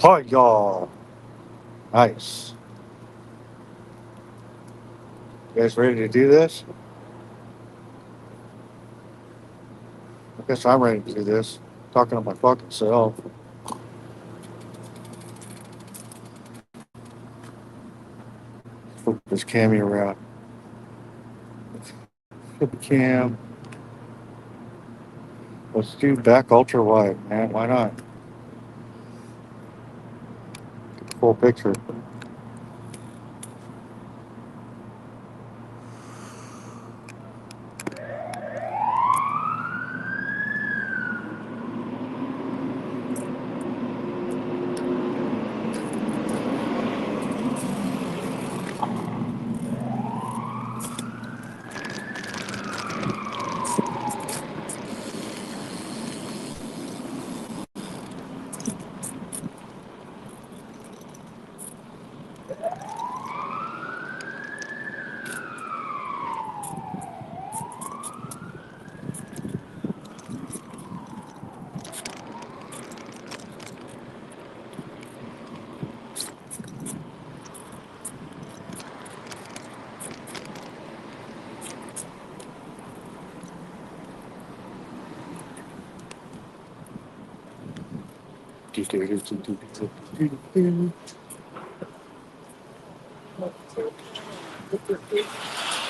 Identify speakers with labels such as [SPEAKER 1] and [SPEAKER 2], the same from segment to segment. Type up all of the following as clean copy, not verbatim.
[SPEAKER 1] Hi, y'all. Nice. You guys ready to do this? I guess I'm ready to do this. Talking to my fucking self. Flip this camera around. Flip the cam. Let's do back ultra wide, man. Why not? Full picture.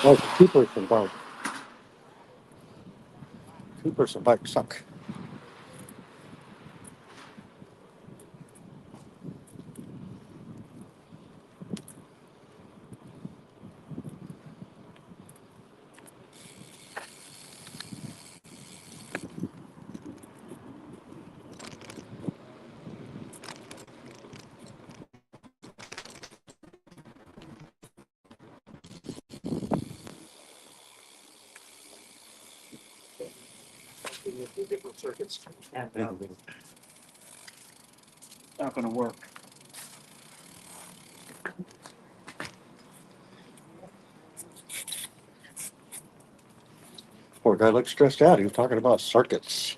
[SPEAKER 1] Oh, two-person bike. Two-person bike suck. Different circuits. Not going to work. Poor guy looks stressed out. He was talking about circuits.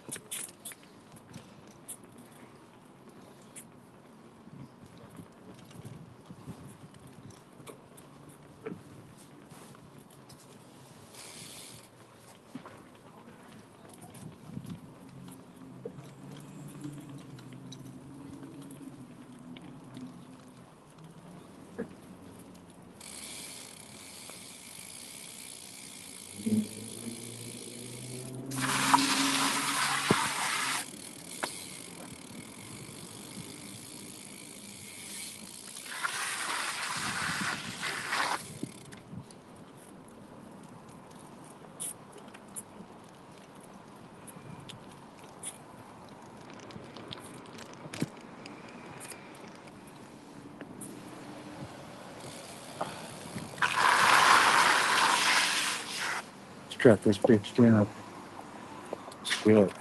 [SPEAKER 1] Strap this bitch down. Good.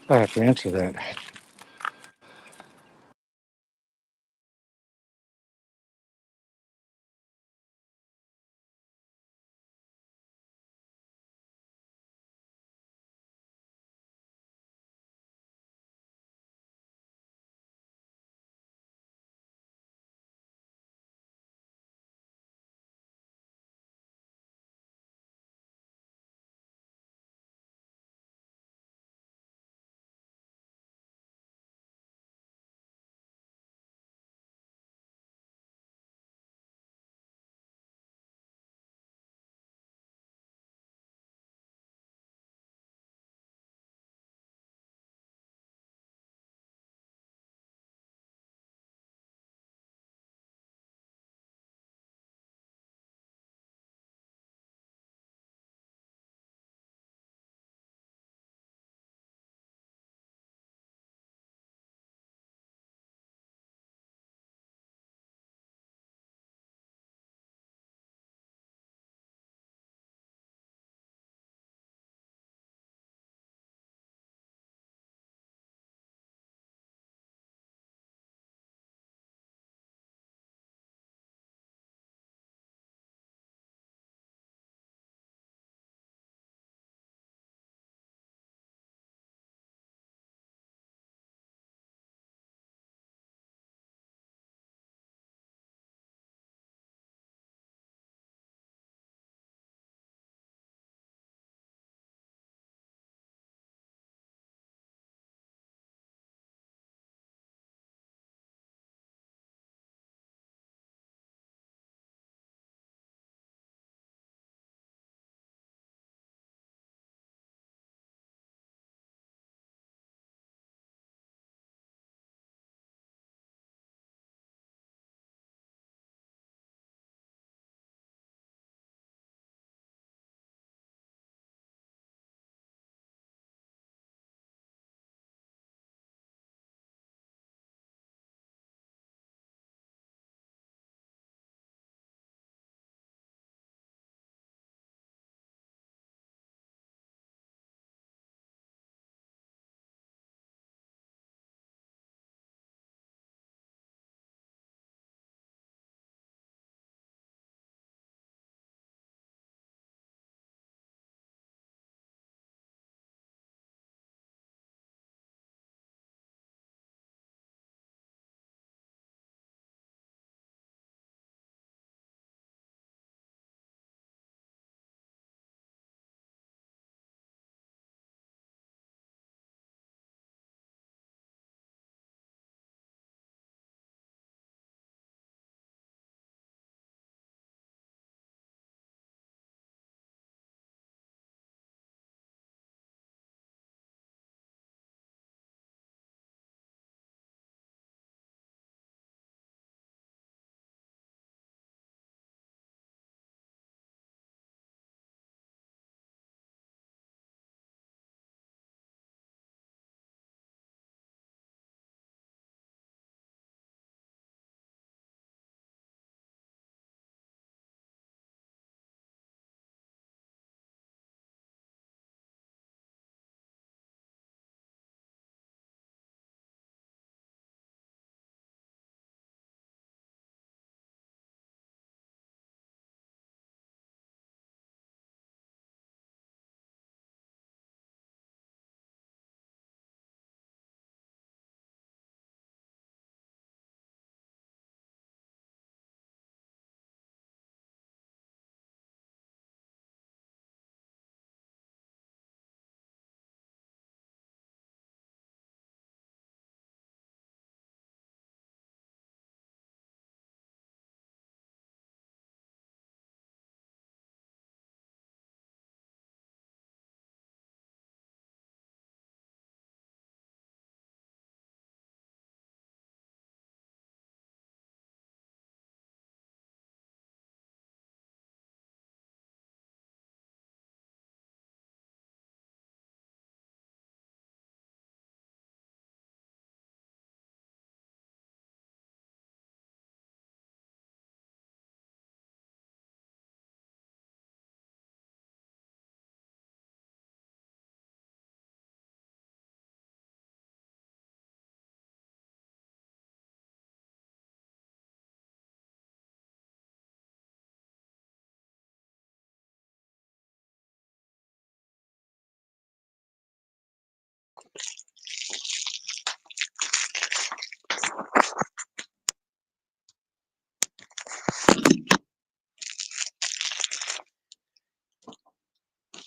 [SPEAKER 1] I have to answer that.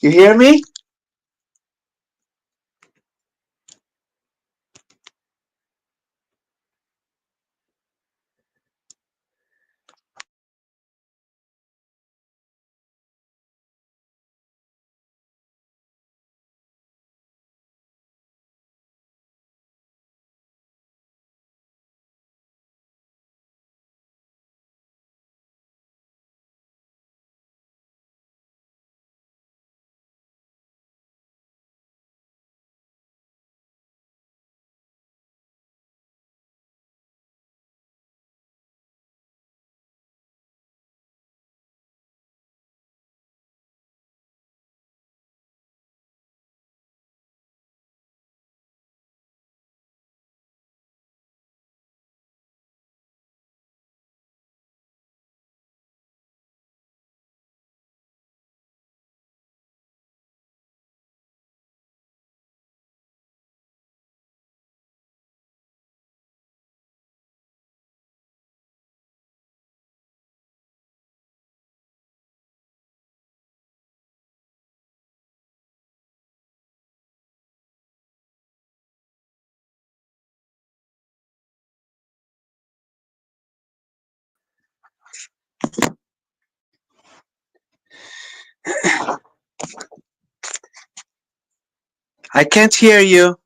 [SPEAKER 2] You hear me? I can't hear you.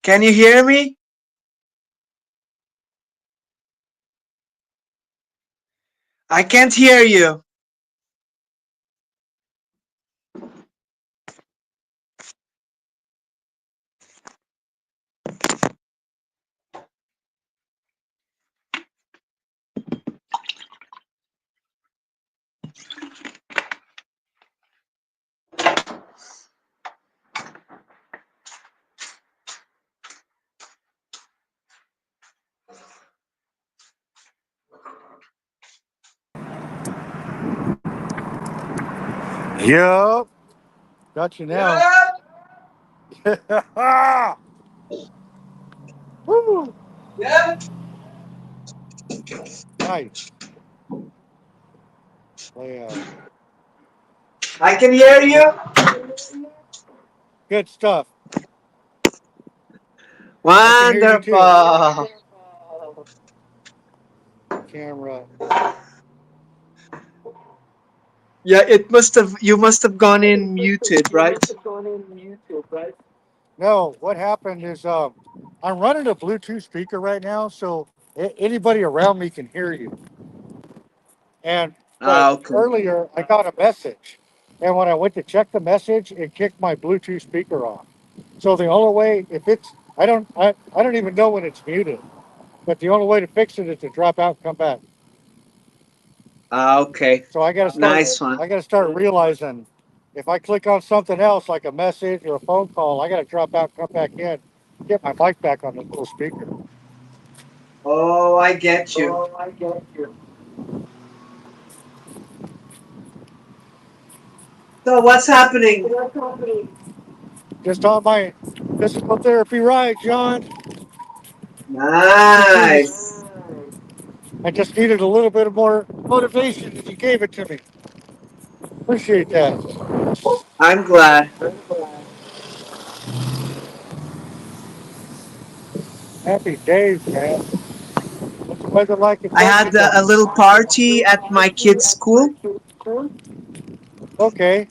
[SPEAKER 2] Can you hear me? I can't hear you.
[SPEAKER 1] Yup. Got you now.
[SPEAKER 2] Yeah.
[SPEAKER 1] Woo.
[SPEAKER 2] Yeah.
[SPEAKER 1] Nice. Yeah.
[SPEAKER 2] I can hear you.
[SPEAKER 1] Good stuff. I can hear you too.
[SPEAKER 2] Wonderful.
[SPEAKER 1] Camera.
[SPEAKER 2] Yeah, it must have. You must have gone in muted, right?
[SPEAKER 1] No, what happened is I'm running a Bluetooth speaker right now, so anybody around me can hear you. And but
[SPEAKER 2] Okay.
[SPEAKER 1] earlier I got a message, and when I went to check the message, it kicked my Bluetooth speaker off. So the only way, if it's, I don't even know when it's muted. But the only way to fix it is to drop out and come back.
[SPEAKER 2] Okay.
[SPEAKER 1] So
[SPEAKER 2] Nice one.
[SPEAKER 1] I got to start realizing if I click on something else like a message or a phone call, I got to drop out, come back in, get my mic back on the little speaker.
[SPEAKER 2] Oh, I get you. So what's happening?
[SPEAKER 1] Just on my physical therapy ride, John. Just needed,
[SPEAKER 2] Nice.
[SPEAKER 1] I just needed a little bit of more motivation, and you gave it to me. Appreciate that.
[SPEAKER 2] I'm glad.
[SPEAKER 1] Happy days, man. What's the weather like in
[SPEAKER 2] I had
[SPEAKER 1] Portugal?
[SPEAKER 2] a little party at my kid's school,
[SPEAKER 1] Okay.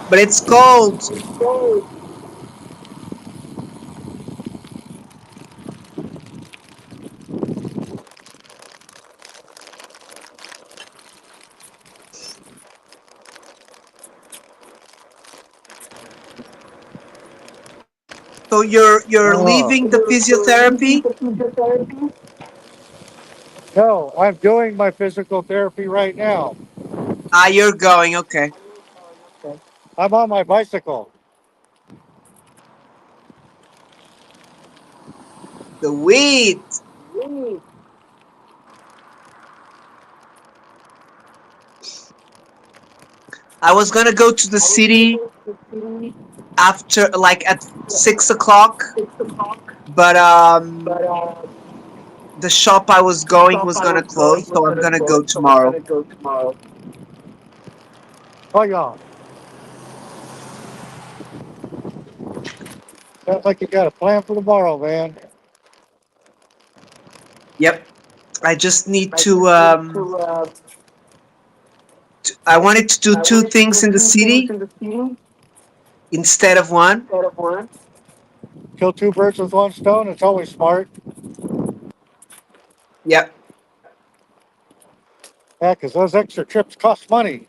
[SPEAKER 2] but it's cold. So you're
[SPEAKER 1] Oh.
[SPEAKER 2] leaving the physiotherapy?
[SPEAKER 1] No, I'm doing my physical therapy right now.
[SPEAKER 2] Ah, you're going. Okay.
[SPEAKER 1] I'm on my bicycle.
[SPEAKER 2] The wheat. I was gonna go to the city after, like, at 6 o'clock, but the shop I was going was gonna close, so I'm gonna go tomorrow.
[SPEAKER 1] Oh yeah. Sounds like you got a plan for tomorrow, man.
[SPEAKER 2] Yep. I just need to. I wanted to do two things in the city instead of one.
[SPEAKER 1] Kill two birds with one stone. It's always smart.
[SPEAKER 2] Yep.
[SPEAKER 1] Yeah, because those extra trips cost money.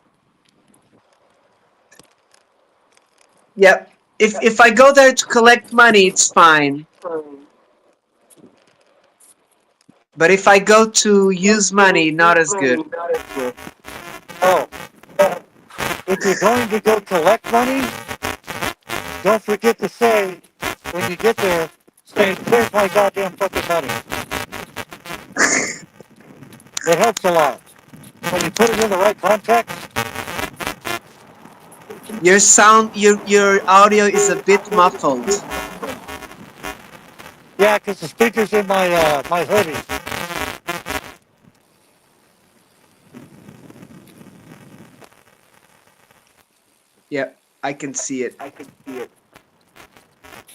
[SPEAKER 2] Yep. If I go there to collect money, it's fine. But if I go to use money, not as good.
[SPEAKER 1] Oh, if you're going to go collect money, don't forget to say when you get there, say, "Here's my goddamn fucking money." It helps a lot. When you put it in the right context,
[SPEAKER 2] Your audio is a bit muffled.
[SPEAKER 1] yeah, because the speaker's in my hoodie.
[SPEAKER 2] Yep. I can see it.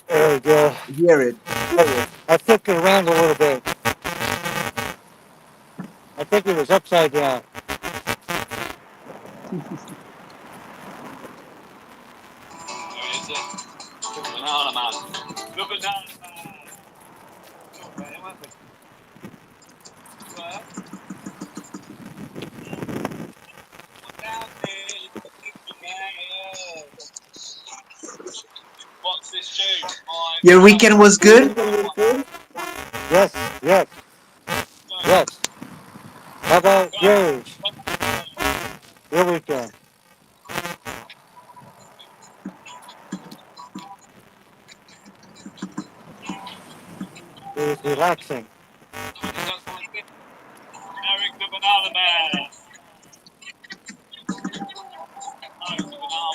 [SPEAKER 1] There we go.
[SPEAKER 2] Hear it.
[SPEAKER 1] I flipped it around a little bit. I think it was upside down. Banana man. The banana What's this tune?
[SPEAKER 2] Your weekend was good?
[SPEAKER 1] Yes, yes, yes. How about yours? Your weekend. It was relaxing. Eric the Banana Man.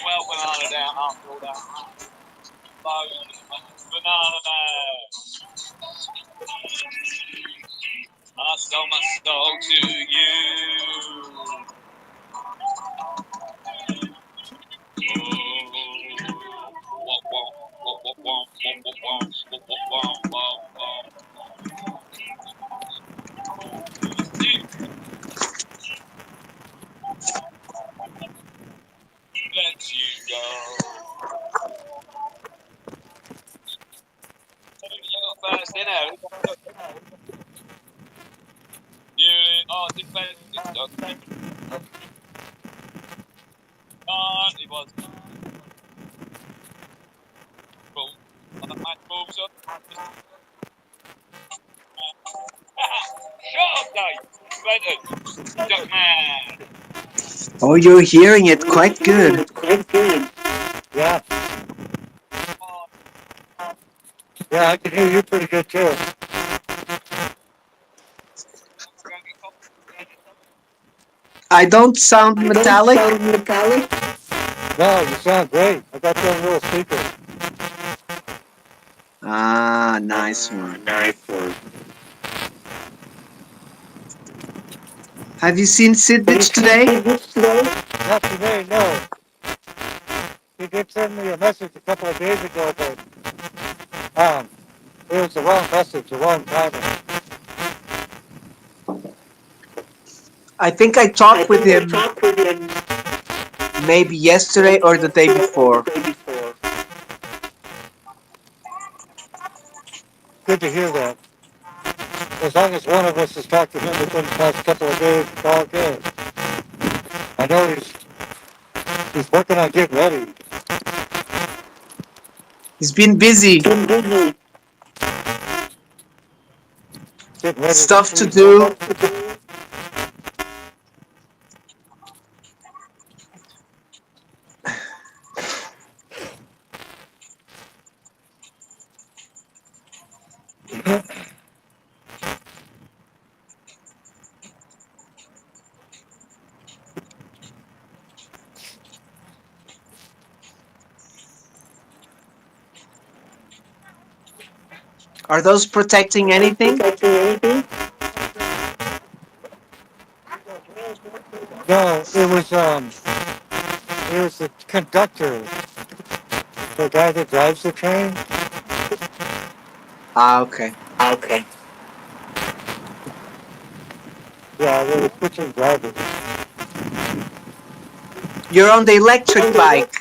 [SPEAKER 1] Well, banana down after all that. Banana Man. I stole my soul to you. Let you go. You got first in there. You, oh, did play TikTok. He was cool. On the match ball, so. Shut up, Dave. Brendan. Duck man.
[SPEAKER 2] Oh, you're hearing it quite good.
[SPEAKER 1] Yeah, yeah, I can hear you pretty good too.
[SPEAKER 2] I don't sound metallic.
[SPEAKER 1] No, you sound great. I got you on a little speaker.
[SPEAKER 2] Ah, nice one. Have you seen Sidbitch today?
[SPEAKER 1] Not today, no. He did send me a message a couple of days ago, but it was the wrong message, the wrong timing.
[SPEAKER 2] I think I talked with him maybe yesterday or the day before.
[SPEAKER 1] Good to hear that. As long as one of us has talked to him within the past couple of days, it's all good. I know he's working on getting ready.
[SPEAKER 2] He's been busy.
[SPEAKER 1] Getting ready to
[SPEAKER 2] Stuff to
[SPEAKER 1] see so
[SPEAKER 2] do.
[SPEAKER 1] much to do.
[SPEAKER 2] Are those protecting anything?
[SPEAKER 1] No, it was the conductor, the guy that drives the train.
[SPEAKER 2] Ah, okay.
[SPEAKER 1] Yeah, they were switching drivers.
[SPEAKER 2] You're on the electric bike.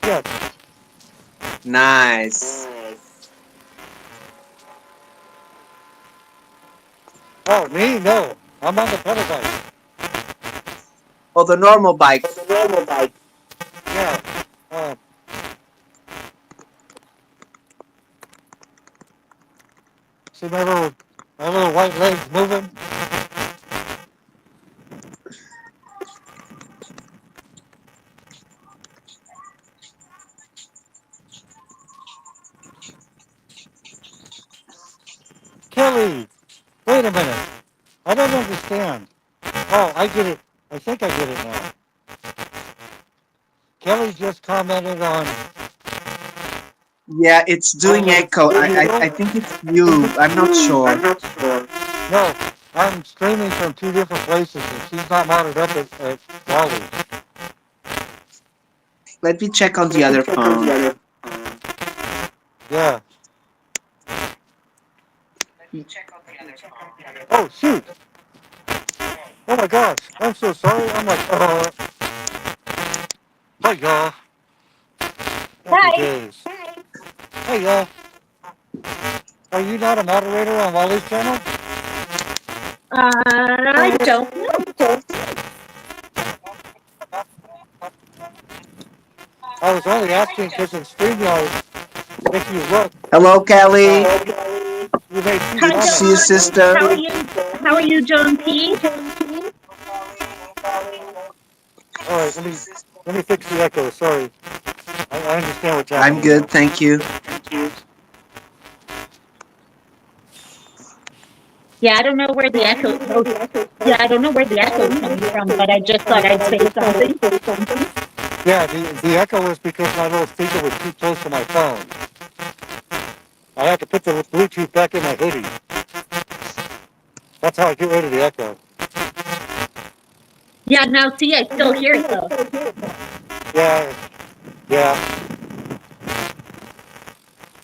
[SPEAKER 1] Yeah.
[SPEAKER 2] Nice.
[SPEAKER 1] Oh, me? No, I'm on the pedal bike.
[SPEAKER 2] Oh, the normal bike.
[SPEAKER 1] Yeah. Uh, see my little white legs moving? Kelly, wait a minute. I don't understand. Oh, I get it. I think I get it now. Kelly just commented
[SPEAKER 2] Yeah, it's
[SPEAKER 1] on
[SPEAKER 2] doing
[SPEAKER 1] the
[SPEAKER 2] echo. I
[SPEAKER 1] video.
[SPEAKER 2] think it's you. I'm not sure.
[SPEAKER 1] No, I'm streaming from two different places and she's not mounted up at WALLY'S.
[SPEAKER 2] Let me check on the other phone.
[SPEAKER 1] Yeah. Oh, shoot. Oh my gosh. I'm so sorry. I'm like, hi, y'all. Happy
[SPEAKER 3] Hi.
[SPEAKER 1] days. Hey, y'all. Are you not a moderator on WALLY'S channel?
[SPEAKER 3] I don't know.
[SPEAKER 1] I was only asking because in StreamYard, if you look,
[SPEAKER 2] Hello, Kelly.
[SPEAKER 1] you may see
[SPEAKER 3] Hi,
[SPEAKER 2] Good to see
[SPEAKER 1] comments.
[SPEAKER 2] you,
[SPEAKER 3] John.
[SPEAKER 2] sister.
[SPEAKER 3] How are you? How are you, John P?
[SPEAKER 1] All right, let me fix the echo. Sorry. I understand what's
[SPEAKER 2] I'm
[SPEAKER 1] happening now.
[SPEAKER 2] good, thank you.
[SPEAKER 3] Yeah, I don't know where the echo. Oh, yeah, I don't know where the echo is coming from, but I just thought I'd say something.
[SPEAKER 1] Yeah, the echo was because my little speaker was too close to my phone. I had to put the Bluetooth back in my hoodie. That's how I get rid of the echo.
[SPEAKER 3] Yeah, now see, I still hear it though.
[SPEAKER 1] Yeah, yeah.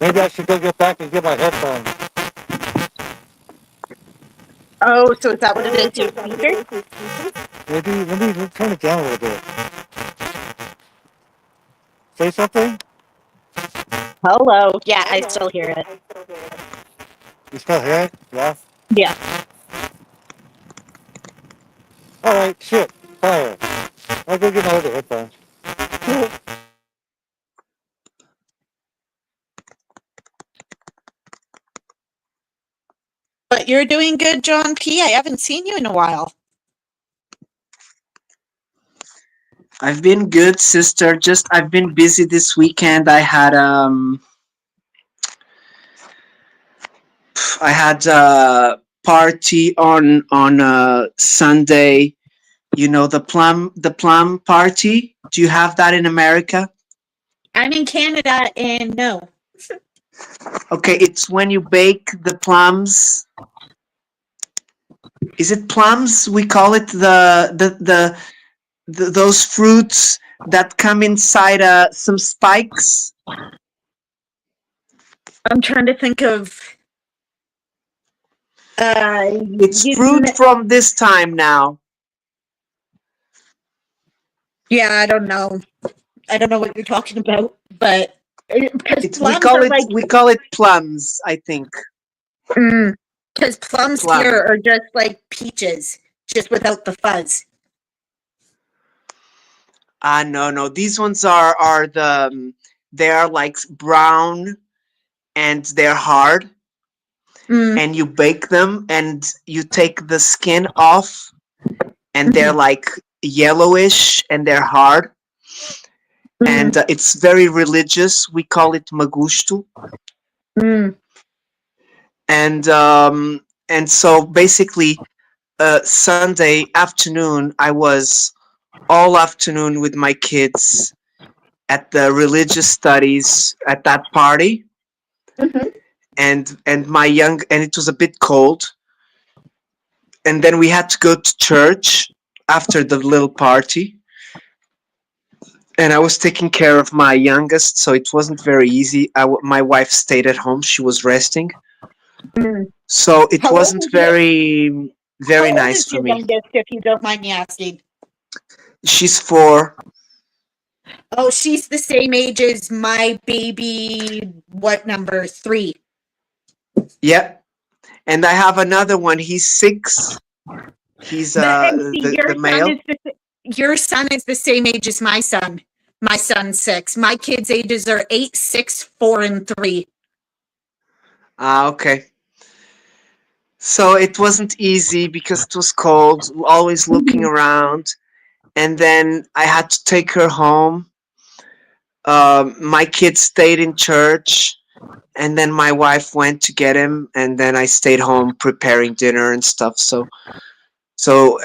[SPEAKER 1] Maybe I should go get back and get my headphones.
[SPEAKER 3] Oh, so is that what it is? Your speaker?
[SPEAKER 1] Maybe let me turn it down a little bit. Say something.
[SPEAKER 3] Hello. Yeah, I still hear it.
[SPEAKER 1] You still hear it? Yeah.
[SPEAKER 3] Yeah.
[SPEAKER 1] All right. Shit. Fire. I'll go get my other headphones.
[SPEAKER 3] But you're doing good, John P. I haven't seen you in a while.
[SPEAKER 2] I've been good, sister. Just I've been busy this weekend. I had a party on Sunday. You know the plum party. Do you have that in America?
[SPEAKER 3] I'm in Canada, and no.
[SPEAKER 2] Okay, it's when you bake the plums. Is it plums? We call it those fruits that come inside some spikes.
[SPEAKER 3] I'm trying to think of.
[SPEAKER 2] It's
[SPEAKER 3] You,
[SPEAKER 2] fruit from this time now.
[SPEAKER 3] yeah, I don't know. I don't know what you're talking about, but because
[SPEAKER 2] It's we
[SPEAKER 3] plums
[SPEAKER 2] call
[SPEAKER 3] are
[SPEAKER 2] it
[SPEAKER 3] like,
[SPEAKER 2] we call it plums, I think.
[SPEAKER 3] because plums here
[SPEAKER 2] Plum.
[SPEAKER 3] are just like peaches, just without the fuzz.
[SPEAKER 2] Ah, no. These ones are they are like brown and they're hard,
[SPEAKER 3] Mm,
[SPEAKER 2] and you bake them and you take the skin off, and they're
[SPEAKER 3] mm,
[SPEAKER 2] like yellowish and they're hard,
[SPEAKER 3] mm,
[SPEAKER 2] and it's very religious. We call it magusto.
[SPEAKER 3] mm.
[SPEAKER 2] And so basically, Sunday afternoon, I was all afternoon with my kids at the religious studies at that party.
[SPEAKER 3] Mhm.
[SPEAKER 2] and my young and it was a bit cold, and then we had to go to church after the little party, and I was taking care of my youngest, so it wasn't very easy. My wife stayed at home; she was resting,
[SPEAKER 3] Mm.
[SPEAKER 2] so it
[SPEAKER 3] How old
[SPEAKER 2] wasn't
[SPEAKER 3] is your
[SPEAKER 2] very
[SPEAKER 3] How old
[SPEAKER 2] nice
[SPEAKER 3] is
[SPEAKER 2] for
[SPEAKER 3] your
[SPEAKER 2] me.
[SPEAKER 3] youngest, if you don't mind me asking?
[SPEAKER 2] She's 4.
[SPEAKER 3] Oh, she's the same age as my baby. What number? 3.
[SPEAKER 2] Yeah, and I have another one. He's 6. He's
[SPEAKER 3] And see,
[SPEAKER 2] the male.
[SPEAKER 3] your son is the same age as my son. My son's 6. My kids' ages are 8, 6, 4, and 3.
[SPEAKER 2] Ah, okay. So it wasn't easy because it was cold, always looking
[SPEAKER 3] Mhm.
[SPEAKER 2] around. And then I had to take her home. My kids stayed in church, and then my wife went to get him, and then I stayed home preparing dinner and stuff.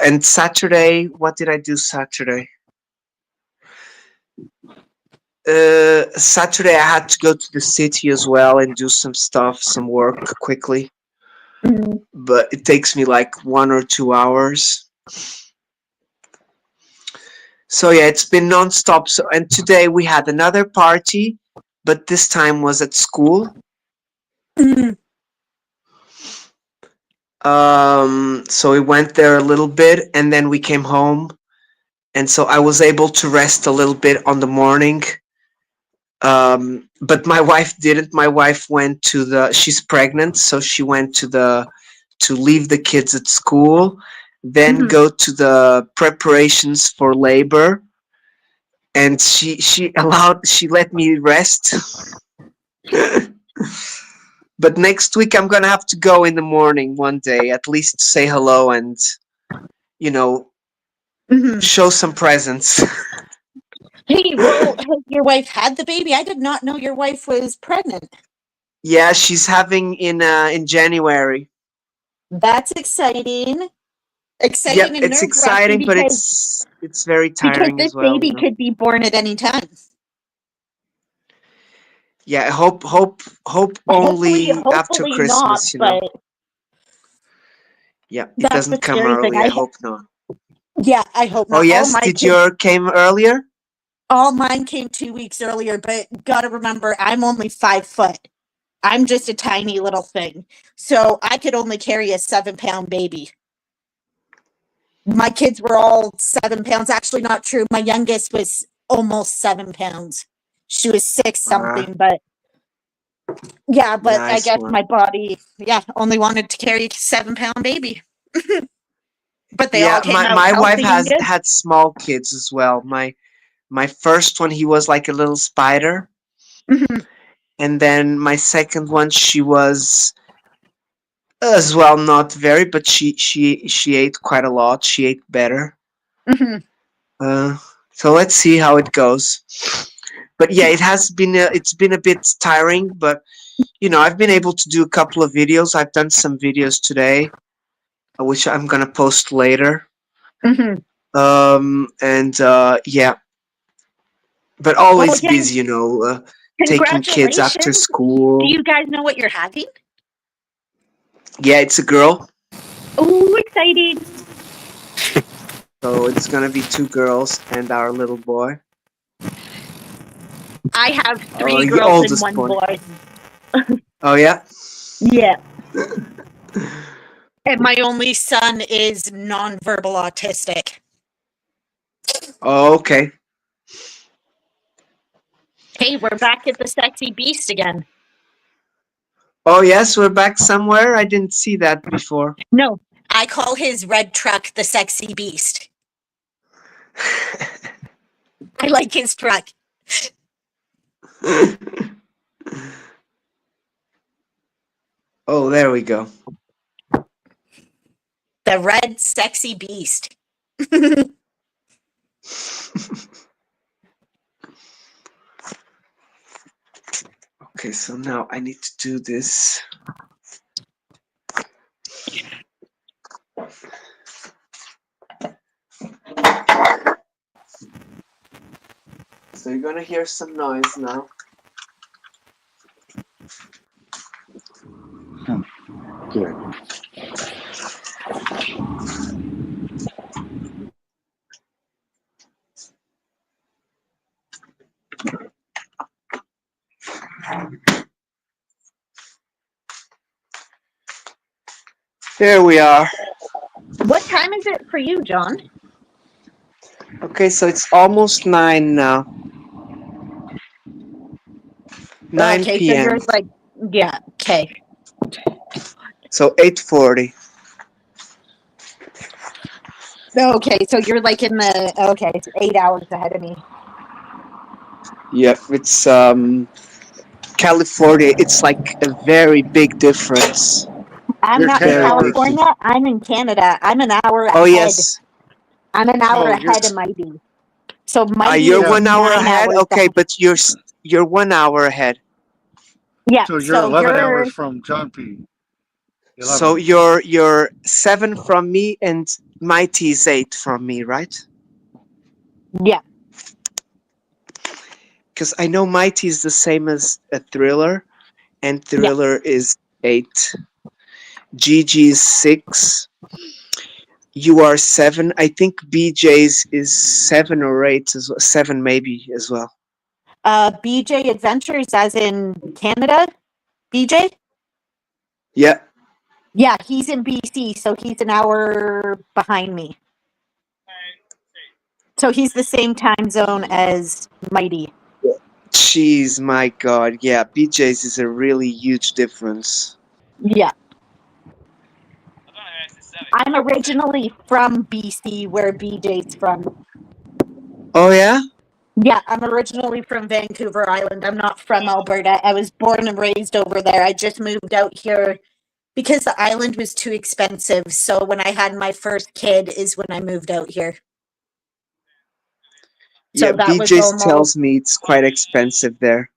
[SPEAKER 2] And Saturday, what did I do Saturday? Saturday I had to go to the city as well and do some stuff, some work quickly.
[SPEAKER 3] Mhm.
[SPEAKER 2] But it takes me like 1 or 2 hours. So yeah, it's been nonstop. So and today we had another party, but this time was at school.
[SPEAKER 3] Mhm.
[SPEAKER 2] So we went there a little bit, and then we came home, and so I was able to rest a little bit on the morning. But my wife didn't. My wife went to the. She's pregnant, so she went to leave the kids at school, then
[SPEAKER 3] Mhm.
[SPEAKER 2] go to the preparations for labor, and she let me rest. But next week I'm gonna have to go in the morning one day, at least say hello and you know
[SPEAKER 3] Mhm.
[SPEAKER 2] show some presents.
[SPEAKER 3] Hey, well, has your wife had the baby? I did not know your wife was pregnant.
[SPEAKER 2] Yeah, she's having in January.
[SPEAKER 3] That's exciting. Exciting
[SPEAKER 2] Yep,
[SPEAKER 3] and
[SPEAKER 2] it's
[SPEAKER 3] nerve-wracking
[SPEAKER 2] exciting, but
[SPEAKER 3] because
[SPEAKER 2] it's very tiring
[SPEAKER 3] this
[SPEAKER 2] as well.
[SPEAKER 3] baby could be born at any time.
[SPEAKER 2] Yeah, I hope only after
[SPEAKER 3] Hopefully not,
[SPEAKER 2] Christmas.
[SPEAKER 3] but
[SPEAKER 2] Yeah, it
[SPEAKER 3] that's the
[SPEAKER 2] doesn't come
[SPEAKER 3] scary thing.
[SPEAKER 2] early. I hope not.
[SPEAKER 3] Yeah, I hope
[SPEAKER 2] Oh
[SPEAKER 3] not.
[SPEAKER 2] yes, did your came earlier?
[SPEAKER 3] All mine came 2 weeks earlier, but gotta remember, I'm only 5 foot. I'm just a tiny little thing. So I could only carry a 7 pound baby. My kids were all 7 pounds. Actually, not true. My youngest was almost 7 pounds. She was six
[SPEAKER 2] Ah,
[SPEAKER 3] something, but yeah, but I
[SPEAKER 2] nice
[SPEAKER 3] guess
[SPEAKER 2] one.
[SPEAKER 3] my body, yeah, only wanted to carry a 7 pound baby. But they all
[SPEAKER 2] Yeah,
[SPEAKER 3] came
[SPEAKER 2] my
[SPEAKER 3] out
[SPEAKER 2] my wife
[SPEAKER 3] healthy and
[SPEAKER 2] has
[SPEAKER 3] good.
[SPEAKER 2] had small kids as well. My first one, he was like a little spider,
[SPEAKER 3] Mhm,
[SPEAKER 2] and then my second one, she was as well not very, but she ate quite a lot. She ate better.
[SPEAKER 3] mhm.
[SPEAKER 2] Uh, so let's see how it goes. But yeah, it's been a bit tiring, but I've been able to do a couple of videos. I've done some videos today, which I'm gonna post later.
[SPEAKER 3] Mhm.
[SPEAKER 2] And yeah, but
[SPEAKER 3] Well,
[SPEAKER 2] always
[SPEAKER 3] again,
[SPEAKER 2] busy, taking kids after
[SPEAKER 3] congratulations. Do
[SPEAKER 2] school.
[SPEAKER 3] you guys know what you're having?
[SPEAKER 2] Yeah, it's a girl,
[SPEAKER 3] Oh, exciting.
[SPEAKER 2] so it's gonna be 2 girls and our little boy,
[SPEAKER 3] I have
[SPEAKER 2] our
[SPEAKER 3] 3 girls and
[SPEAKER 2] oldest
[SPEAKER 3] one
[SPEAKER 2] boy.
[SPEAKER 3] boy.
[SPEAKER 2] Oh yeah.
[SPEAKER 3] Yeah. And my only son is nonverbal autistic.
[SPEAKER 2] Oh, okay.
[SPEAKER 3] Hey, we're back at the sexy beast again.
[SPEAKER 2] Oh yes, we're back somewhere. I didn't see that before.
[SPEAKER 3] No, I call his red truck the sexy beast. I like his truck.
[SPEAKER 2] Oh, there we go.
[SPEAKER 3] The red sexy beast.
[SPEAKER 2] Okay, so now I need to do this. So you're gonna hear some noise now.
[SPEAKER 1] Good.
[SPEAKER 2] There we are.
[SPEAKER 3] What time is it for you, John?
[SPEAKER 2] Okay, so it's almost 9 now. 9
[SPEAKER 3] Okay, so
[SPEAKER 2] p.m.
[SPEAKER 3] you're like, yeah, okay.
[SPEAKER 2] So 8:40.
[SPEAKER 3] Okay, so you're like in the, okay, it's 8 hours ahead of me.
[SPEAKER 2] Yep, it's California. It's like a very big difference.
[SPEAKER 3] I'm
[SPEAKER 1] You're
[SPEAKER 3] not in
[SPEAKER 1] 10
[SPEAKER 2] Very big.
[SPEAKER 1] hours.
[SPEAKER 3] California, I'm in Canada. I'm an hour
[SPEAKER 2] Oh
[SPEAKER 3] ahead.
[SPEAKER 2] yes.
[SPEAKER 3] I'm an hour
[SPEAKER 1] So you're
[SPEAKER 3] ahead of Mighty. So
[SPEAKER 2] Are
[SPEAKER 3] Mighty
[SPEAKER 2] you're
[SPEAKER 3] is
[SPEAKER 1] yeah.
[SPEAKER 2] 1 hour
[SPEAKER 3] 9
[SPEAKER 2] ahead?
[SPEAKER 3] hours
[SPEAKER 2] Okay,
[SPEAKER 3] ahead.
[SPEAKER 2] but you're 1 hour ahead.
[SPEAKER 3] Yeah,
[SPEAKER 1] So you're
[SPEAKER 3] so
[SPEAKER 1] 11
[SPEAKER 3] you're,
[SPEAKER 1] hours from John P.
[SPEAKER 2] So
[SPEAKER 1] 11.
[SPEAKER 2] you're 7 from me, and Mighty is 8 from me, right?
[SPEAKER 3] yeah.
[SPEAKER 2] Because I know Mighty is the same as a Thriller, and
[SPEAKER 3] Yeah.
[SPEAKER 2] Thriller is 8. Gigi is 6. You are 7. I think BJ's is 7 or 8 as well. 7 maybe as well.
[SPEAKER 3] BJ Adventures, as in Canada. BJ?
[SPEAKER 2] Yeah.
[SPEAKER 3] Yeah, he's in BC, so he's an hour behind me. So he's the same time zone as Mighty.
[SPEAKER 2] Jeez, my God. Yeah, BJ's is a really huge difference.
[SPEAKER 3] Yeah. I'm originally from BC, where BJ's from.
[SPEAKER 2] Oh yeah?
[SPEAKER 3] Yeah, I'm originally from Vancouver Island. I'm not from Alberta. I was born and raised over there. I just moved out here because the island was too expensive. So when I had my first kid is when I moved out here. So
[SPEAKER 2] Yeah,
[SPEAKER 3] that was
[SPEAKER 2] BJ's
[SPEAKER 3] almost
[SPEAKER 2] tells me it's quite expensive there.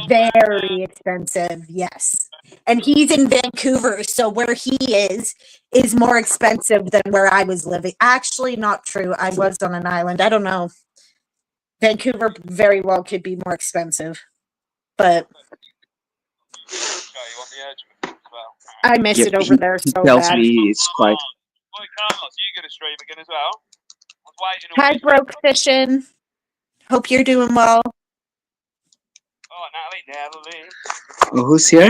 [SPEAKER 3] very expensive. Yes. And he's in Vancouver, so where he is more expensive than where I was living. Actually, not true. I was on an island. I don't know. Vancouver very well could be more expensive, but I miss
[SPEAKER 2] Yep,
[SPEAKER 3] it over there
[SPEAKER 2] he
[SPEAKER 3] so
[SPEAKER 2] tells
[SPEAKER 3] bad.
[SPEAKER 2] me it's quite.
[SPEAKER 3] Hi, Broke Fishing. Hope you're doing well.
[SPEAKER 2] Oh, who's here?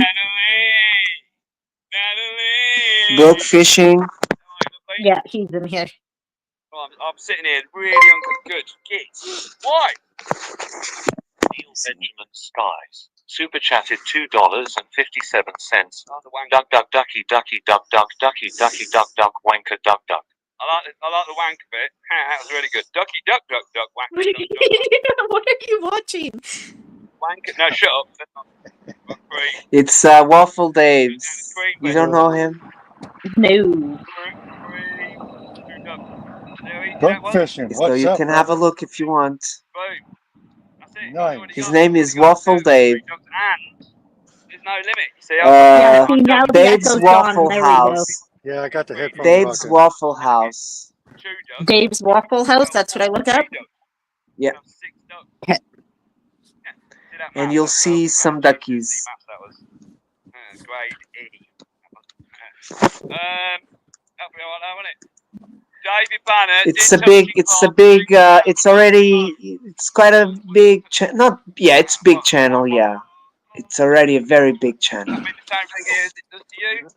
[SPEAKER 2] Broke fishing.
[SPEAKER 3] Yeah, he's in here.
[SPEAKER 4] I'm sitting here really good. Kids. Why? Neil Benjamin Skies. Super chatted $2.57. Duck duck ducky ducky duck duck ducky ducky duck duck wanker duck duck. I like the wanker bit. That was really good. Ducky duck duck duck wanker duck duck.
[SPEAKER 3] What are you watching?
[SPEAKER 4] Wanker. No, shut up.
[SPEAKER 2] It's Waffle Dave's. You don't know him?
[SPEAKER 3] No.
[SPEAKER 1] Brook fishing.
[SPEAKER 2] So
[SPEAKER 1] What's
[SPEAKER 2] you
[SPEAKER 1] up,
[SPEAKER 2] can have a
[SPEAKER 1] brother?
[SPEAKER 2] look if you want.
[SPEAKER 1] Nice.
[SPEAKER 2] His name is Waffle Dave.
[SPEAKER 4] And there's no limit. You see,
[SPEAKER 3] Yeah, see, now the
[SPEAKER 2] Dave's
[SPEAKER 3] echo's gone.
[SPEAKER 2] Waffle
[SPEAKER 3] There we go.
[SPEAKER 2] House.
[SPEAKER 1] Yeah, I got the headphones
[SPEAKER 2] Dave's
[SPEAKER 1] rocking.
[SPEAKER 2] Waffle House.
[SPEAKER 3] Dave's Waffle House, that's what I look up?
[SPEAKER 2] Yep. And you'll see some duckies.
[SPEAKER 4] Grade E. Help me on that, wasn't it? David Banner.
[SPEAKER 2] It's already, it's quite a big, it's big channel, yeah. It's already a very big channel.
[SPEAKER 4] The same thing here as it does to you.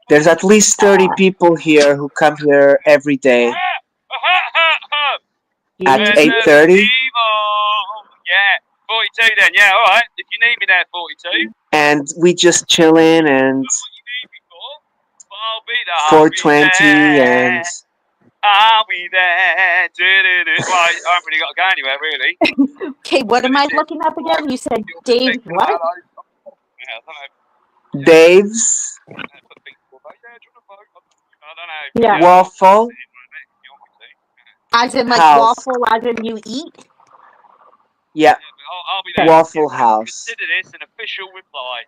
[SPEAKER 2] There's at least 30 people here who come here every day at
[SPEAKER 3] Yeah.
[SPEAKER 2] 8:30.
[SPEAKER 4] Yeah, 42 then. Yeah, all right. If you need me there, 42.
[SPEAKER 2] And we just chill in and
[SPEAKER 4] What you need me for? But I'll be there.
[SPEAKER 2] 420 and
[SPEAKER 4] I'll be there. Well, I haven't really got to go anywhere, really.
[SPEAKER 3] Okay, what am I looking up again? You said Dave's what?
[SPEAKER 2] Dave's
[SPEAKER 3] Yeah.
[SPEAKER 2] Waffle
[SPEAKER 3] As in like
[SPEAKER 2] House.
[SPEAKER 3] waffle, as in you eat?
[SPEAKER 2] Yeah,
[SPEAKER 4] I'll be there.
[SPEAKER 2] Waffle House.
[SPEAKER 4] Consider this an official reply.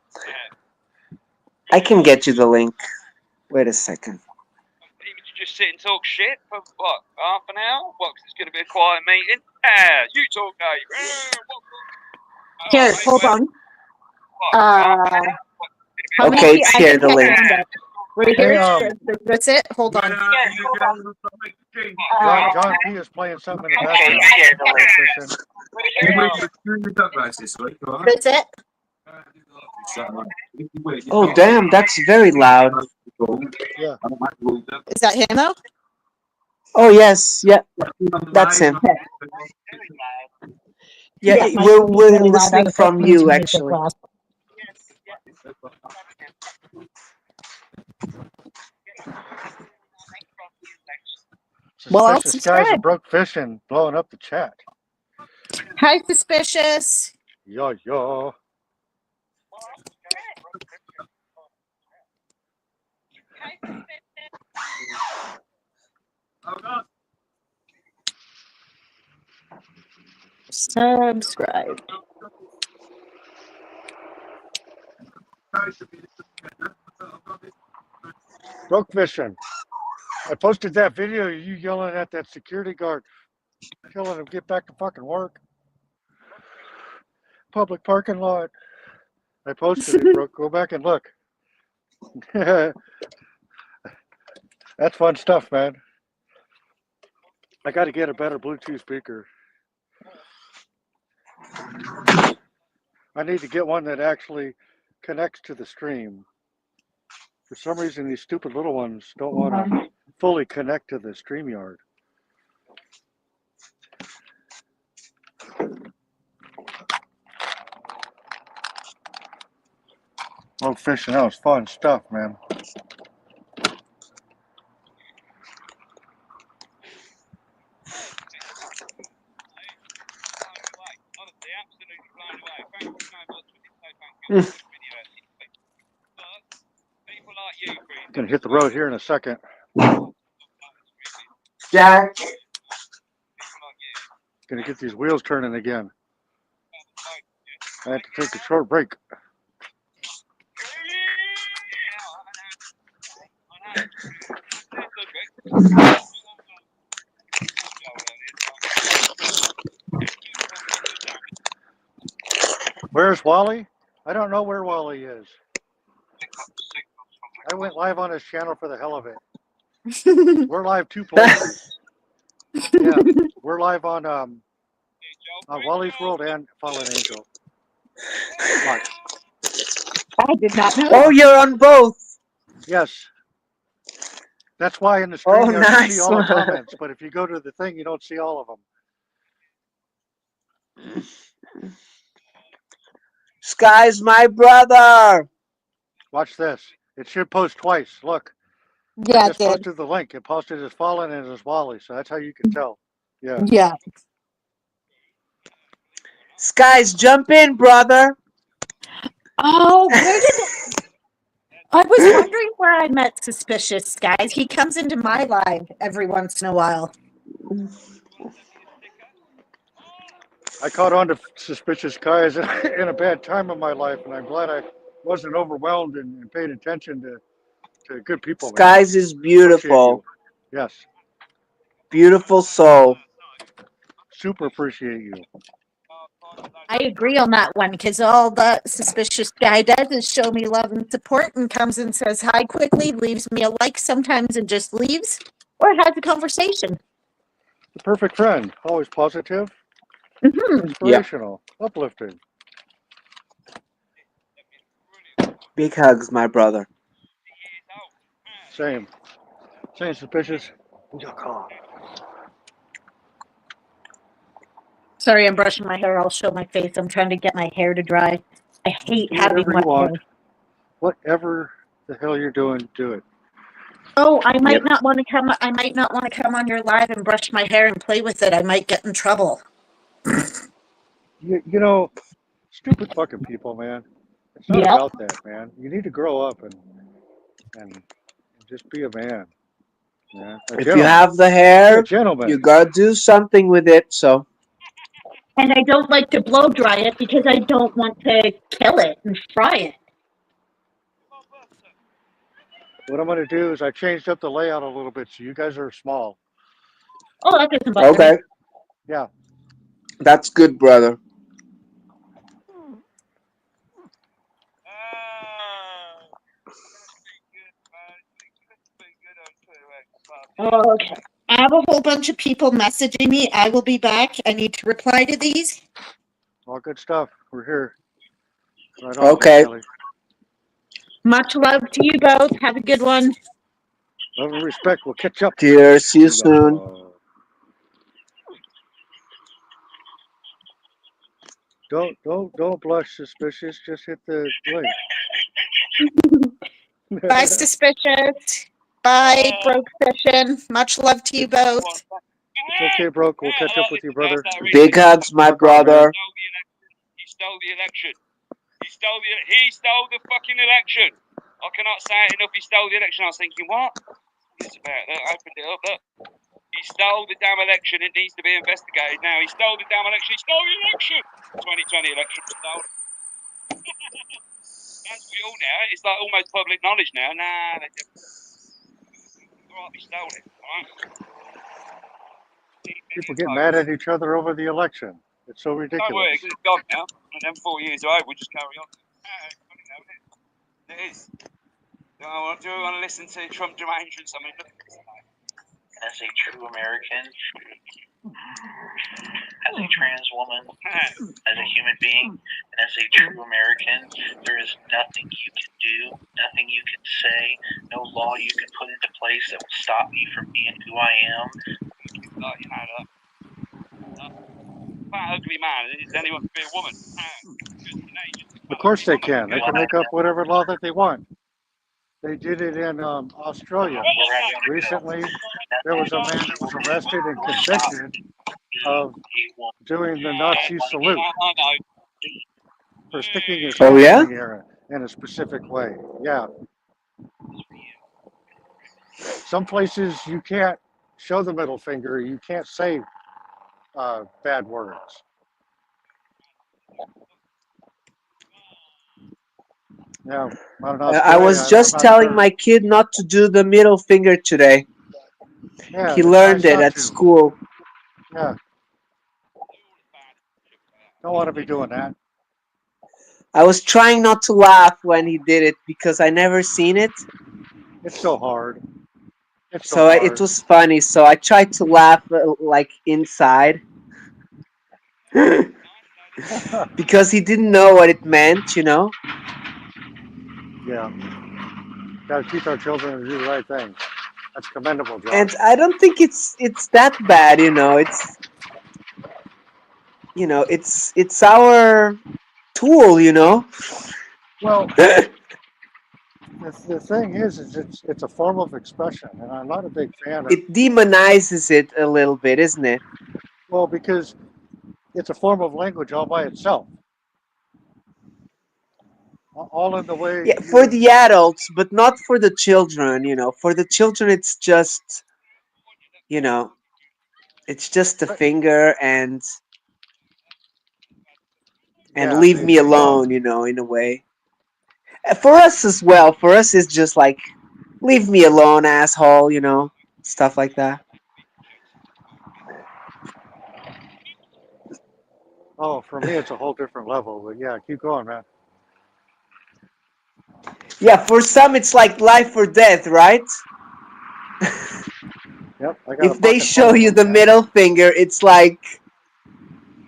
[SPEAKER 2] I can get you the link. Wait a second.
[SPEAKER 4] Even to just sit and talk shit for what, half an hour? What, 'cause it's going to be a quiet meeting? You talk, Dave.
[SPEAKER 3] Here, hold on.
[SPEAKER 4] What, half an hour? What, it's going to be
[SPEAKER 3] How many
[SPEAKER 2] Okay,
[SPEAKER 3] people?
[SPEAKER 2] it's
[SPEAKER 3] I
[SPEAKER 2] here,
[SPEAKER 3] think
[SPEAKER 2] the
[SPEAKER 3] I
[SPEAKER 2] link.
[SPEAKER 3] found it. Right
[SPEAKER 1] Hey,
[SPEAKER 3] here. That's it. Hold on.
[SPEAKER 1] John P is playing something in the
[SPEAKER 2] Okay,
[SPEAKER 1] background.
[SPEAKER 2] it's here, the link.
[SPEAKER 1] Fishing.
[SPEAKER 3] That's it.
[SPEAKER 2] Oh, damn, that's very loud.
[SPEAKER 1] Yeah.
[SPEAKER 3] Is that him though?
[SPEAKER 2] Oh, yes, yeah, that's him. Yeah,
[SPEAKER 3] Yeah, my
[SPEAKER 2] we're
[SPEAKER 3] phone's really loud. I
[SPEAKER 2] listening
[SPEAKER 3] was
[SPEAKER 2] from
[SPEAKER 3] listening to
[SPEAKER 2] you,
[SPEAKER 3] music
[SPEAKER 2] actually.
[SPEAKER 3] last. Well, I'll
[SPEAKER 1] Suspicious guys are
[SPEAKER 3] subscribe.
[SPEAKER 1] broke fishing, blowing up the chat.
[SPEAKER 3] Hi, suspicious.
[SPEAKER 1] Yo, yo.
[SPEAKER 3] Subscribe.
[SPEAKER 1] Broke fishing. I posted that video of you yelling at that security guard, telling him get back to fucking work. Public parking lot. I posted it, bro. Go back and look. That's fun stuff, man. I got to get a better Bluetooth speaker. I need to get one that actually connects to the stream. For some reason, these stupid little ones don't want to fully connect to the StreamYard. Oh, fishing, that was fun stuff, man. Gonna hit the road here in a second.
[SPEAKER 2] Jack.
[SPEAKER 1] Gonna get these wheels turning again. I have to take a short break. Where's Wally? I don't know where Wally is. I went live on his channel for the hell of it. We're live 2 places. Yeah, we're live on Wally's World and Fallen Angel. Watch.
[SPEAKER 3] I did not know.
[SPEAKER 2] Oh, you're on both.
[SPEAKER 1] Yes. That's why in the
[SPEAKER 2] Oh,
[SPEAKER 1] stream you
[SPEAKER 2] nice
[SPEAKER 1] see all the
[SPEAKER 2] one.
[SPEAKER 1] comments, but if you go to the thing, you don't see all of them.
[SPEAKER 2] Sky's my brother.
[SPEAKER 1] Watch this. It should post twice. Look.
[SPEAKER 3] Yeah,
[SPEAKER 1] I
[SPEAKER 3] it
[SPEAKER 1] just
[SPEAKER 3] did.
[SPEAKER 1] posted the link. It posted as Fallen and as Wally, so that's how you can tell. Yeah.
[SPEAKER 3] Yeah.
[SPEAKER 2] Sky's, jump in, brother.
[SPEAKER 3] Oh, where did I was wondering where I met Suspicious, guys. He comes into my live every once in a while.
[SPEAKER 1] I caught on to Suspicious guys in a bad time of my life, and I'm glad I wasn't overwhelmed and paid attention to good people.
[SPEAKER 2] Sky's is beautiful.
[SPEAKER 1] Yes.
[SPEAKER 2] Beautiful soul.
[SPEAKER 1] Super appreciate you.
[SPEAKER 3] I agree on that one because all the Suspicious guy does is show me love and support and comes and says hi quickly, leaves me a like sometimes and just leaves, or has a conversation.
[SPEAKER 1] The perfect friend. Always positive, inspirational, uplifting.
[SPEAKER 2] Big hugs, my brother.
[SPEAKER 1] Same. Same, Suspicious.
[SPEAKER 3] Sorry, I'm brushing my hair. I'll show my face. I'm trying to get my hair to dry. I hate
[SPEAKER 1] Do
[SPEAKER 3] having
[SPEAKER 1] whatever you
[SPEAKER 3] wet
[SPEAKER 1] want.
[SPEAKER 3] hair.
[SPEAKER 1] Whatever the hell you're doing, do it.
[SPEAKER 3] Oh, I might not want to come. I might not want to come on your live and brush my hair and play with it. I might get in trouble.
[SPEAKER 1] You know, stupid fucking people, man. It's not about that, man. You need to grow up and just be a man. Yeah.
[SPEAKER 2] If you have the hair,
[SPEAKER 1] gentleman.
[SPEAKER 2] you gotta do something with it. So.
[SPEAKER 3] And I don't like to blow dry it because I don't want to kill it and fry it.
[SPEAKER 1] What I'm going to do is I changed up the layout a little bit so you guys are small.
[SPEAKER 3] Oh, that doesn't bother me.
[SPEAKER 2] Okay.
[SPEAKER 1] Yeah.
[SPEAKER 2] That's good, brother.
[SPEAKER 3] Okay. I have a whole bunch of people messaging me. I will be back. I need to reply to these.
[SPEAKER 1] All good stuff. We're here. Right on, Miss
[SPEAKER 2] Okay.
[SPEAKER 1] Kelly.
[SPEAKER 3] Much love to you both. Have a good one.
[SPEAKER 1] Love and respect. We'll catch up.
[SPEAKER 2] Dear, see you soon.
[SPEAKER 1] Don't blush suspicious. Just hit the link.
[SPEAKER 3] Bye, suspicious. Bye, broke session. Much love to you both.
[SPEAKER 1] It's okay, broke. We'll catch up with you, brother.
[SPEAKER 2] Big hugs, my
[SPEAKER 1] Rock on, man.
[SPEAKER 2] brother.
[SPEAKER 4] He stole the election. He stole the fucking election. I cannot say it enough. He stole the election. I was thinking, what? It's about that. I opened it up. Look. He stole the damn election. It needs to be investigated now. He stole the damn election. He stole the election. 2020 election stolen. As we all know, it's like almost public knowledge now. Nah, they didn't. All right, he stole it. All right.
[SPEAKER 1] People get mad at each other over the election. It's so
[SPEAKER 4] Don't worry,
[SPEAKER 1] ridiculous.
[SPEAKER 4] because it's gone now. And then 4 years are over, we'll just carry on. It is. Do I want to listen to Trump derangement? I mean, look at this.
[SPEAKER 5] As a true American, as a trans woman, as a human being, and as a true American, there is nothing you can do, nothing you can say, no law you can put into place that will stop me from being who I am.
[SPEAKER 4] Like, you know, that ugly man, then he wants to be a woman.
[SPEAKER 1] Of course they can. They can make up whatever law that they want. They did it in Australia. Recently, there was a man that was arrested and convicted of doing the Nazi salute for sticking his
[SPEAKER 2] Oh,
[SPEAKER 1] hand
[SPEAKER 2] yeah?
[SPEAKER 1] in the air in a specific way. Yeah. Some places you can't show the middle finger. You can't say bad words. Yeah, out in
[SPEAKER 2] I
[SPEAKER 1] Australia,
[SPEAKER 2] was
[SPEAKER 1] I'm
[SPEAKER 2] just
[SPEAKER 1] not
[SPEAKER 2] telling
[SPEAKER 1] sure.
[SPEAKER 2] my kid not to do the middle finger today.
[SPEAKER 1] Yeah,
[SPEAKER 2] He
[SPEAKER 1] it's
[SPEAKER 2] learned
[SPEAKER 1] nice
[SPEAKER 2] it
[SPEAKER 1] not
[SPEAKER 2] at
[SPEAKER 1] to.
[SPEAKER 2] school.
[SPEAKER 1] Yeah, don't want to be doing that.
[SPEAKER 2] I was trying not to laugh when he did it because I never seen it.
[SPEAKER 1] It's so hard. It's so
[SPEAKER 2] So it
[SPEAKER 1] hard.
[SPEAKER 2] was funny. So I tried to laugh like inside because he didn't know what it meant, you know.
[SPEAKER 1] Yeah, got to teach our children to do the right thing. That's commendable,
[SPEAKER 2] And
[SPEAKER 1] Josh.
[SPEAKER 2] I don't think it's that bad, you know. It's our tool, you know.
[SPEAKER 1] Well, the thing is it's a form of expression, and I'm not a big fan of.
[SPEAKER 2] It demonizes it a little bit, isn't it?
[SPEAKER 1] Well, because it's a form of language all by itself, all in the way
[SPEAKER 2] Yeah, for
[SPEAKER 1] you.
[SPEAKER 2] the adults, but not for the children, you know. For the children, it's just, you know, it's just a finger and
[SPEAKER 1] Yeah,
[SPEAKER 2] leave me alone, you know, in a way. For us as well, for us, it's just like, leave me alone, asshole, you know, stuff like that.
[SPEAKER 1] Oh, for me, it's a whole different level. But yeah, keep going, man.
[SPEAKER 2] Yeah, for some, it's like life or death, right?
[SPEAKER 1] Yep, I got a
[SPEAKER 2] If they
[SPEAKER 1] pocket full
[SPEAKER 2] show
[SPEAKER 1] of
[SPEAKER 2] you
[SPEAKER 1] them,
[SPEAKER 2] the
[SPEAKER 1] man.
[SPEAKER 2] middle finger, it's like,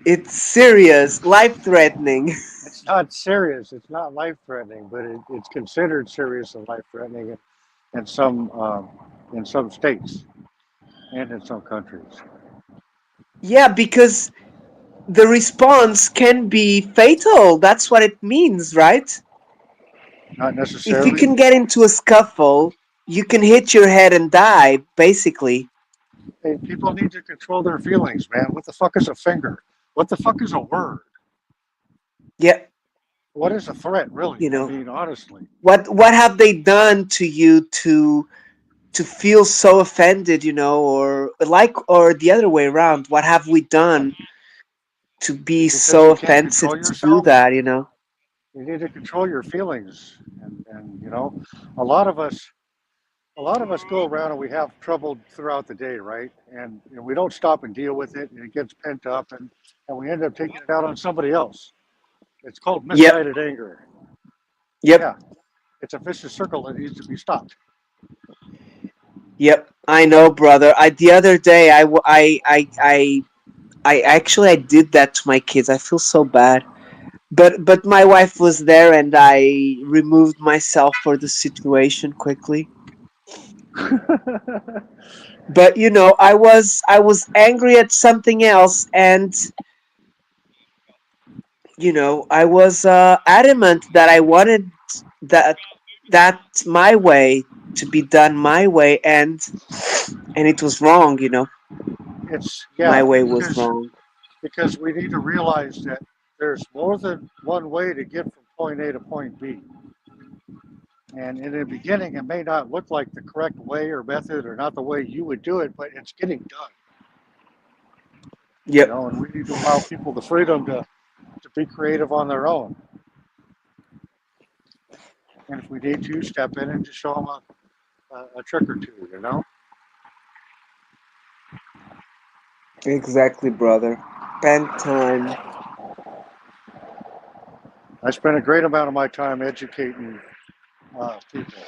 [SPEAKER 2] it's serious, life threatening.
[SPEAKER 1] It's not serious. It's not life threatening, but it's considered serious and life threatening in some states and in some countries.
[SPEAKER 2] Yeah, because the response can be fatal. That's what it means, right?
[SPEAKER 1] Not
[SPEAKER 2] If you
[SPEAKER 1] necessarily.
[SPEAKER 2] can get into a scuffle, you can hit your head and die, basically.
[SPEAKER 1] Hey, people need to control their feelings, man. What the fuck is a finger? What the fuck is a word?
[SPEAKER 2] Yeah,
[SPEAKER 1] What is a threat, really?
[SPEAKER 2] you
[SPEAKER 1] I
[SPEAKER 2] know,
[SPEAKER 1] mean, honestly.
[SPEAKER 2] what have they done to you to feel so offended, you know, or the other way around? What have we done to be
[SPEAKER 1] Because
[SPEAKER 2] so
[SPEAKER 1] you can't control
[SPEAKER 2] offensive to do
[SPEAKER 1] yourself,
[SPEAKER 2] that, you know?
[SPEAKER 1] you need to control your feelings. And you know, a lot of us a lot of us go around and we have trouble throughout the day, right? And we don't stop and deal with it, and it gets pent up, and we end up taking it out on somebody else. It's called
[SPEAKER 2] Yep,
[SPEAKER 1] misguided anger.
[SPEAKER 2] yep.
[SPEAKER 1] Yeah, it's a vicious circle that needs to be stopped.
[SPEAKER 2] Yep, I know, brother. The other day I actually I did that to my kids. I feel so bad. But my wife was there and I removed myself for the situation quickly. But I was angry at something else, and I was adamant that I wanted that that my way to be done my way, and it was wrong.
[SPEAKER 1] It's
[SPEAKER 2] My
[SPEAKER 1] yeah,
[SPEAKER 2] way was wrong.
[SPEAKER 1] because we need to realize that there's more than one way to get from point A to point B. And in the beginning, it may not look like the correct way or method or not the way you would do it, but it's getting done.
[SPEAKER 2] Yep.
[SPEAKER 1] And we need to allow people the freedom to be creative on their own. And if we need to, step in and just show them a trick or two.
[SPEAKER 2] Exactly, brother. Spend time.
[SPEAKER 1] I spend a great amount of my time educating people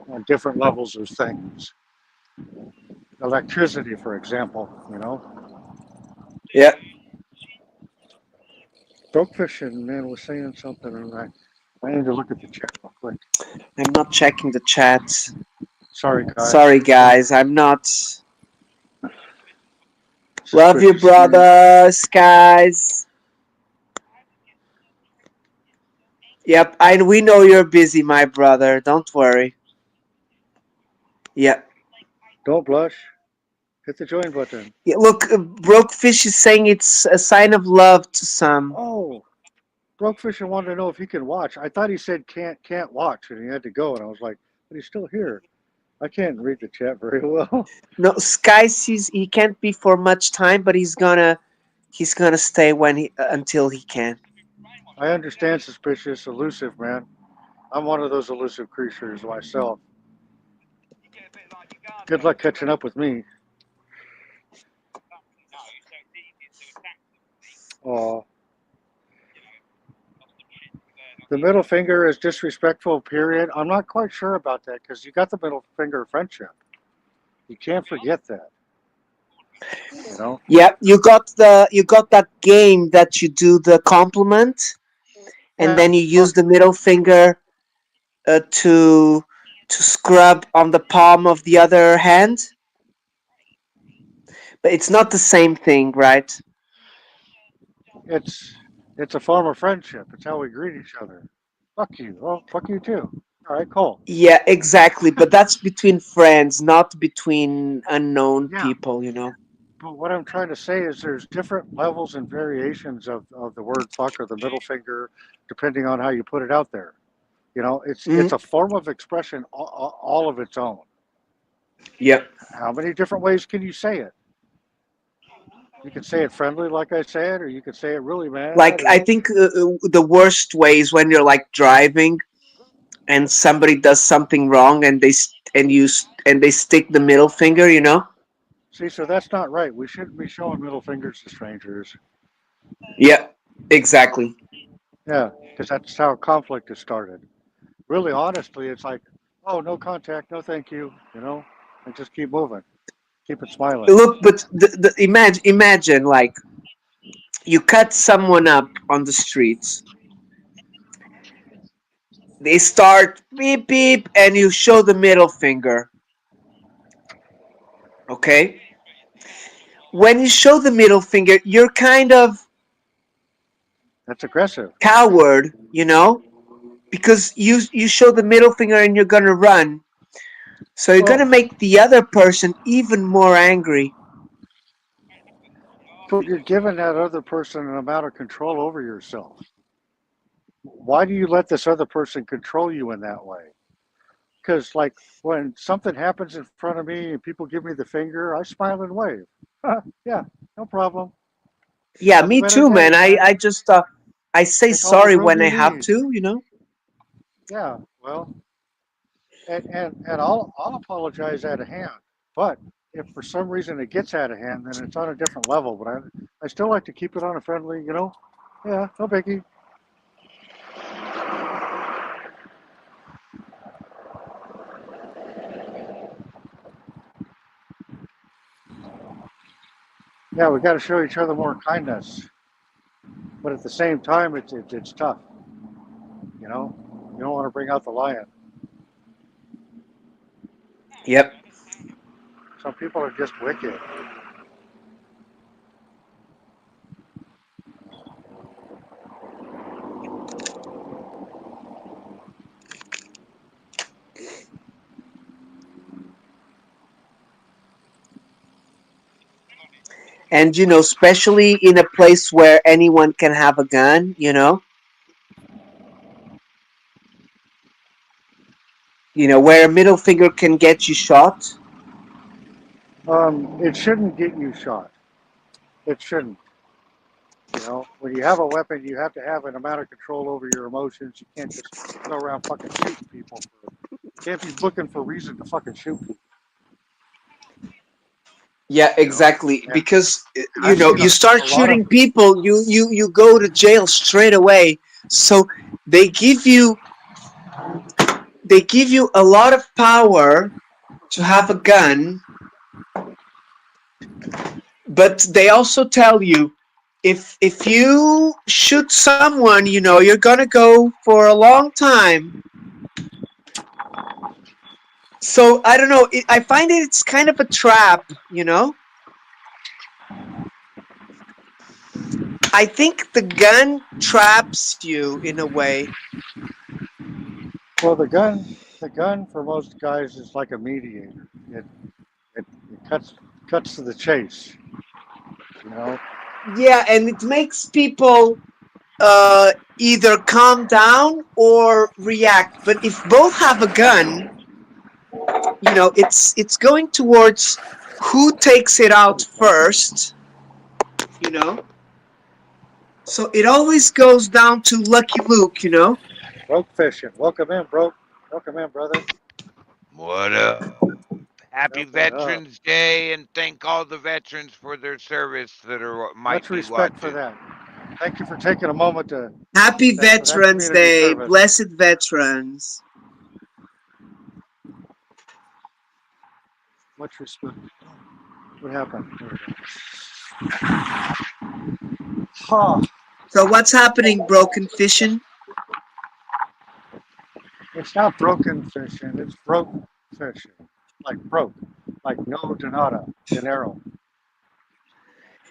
[SPEAKER 1] on different levels of things. Electricity, for example.
[SPEAKER 2] Yeah.
[SPEAKER 1] Brokefish and man was saying something, and I need to look at the chat real quick.
[SPEAKER 2] I'm not checking the chat.
[SPEAKER 1] Sorry, guys.
[SPEAKER 2] Sorry, guys. I'm not. Love you,
[SPEAKER 1] Suspicious man.
[SPEAKER 2] brothers, guys. Yep, we know you're busy, my brother. Don't worry. Yep.
[SPEAKER 1] Don't blush. Hit the join button.
[SPEAKER 2] Yeah, look, Brokefish is saying it's a sign of love to some.
[SPEAKER 1] Oh, Brokefish wanted to know if he can watch. I thought he said can't watch, and he had to go. And I was like, but he's still here. I can't read the chat very well.
[SPEAKER 2] No, Sky sees he can't be for much time, but he's gonna stay when he until he can.
[SPEAKER 1] I understand suspicious, elusive, man. I'm one of those elusive creatures myself. Good luck catching up with me. Oh, the middle finger is disrespectful, period. I'm not quite sure about that because you got the middle finger friendship. You can't forget that, you know?
[SPEAKER 2] Yeah, you got that game that you do the compliment, and
[SPEAKER 1] Yeah,
[SPEAKER 2] then you use the middle finger to scrub on the palm of the other hand. But it's not the same thing, right?
[SPEAKER 1] it's it's a form of friendship. It's how we greet each other. Fuck you. Oh, fuck you too. All right, cool.
[SPEAKER 2] Yeah, exactly. But that's between friends, not between unknown
[SPEAKER 1] Yeah,
[SPEAKER 2] people.
[SPEAKER 1] but what I'm trying to say is there's different levels and variations of the word fuck or the middle finger, depending on how you put it out there. It's
[SPEAKER 2] Mm,
[SPEAKER 1] a form of expression all of its own.
[SPEAKER 2] yeah.
[SPEAKER 1] How many different ways can you say it? You can say it friendly, like I said, or you could say it really mad,
[SPEAKER 2] Like I
[SPEAKER 1] or
[SPEAKER 2] think the worst way is when you're like driving and somebody does something wrong and they stick the middle finger.
[SPEAKER 1] see. So that's not right. We shouldn't be showing middle fingers to strangers.
[SPEAKER 2] Yeah, exactly.
[SPEAKER 1] Yeah, because that's how conflict is started. Really, honestly, it's like, oh, no contact, no thank you, and just keep moving, keep it smiling.
[SPEAKER 2] Look, but imagine like you cut someone up on the streets. They start beep beep, and you show the middle finger. Okay, when you show the middle finger, you're kind of
[SPEAKER 1] That's aggressive.
[SPEAKER 2] coward, because you show the middle finger and you're gonna run. So you're
[SPEAKER 1] Well,
[SPEAKER 2] gonna make the other person even more angry.
[SPEAKER 1] but you're giving that other person an amount of control over yourself. Why do you let this other person control you in that way? Because, like, when something happens in front of me and people give me the finger, I smile and wave. Yeah, no problem.
[SPEAKER 2] Yeah,
[SPEAKER 1] Have a
[SPEAKER 2] me
[SPEAKER 1] better
[SPEAKER 2] too, man.
[SPEAKER 1] day,
[SPEAKER 2] I
[SPEAKER 1] man.
[SPEAKER 2] just I say
[SPEAKER 1] Take all the
[SPEAKER 2] sorry
[SPEAKER 1] room
[SPEAKER 2] when
[SPEAKER 1] you
[SPEAKER 2] I have
[SPEAKER 1] need.
[SPEAKER 2] to.
[SPEAKER 1] Yeah, well, and I'll apologize out of hand. But if for some reason it gets out of hand, then it's on a different level. But I still like to keep it on a friendly. Yeah, no biggie. Yeah, we got to show each other more kindness, but at the same time, it's tough. You know, you don't want to bring out the lion.
[SPEAKER 2] Yep.
[SPEAKER 1] Some people are just wicked.
[SPEAKER 2] And especially in a place where anyone can have a gun, where a middle finger can get you shot.
[SPEAKER 1] It shouldn't get you shot. It shouldn't. When you have a weapon, you have to have an amount of control over your emotions. You can't just go around fucking shooting people. Can't be looking for reason to fucking shoot people.
[SPEAKER 2] Yeah,
[SPEAKER 1] You know,
[SPEAKER 2] exactly.
[SPEAKER 1] and
[SPEAKER 2] Because
[SPEAKER 1] I've seen
[SPEAKER 2] you start
[SPEAKER 1] a lot of
[SPEAKER 2] shooting people, you go to jail straight away. So they give you they give you a lot of power to have a gun, but they also tell you if you shoot someone, you're gonna go for a long time. So I don't know. I find it's kind of a trap. I think the gun traps you in a way.
[SPEAKER 1] well, the gun for most guys is like a mediator. It cuts to the chase. You know,
[SPEAKER 2] Yeah, and it makes people either calm down or react. But if both have a gun, it's going towards who takes it out first. You know, so it always goes down to Lucky Luke.
[SPEAKER 1] broke fishing. Welcome in, broke. Welcome in, brother.
[SPEAKER 6] What up? Happy
[SPEAKER 1] Jumping up.
[SPEAKER 6] Veterans Day and thank all the veterans for their service that might
[SPEAKER 1] Much
[SPEAKER 6] be
[SPEAKER 1] respect for
[SPEAKER 6] watching.
[SPEAKER 1] that. Thank you for taking a moment to
[SPEAKER 2] Happy
[SPEAKER 1] that for that
[SPEAKER 2] Veterans
[SPEAKER 1] community
[SPEAKER 2] Day,
[SPEAKER 1] service.
[SPEAKER 2] blessed veterans.
[SPEAKER 1] Much respect. What happened? Huh.
[SPEAKER 2] So what's happening, Broken Fishing?
[SPEAKER 1] It's not broken fishing. It's broke fishing. Like broke. Like no dinero.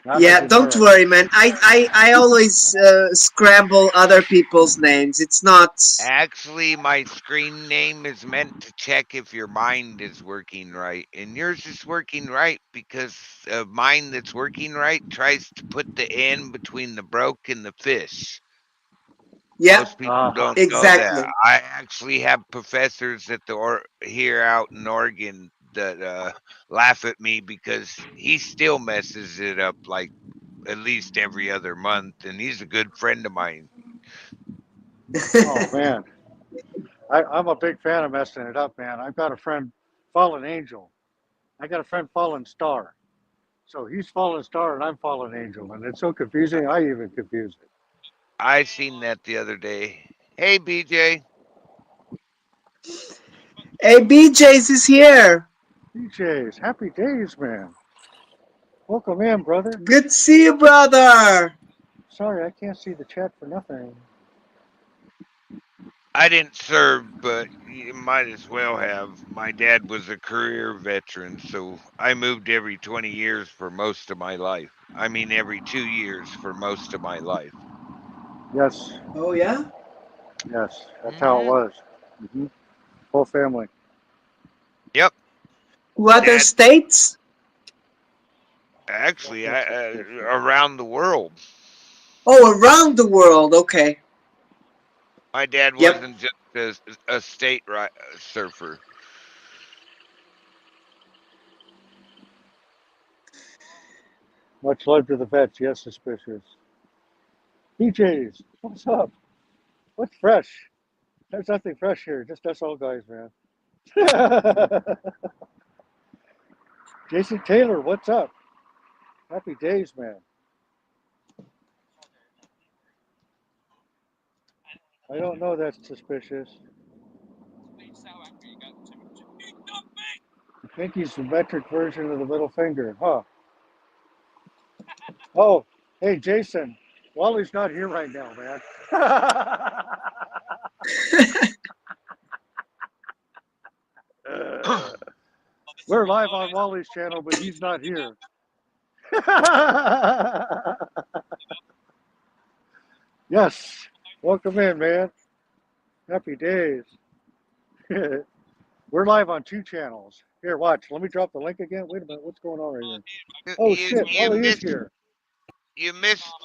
[SPEAKER 1] Not a
[SPEAKER 2] Yeah, don't
[SPEAKER 1] dinero.
[SPEAKER 2] worry, man. I always scramble other people's names. It's not.
[SPEAKER 6] Actually, my screen name is meant to check if your mind is working right. And yours is working right because a mind that's working right tries to put the N between the broke and the fish.
[SPEAKER 2] Yeah,
[SPEAKER 6] Most people
[SPEAKER 1] Uh-huh.
[SPEAKER 6] don't know that.
[SPEAKER 2] exactly.
[SPEAKER 6] I actually have professors at here out in Oregon that laugh at me because he still messes it up like at least every other month, and he's a good friend of mine.
[SPEAKER 1] Oh man. I'm a big fan of messing it up, man. I've got a friend, Fallen Angel. I got a friend, Fallen Star. So he's Fallen Star and I'm Fallen Angel. And it's so confusing, I even confuse it.
[SPEAKER 6] I seen that the other day. Hey, BJ.
[SPEAKER 2] Hey, BJ's is here.
[SPEAKER 1] DJs, happy days, man. Welcome in, brother.
[SPEAKER 2] Good to see you, brother.
[SPEAKER 1] Sorry, I can't see the chat for nothing.
[SPEAKER 6] I didn't serve, but you might as well have. My dad was a career veteran, so I moved every 20 years for most of my life. I mean, every 2 years for most of my life.
[SPEAKER 1] Yes,
[SPEAKER 2] Oh yeah.
[SPEAKER 1] yes, that's how it
[SPEAKER 6] Hmm.
[SPEAKER 1] was. hmm Whole family.
[SPEAKER 6] Yep.
[SPEAKER 2] What other
[SPEAKER 6] Dad,
[SPEAKER 2] states?
[SPEAKER 6] actually,
[SPEAKER 1] That's suspicious.
[SPEAKER 6] around the world.
[SPEAKER 2] Oh, around the world. Okay.
[SPEAKER 6] My dad
[SPEAKER 2] Yep.
[SPEAKER 6] wasn't just a surfer.
[SPEAKER 1] Much love to the vets. Yes, suspicious. DJs, what's up? What's fresh? There's nothing fresh here. Just us old guys, man. Jason Taylor, what's up? Happy days, man. I don't know. That's suspicious. I think he's the metric version of the middle finger, huh? Oh, hey, Jason. Wally's not here right now, man. We're live on Wally's channel, but he's not here. Yes. Welcome in, man. Happy days. We're live on 2 channels. Here, watch. Let me drop the link again. Wait a minute. What's going on right here? Oh,
[SPEAKER 6] You
[SPEAKER 1] shit.
[SPEAKER 6] you
[SPEAKER 1] Wally is
[SPEAKER 6] missed
[SPEAKER 1] here.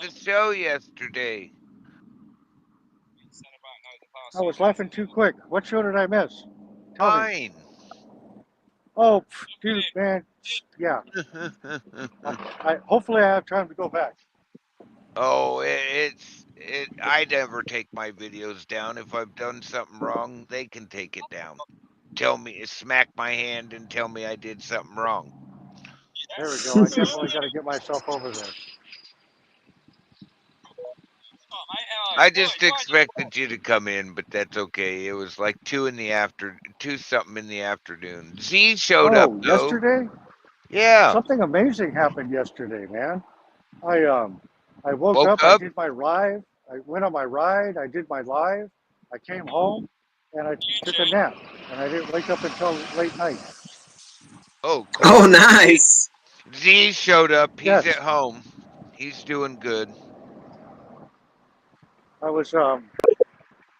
[SPEAKER 6] the show yesterday.
[SPEAKER 1] I was laughing too quick. What show did I miss? Tell me.
[SPEAKER 6] Fine.
[SPEAKER 1] Oh, dude, man. Yeah. Hopefully I have time to go back.
[SPEAKER 6] Oh, I never take my videos down. If I've done something wrong, they can take it down. Tell me, smack my hand and tell me I did something wrong.
[SPEAKER 1] There we go. I definitely got to get myself over there.
[SPEAKER 6] I just expected you to come in, but that's okay. It was like 2 something in the afternoon. Z showed up
[SPEAKER 1] Oh,
[SPEAKER 6] though.
[SPEAKER 1] yesterday?
[SPEAKER 6] Yeah.
[SPEAKER 1] Something amazing happened yesterday, man. I woke
[SPEAKER 6] Woke
[SPEAKER 1] up, I
[SPEAKER 6] up?
[SPEAKER 1] did my ride, I went on my ride, I did my live, I came home, and I took a nap, and I didn't wake up until late night.
[SPEAKER 6] Oh,
[SPEAKER 2] Oh,
[SPEAKER 6] cool.
[SPEAKER 2] nice.
[SPEAKER 6] Z showed up. He's
[SPEAKER 1] Yes,
[SPEAKER 6] at home. He's doing good.
[SPEAKER 1] I was um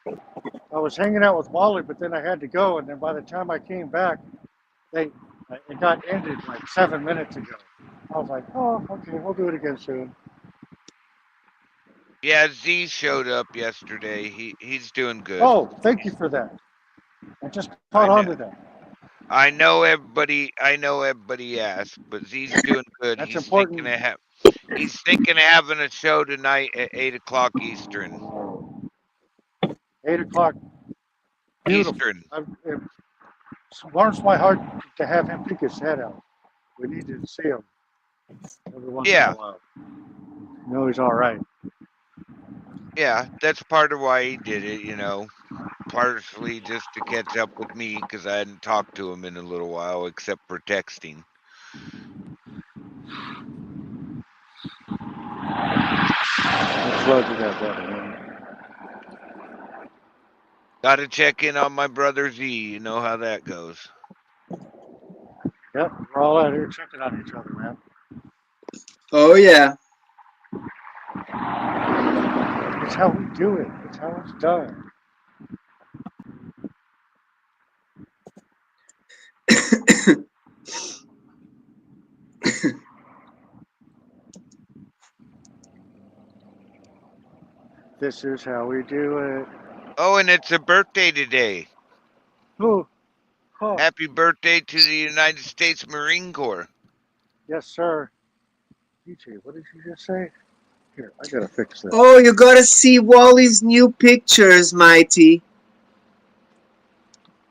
[SPEAKER 1] I was hanging out with Wally, but then I had to go, and then by the time I came back, they it got ended like 7 minutes ago. I was like, oh, okay, we'll do it again soon.
[SPEAKER 6] Yeah, Z showed up yesterday. He's doing good.
[SPEAKER 1] Oh, thank you for that. I just
[SPEAKER 6] I
[SPEAKER 1] caught on
[SPEAKER 6] know.
[SPEAKER 1] to that.
[SPEAKER 6] I know everybody. I know everybody asked, but Z's doing good.
[SPEAKER 1] That's important.
[SPEAKER 6] He's thinking of having a show tonight at 8 o'clock Eastern.
[SPEAKER 1] 8 o'clock, beautiful.
[SPEAKER 6] Eastern.
[SPEAKER 1] It warms my heart to have him peek his head out. We need to see him every once in a
[SPEAKER 6] Yeah,
[SPEAKER 1] while. You know he's all right.
[SPEAKER 6] yeah. That's part of why he did it. Partially just to catch up with me because I hadn't talked to him in a little while, except for texting.
[SPEAKER 1] Much love to that brother, man.
[SPEAKER 6] Got to check in on my brother Z. You know how that goes.
[SPEAKER 1] Yep, we're all out here checking on each other, man.
[SPEAKER 2] Oh, yeah.
[SPEAKER 1] It's how we do it. It's how it's done. This is how we do it.
[SPEAKER 6] Oh, and it's a birthday today.
[SPEAKER 1] Oh, oh.
[SPEAKER 6] Happy birthday to the United States Marine Corps.
[SPEAKER 1] Yes, sir. DJ, what did you just say? Here, I gotta fix this.
[SPEAKER 2] Oh, you gotta see Wally's new pictures, Mighty.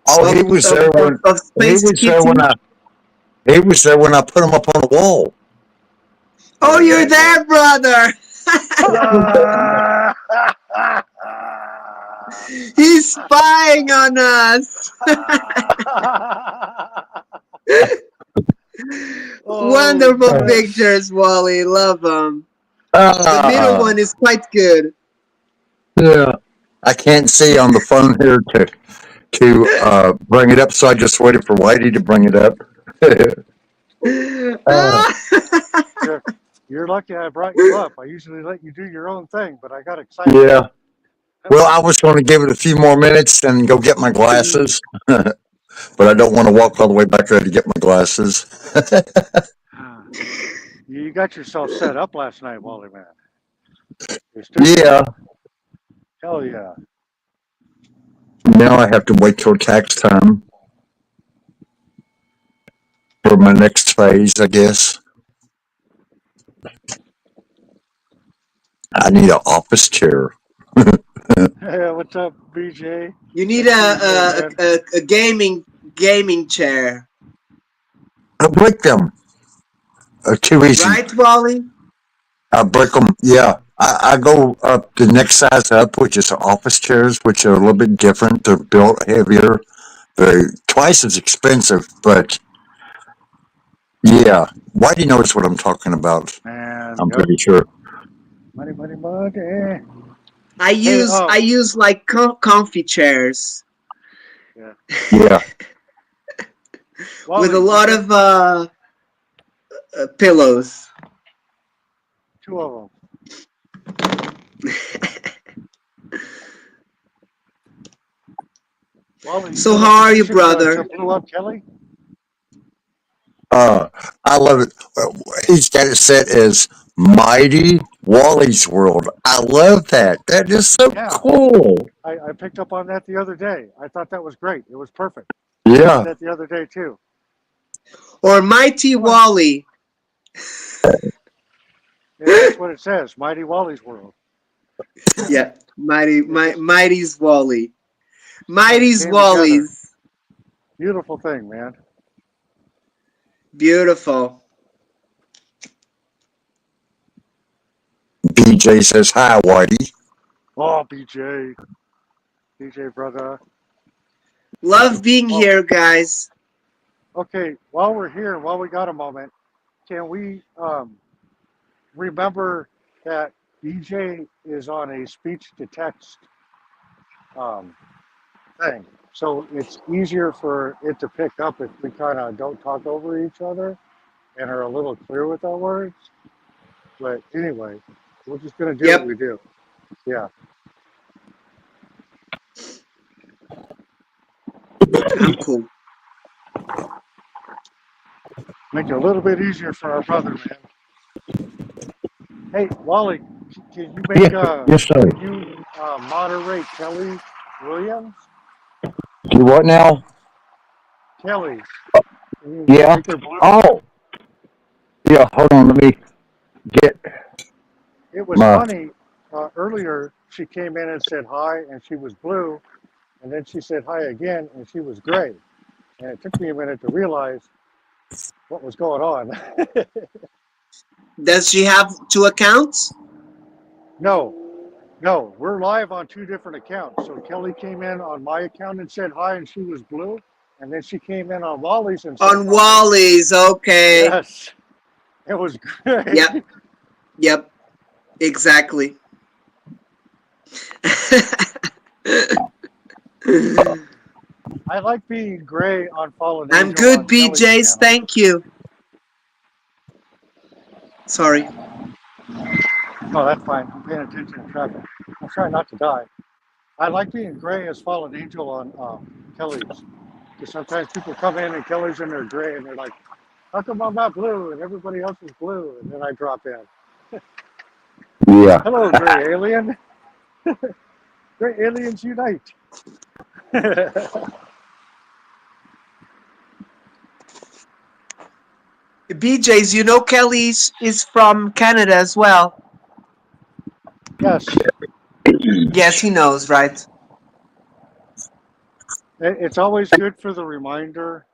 [SPEAKER 7] Oh, he was there when
[SPEAKER 2] Of Space Kitty.
[SPEAKER 7] He was there when I put him up on the wall.
[SPEAKER 2] Oh, you're there, brother. He's spying on us. Wonderful pictures, Wally. Love them. The middle one is quite good.
[SPEAKER 7] Yeah, I can't see on the phone here to bring it up, so I just waited for Whitey to bring it up.
[SPEAKER 1] You're lucky I brought you up. I usually let you do your own thing, but I got excited.
[SPEAKER 7] Yeah. Well, I was going to give it a few more minutes and go get my glasses, but I don't want to walk all the way back there to get my glasses.
[SPEAKER 1] You got yourself set up last night, Wally, man.
[SPEAKER 7] Yeah.
[SPEAKER 1] Hell yeah.
[SPEAKER 7] Now I have to wait till tax time for my next phase, I guess. I need an office chair.
[SPEAKER 1] Hey, what's up, BJ?
[SPEAKER 2] You need a gaming chair.
[SPEAKER 7] I break them. Too easy.
[SPEAKER 2] Right, Wally?
[SPEAKER 7] I break them. Yeah. I go up the next size up, which is office chairs, which are a little bit different. They're built heavier. They're twice as expensive, but yeah. Whitey knows what I'm talking about.
[SPEAKER 1] Man, And
[SPEAKER 7] I'm
[SPEAKER 1] yep,
[SPEAKER 7] pretty sure.
[SPEAKER 1] money, money, money.
[SPEAKER 2] I
[SPEAKER 1] Hey,
[SPEAKER 2] use like comfy chairs
[SPEAKER 1] yeah,
[SPEAKER 7] Yeah.
[SPEAKER 2] with a
[SPEAKER 1] Wally, you
[SPEAKER 2] lot
[SPEAKER 1] picked
[SPEAKER 2] of pillows.
[SPEAKER 1] two of them. Wally, you
[SPEAKER 2] So
[SPEAKER 1] know that
[SPEAKER 2] how are you,
[SPEAKER 1] position to
[SPEAKER 2] brother?
[SPEAKER 1] blew up Kelly?
[SPEAKER 7] Uh, I love it. He's got it set as Mighty Wally's World. I love that. That is so
[SPEAKER 1] Yeah,
[SPEAKER 7] cool.
[SPEAKER 1] I picked up on that the other day. I thought that was great. It was perfect. I said
[SPEAKER 7] Yeah.
[SPEAKER 1] that the other day too.
[SPEAKER 2] Or Mighty
[SPEAKER 1] Come on,
[SPEAKER 2] Wally?
[SPEAKER 1] that's what it says. Mighty Wally's World.
[SPEAKER 2] Yeah,
[SPEAKER 1] It just
[SPEAKER 2] Mighty's Wally.
[SPEAKER 1] kind of
[SPEAKER 2] Mighty's
[SPEAKER 1] came together.
[SPEAKER 2] Wally's.
[SPEAKER 1] Beautiful thing, man.
[SPEAKER 2] Beautiful.
[SPEAKER 7] BJ says hi, Whitey.
[SPEAKER 1] Oh, BJ, brother.
[SPEAKER 2] Love being
[SPEAKER 1] Oh,
[SPEAKER 2] here, guys.
[SPEAKER 1] okay. While we're here, while we got a moment, can we remember that BJ is on a speech to text um, thing. So it's easier for it to pick up if we kind of don't talk over each other and are a little clear with our words. But anyway, we're just going to do what
[SPEAKER 2] Yep,
[SPEAKER 1] we do. Yeah.
[SPEAKER 2] I'm cool.
[SPEAKER 1] Make it a little bit easier for our brother, man. Hey, Wally, can you
[SPEAKER 7] Yeah.
[SPEAKER 1] make,
[SPEAKER 7] Yes, sir.
[SPEAKER 1] can you moderate Kelly Williams?
[SPEAKER 7] Do what now?
[SPEAKER 1] Kelly, can you
[SPEAKER 7] Yeah.
[SPEAKER 1] make her blue?
[SPEAKER 7] Oh, yeah. Hold on. Let me get
[SPEAKER 1] It was
[SPEAKER 7] my.
[SPEAKER 1] funny. Earlier, she came in and said hi, and she was blue. And then she said hi again, and she was gray. And it took me a minute to realize what was going on.
[SPEAKER 2] Does she have two accounts?
[SPEAKER 1] No, no, we're live on two different accounts. So Kelly came in on my account and said hi, and she was blue. And then she came in on Wally's and said
[SPEAKER 2] On
[SPEAKER 1] hi.
[SPEAKER 2] Wally's, okay.
[SPEAKER 1] Yes, it was great.
[SPEAKER 2] Yep, yep, exactly.
[SPEAKER 1] I like being gray on Fallen
[SPEAKER 2] I'm
[SPEAKER 1] Angel
[SPEAKER 2] good,
[SPEAKER 1] on Kelly's
[SPEAKER 2] BJ's.
[SPEAKER 1] channel.
[SPEAKER 2] Thank you. Sorry.
[SPEAKER 1] Oh, that's fine. I'm paying attention to traffic. I'm trying not to die. I like being gray as Fallen Angel on Kelly's. Because sometimes people come in and Kelly's in their gray and they're like, how come I'm not blue and everybody else is blue? And then I drop in.
[SPEAKER 7] Yeah.
[SPEAKER 1] Hello, gray alien. Gray aliens unite.
[SPEAKER 2] BJ's, you know Kelly's is from Canada as well.
[SPEAKER 1] Yes,
[SPEAKER 2] Yes, he knows, right?
[SPEAKER 1] it's always good for the reminder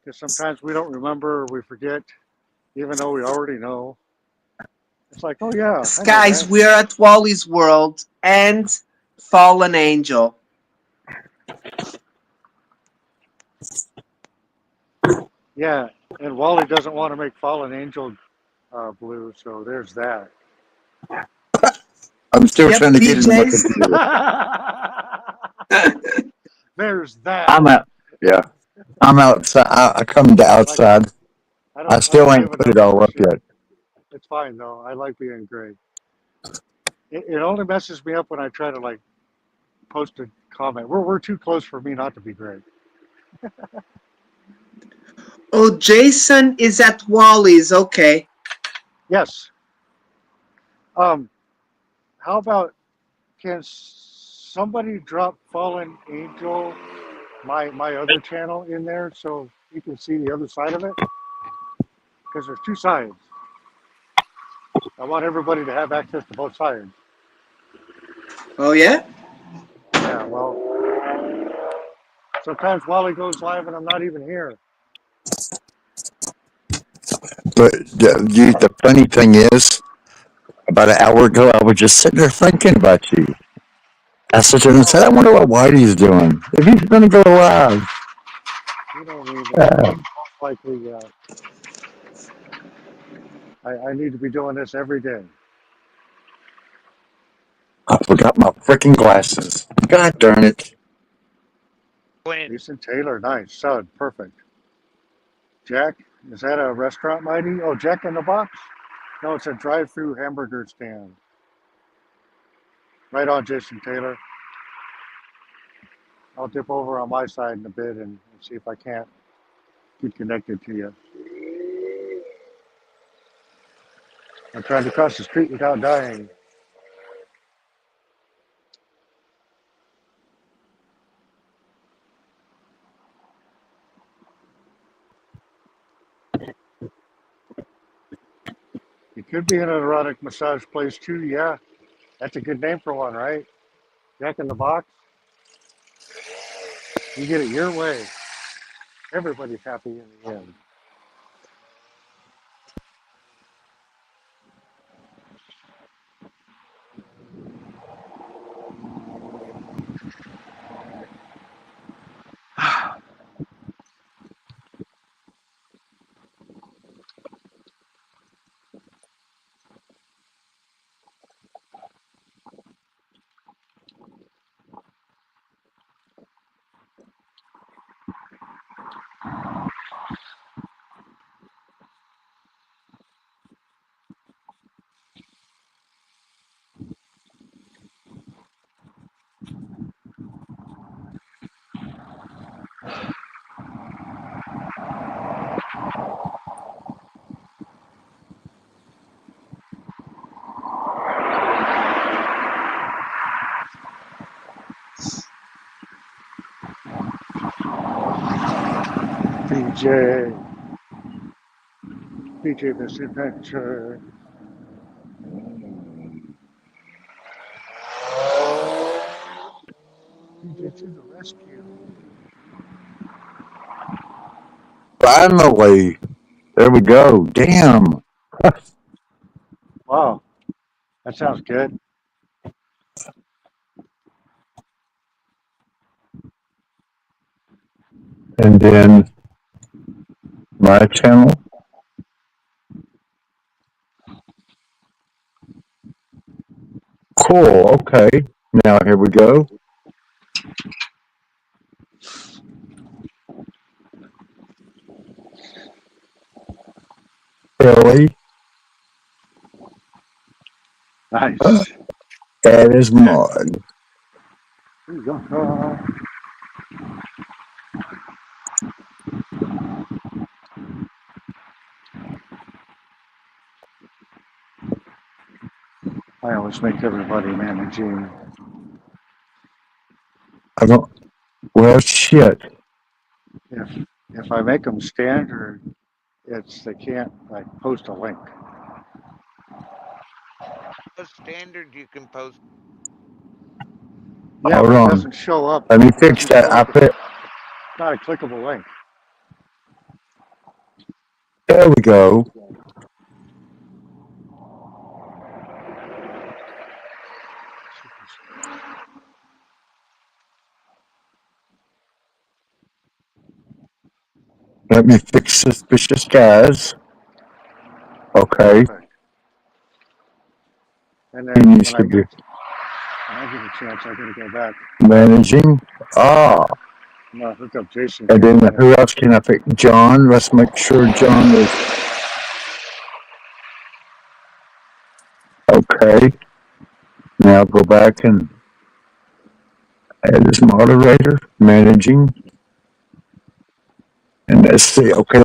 [SPEAKER 1] because sometimes we don't remember or we forget, even though we already know. It's like, oh yeah, I know
[SPEAKER 2] Guys,
[SPEAKER 1] that.
[SPEAKER 2] we're at Wally's World and Fallen Angel.
[SPEAKER 1] Yeah, and Wally doesn't want to make Fallen Angel blue, so there's that.
[SPEAKER 7] I'm still
[SPEAKER 2] Yep,
[SPEAKER 7] trying to get into my
[SPEAKER 2] BJ's.
[SPEAKER 7] computer.
[SPEAKER 1] There's that.
[SPEAKER 7] I'm out. Yeah. I'm outside. I come to
[SPEAKER 1] Like
[SPEAKER 7] outside. I
[SPEAKER 1] I
[SPEAKER 7] still
[SPEAKER 1] don't
[SPEAKER 7] ain't
[SPEAKER 1] give
[SPEAKER 7] put
[SPEAKER 1] enough
[SPEAKER 7] it all up
[SPEAKER 1] shit.
[SPEAKER 7] yet.
[SPEAKER 1] It's fine though. I like being gray. It only messes me up when I try to like post a comment. We're too close for me not to be gray.
[SPEAKER 2] Oh, Jason is at Wally's. Okay.
[SPEAKER 1] Yes. Um. How about can somebody drop Fallen Angel, my other channel in there so you can see the other side of it? Because there's two sides. I want everybody to have access to both sides.
[SPEAKER 2] Oh, yeah?
[SPEAKER 1] Yeah. Well, sometimes Wally goes live and I'm not even here.
[SPEAKER 7] But the funny thing is, about an hour ago, I was just sitting there thinking about you. I sat there and said,
[SPEAKER 1] Oh,
[SPEAKER 7] I wonder what Whitey's doing. If he's going to go live.
[SPEAKER 1] you don't need that.
[SPEAKER 7] Uh,
[SPEAKER 1] Most likely, yeah. I need to be doing this every day.
[SPEAKER 7] I forgot my freaking glasses. God darn it.
[SPEAKER 6] When
[SPEAKER 1] Jason Taylor, nice. Sud, perfect. Jack, is that a restaurant, Mighty? Oh, Jack in the Box? No, it's a drive-through hamburger stand. Right on, Jason Taylor. I'll dip over on my side in a bit and see if I can't get connected to you. I'm trying to cross the street without dying. It could be an erotic massage place too, yeah. That's a good name for one, right? Jack in the Box. You get it your way. Everybody's happy in the end. DJ, DJ Misadventure. DJ to the rescue.
[SPEAKER 7] Finally. There we go. Damn.
[SPEAKER 1] Wow, that sounds good.
[SPEAKER 7] And then my channel. Cool. Okay. Now here we go. Ellie.
[SPEAKER 1] Nice.
[SPEAKER 7] That is mod.
[SPEAKER 1] I always make everybody managing.
[SPEAKER 7] I don't. Well, shit.
[SPEAKER 1] If I make them standard, it's they can't like post a link.
[SPEAKER 6] a standard, you can post.
[SPEAKER 1] Yeah,
[SPEAKER 7] Hold
[SPEAKER 1] but it
[SPEAKER 7] on.
[SPEAKER 1] doesn't show up.
[SPEAKER 7] Let me
[SPEAKER 1] It
[SPEAKER 7] fix
[SPEAKER 1] doesn't
[SPEAKER 7] that.
[SPEAKER 1] show
[SPEAKER 7] I
[SPEAKER 1] up. It's
[SPEAKER 7] put.
[SPEAKER 1] not a clickable link.
[SPEAKER 7] There we go. Let me fix suspicious guys. Okay.
[SPEAKER 1] Perfect. And
[SPEAKER 7] He
[SPEAKER 1] then
[SPEAKER 7] needs to be
[SPEAKER 1] when I get a chance, I gotta go back.
[SPEAKER 7] managing. Ah.
[SPEAKER 1] I'm gonna hook up Jason
[SPEAKER 7] And
[SPEAKER 1] here in
[SPEAKER 7] then
[SPEAKER 1] a minute.
[SPEAKER 7] who else can I fix? John. Let's make sure John is okay. Now go back and add as moderator, managing. And let's see. Okay,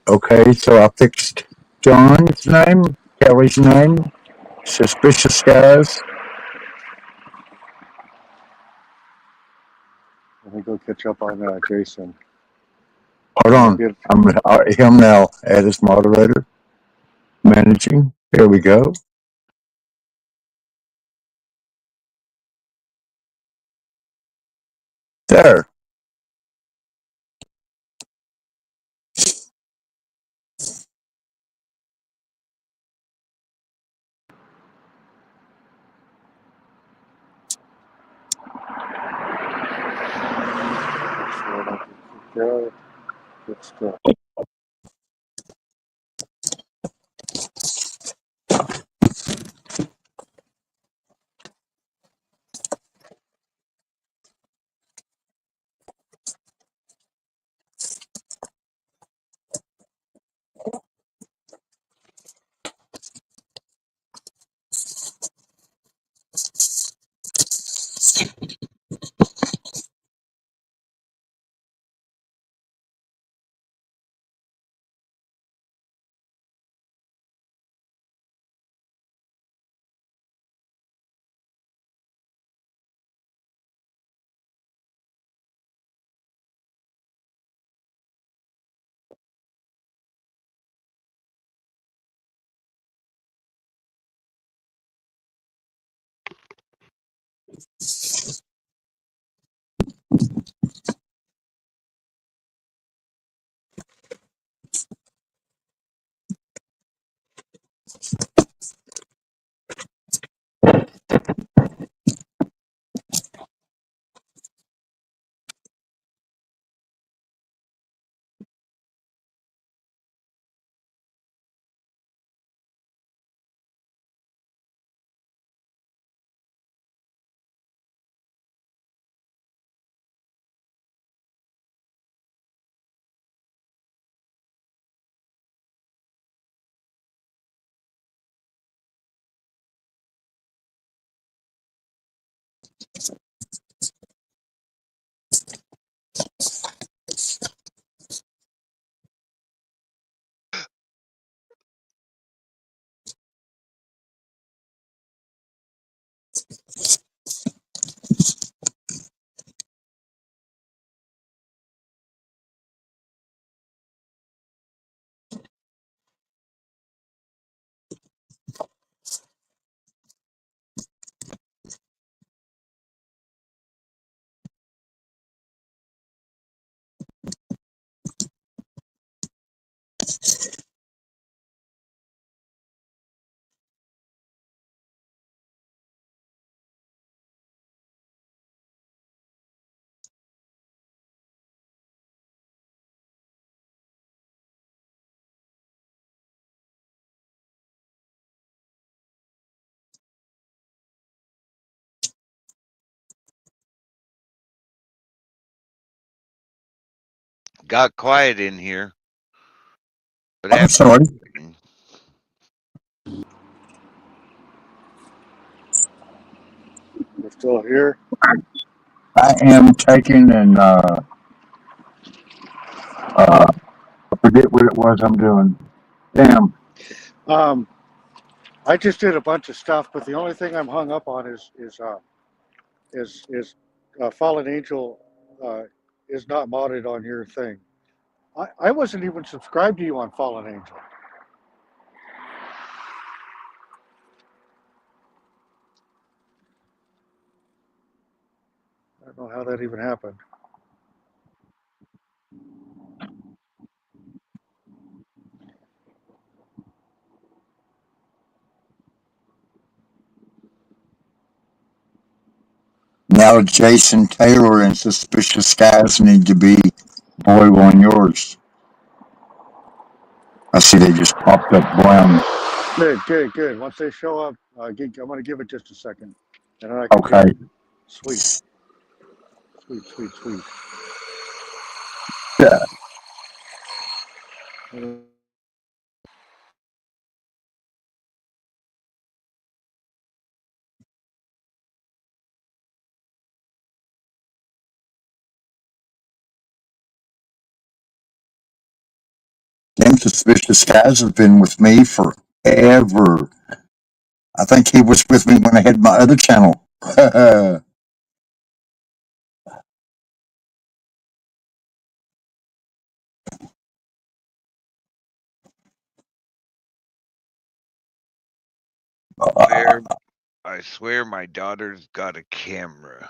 [SPEAKER 7] okay. So I fixed John's name, Kelly's name, suspicious guys.
[SPEAKER 1] Let me go catch up on Jason.
[SPEAKER 7] Hold
[SPEAKER 1] Might
[SPEAKER 7] on.
[SPEAKER 1] be able to,
[SPEAKER 7] I'm him now. Add as moderator, managing. Here we go. There.
[SPEAKER 1] make sure that go. Good stuff.
[SPEAKER 6] Got quiet in here. What
[SPEAKER 7] I'm
[SPEAKER 6] happened?
[SPEAKER 7] sorry.
[SPEAKER 1] We're still here.
[SPEAKER 7] I am taking and I forget what it was I'm doing. Damn.
[SPEAKER 1] Um, I just did a bunch of stuff, but the only thing I'm hung up on is Fallen Angel uh, is not modded on your thing. I wasn't even subscribed to you on Fallen Angel. I don't know how that even happened.
[SPEAKER 7] Now Jason Taylor and Suspicious Skies need to be boy on yours. I see they just popped up brown.
[SPEAKER 1] Good, good, good. Once they show up, I'm going to give it just a second, and then I can do
[SPEAKER 7] Okay.
[SPEAKER 1] it. Sweet, sweet, sweet, sweet.
[SPEAKER 7] Yeah. Them Suspicious Skies have been with me forever. I think he was with me when I had my other channel.
[SPEAKER 6] Where I swear my daughter's got a camera.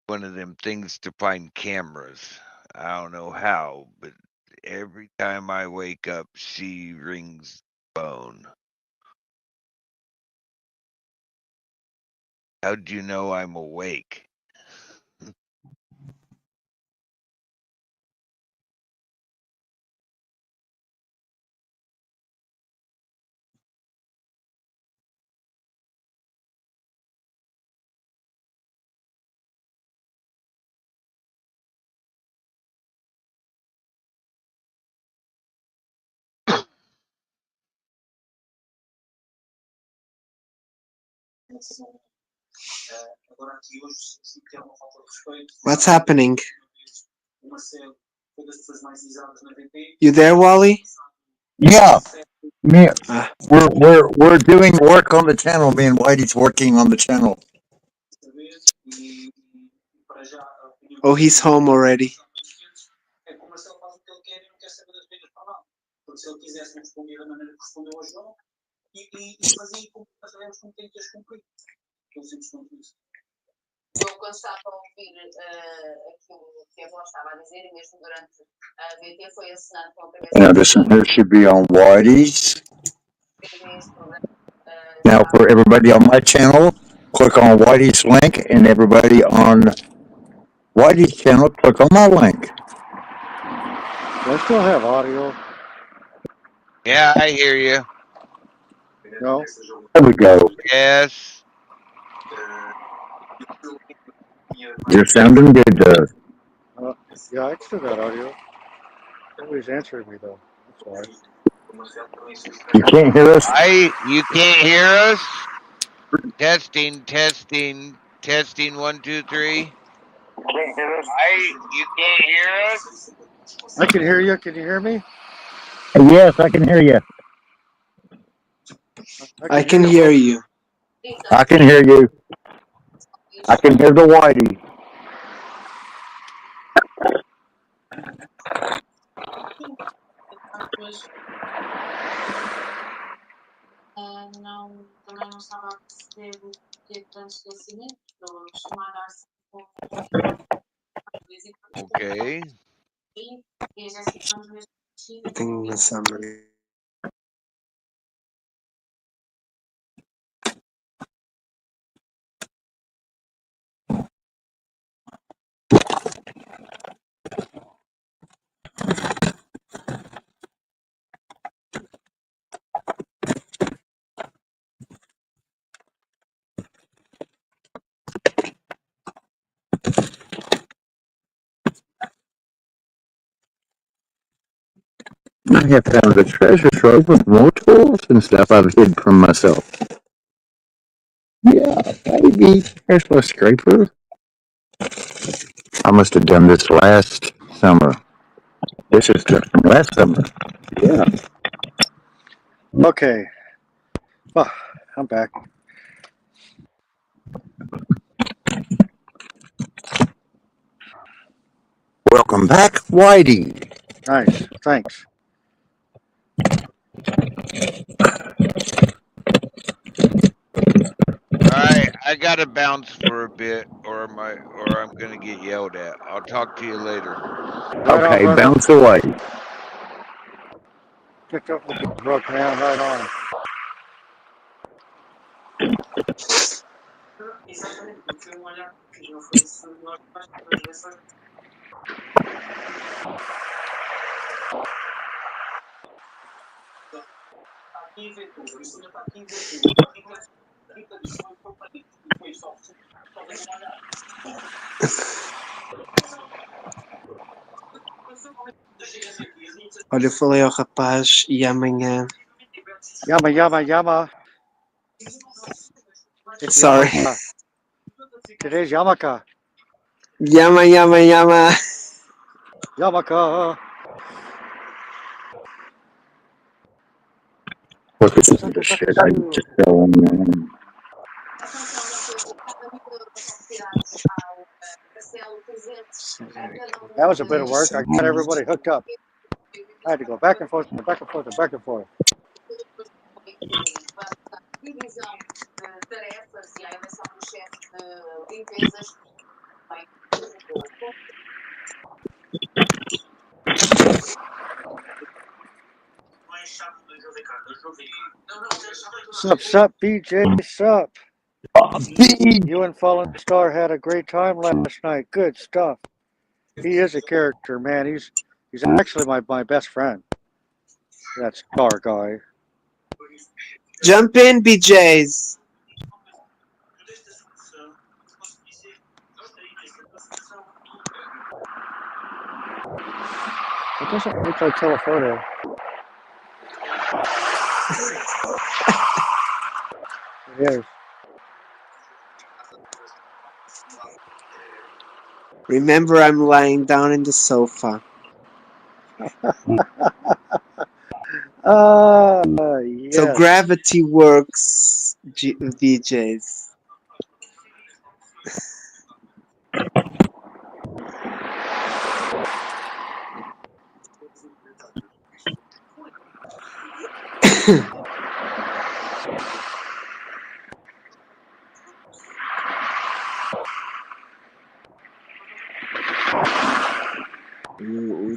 [SPEAKER 6] One of them things to find cameras. I don't know how, but every time I wake up, she rings the phone. How'd you know I'm awake?
[SPEAKER 2] What's happening? You there, Wally?
[SPEAKER 7] Yeah, me.
[SPEAKER 2] Ah.
[SPEAKER 7] We're doing work on the channel. Me and Whitey's working on the channel.
[SPEAKER 2] Oh, he's home already.
[SPEAKER 7] Now this one here should be on Whitey's. Now for everybody on my channel, click on Whitey's link, and everybody on Whitey's channel, click on my link.
[SPEAKER 1] Do I still have audio?
[SPEAKER 6] Yeah, I hear you.
[SPEAKER 1] No.
[SPEAKER 7] There we go.
[SPEAKER 6] Yes.
[SPEAKER 7] You're sounding good, Doug.
[SPEAKER 1] Yeah, I still got audio. Nobody's answering me though. That's why.
[SPEAKER 7] You can't hear us?
[SPEAKER 6] You can't hear us? Testing, testing, testing, 1, 2, 3. You can't hear us?
[SPEAKER 1] I can hear you. Can you hear me?
[SPEAKER 7] Yes, I can hear you.
[SPEAKER 2] I can hear you.
[SPEAKER 7] I can hear you. I can hear the Whitey.
[SPEAKER 6] Okay.
[SPEAKER 2] Thing in the summary.
[SPEAKER 7] I have found a treasure trove with more tools and stuff I've hid from myself. Yeah, baby. Here's my scraper. I must have done this last summer. This is from last summer. Yeah.
[SPEAKER 1] Okay. Oh, I'm back.
[SPEAKER 7] Welcome back, Whitey.
[SPEAKER 1] Nice. Thanks.
[SPEAKER 6] Alright, I gotta bounce for a bit or I'm gonna get yelled at. I'll talk to you later.
[SPEAKER 1] Right on,
[SPEAKER 7] Okay,
[SPEAKER 1] brother.
[SPEAKER 7] bounce away.
[SPEAKER 1] Picked up with the brook, man. Right on.
[SPEAKER 2] Olha, eu falei ao rapaz e amanhã.
[SPEAKER 1] Yama, yama, yama. It's
[SPEAKER 2] Sorry.
[SPEAKER 1] Yamaka. Today's Yamaka.
[SPEAKER 2] Yama, yama, yama.
[SPEAKER 1] Yamaka.
[SPEAKER 7] Look at the shit I just fell in, man.
[SPEAKER 1] That was a bit of work. I got everybody hooked up. I had to go back and forth and back and forth and back and forth. Sup, BJ, sup. You and Fallen Star had a great time last night. Good stuff. He is a character, man. He's actually my best friend. That Star guy.
[SPEAKER 2] Jump in, BJs.
[SPEAKER 1] It doesn't look like telephoto. It is.
[SPEAKER 2] Remember, I'm lying down in the sofa.
[SPEAKER 1] Yes.
[SPEAKER 2] So gravity works, BJs.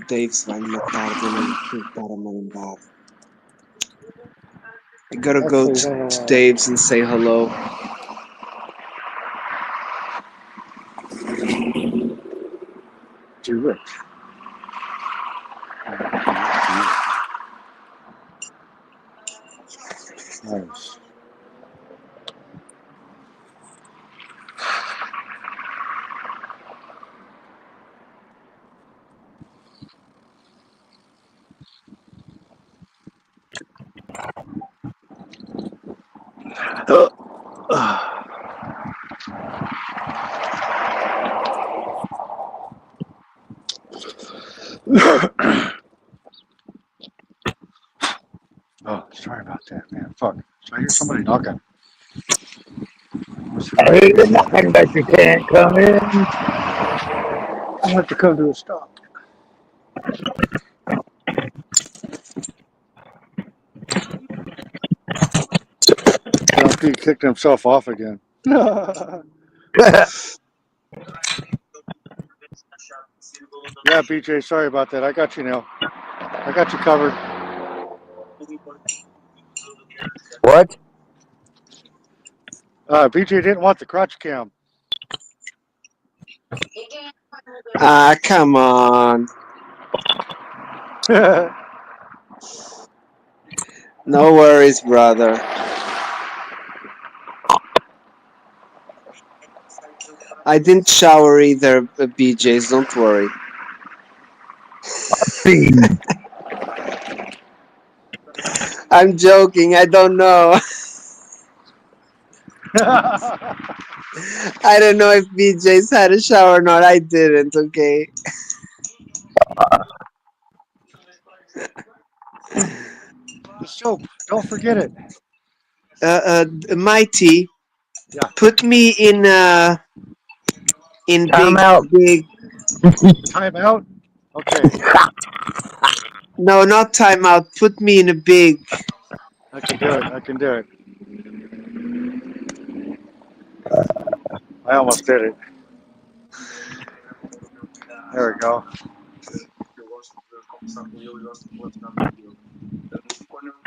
[SPEAKER 2] Dave's vai numa tarde não para marimbar. I gotta go to Dave's and say hello.
[SPEAKER 1] Do it. Nice. Oh, sorry about that, man. Fuck. So I hear somebody knocking.
[SPEAKER 7] I hear you knocking, but you can't come in.
[SPEAKER 1] I have to come to a stop. He kicked himself off again. Yeah, BJ, sorry about that. I got you now. I got you covered.
[SPEAKER 7] What?
[SPEAKER 1] BJ didn't want the crotch cam.
[SPEAKER 2] Ah, come on. No worries, brother. I didn't shower either, BJ's. Don't worry. I'm joking. I don't know. I don't know if BJ's had a shower or not. I didn't. Okay.
[SPEAKER 1] The soap. Don't forget it.
[SPEAKER 2] Mighty.
[SPEAKER 1] Yeah.
[SPEAKER 2] Put me in
[SPEAKER 7] Time out.
[SPEAKER 2] big.
[SPEAKER 1] Time out. Okay.
[SPEAKER 2] No, not timeout. Put me in a big.
[SPEAKER 1] I can do it. I can do it. I almost did it. There we go.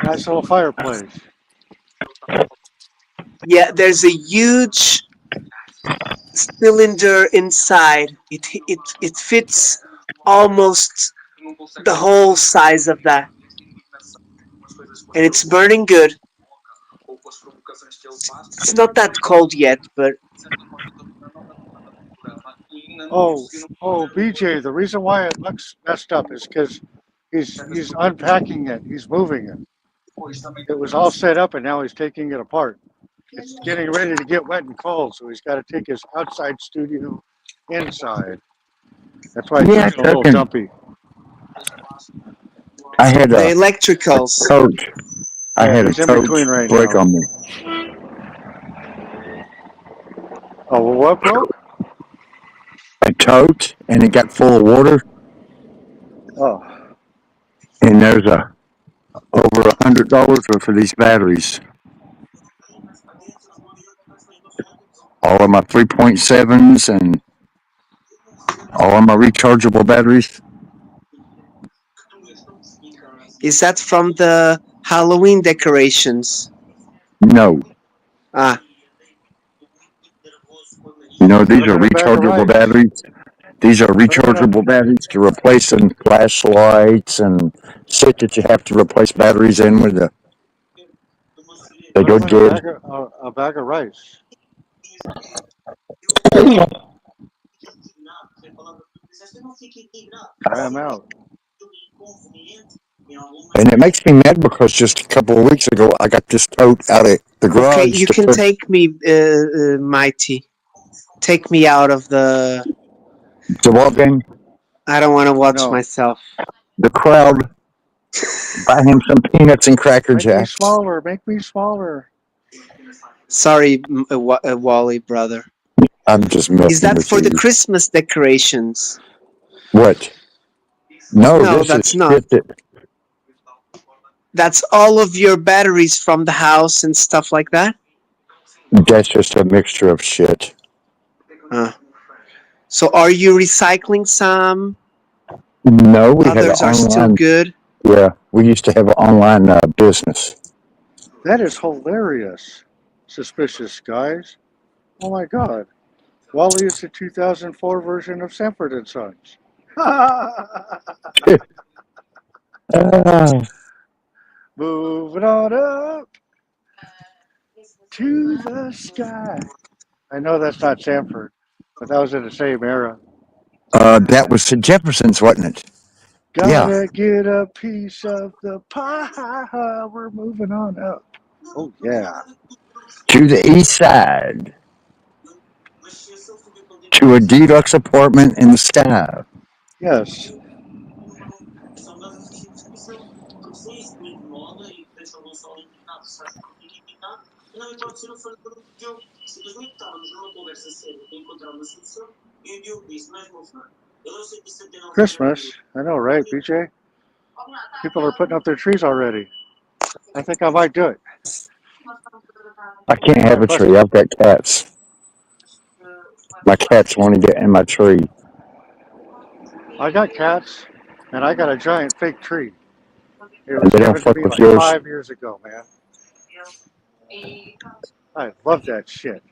[SPEAKER 1] Nice little fireplace.
[SPEAKER 2] Yeah, there's a huge cylinder inside. It fits almost the whole size of that, and it's burning good. It's not that cold yet, but
[SPEAKER 1] Oh, BJ. The reason why it looks messed up is because he's unpacking it. He's moving it. It was all set up, and now he's taking it apart. It's getting ready to get wet and cold, so he's got to take his outside studio inside. That's why it's
[SPEAKER 7] Yeah,
[SPEAKER 1] looking a little
[SPEAKER 7] fucking.
[SPEAKER 1] dumpy.
[SPEAKER 7] I had
[SPEAKER 2] the
[SPEAKER 7] a
[SPEAKER 2] electricals.
[SPEAKER 7] coach. I
[SPEAKER 1] Yeah,
[SPEAKER 7] had a
[SPEAKER 1] he's in
[SPEAKER 7] coach
[SPEAKER 1] between right
[SPEAKER 7] break
[SPEAKER 1] now.
[SPEAKER 7] on me.
[SPEAKER 1] Oh, well, what broke?
[SPEAKER 7] A tote, and it got full of water,
[SPEAKER 1] Oh,
[SPEAKER 7] and there's over $100 worth of these batteries. All of my 3.7s and all of my rechargeable batteries.
[SPEAKER 2] Is that from the Halloween decorations?
[SPEAKER 7] No,
[SPEAKER 2] Ah,
[SPEAKER 7] these
[SPEAKER 1] put it
[SPEAKER 7] are
[SPEAKER 1] in a bag of
[SPEAKER 7] rechargeable
[SPEAKER 1] rice.
[SPEAKER 7] batteries. These are
[SPEAKER 1] Put it in a.
[SPEAKER 7] rechargeable batteries to replace in flashlights and shit that you have to replace batteries in with the. They
[SPEAKER 1] Put
[SPEAKER 7] go
[SPEAKER 1] them in a
[SPEAKER 7] dead.
[SPEAKER 1] bag of rice. Try them out.
[SPEAKER 7] And it makes me mad because just a couple of weeks ago I got this tote out of the
[SPEAKER 2] okay.
[SPEAKER 7] garage
[SPEAKER 2] You
[SPEAKER 7] to
[SPEAKER 2] can
[SPEAKER 7] put.
[SPEAKER 2] take me, Mighty. Take me out of the.
[SPEAKER 7] The ball game.
[SPEAKER 2] I don't want to watch
[SPEAKER 1] No,
[SPEAKER 2] myself.
[SPEAKER 7] The crowd. Buy him some peanuts and Cracker
[SPEAKER 1] make me
[SPEAKER 7] Jacks.
[SPEAKER 1] smaller. Make me smaller.
[SPEAKER 2] Sorry, Wally, brother.
[SPEAKER 7] I'm just
[SPEAKER 2] Is
[SPEAKER 7] messing
[SPEAKER 2] that
[SPEAKER 7] with
[SPEAKER 2] for the
[SPEAKER 7] you.
[SPEAKER 2] Christmas decorations?
[SPEAKER 7] What? No,
[SPEAKER 2] No,
[SPEAKER 7] this is
[SPEAKER 2] that's not.
[SPEAKER 7] shit that.
[SPEAKER 2] That's all of your batteries from the house and stuff like that?
[SPEAKER 7] That's just a mixture of shit.
[SPEAKER 2] So are you recycling some?
[SPEAKER 7] No, we had an
[SPEAKER 2] Others are still
[SPEAKER 7] online.
[SPEAKER 2] good.
[SPEAKER 7] Yeah, we used to have an online business.
[SPEAKER 1] That is hilarious. Suspicious guys. Oh my God. Wally is the 2004 version of Sanford and Sons.
[SPEAKER 7] Ah,
[SPEAKER 1] Moving on up to the sky. I know that's not Sanford, but that was in the same era.
[SPEAKER 7] that was the Jeffersons, wasn't it? Yeah,
[SPEAKER 1] Gotta get a piece of the pie. We're moving on up. Oh, yeah.
[SPEAKER 7] to the east side, to a deluxe apartment in the sky.
[SPEAKER 1] Yes. Christmas. I know, right, BJ? People are putting up their trees already. I think I might do it.
[SPEAKER 7] I can't
[SPEAKER 1] All
[SPEAKER 7] have
[SPEAKER 1] right,
[SPEAKER 7] a
[SPEAKER 1] plus
[SPEAKER 7] tree. I've got cats. My cats want to get in my tree.
[SPEAKER 1] I got cats, and I got a giant fake tree. It
[SPEAKER 7] And
[SPEAKER 1] was
[SPEAKER 7] they don't
[SPEAKER 1] given to
[SPEAKER 7] fuck
[SPEAKER 1] me
[SPEAKER 7] with
[SPEAKER 1] like
[SPEAKER 7] yours.
[SPEAKER 1] 5 years ago, man. I love that shit.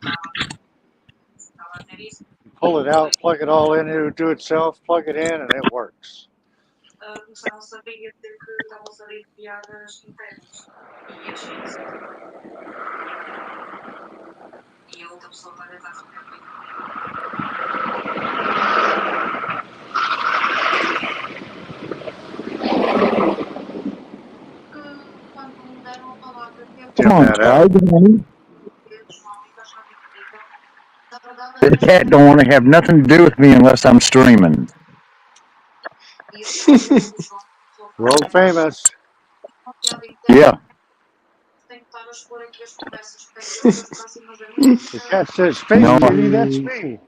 [SPEAKER 1] You pull it out, plug it all in, it'll do itself, plug it in, and it works.
[SPEAKER 7] Come
[SPEAKER 1] Dim
[SPEAKER 7] on,
[SPEAKER 1] that out.
[SPEAKER 7] Ty. Good morning. The cat don't want to have nothing to do with me unless I'm streaming.
[SPEAKER 1] World famous.
[SPEAKER 7] Yeah,
[SPEAKER 1] The cat says, Space
[SPEAKER 7] no,
[SPEAKER 1] Kitty, that's me.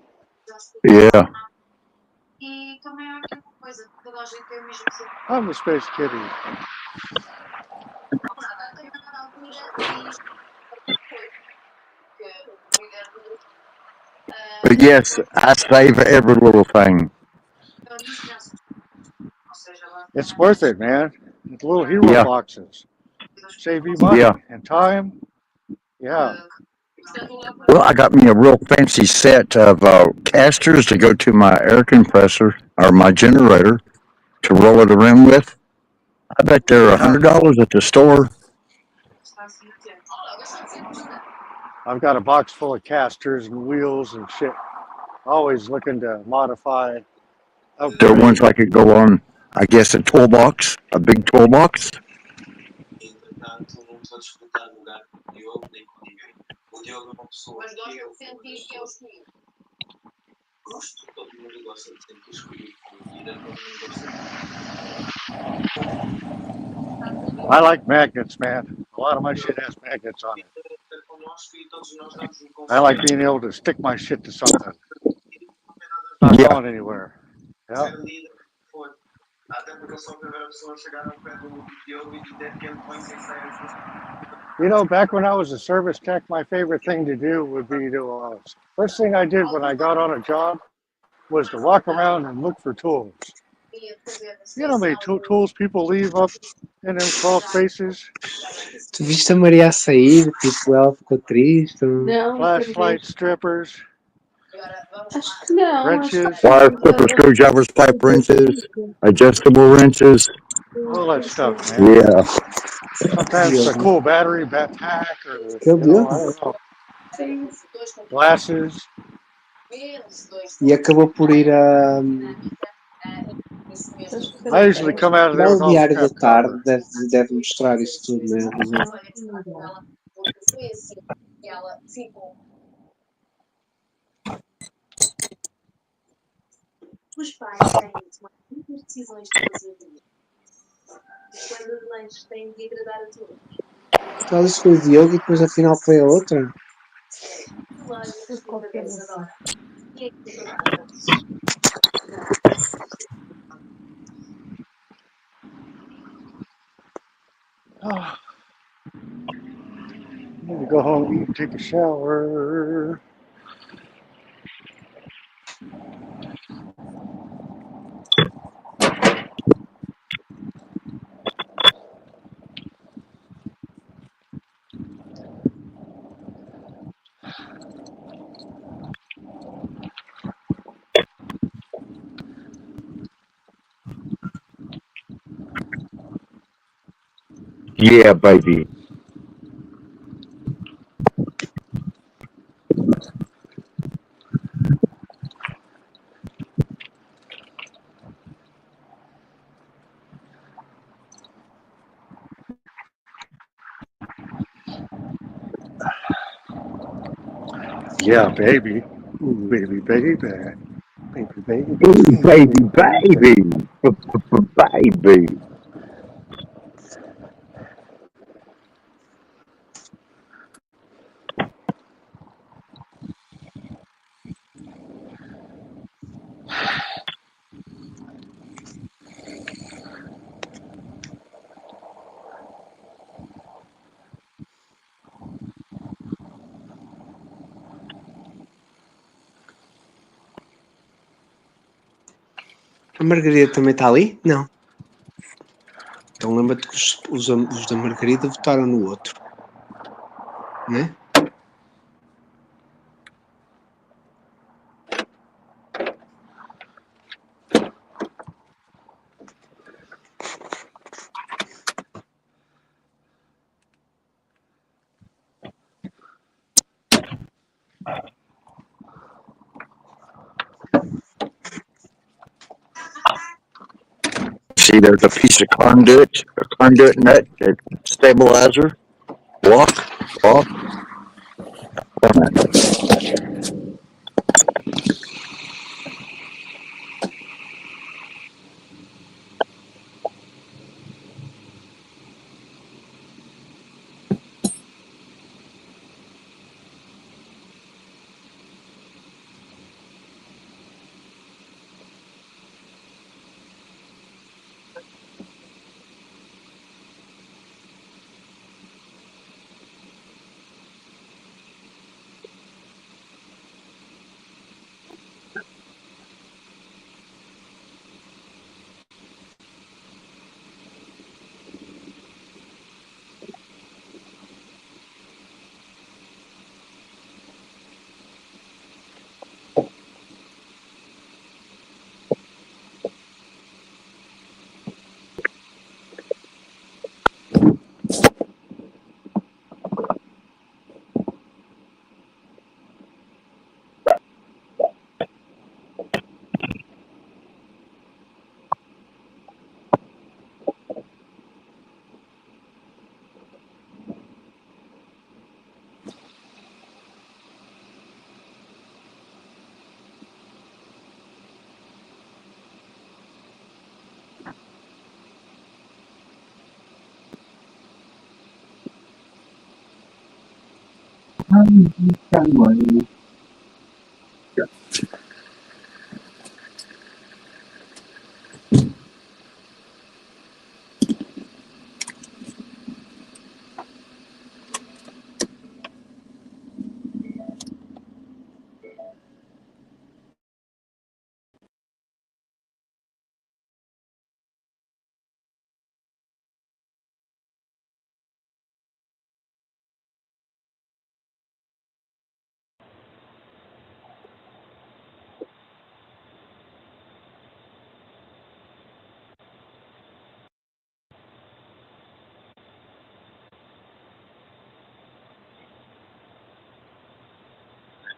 [SPEAKER 7] yeah.
[SPEAKER 1] I'm the Space Kitty.
[SPEAKER 7] But yes, I save every little thing.
[SPEAKER 1] It's worth it, man. The little hero
[SPEAKER 7] Yeah,
[SPEAKER 1] boxes. Save you
[SPEAKER 7] yeah.
[SPEAKER 1] money and time. Yeah.
[SPEAKER 7] Well, I got me a real fancy set of casters to go to my air compressor or my generator to roll it around with. I bet they're
[SPEAKER 1] Yeah.
[SPEAKER 7] $100 at the store.
[SPEAKER 1] I've got a box full of casters and wheels and shit. Always looking to modify,
[SPEAKER 7] They're ones
[SPEAKER 1] upgrade.
[SPEAKER 7] I could go on, I guess, a toolbox, a big toolbox.
[SPEAKER 1] I like magnets, man. A lot of my shit has magnets on it. I like being able to stick my shit to something. It's not
[SPEAKER 7] Yeah.
[SPEAKER 1] going anywhere. Yeah. You know, back when I was a service tech, my favorite thing to do would be to, first thing I did when I got on a job was to walk around and look for tools. You know how many tools people leave up in them crawl spaces?
[SPEAKER 8] Tu viste a Maria a sair, tipo, ela ficou triste?
[SPEAKER 9] Não, por quê?
[SPEAKER 1] Flashlight strippers,
[SPEAKER 9] Acho que não, acho que
[SPEAKER 1] wrenches,
[SPEAKER 7] Wire
[SPEAKER 9] ela
[SPEAKER 7] clippers, screwdrivers, pipe wrenches, adjustable wrenches.
[SPEAKER 1] all that stuff, man.
[SPEAKER 7] Yeah.
[SPEAKER 1] Sometimes a
[SPEAKER 8] Diogo.
[SPEAKER 1] cool battery pack or,
[SPEAKER 8] Aquele
[SPEAKER 1] I
[SPEAKER 8] Diogo.
[SPEAKER 1] don't know, glasses.
[SPEAKER 8] E acabou por ir a.
[SPEAKER 9] acho que
[SPEAKER 1] I
[SPEAKER 9] será
[SPEAKER 1] usually
[SPEAKER 9] dela.
[SPEAKER 1] come out of
[SPEAKER 8] Dá
[SPEAKER 1] there
[SPEAKER 8] o
[SPEAKER 1] with all the
[SPEAKER 8] diário da
[SPEAKER 1] crap
[SPEAKER 8] tarde,
[SPEAKER 1] covered.
[SPEAKER 8] deve mostrar isso tudo, né? Resumo. Ela disse que foi o Diogo e depois afinal foi a outra.
[SPEAKER 9] Por qualquer razão.
[SPEAKER 1] Oh, I need to go home, eat, and take a shower.
[SPEAKER 7] Yeah, baby.
[SPEAKER 1] Yeah, baby. Ooh, baby, baby. Baby, baby,
[SPEAKER 7] Ooh,
[SPEAKER 1] baby,
[SPEAKER 7] baby,
[SPEAKER 1] baby, baby.
[SPEAKER 7] baby. Baby.
[SPEAKER 8] A Margarida também está ali? Não. Então lembra-te que os da Margarida votaram no outro. Né?
[SPEAKER 7] See, there's a piece of conduit nut, a stabilizer. Walk, off.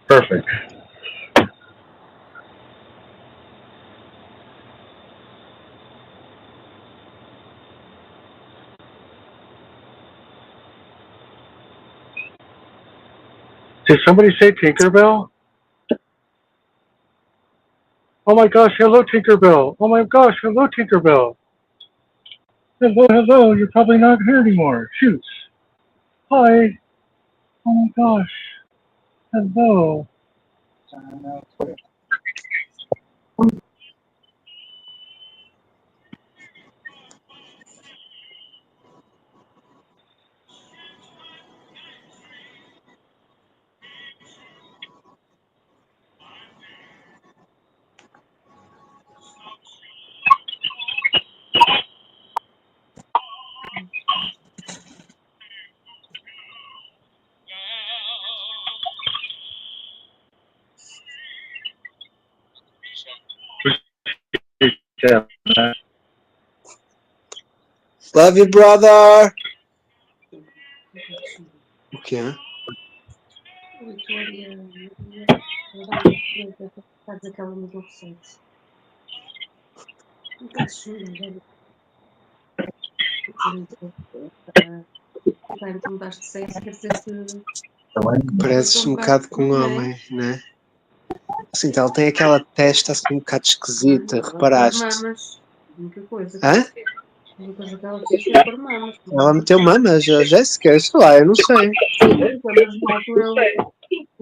[SPEAKER 1] Perfect. Did somebody say Tinkerbell? Oh my gosh, hello Tinkerbell. Oh my gosh, hello Tinkerbell. Hello, hello, you're probably not here anymore. Shoots. Hi. Oh my gosh. Hello.
[SPEAKER 8] Love you, brother. O quê?
[SPEAKER 9] Vitória, Maria, faz aquela mudou recente. Um bocado chunga, velho. Bem, tu mudaste de sexo, quer dizer que.
[SPEAKER 8] Pareces um bocado com um homem, né? Assim, ela tem aquela testa assim um bocado esquisita, reparaste?
[SPEAKER 9] Mamas. A única coisa.
[SPEAKER 8] Hã?
[SPEAKER 9] A única coisa que ela fez foi pôr mamas.
[SPEAKER 8] Ela meteu mamas, a Jéssica, sei lá, eu não sei.
[SPEAKER 9] Sim, mas na altura ele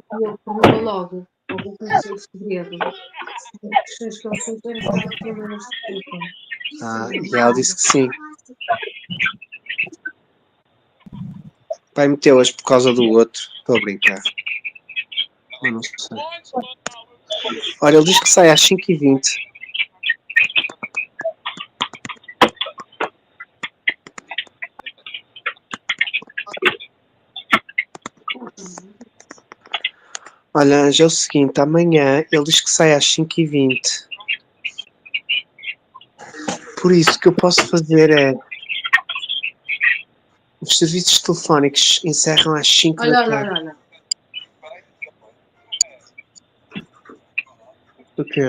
[SPEAKER 9] perguntou logo. Algum conheceu o segredo. As questões que ele fez era se ela tinha mamas de culpa.
[SPEAKER 8] Ah, e ela disse que sim. O pai meteu-as por causa do outro. Estou a brincar. Eu não sei. Olha, ele diz que sai às 5h20. Olha, Anja, é o seguinte, amanhã ele diz que sai às 5h20. Por isso, o que eu posso fazer é... Os serviços telefónicos encerram às 5 da tarde.
[SPEAKER 9] Olha.
[SPEAKER 8] O quê?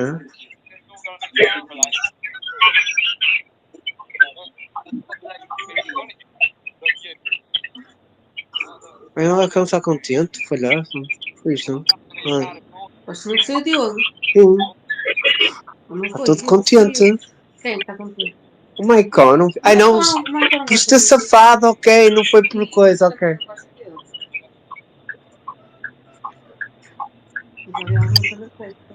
[SPEAKER 8] Ela que não está contente, falhaço. Foi isto, não?
[SPEAKER 9] Mas tinha que ser o Diogo.
[SPEAKER 8] Sim.
[SPEAKER 9] Não
[SPEAKER 8] Está
[SPEAKER 9] foi?
[SPEAKER 8] todo contente.
[SPEAKER 9] Quem está contente?
[SPEAKER 8] O Maicon não... Ai não, por ter safado, ok, não foi por coisa, ok.
[SPEAKER 9] Mas havia alguma coisa feita.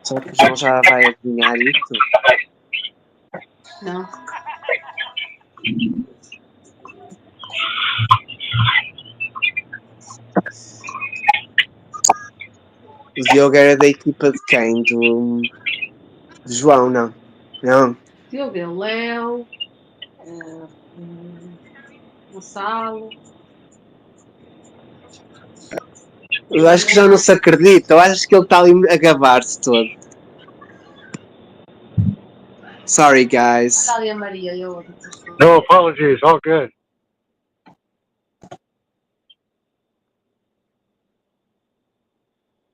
[SPEAKER 8] Será que o João já vai adivinhar isto?
[SPEAKER 9] Não.
[SPEAKER 8] O Diogo era da equipa de quem? Do João, não. Não.
[SPEAKER 9] Diogo é o Léo, Gonçalo.
[SPEAKER 8] Eu acho que já não se acredita. Eu acho que ele está ali a gabar-se todo. Sorry, guys.
[SPEAKER 9] Olha ali a Maria e a outra.
[SPEAKER 1] No apologies, all good.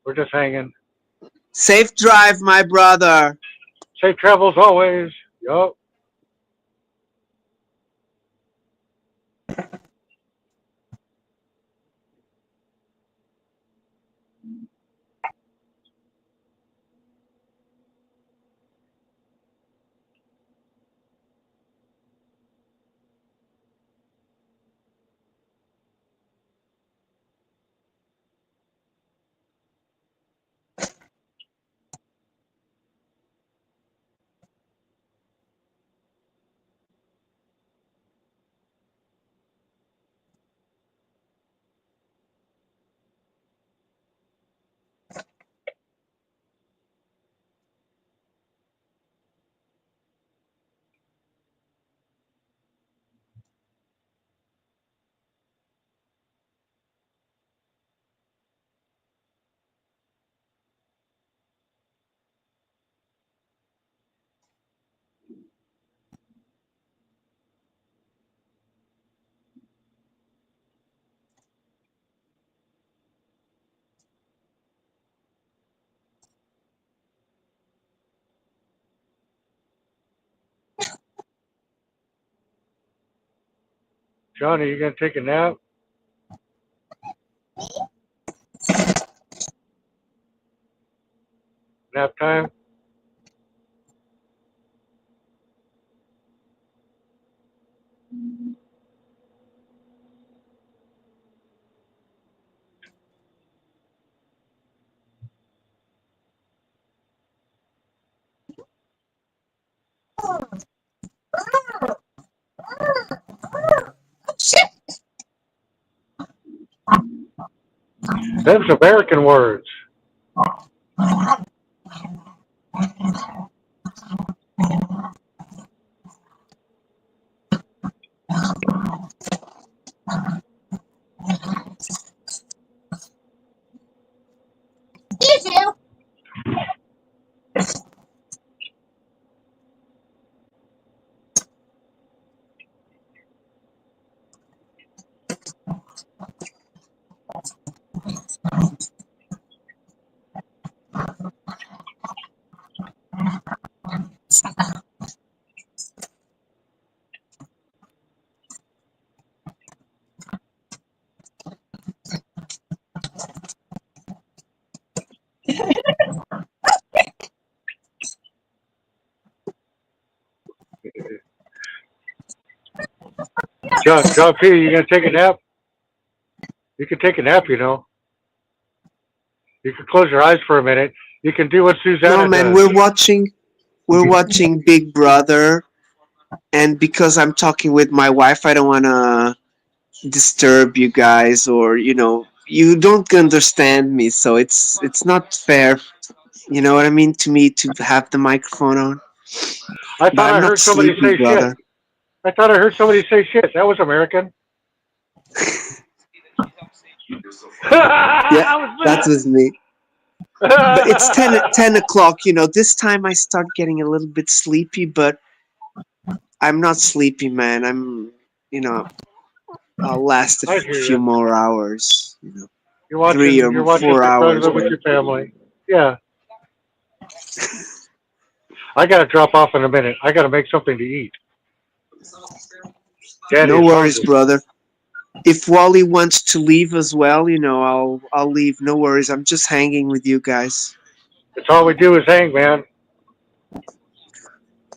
[SPEAKER 1] We're just hanging.
[SPEAKER 2] Safe drive, my brother.
[SPEAKER 1] Safe travels always. Yup. Johnny, you gonna take a nap? Nap time? Them's American words. John P, you gonna take a nap? You can take a nap, you know. You can close your eyes for a minute. You can do what
[SPEAKER 2] No,
[SPEAKER 1] Susanna
[SPEAKER 2] man,
[SPEAKER 1] does.
[SPEAKER 2] we're watching Big Brother, and because I'm talking with my wife, I don't want to disturb you guys, or you don't understand me, so it's not fair. You know what I mean, to me, to have the microphone on.
[SPEAKER 1] I
[SPEAKER 2] But
[SPEAKER 1] thought
[SPEAKER 2] I'm
[SPEAKER 1] I
[SPEAKER 2] not
[SPEAKER 1] heard somebody
[SPEAKER 2] sleepy,
[SPEAKER 1] say shit.
[SPEAKER 2] brother.
[SPEAKER 1] I thought I heard somebody say shit. That was American.
[SPEAKER 2] Yeah,
[SPEAKER 1] I was
[SPEAKER 2] that was me. But it's 10 o'clock. This time I start getting a little bit sleepy, but I'm not sleepy, man. you know I'll last a
[SPEAKER 1] I hear
[SPEAKER 2] few
[SPEAKER 1] you.
[SPEAKER 2] more hours,
[SPEAKER 1] You're
[SPEAKER 2] three
[SPEAKER 1] watching.
[SPEAKER 2] or
[SPEAKER 1] You're watching
[SPEAKER 2] 4 hours,
[SPEAKER 1] Big Brother with
[SPEAKER 2] man.
[SPEAKER 1] your family. Yeah. I gotta drop off in a minute. I gotta make something to eat. Daddy
[SPEAKER 2] No
[SPEAKER 1] is
[SPEAKER 2] worries,
[SPEAKER 1] hungry.
[SPEAKER 2] brother. If Wally wants to leave as well, I'll leave. No worries. I'm just hanging with you guys.
[SPEAKER 1] It's all we do is hang, man.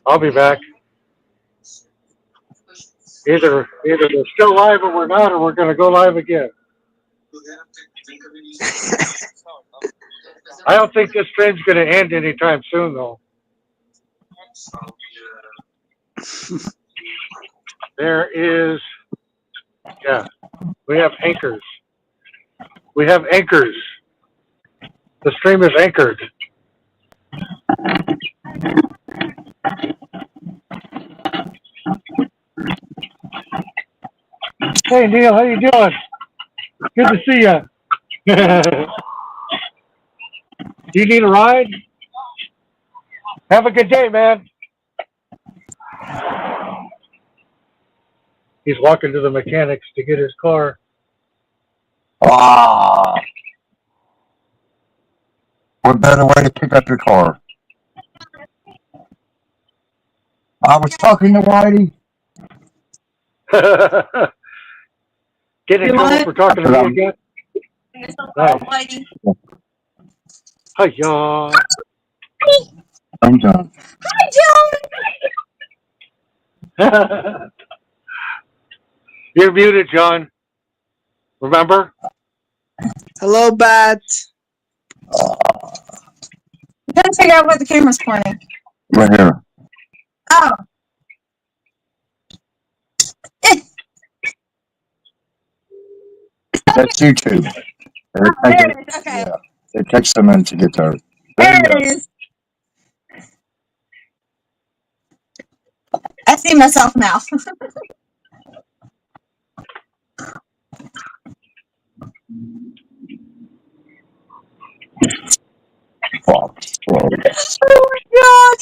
[SPEAKER 1] I'll be back. Either we're still live or we're not, or we're gonna go live again. I don't think this trend's gonna end anytime soon, though. There is, yeah, we have anchors. We have anchors. The stream is anchored. Hey Neil, how you doing? Good to see you. Do you need a ride? Have a good day, man. He's walking to the mechanics to get his car.
[SPEAKER 7] Ah, what better way to pick up your car? I was talking to Whitey.
[SPEAKER 1] Get in
[SPEAKER 3] You
[SPEAKER 1] trouble
[SPEAKER 3] want?
[SPEAKER 1] for talking to
[SPEAKER 7] But
[SPEAKER 1] me
[SPEAKER 7] I'm,
[SPEAKER 1] again?
[SPEAKER 3] Yourself
[SPEAKER 1] Nice.
[SPEAKER 3] out, Whitey.
[SPEAKER 1] Hiya.
[SPEAKER 7] I'm done.
[SPEAKER 3] Hi, Joe.
[SPEAKER 1] You're muted, John. Remember?
[SPEAKER 2] Hello, Bat.
[SPEAKER 3] I'm trying to figure out where the camera's pointing.
[SPEAKER 7] Right here.
[SPEAKER 3] Oh.
[SPEAKER 7] That's YouTube. It
[SPEAKER 3] There
[SPEAKER 7] takes
[SPEAKER 3] it is. Okay.
[SPEAKER 7] yeah. It takes a minute to get there. There
[SPEAKER 3] There
[SPEAKER 7] you go.
[SPEAKER 3] it is. I see myself now.
[SPEAKER 7] Fox.
[SPEAKER 3] Oh my gosh,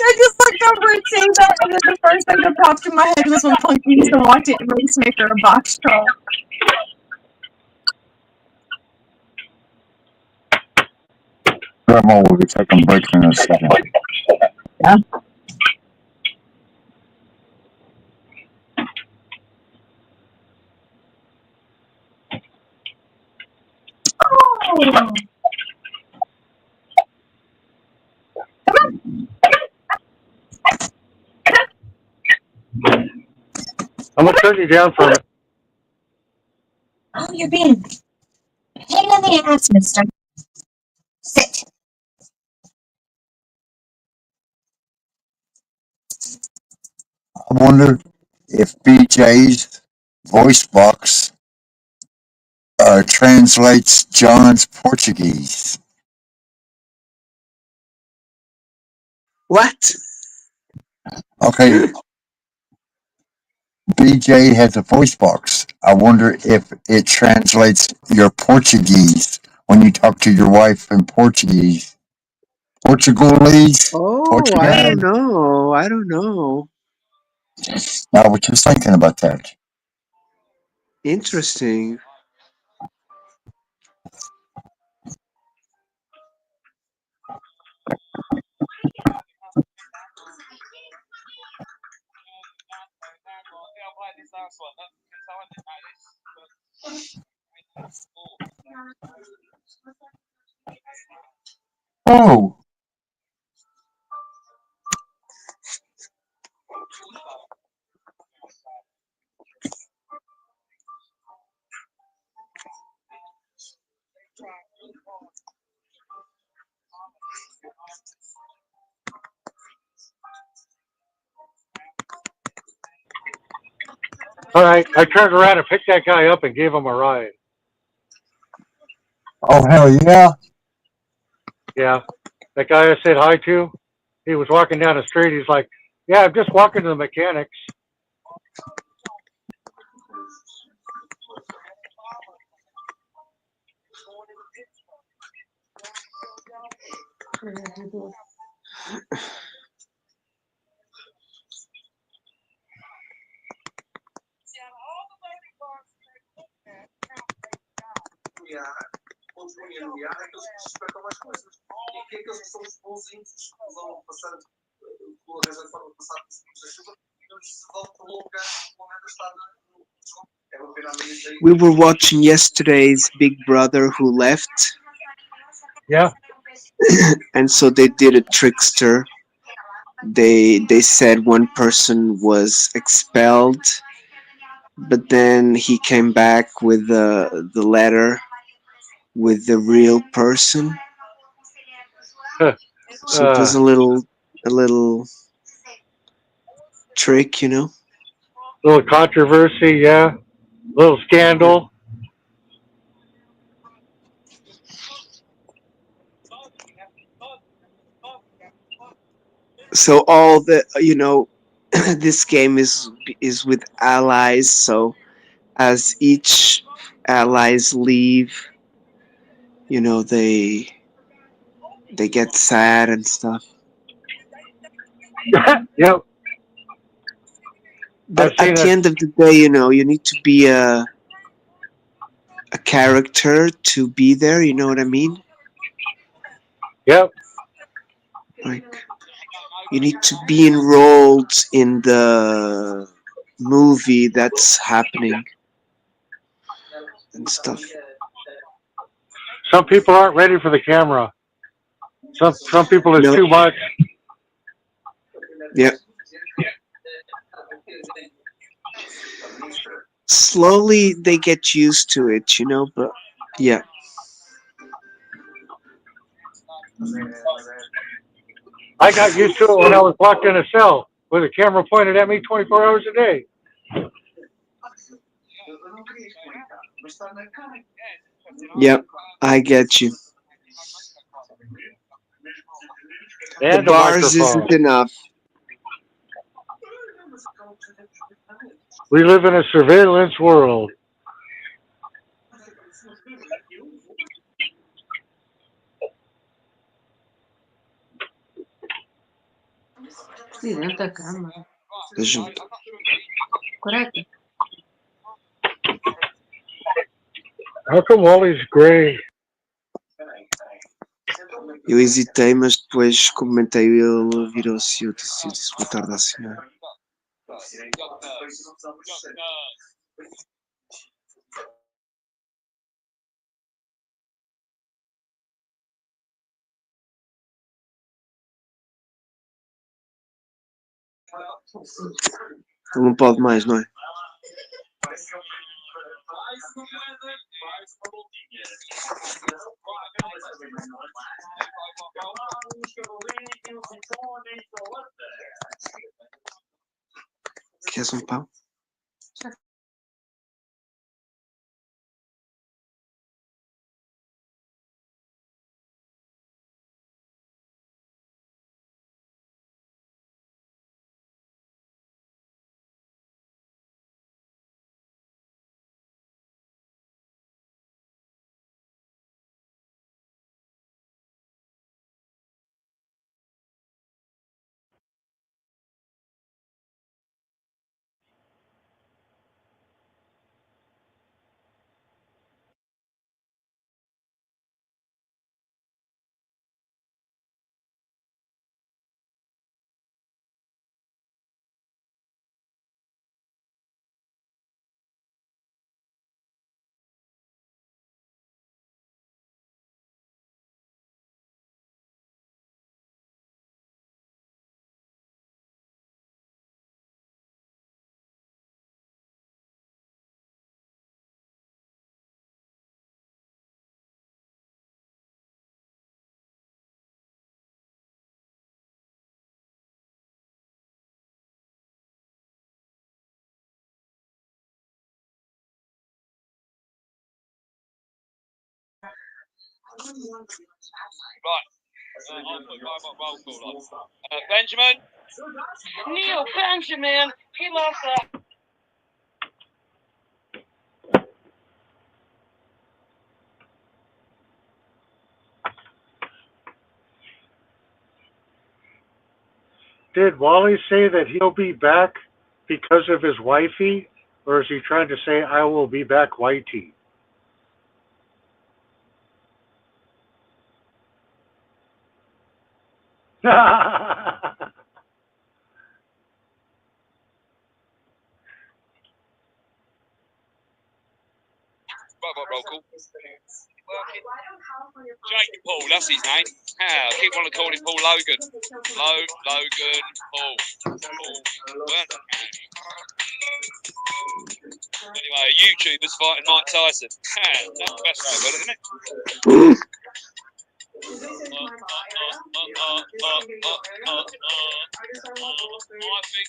[SPEAKER 3] I just looked over and saying that, and then the first thing that popped in my head was when Punky used to watch it in Racemaker or Box Troll.
[SPEAKER 7] Grandma will be taking breaks in a second.
[SPEAKER 3] Yeah. Oh.
[SPEAKER 1] I'm gonna turn you down for a minute.
[SPEAKER 3] Oh, you're being a pain in the ass, mister. Sit.
[SPEAKER 7] I wonder if BJ's voice box translates John's Portuguese.
[SPEAKER 2] What?
[SPEAKER 7] Okay, BJ has a voice box. I wonder if it translates your Portuguese when you talk to your wife in Portuguese. Portuguese?
[SPEAKER 2] Oh, I
[SPEAKER 7] Portugal?
[SPEAKER 2] don't know. I don't know.
[SPEAKER 7] I was just thinking about that.
[SPEAKER 2] Interesting.
[SPEAKER 7] Oh,
[SPEAKER 1] All right, I turned around and picked that guy up and gave him a ride.
[SPEAKER 7] Oh, hell yeah.
[SPEAKER 1] Yeah, that guy I said hi to, he was walking down the street. He's like, "Yeah, I'm just walking to the mechanics."
[SPEAKER 8] We were watching yesterday's Big Brother Who Left,
[SPEAKER 1] Yeah.
[SPEAKER 8] and so they did a trickster. They said one person was expelled, but then he came back with the letter with the real person. So it was
[SPEAKER 1] uh,
[SPEAKER 8] a little trick, you know.
[SPEAKER 1] little controversy. Yeah, little
[SPEAKER 8] Yeah.
[SPEAKER 1] scandal.
[SPEAKER 8] So all the this game is with allies. So as each allies leave, they get sad and stuff.
[SPEAKER 1] Yep, I've
[SPEAKER 8] But
[SPEAKER 1] seen
[SPEAKER 8] at the
[SPEAKER 1] it.
[SPEAKER 8] end of the day, you need to be a character to be there. You know what I mean?
[SPEAKER 1] Yep.
[SPEAKER 8] Like you need to be enrolled in the movie that's happening and stuff.
[SPEAKER 1] Some people aren't ready for the camera. Some people it's
[SPEAKER 8] No,
[SPEAKER 1] too much.
[SPEAKER 8] yeah. Slowly they get used to it, but yeah.
[SPEAKER 1] I got used to it when I was locked in a cell with a camera pointed at me 24 hours a day.
[SPEAKER 8] Yep, I get you. The
[SPEAKER 1] And a
[SPEAKER 8] bars
[SPEAKER 1] microphone.
[SPEAKER 8] isn't enough.
[SPEAKER 1] We live in a surveillance world.
[SPEAKER 9] Presidente da Câmara.
[SPEAKER 8] Da junta.
[SPEAKER 9] Correto?
[SPEAKER 1] How come Wally's gray?
[SPEAKER 8] Eu hesitei, mas depois comentei, ele virou-se e eu disse boa tarde à senhora. Ele não pode mais, não é? Queres um pão?
[SPEAKER 4] Right. I'll put my roll call on. Benjamin.
[SPEAKER 5] Neil Benjamin, he loves that.
[SPEAKER 1] Did Wally say that he'll be back because of his wifey, or is he trying to say I will be back, Whitey?
[SPEAKER 4] Roll call. Jake Paul, that's his name. I keep wanting to call him Paul Logan. Logan Paul. Anyway, a YouTuber's fighting Mike Tyson. That's the best way of it, isn't it? I think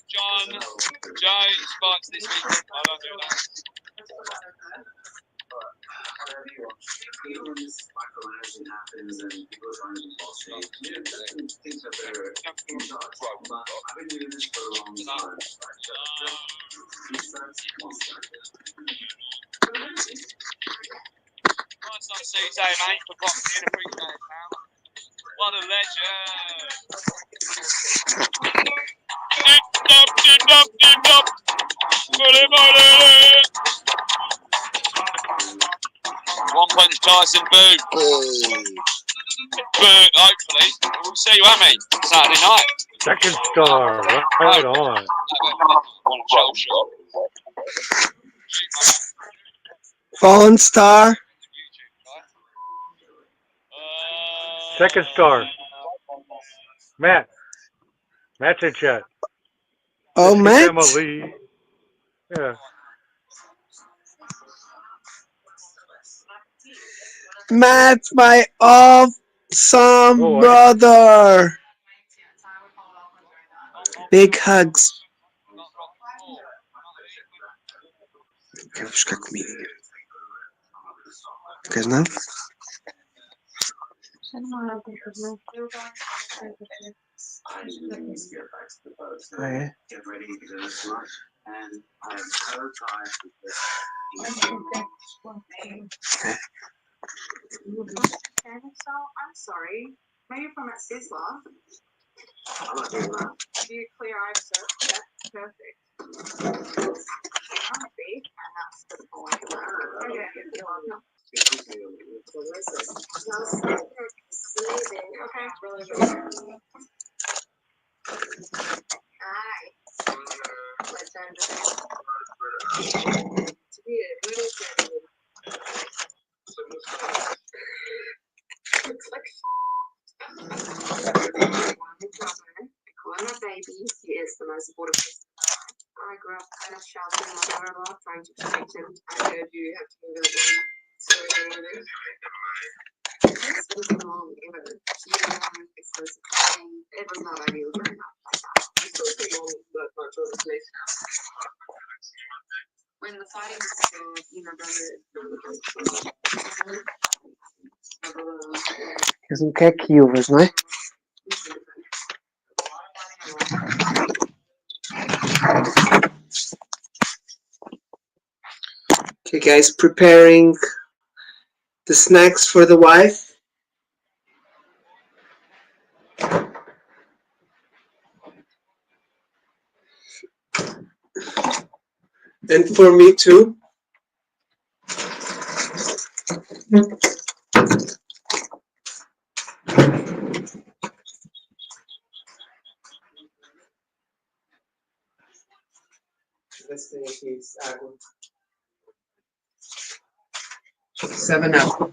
[SPEAKER 4] Jones fights this week. I don't do that. Nice to see you today, mate, for popping in. Appreciate it, pal. What a legend. Dip-dop. One punch Tyson, boo. Boo, hopefully. We'll see you, mate, Saturday night.
[SPEAKER 1] Second star, right on.
[SPEAKER 8] Fallen Star.
[SPEAKER 1] Second star. Matt's in chat.
[SPEAKER 8] Oh, Matt.
[SPEAKER 1] Emily. Yeah.
[SPEAKER 8] Matt, my awesome brother. Big hugs. Quero buscar comida. Queres nada? Ah, é?
[SPEAKER 10] I'm sorry. Maybe from at Sizzler. Do you clear eyes, sir? That's perfect. Big, and that's the point. Okay. Okay, really good. Hi. Let's end it. Looks like calling my baby. He is the most supportive person. I grew up kind of shouting my mother a lot, trying to protect him. I heard you have to move out there. So this was long ever. Expensive thing. It was not ideal growing up like that. You still stay on that much of a place. When the fighting was still, you know,
[SPEAKER 8] Queres queque e uvas, não é? Okay, guys, preparing the snacks for the wife. And for me too. Let's see, água. 7-Up.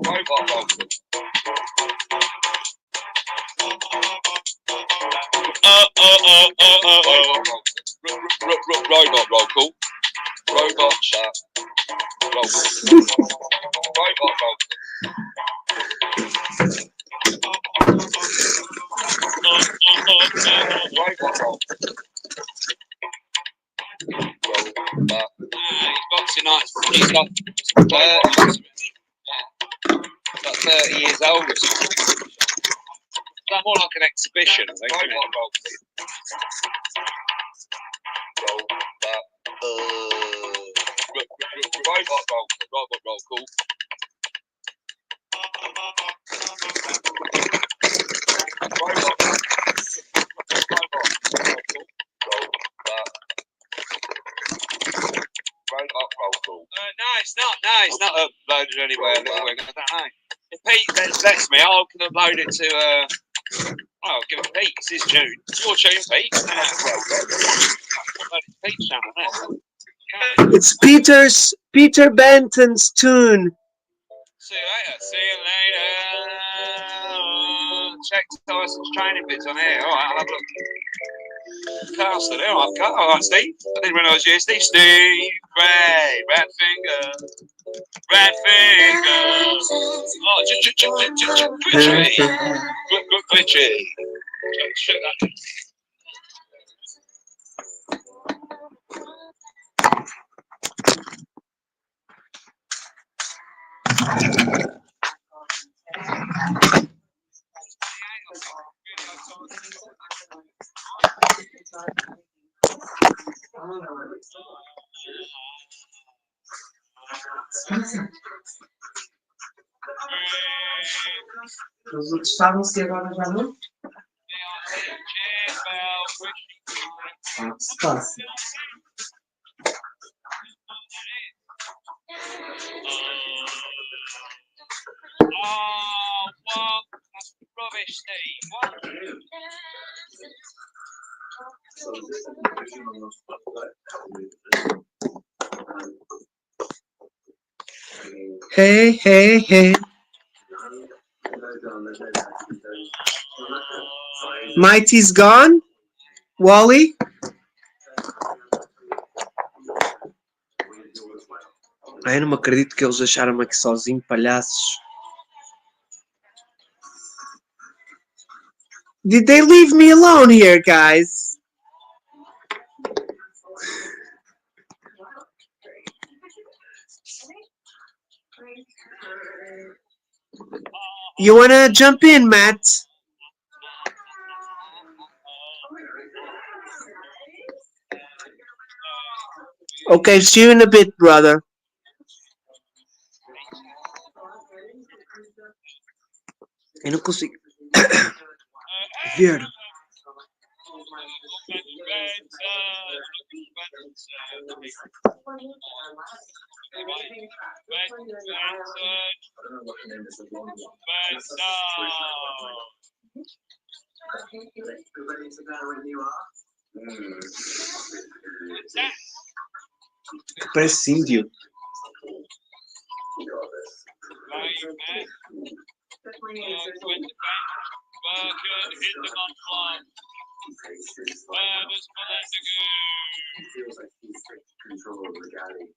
[SPEAKER 4] Robot roll. Robot roll call. Robot chat. Roll. Robot roll. Robot roll. He's boxing nights. He's got 30 years old or something. That's more like an exhibition, I think. Robot roll. Robot roll. Robot roll. Cool. No, it's not uploaded anywhere. If Pete lets me, I can upload it to. I'll give it to Pete. It's his tune. It's your tune, Pete. Pete's channel, isn't it?
[SPEAKER 8] It's Peter Benton's tune.
[SPEAKER 4] See you later. Check Tyson's training bits on here. Alright, I'll have a look. Castle there, alright, Steve. I didn't realise you, Steve. Steve Ray, Ratfinger. Oh, glitchy. Glitchy. Shoot that.
[SPEAKER 9] Os outros estavam-se agora já não? Se passa.
[SPEAKER 4] Oh, what? That's rubbish, Steve. What?
[SPEAKER 8] Hey. Mighty's gone? Wally? Ai, eu não me acredito que eles deixaram-me aqui sozinho, palhaços. Did they leave me alone here, guys? You wanna jump in, Matt? Okay, see you in a bit, brother. Eu não consigo ver. Parece índio.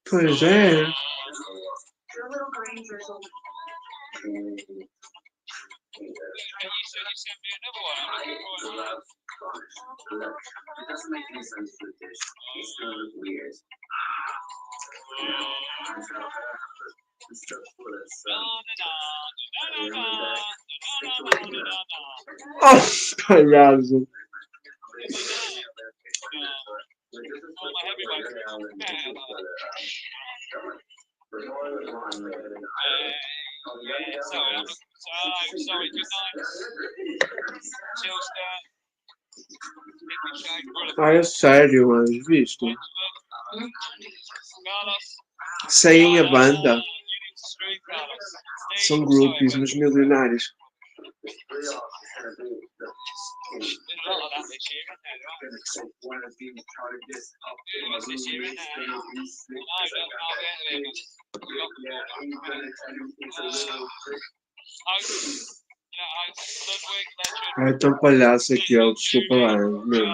[SPEAKER 8] Pois é. Oh, palhaço.
[SPEAKER 4] Sorry, good night.
[SPEAKER 8] Ah, é sério, mas visto. Seguem a banda. São groupies, mas milionários.
[SPEAKER 4] Been a lot of that this year, isn't there? Right? What's this year, isn't there? No, I'll get there. Ludwig,
[SPEAKER 8] Ah, é tão palhaço aqui, ó. Desculpa lá, meu.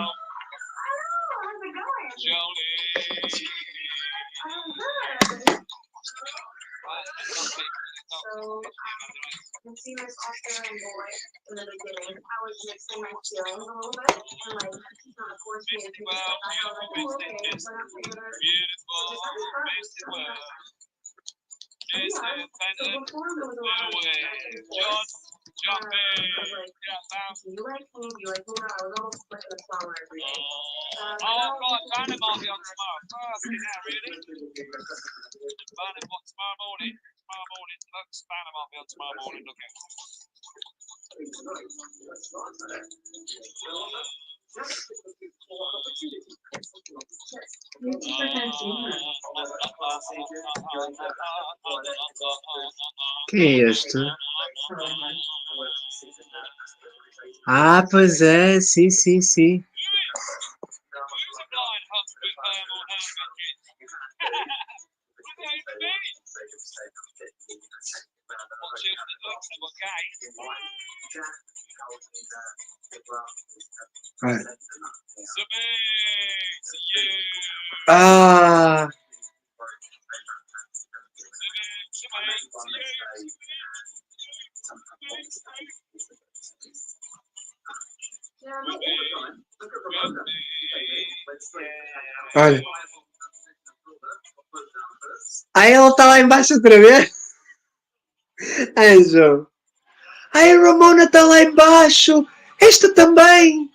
[SPEAKER 10] Consumers Australian boy in the beginning, I was mixing my feelings a little bit and like kind of forced me to do stuff. I felt like, oh, okay, we're not together.
[SPEAKER 4] beautiful,
[SPEAKER 10] So just having fun.
[SPEAKER 4] Mr. World.
[SPEAKER 10] Yeah, so before there was a lot of back and forth.
[SPEAKER 4] Jumping.
[SPEAKER 10] Do you like me? Do you like me? I was almost like a flower every day.
[SPEAKER 4] Oh, God, Banner might be on tomorrow. Fucking hell, really? Banner, what, tomorrow morning? Tomorrow morning, look, Banner might be on tomorrow morning, look out.
[SPEAKER 8] Quem é este? Ah, pois é, sim, sim, sim.
[SPEAKER 4] Who's a blind hunt with thermal hand What children looks like what gay?
[SPEAKER 8] Vai.
[SPEAKER 4] To you.
[SPEAKER 8] Ah, olha. Aí ela tá lá embaixo outra vez. Anjo. Ai, a Ramona tá lá embaixo. Esta também.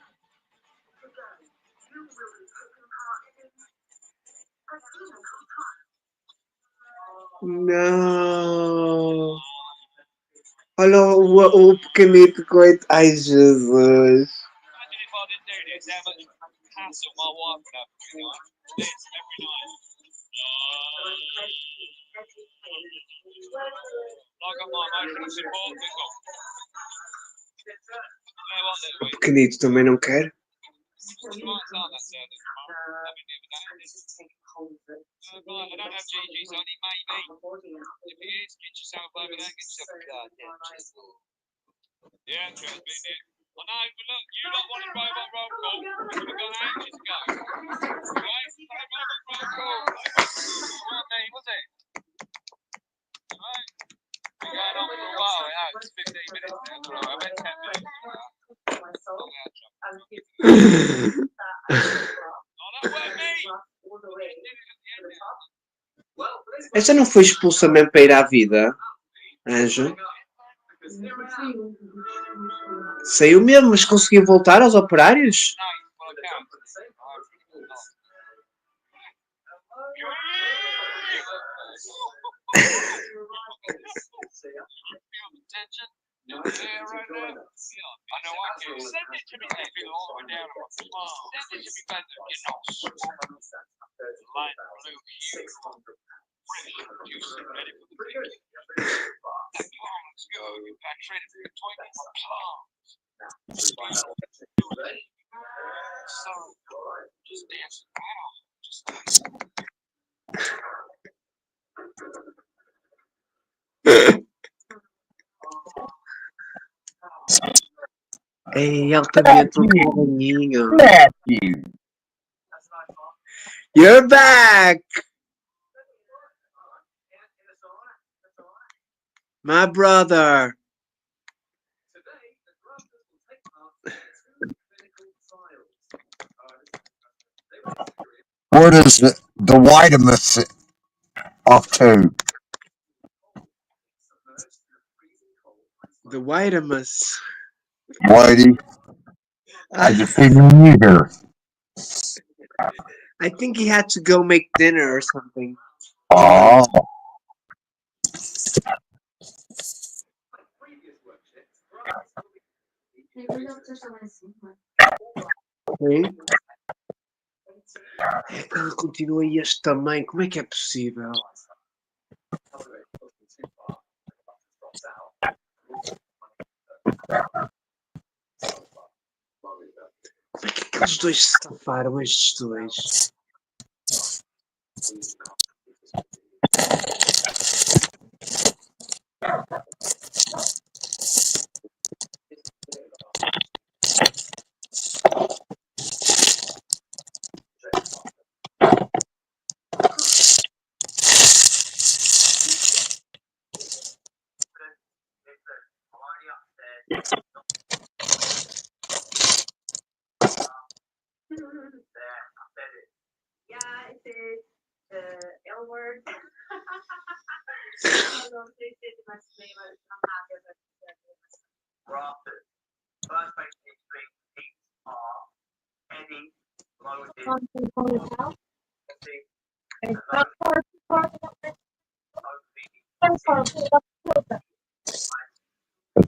[SPEAKER 8] Não. Olha o pequenito coito. Ai, Jesus.
[SPEAKER 4] Imagine if I didn't do this, how much hassle my wife would have with me, right? This every night. Like on my emotional support, we've got. You know what,
[SPEAKER 8] O
[SPEAKER 4] Ludwig?
[SPEAKER 8] pequenito também não quer.
[SPEAKER 4] You might start that service tomorrow. Let me do that. Right, I don't have GG, so I need maybe. If it is, get yourself over there, get yourself a goddamn chisel. The answer has been it. I know, but look, you lot wanted robot roll call. We've got ages ago. Right? Robot roll call. What name was it? Right? Been going on for a while. Yeah, it's 15 minutes now. So I meant 10 minutes. Oh, that weren't me.
[SPEAKER 8] Esta não foi expulsa mesmo para ir à vida, Anjo? Saiu mesmo, mas conseguiu voltar aos operários?
[SPEAKER 4] Well, I can't. Feel the tension in the air right now. I know I can. Send it to me. I feel all the way down on my spine. Send it to me, better. You know, light blue hue. Fresh, juicy, ready for the picking. Let's go. Your back's ready for your twinkle. So, just dancing around. Just
[SPEAKER 8] Ei, altamente um carinho.
[SPEAKER 7] Matthew.
[SPEAKER 8] You're back! My brother.
[SPEAKER 7] Where does the Whitemus off to?
[SPEAKER 8] The Whitemus.
[SPEAKER 7] Whitey, I just seen you here.
[SPEAKER 8] I think he had to go make dinner or something.
[SPEAKER 7] Oh,
[SPEAKER 8] Sim. Ele continua este tamanho. Como é que é possível? Como é que aqueles dois se safaram, estes dois?
[SPEAKER 10] Yeah, it is the L word.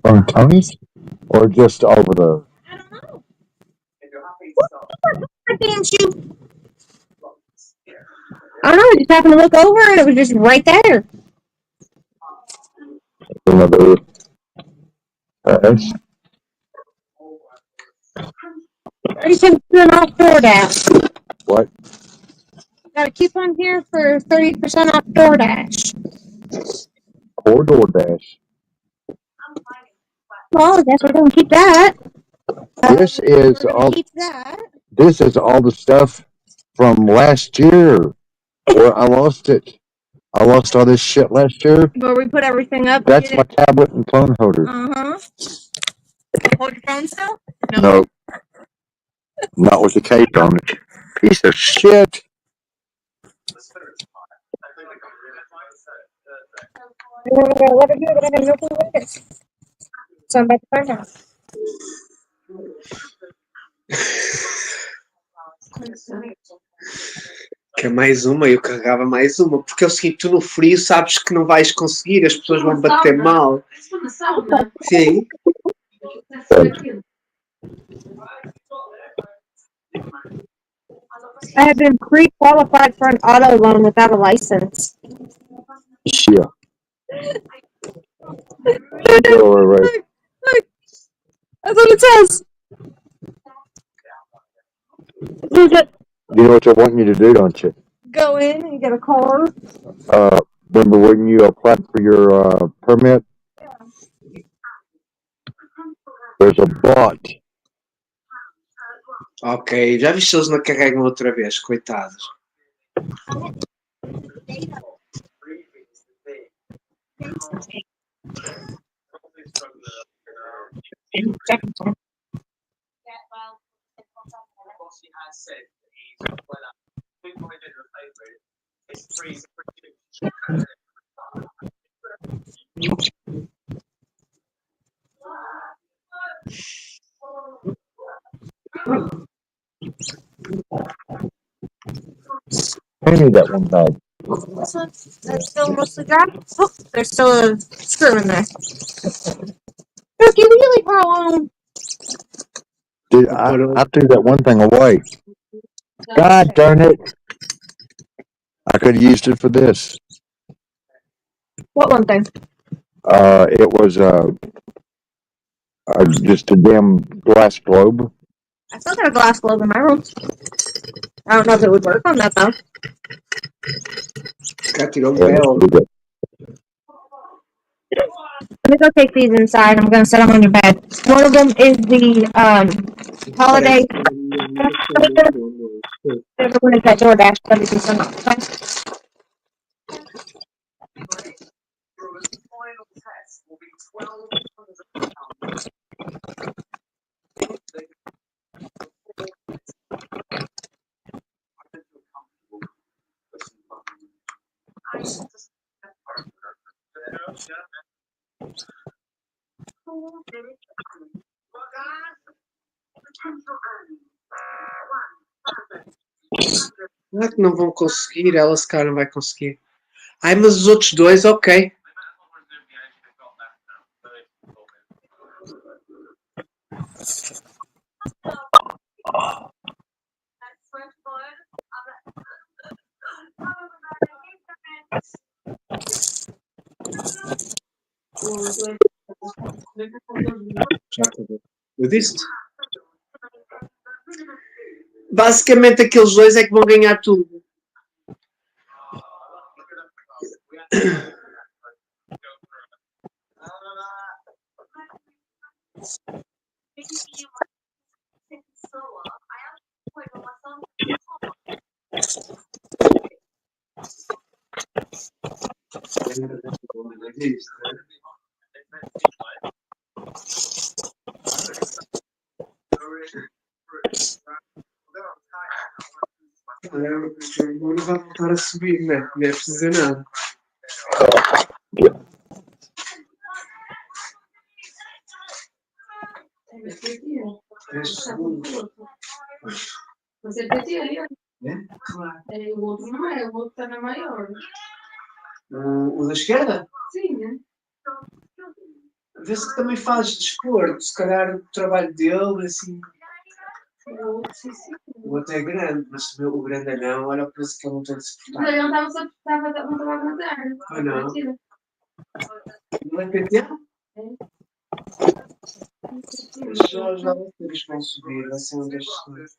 [SPEAKER 7] On Tony's? Or just over the.
[SPEAKER 3] Damn shoe. I don't know. I just happened to look over and it was just right there.
[SPEAKER 7] Another.
[SPEAKER 3] There's some good off DoorDash.
[SPEAKER 7] What?
[SPEAKER 3] Got a coupon here for 30% off DoorDash.
[SPEAKER 7] Or DoorDash.
[SPEAKER 3] Well, I guess we're gonna keep that.
[SPEAKER 7] This is
[SPEAKER 3] We're gonna
[SPEAKER 7] all.
[SPEAKER 3] keep that.
[SPEAKER 7] This is all the stuff from last year where I lost it. I lost all this shit last year.
[SPEAKER 3] Where we put everything up.
[SPEAKER 7] That's my tablet and phone holder.
[SPEAKER 3] Uh-huh. Hold your phone still?
[SPEAKER 7] No. Not with the case on it. Piece of shit.
[SPEAKER 3] Let it do it. I have nothing with it. So I'm back to find out.
[SPEAKER 8] Que é mais uma, eu carregava mais uma, porque é o seguinte, tu no frio sabes que não vais conseguir, as pessoas vão bater mal. Sim.
[SPEAKER 3] I have been pre-qualified for an auto loan without a license.
[SPEAKER 7] Yeah. Right.
[SPEAKER 3] That's what it says.
[SPEAKER 7] You know what they want you to do, don't you?
[SPEAKER 3] Go in and get a car.
[SPEAKER 7] Remember when you applied for your permit? There's a bot.
[SPEAKER 8] Ok, já viste se eles não carregam outra vez, coitados.
[SPEAKER 7] I need that one bag.
[SPEAKER 3] This one, that's still mostly dry. Oh, there's still a screw in there. Turkey, will you leave her alone?
[SPEAKER 7] Dude, I threw that one thing away. God darn it. I could have used it for this.
[SPEAKER 3] What one thing?
[SPEAKER 7] It was just a damn glass globe.
[SPEAKER 3] I still got a glass globe in my room. I don't know if it would work on that though.
[SPEAKER 8] Cá tirou um
[SPEAKER 7] Yeah,
[SPEAKER 8] belo.
[SPEAKER 3] Let me go take these inside. I'm gonna set them on your bed. One of them is the holiday. The other one is that DoorDash that we can send off.
[SPEAKER 8] Não é que não vão conseguir, ela se calhar não vai conseguir. Ai, mas os outros dois, ok. Já acabou. Eu disse-te. Basicamente aqueles dois é que vão ganhar tudo. Agora vai voltar a subir, né? Não é preciso dizer nada.
[SPEAKER 9] Mas é PT ali,
[SPEAKER 8] É? Claro.
[SPEAKER 9] o outro não é, o outro está na maior.
[SPEAKER 8] O da esquerda?
[SPEAKER 9] Sim, né?
[SPEAKER 8] Vê-se que também faz desporto. Se calhar o trabalho dele, assim.
[SPEAKER 9] O outro, sim, sim.
[SPEAKER 8] O outro é grande, mas o grande não, olha o preço que ele não tem de
[SPEAKER 9] Mas
[SPEAKER 8] suportar.
[SPEAKER 9] ele não estava a aguentar.
[SPEAKER 8] Ah, não? Não é PT? Mas já vocês vão subir, vai ser um destes dois.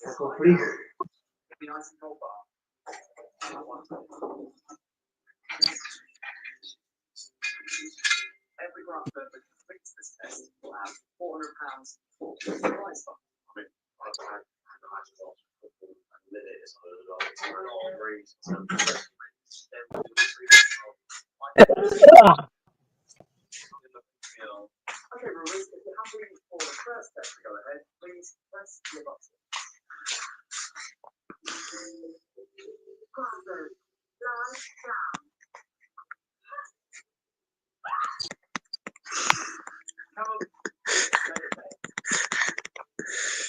[SPEAKER 8] Ficou frio?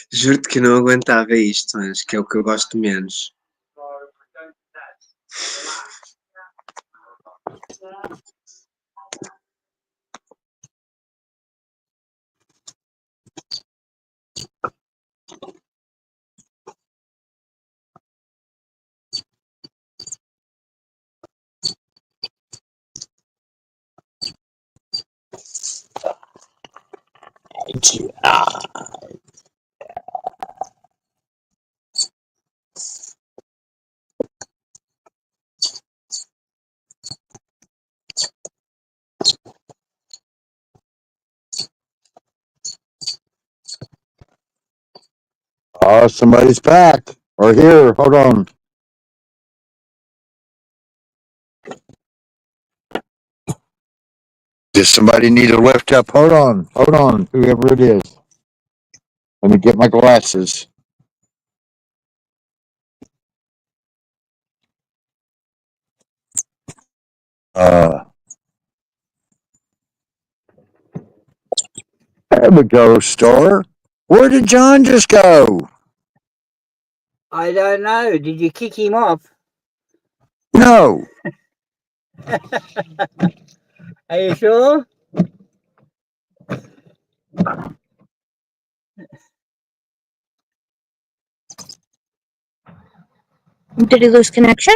[SPEAKER 8] Juro-te que não aguentava isto, mas que é o que eu gosto menos.
[SPEAKER 7] Oh, somebody's back. Or here. Hold on. Does somebody need a lift up? Hold on. Hold on. Whoever it is. Let me get my glasses. Uh, there we go, Star. Where did John just go?
[SPEAKER 11] I don't know. Did you kick him off?
[SPEAKER 7] No.
[SPEAKER 11] Are you sure?
[SPEAKER 3] Did he lose connection?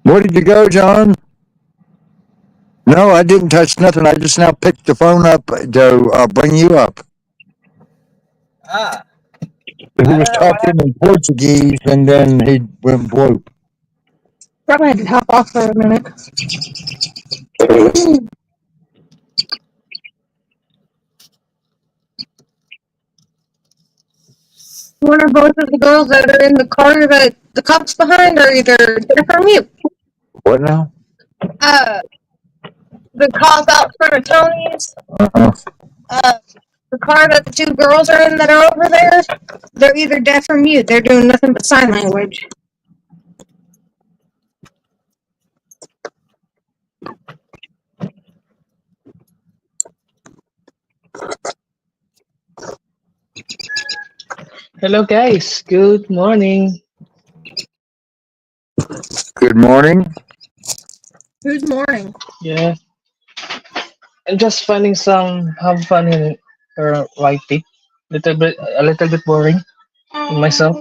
[SPEAKER 7] Where did you go, John? No, I didn't touch nothing. I just now picked the phone up to bring you up.
[SPEAKER 11] Ah.
[SPEAKER 7] He was talking in Portuguese and then he went bloop.
[SPEAKER 3] Probably had to hop off for a minute. One or both of the girls that are in the car that the cops behind are either from you.
[SPEAKER 7] What now?
[SPEAKER 3] The cop out front of Tony's.
[SPEAKER 7] Uh-huh.
[SPEAKER 3] The car that the two girls are in that are over there, they're either deaf or mute. They're doing nothing but sign language.
[SPEAKER 12] Hello guys, good morning.
[SPEAKER 7] morning.
[SPEAKER 3] Who's mourning?
[SPEAKER 12] Yeah, I'm just finding some have fun in her writing. A little bit boring in myself.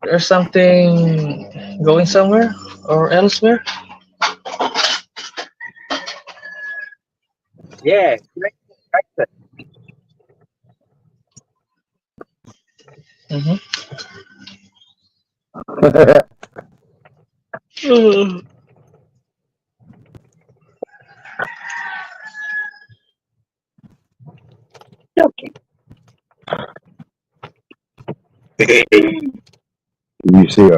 [SPEAKER 12] There's something going somewhere or elsewhere.
[SPEAKER 11] Yeah.
[SPEAKER 12] Mm-hmm.
[SPEAKER 7] You see a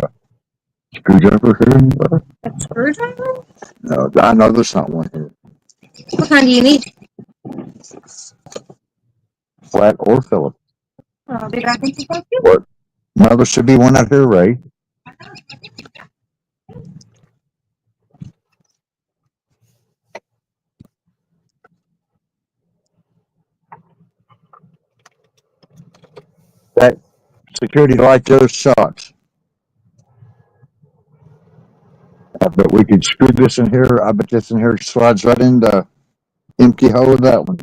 [SPEAKER 7] screwdriver here?
[SPEAKER 3] A screwdriver?
[SPEAKER 7] No, I know there's not one here.
[SPEAKER 3] What kind do you need?
[SPEAKER 7] Flat or Phillips.
[SPEAKER 3] I'll be back in a second.
[SPEAKER 7] What? No, there should be one out here, Ray. That security light there sucks. I bet we could screw this in here. I bet this in here slides right into empty hole of that one.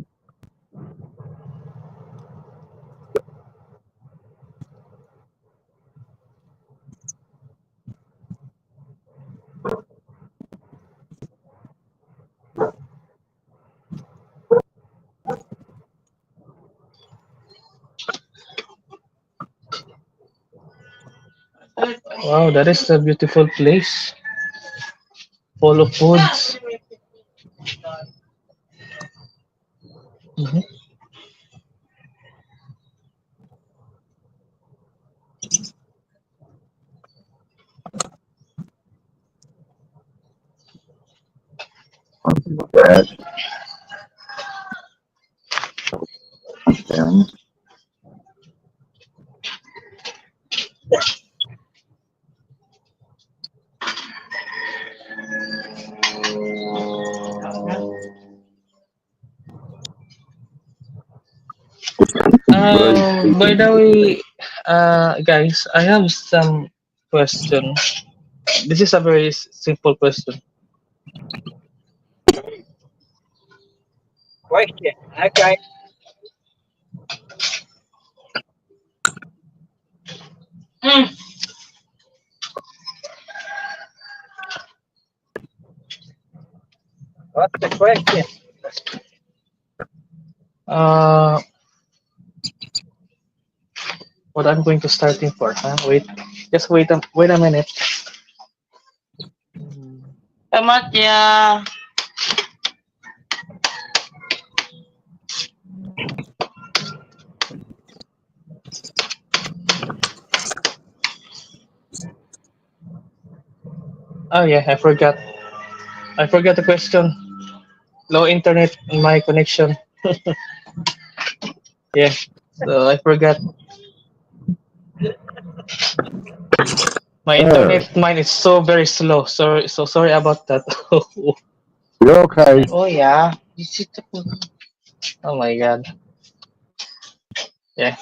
[SPEAKER 12] Wow, that is a beautiful place, full of woods. Hmm.
[SPEAKER 7] That down.
[SPEAKER 12] By the way, guys, I have some question. This is a very simple question.
[SPEAKER 11] Question. Okay. What's the question?
[SPEAKER 12] Uh, what I'm going to start in for? Huh? Wait, just wait a minute. Oh yeah, I forgot. I forgot the question. Low internet in my connection. Yeah, so I forgot. My internet mine is so very slow. So sorry about that.
[SPEAKER 7] You're okay.
[SPEAKER 12] Oh yeah. Oh my god. Yeah.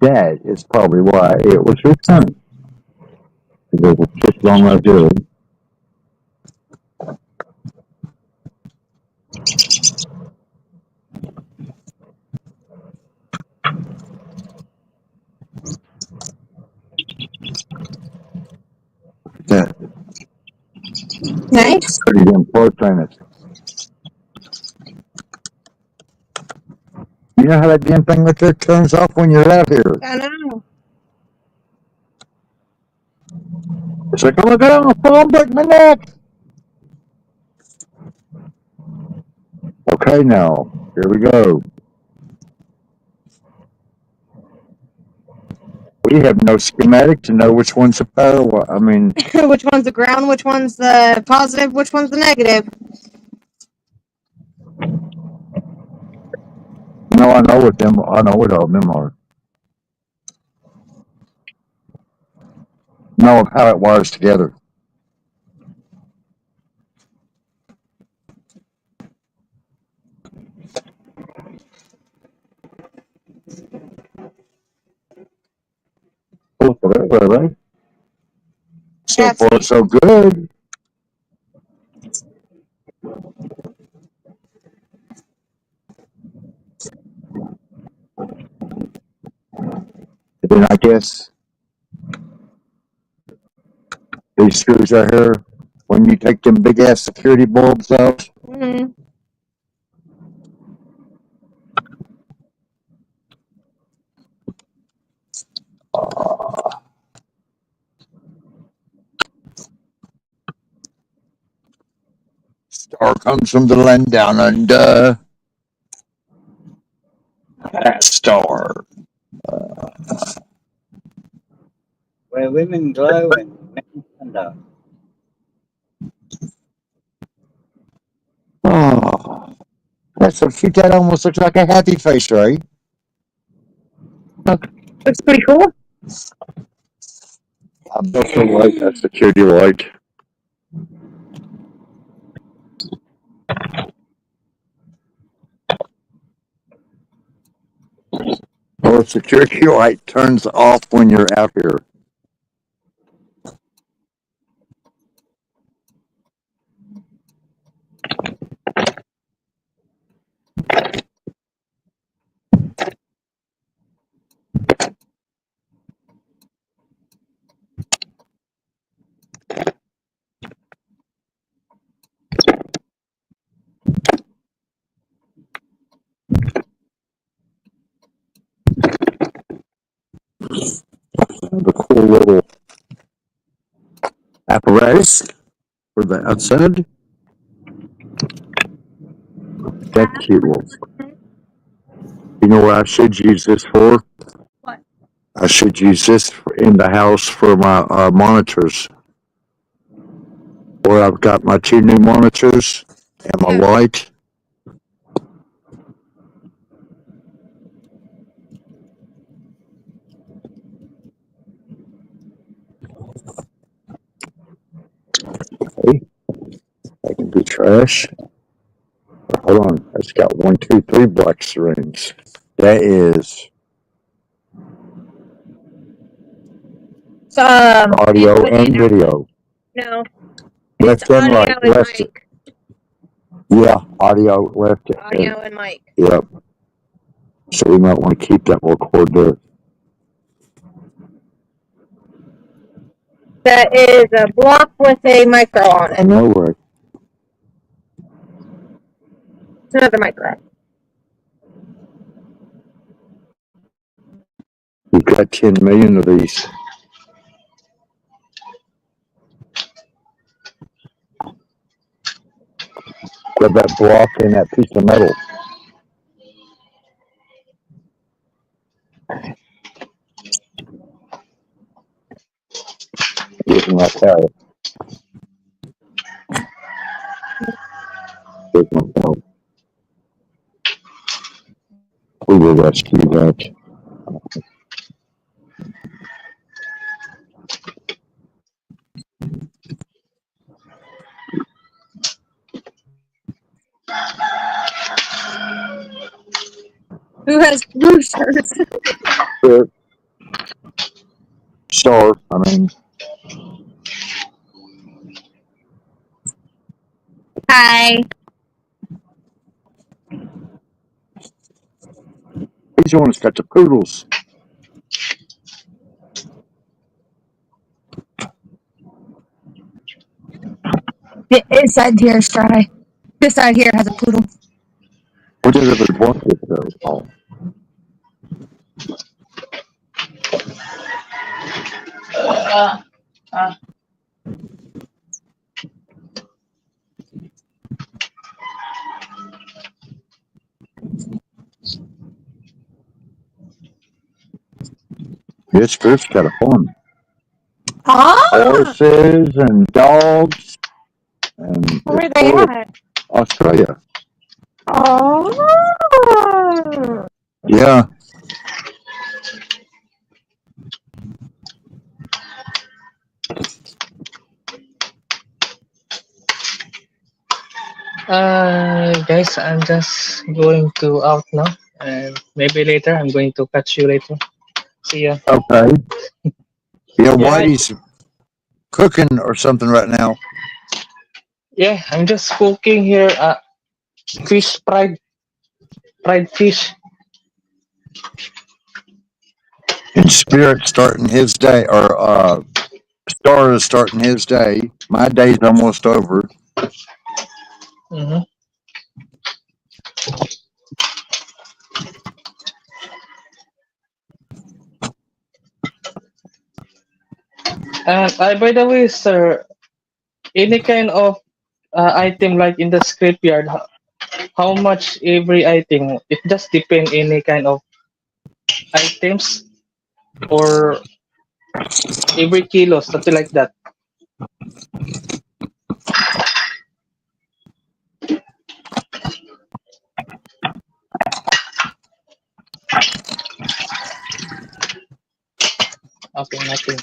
[SPEAKER 7] That is probably why it was returned. It was just on my good. Yeah,
[SPEAKER 3] Nice.
[SPEAKER 7] pretty damn close on it. You know how that damn thing right there turns off when you're out here?
[SPEAKER 3] I know.
[SPEAKER 7] It's like, oh my god, I'm gonna fall and break my neck. Okay, now, here we go. We have no schematic to know which one's the power. I mean,
[SPEAKER 3] Which one's the ground? Which one's the positive? Which one's the negative?
[SPEAKER 7] No, I know what them. I know what all them are. Know how it wires together. Oh, right? So
[SPEAKER 3] That's
[SPEAKER 7] far,
[SPEAKER 3] neat.
[SPEAKER 7] so good. And then I guess these screws right here, when you take them big ass security bulbs out,
[SPEAKER 3] Mhm.
[SPEAKER 7] star comes from the land down under. That star.
[SPEAKER 11] Where women glow and men thunder.
[SPEAKER 7] Oh, that's so cute. That almost looks like a happy face, right?
[SPEAKER 11] That's pretty cool.
[SPEAKER 7] I'm not so like that security light. Or security light turns off when you're out here. The cool little apparatus for the outside. That cute one. You know what I should use this for?
[SPEAKER 3] What?
[SPEAKER 7] I should use this in the house for my monitors. Where I've got my two new monitors and my
[SPEAKER 3] Yeah.
[SPEAKER 7] light. Okay, that can be trash. Hold on, it's got 1, 2, 3 black syringes. That is audio and video.
[SPEAKER 13] No,
[SPEAKER 7] Left and right. Left. Yeah, audio left and
[SPEAKER 13] audio and mic.
[SPEAKER 7] yep. So we might want to keep that record there.
[SPEAKER 13] That is a block with a micro on
[SPEAKER 7] I
[SPEAKER 13] it.
[SPEAKER 7] know where
[SPEAKER 13] It's another micro.
[SPEAKER 7] we've got 10 million of these. Grab that block and that piece of metal. Using that power. There's my power. We will rescue that.
[SPEAKER 13] Who has blue shirts?
[SPEAKER 7] Sure. Star, I mean,
[SPEAKER 13] Hi.
[SPEAKER 7] he's the one that's got the poodles.
[SPEAKER 13] This side here is dry. This side here has a poodle.
[SPEAKER 7] What does everybody want with those? Oh, this group's got a fun.
[SPEAKER 13] Ah,
[SPEAKER 7] Horses and dogs and
[SPEAKER 13] where are
[SPEAKER 7] it's
[SPEAKER 13] they
[SPEAKER 7] full of
[SPEAKER 13] at?
[SPEAKER 7] Australia.
[SPEAKER 13] Oh.
[SPEAKER 7] Yeah.
[SPEAKER 12] Guys, I'm just going to out now, and maybe later I'm going to catch you later. See ya.
[SPEAKER 7] Okay. Yeah,
[SPEAKER 12] Yeah,
[SPEAKER 7] Whitey's cooking or something right now.
[SPEAKER 12] yeah. I'm just cooking here. Fish fried fish.
[SPEAKER 7] And Spirit starting his day, or Star is starting his day. My day's almost over.
[SPEAKER 12] Hmm. And by the way, sir, any kind of item like in the scrapyard, how much every item? It just depend any kind of items or every kilo, something like that. Okay, nothing.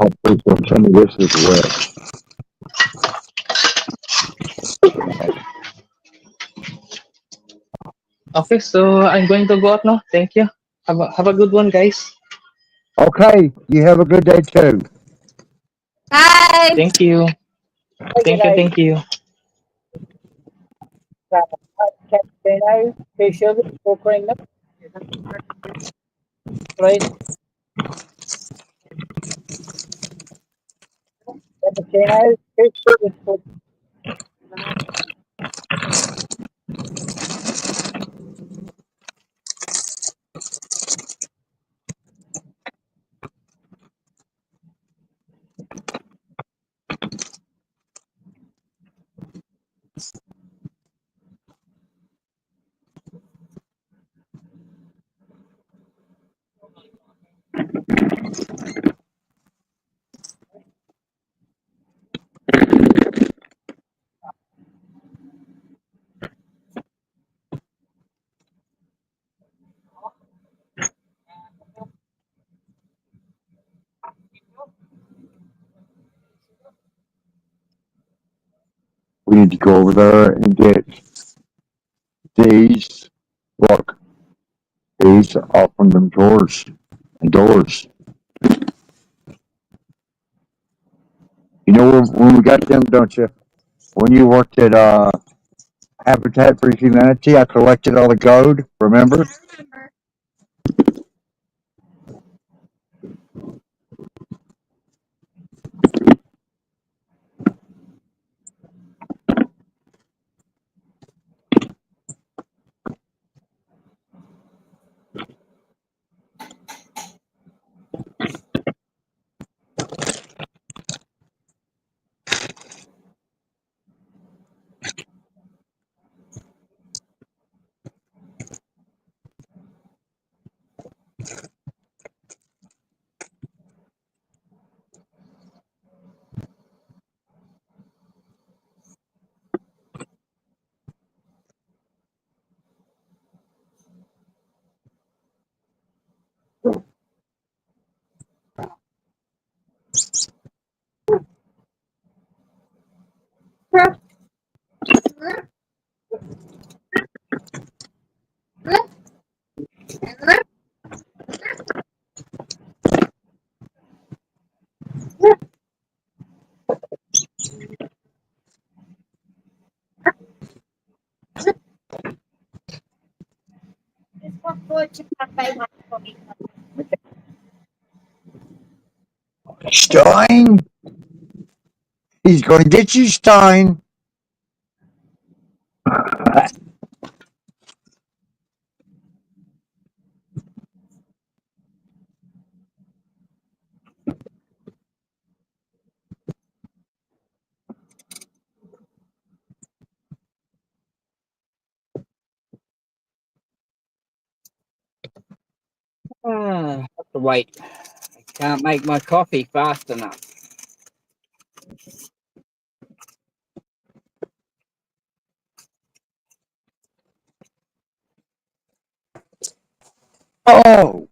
[SPEAKER 7] Oh, please don't tell me this is wet.
[SPEAKER 12] Okay, so I'm going to go out now. Thank you. Have a good one, guys.
[SPEAKER 7] Okay, you have a good day too.
[SPEAKER 13] Bye.
[SPEAKER 12] Thank you. Thank you. Thank you.
[SPEAKER 7] We need to go over there and get these. Look, these off from them drawers and doors. You know when we got them, don't you? When you worked at Habitat for Humanity, I collected all the gold. Remember? Stein, he's going to get you, Stein.
[SPEAKER 11] Right. Can't make my coffee fast enough.
[SPEAKER 7] Oh,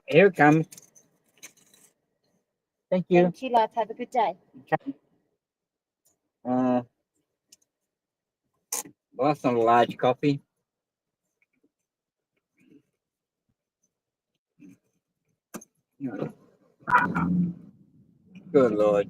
[SPEAKER 11] Here it comes. Thank you.
[SPEAKER 3] Thank you, love. Have a good day.
[SPEAKER 11] Well, that's not a large coffee. Good Lord.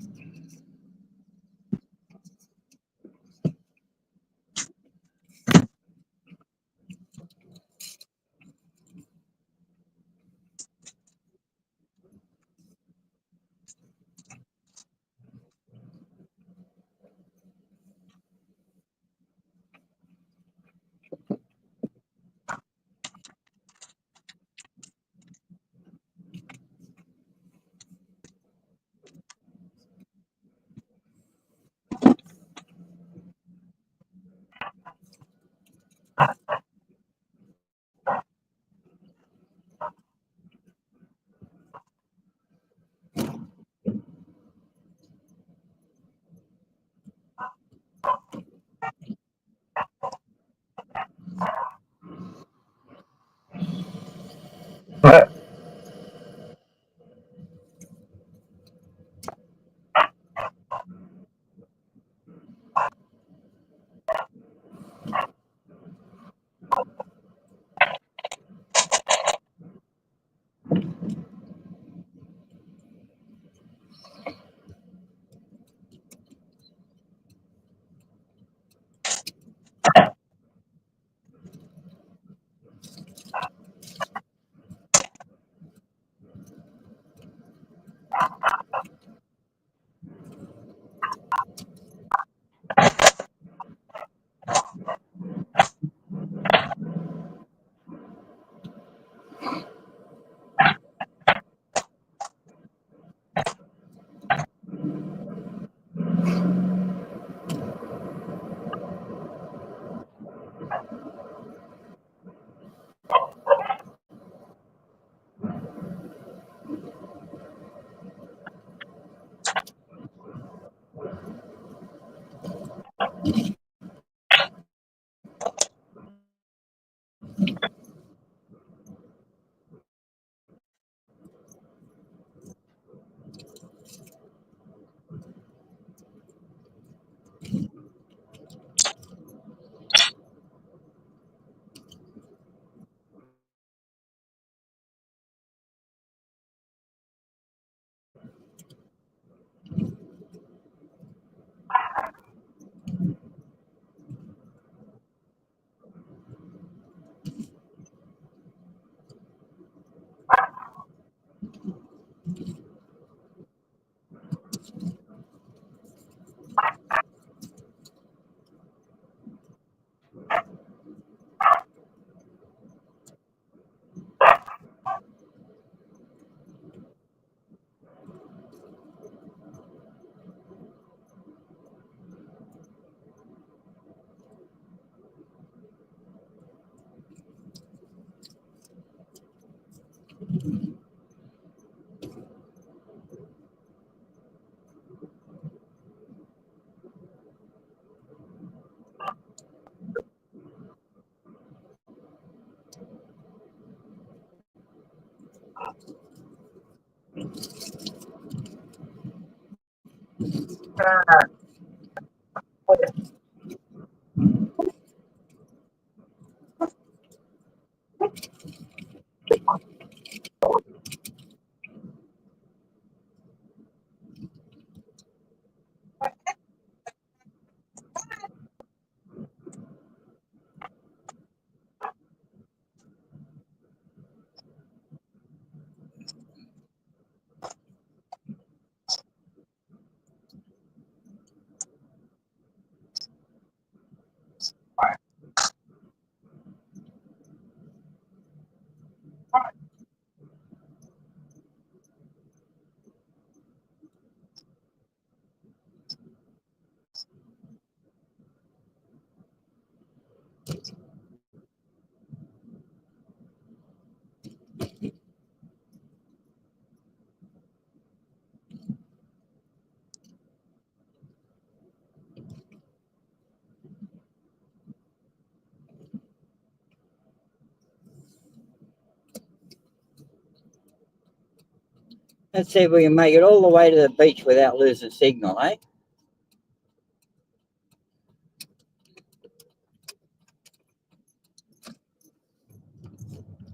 [SPEAKER 11] Let's see if we can make it all the way to the beach without losing signal, eh?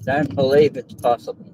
[SPEAKER 11] Don't believe it's possible.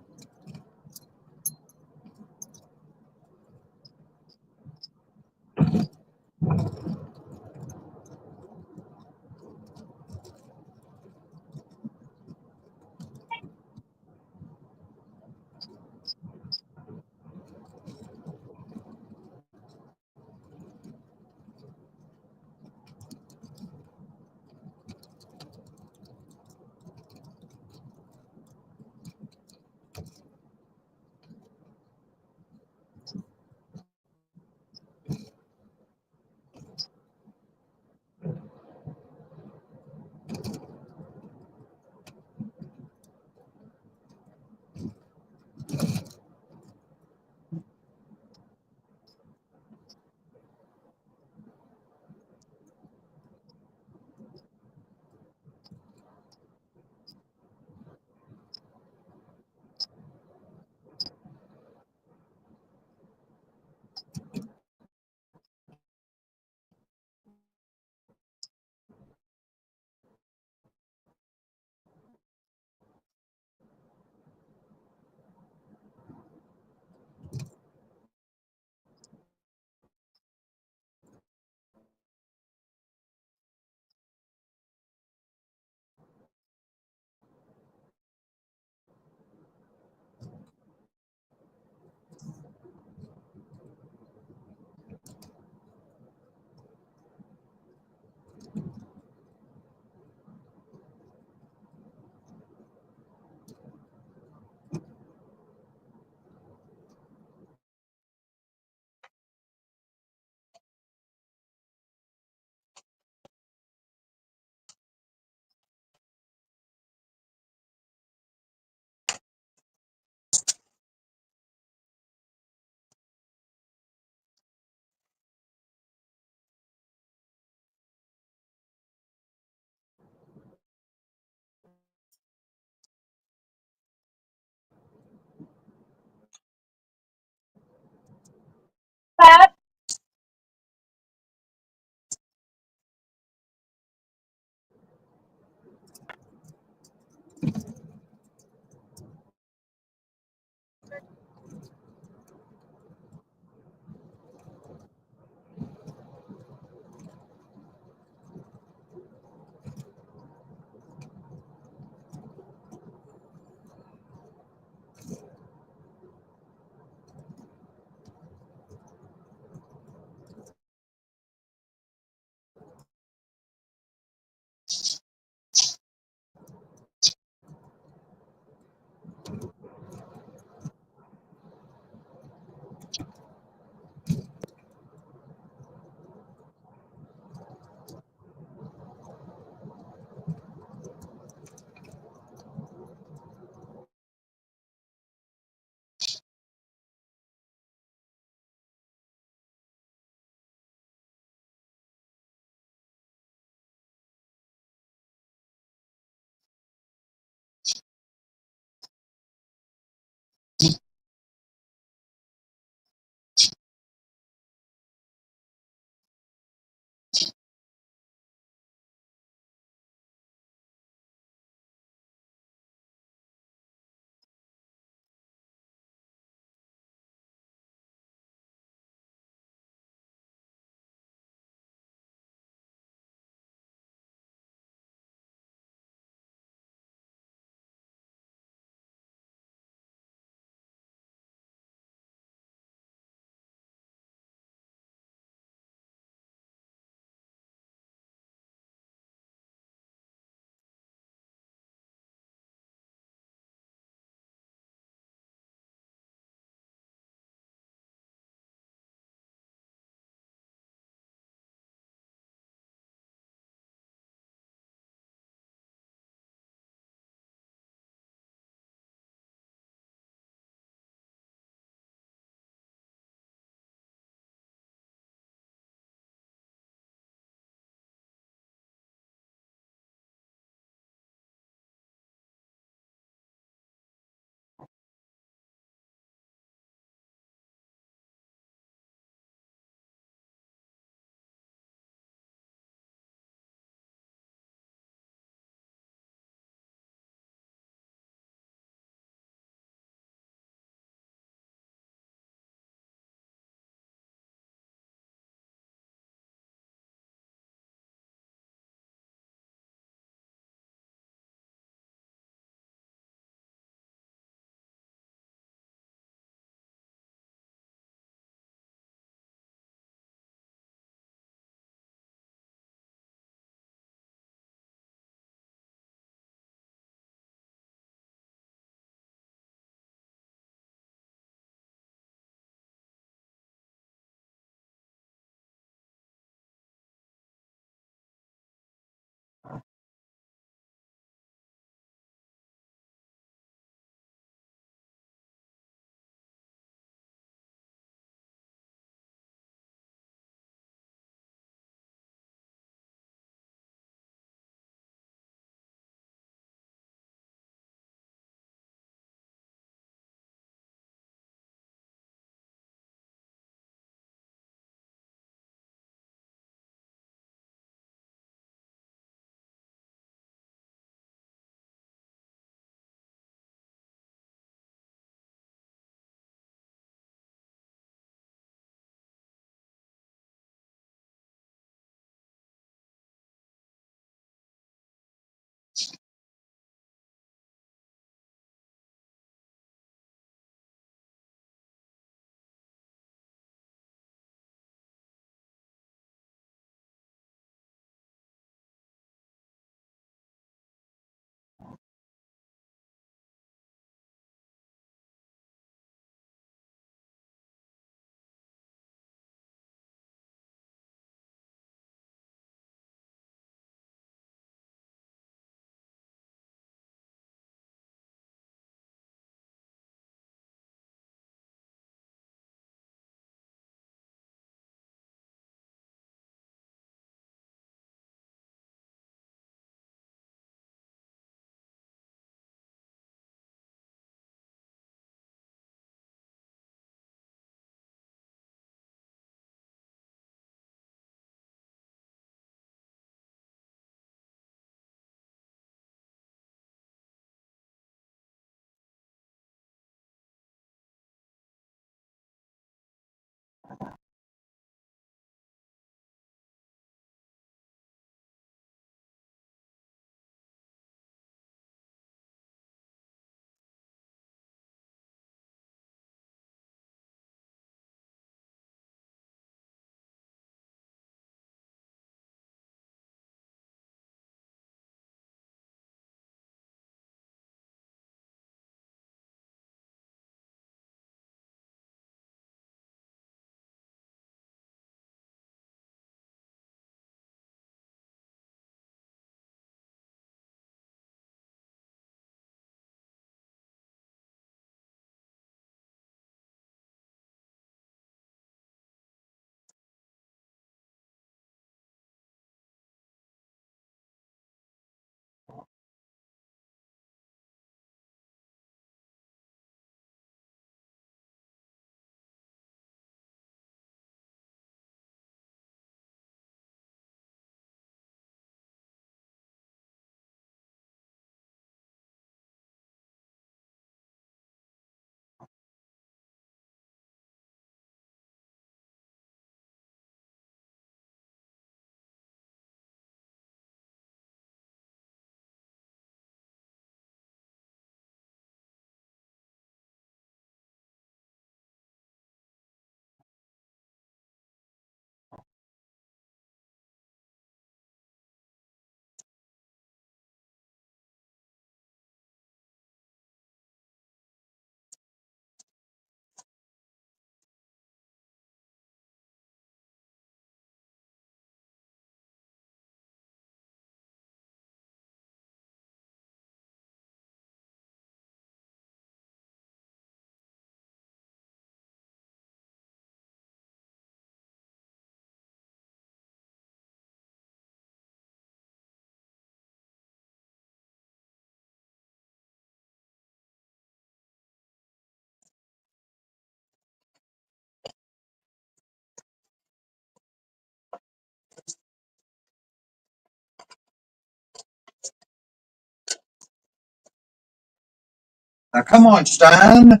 [SPEAKER 7] Now come on, Stein.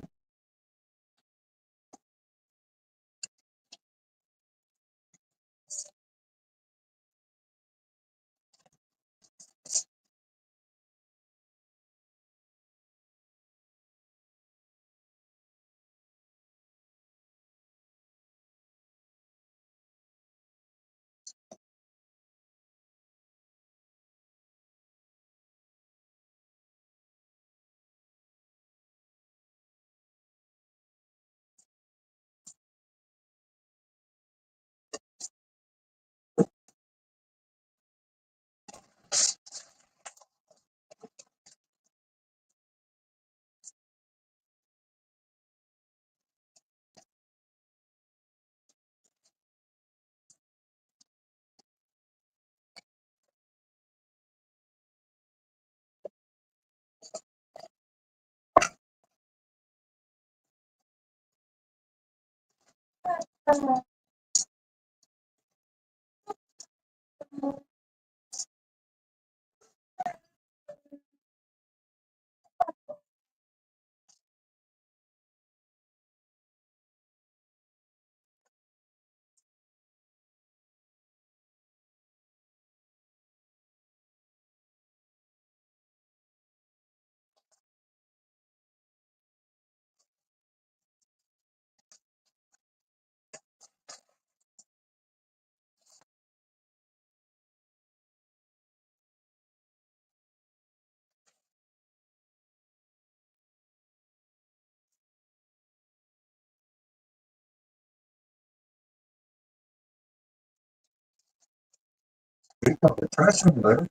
[SPEAKER 7] Pick up the trash over there.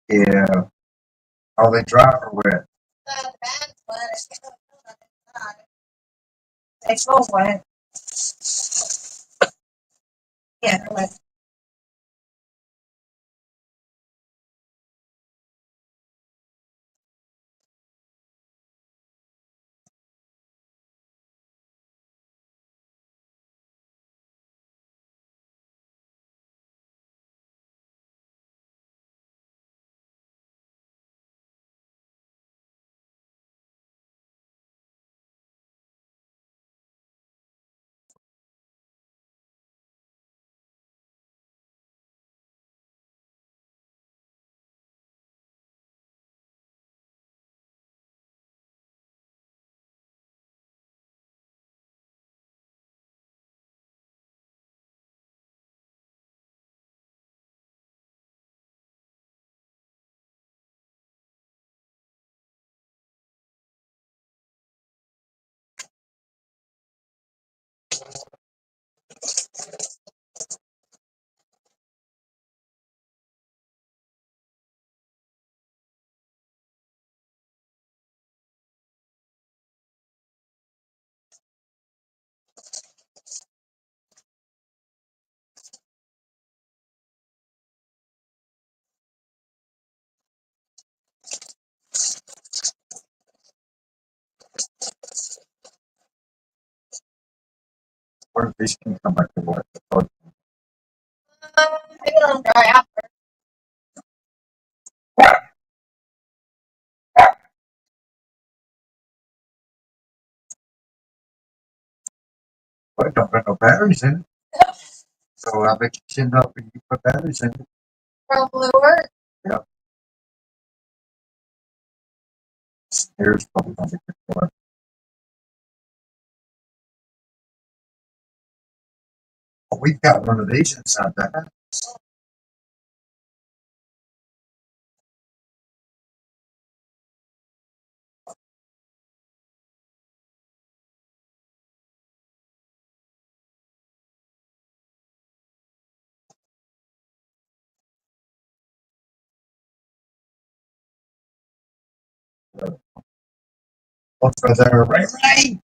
[SPEAKER 7] Yeah. Are they dry or wet? They smell wet. Yeah, wet. Or fish can come back to work. Maybe let them dry out. But don't put no batteries in it. So I bet you send up and you put batteries in it. Probably work. Yeah. Here's probably gonna be good for it. Oh, we've got one of these inside the house. Look for there, Ray Ray.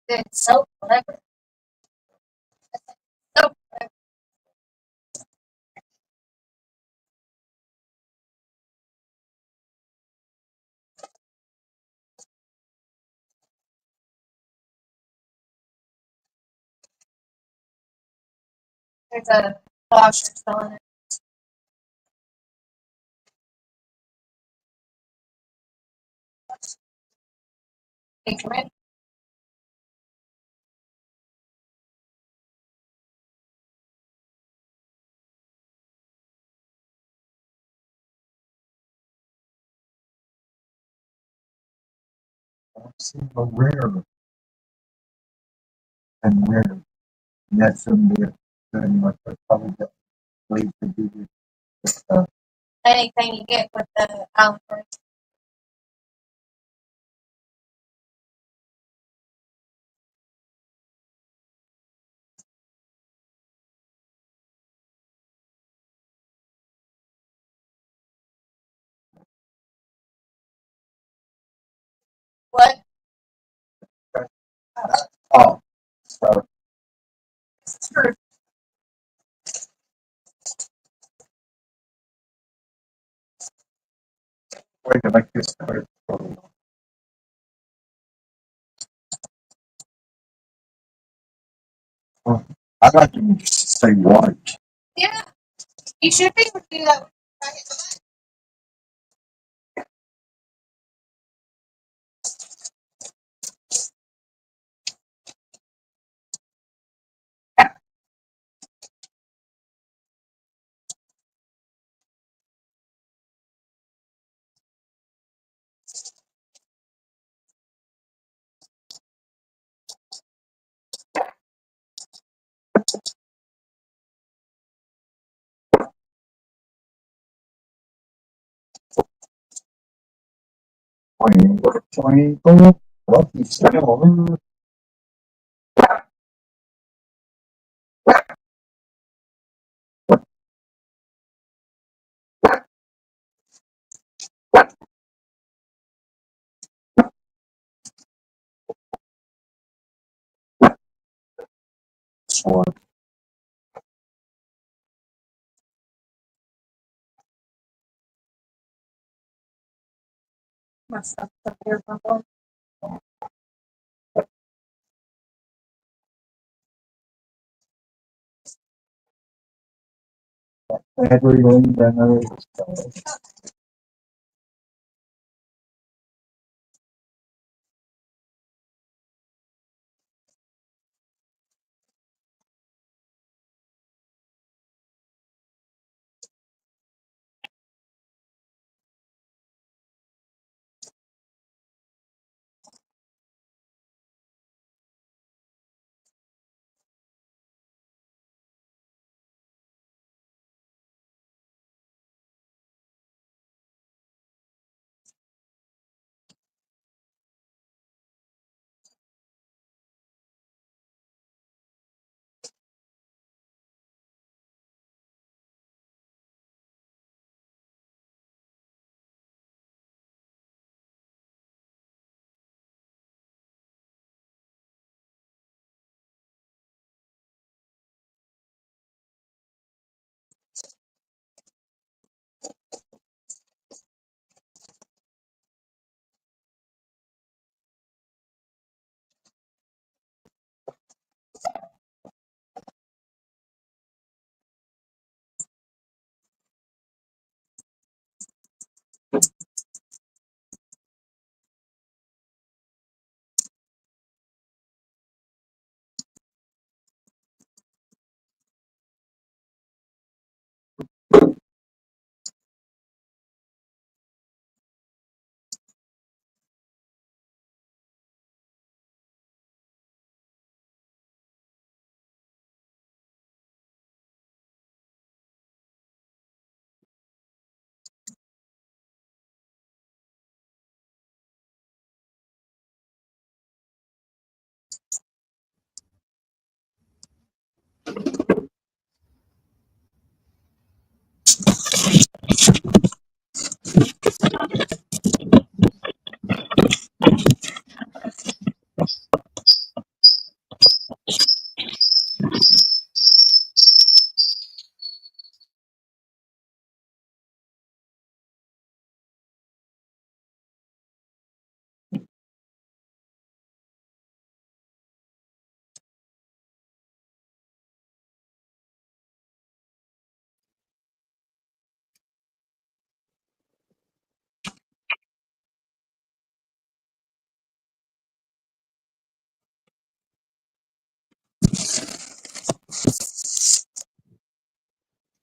[SPEAKER 13] It's so clever. So there's a washer still in it. Hey, come in.
[SPEAKER 7] Rare and rare. And that's something that very much probably the way to do this.
[SPEAKER 13] Anything you get with the Alfred. What?
[SPEAKER 7] Oh, so
[SPEAKER 13] It's true.
[SPEAKER 7] way to make this better. I'd like to say white.
[SPEAKER 13] Yeah, you should be able to do that.
[SPEAKER 7] Twinkle, twinkle, lucky star. Swan.
[SPEAKER 13] My stuff's up here, Bumble.
[SPEAKER 7] Everything that knows.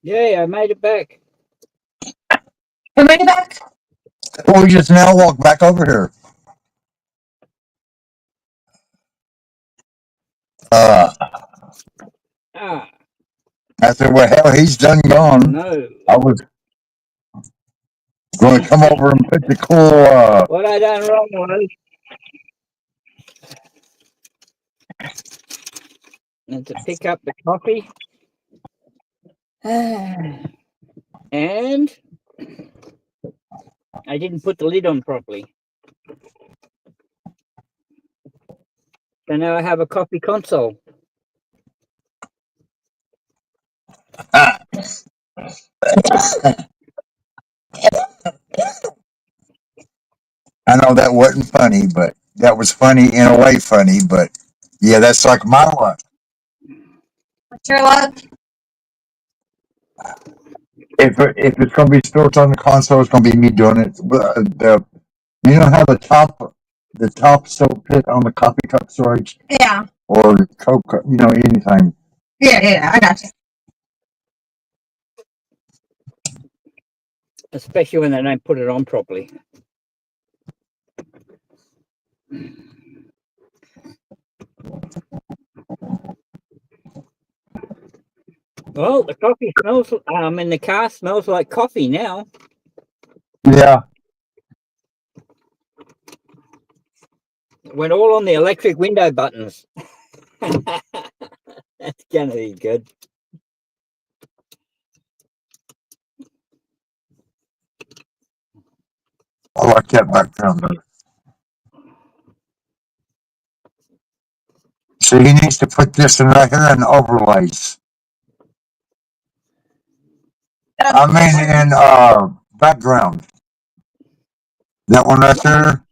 [SPEAKER 11] Yay, I made it back.
[SPEAKER 13] Who made it back?
[SPEAKER 7] We just now walked back over here. Uh,
[SPEAKER 11] Ah,
[SPEAKER 7] I said, well, hell, he's done gone.
[SPEAKER 11] no.
[SPEAKER 7] I was going to come over and put the cool,
[SPEAKER 11] What I done wrong was to pick up the coffee. And I didn't put the lid on properly. So now I have a coffee console.
[SPEAKER 7] I know that wasn't funny, but that was funny in a way funny, but yeah, that's like my luck.
[SPEAKER 13] What's your luck?
[SPEAKER 7] If it's going to be spilt on the console, it's going to be me doing it. You know how the top soap pit on the coffee cup storage
[SPEAKER 13] Yeah.
[SPEAKER 7] or Coke, anything.
[SPEAKER 13] Yeah, I got you.
[SPEAKER 11] Especially when they don't put it on properly. Well, the coffee smells. In the car smells like coffee now.
[SPEAKER 7] Yeah,
[SPEAKER 11] It went all on the electric window buttons. That's gonna be good.
[SPEAKER 7] I like that background though. So he needs to put this in right here in overlays. I mean in background. That one right there.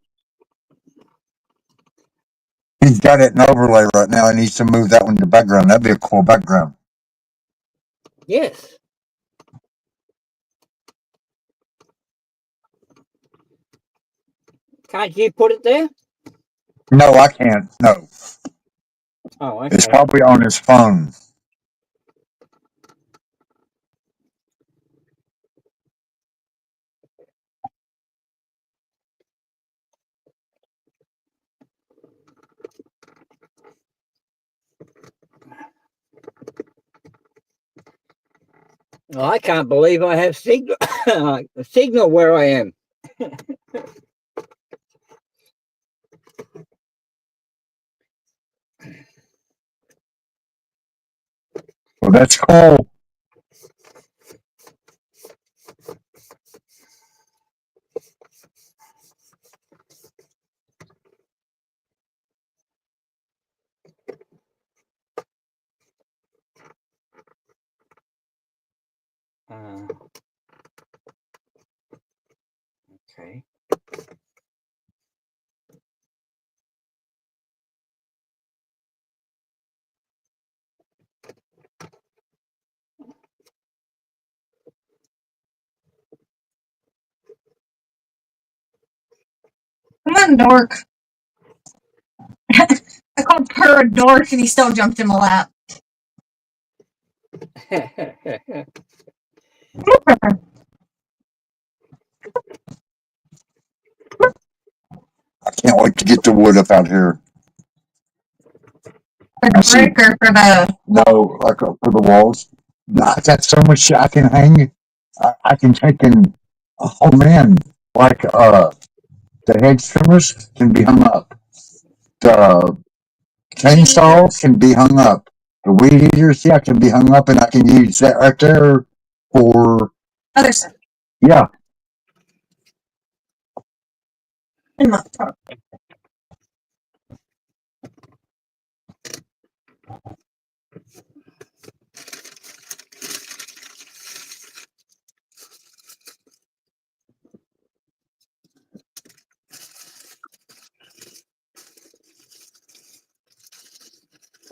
[SPEAKER 7] He's got it in overlay right now. He needs to move that one to background. That'd be a cool background.
[SPEAKER 11] Yes. Can't you put it there?
[SPEAKER 7] No, I can't. No.
[SPEAKER 11] Oh,
[SPEAKER 7] It's
[SPEAKER 11] okay.
[SPEAKER 7] probably on his phone.
[SPEAKER 11] Well, I can't believe I have signal signal where I am.
[SPEAKER 7] Well, that's cool.
[SPEAKER 11] Okay.
[SPEAKER 13] Come on, dork. I called Per a dork and he still jumped in my lap.
[SPEAKER 7] I can't wait to get the wood up out here.
[SPEAKER 13] For the breaker for the
[SPEAKER 7] No, like for the walls. I got so much shit I can hang. I can take in. Oh man, like the hedge trimmers can be hung up. The chainsaw can be hung up. The weed eaters, yeah, can be hung up, and I can use that right there for
[SPEAKER 13] Other stuff.
[SPEAKER 7] yeah.
[SPEAKER 13] I'm not talking.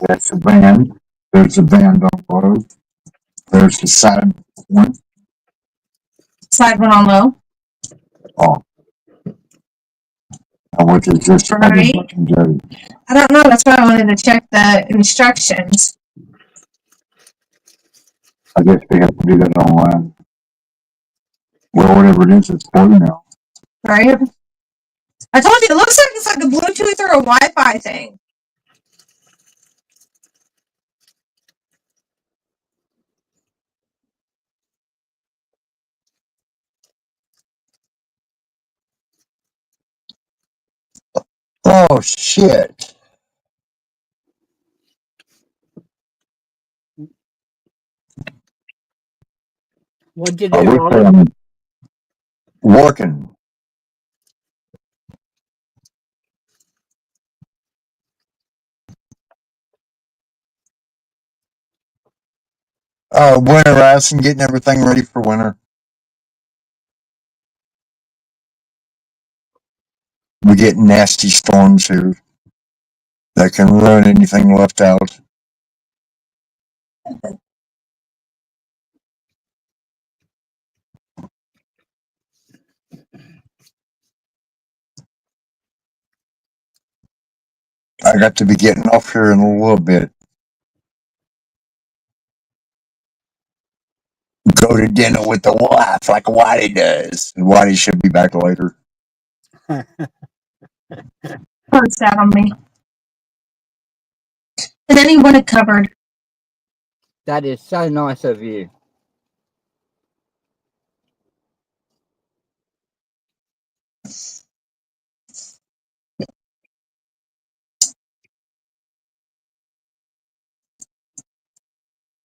[SPEAKER 7] That's a band. There's a band on low. There's the side one.
[SPEAKER 13] Side one on low.
[SPEAKER 7] Oh, which is just
[SPEAKER 13] Right.
[SPEAKER 7] secondary.
[SPEAKER 13] I don't know. That's why I wanted to check the instructions.
[SPEAKER 7] I guess they have to do that online. Well, whatever it is, it's for you now.
[SPEAKER 13] Right. I told you, it looks like it's like a Bluetooth or a Wi-Fi thing.
[SPEAKER 7] Oh shit!
[SPEAKER 11] What'd you
[SPEAKER 7] I
[SPEAKER 11] do,
[SPEAKER 7] wish
[SPEAKER 11] Ollie?
[SPEAKER 7] I'm working. Winterizing, getting everything ready for winter. We get nasty storms here that can ruin anything left out. I got to be getting off here in a little bit. Go to dinner with the wife like Whitey does. Whitey should be back later.
[SPEAKER 13] Post that on me. And then he wanted covered.
[SPEAKER 11] That is so nice of you.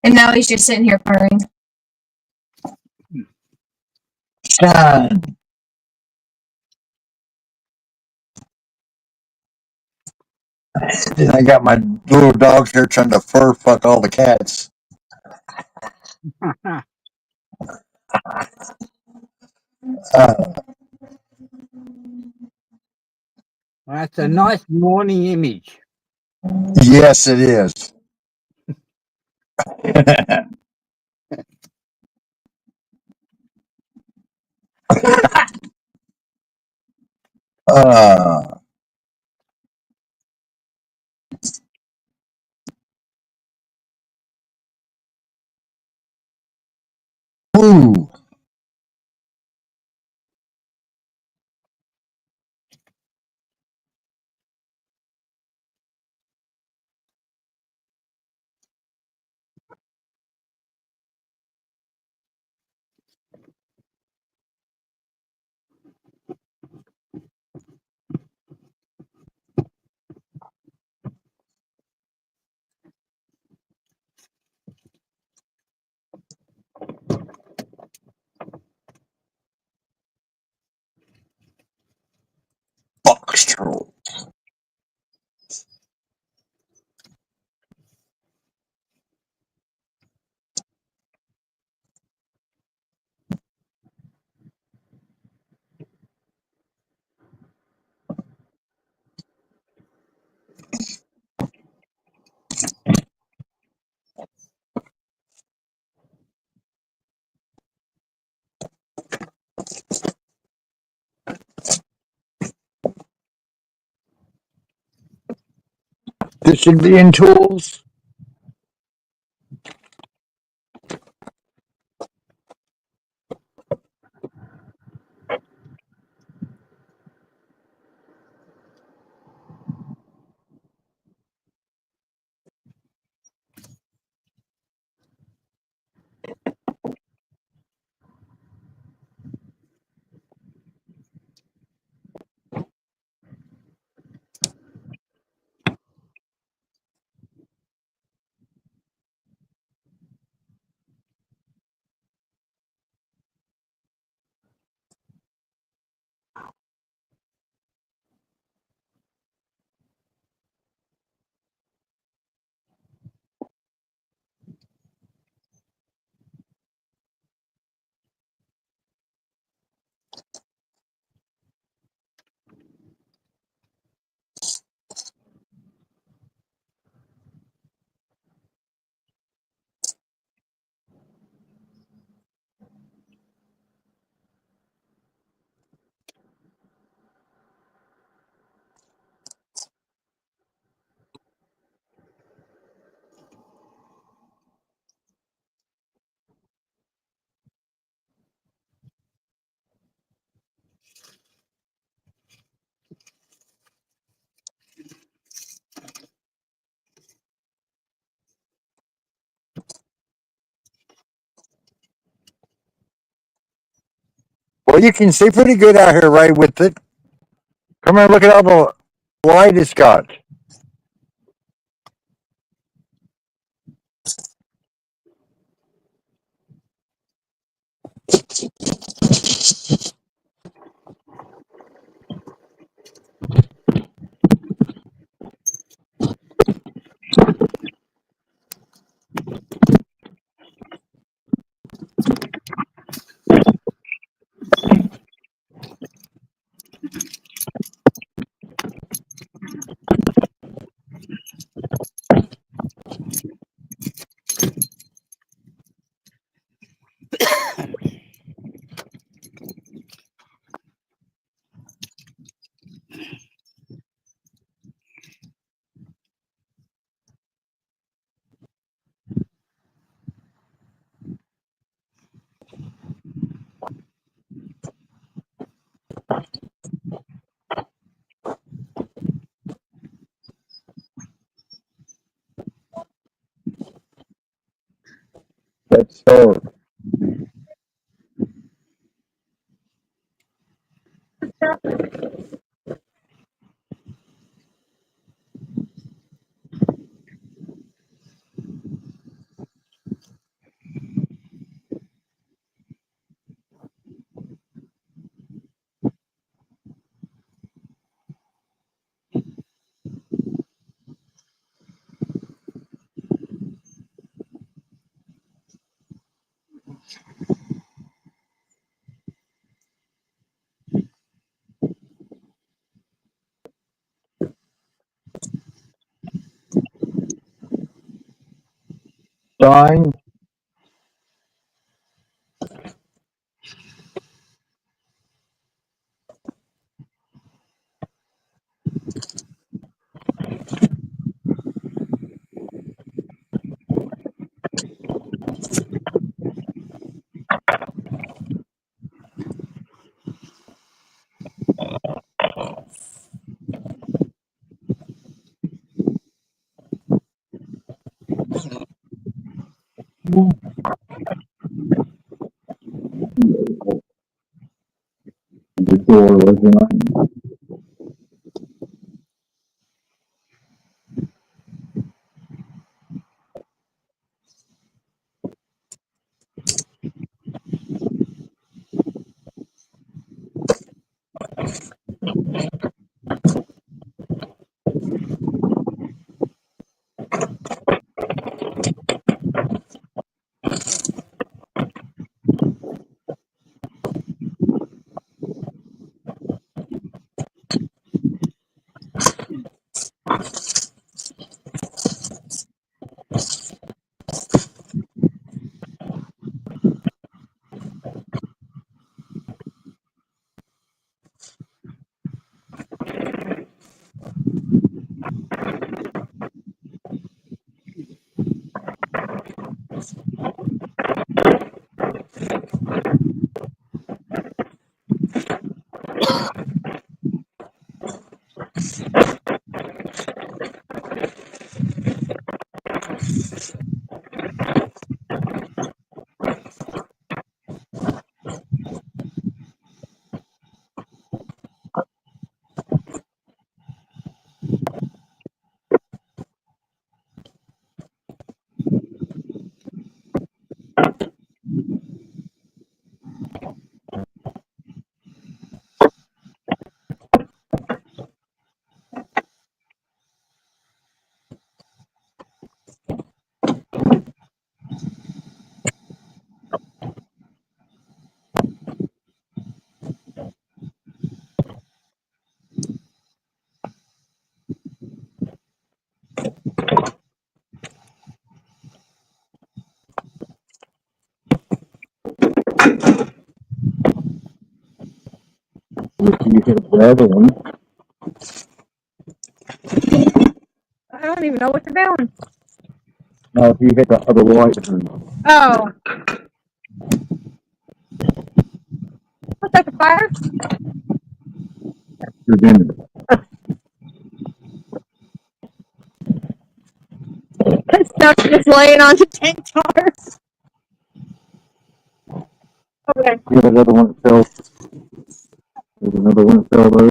[SPEAKER 13] And now he's just sitting here purring.
[SPEAKER 7] Shine. Then I got my little dog here trying to fur fuck all the cats. Uh,
[SPEAKER 11] That's a nice morning image.
[SPEAKER 7] yes, it is. uh, ooh. Foxtrot. This should be in tools. Well, you can see pretty good out here, Ray, with it. Come here, look at all the light it's got. That's so. Sign. The door was on. You hit the other one.
[SPEAKER 13] I don't even know what you're doing.
[SPEAKER 7] No, if you hit the other light one.
[SPEAKER 13] Oh, what's that, the fire?
[SPEAKER 7] You're doing it.
[SPEAKER 13] That stuff just laying on the tank tar. Okay.
[SPEAKER 7] You hit the other one itself. There's another one fell there.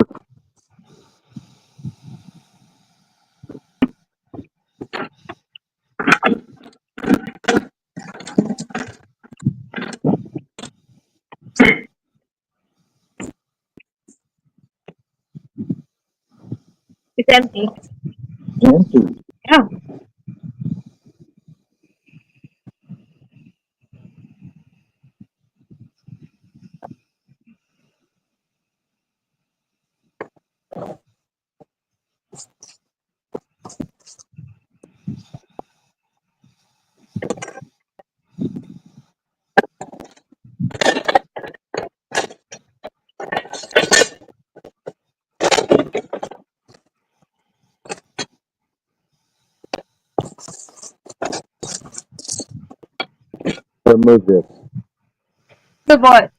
[SPEAKER 13] It's empty.
[SPEAKER 7] Empty.
[SPEAKER 13] Yeah.
[SPEAKER 7] Remove this.
[SPEAKER 13] The what?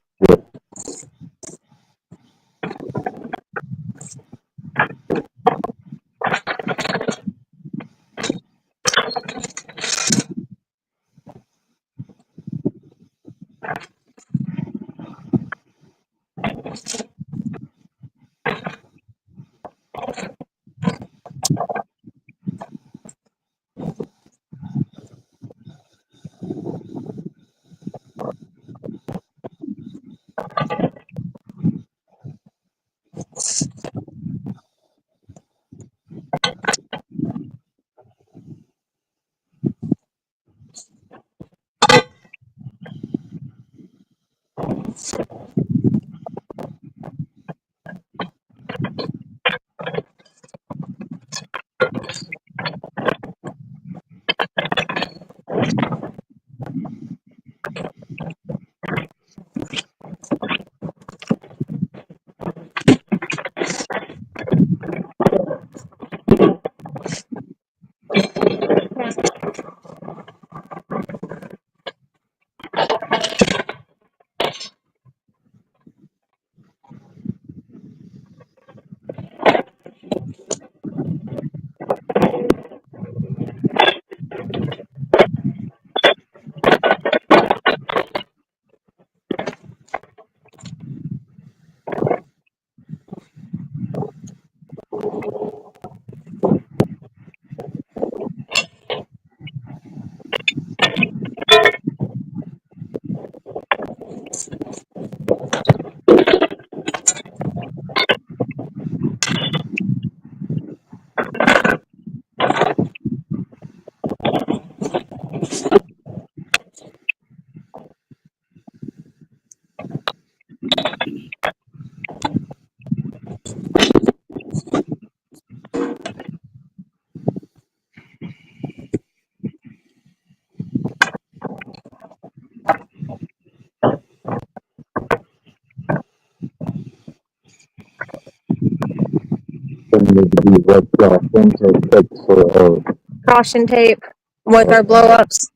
[SPEAKER 7] Then need to be red cross intake tape for
[SPEAKER 13] Caution tape with our blow ups.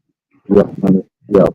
[SPEAKER 7] yeah, yeah.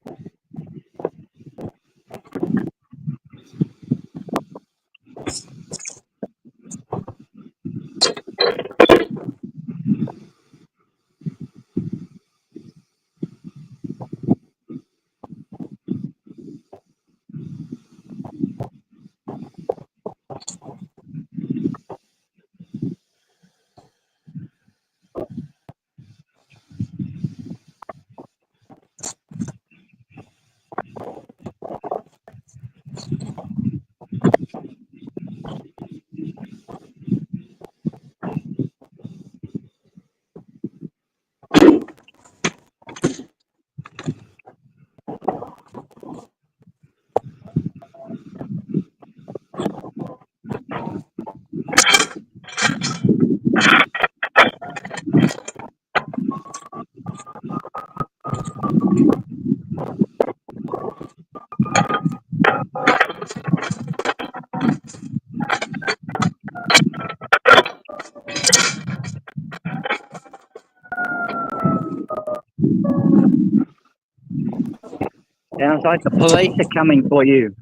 [SPEAKER 11] Sounds like the police are coming for you.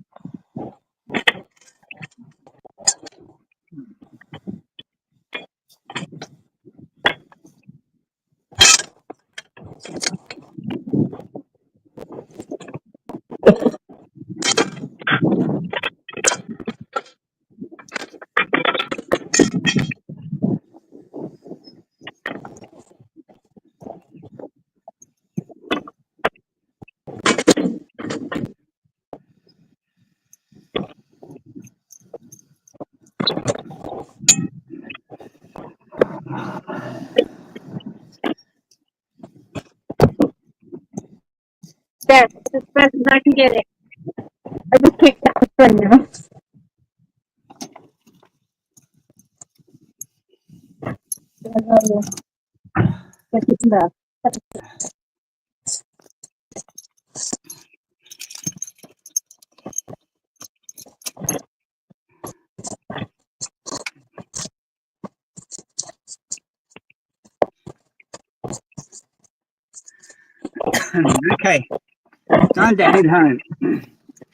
[SPEAKER 13] fast as I can get it. I just can't get the thing now. That's enough.
[SPEAKER 11] Okay, time to head home.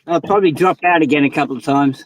[SPEAKER 11] I'll probably drop out again a couple of times.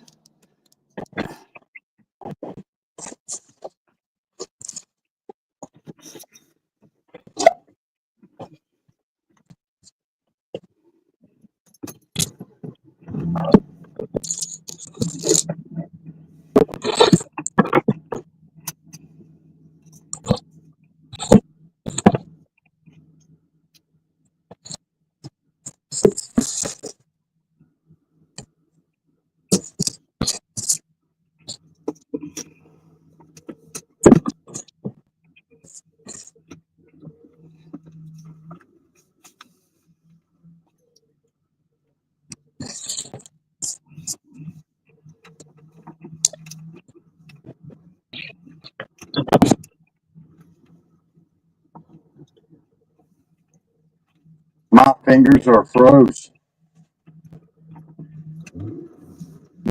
[SPEAKER 7] My fingers are froze.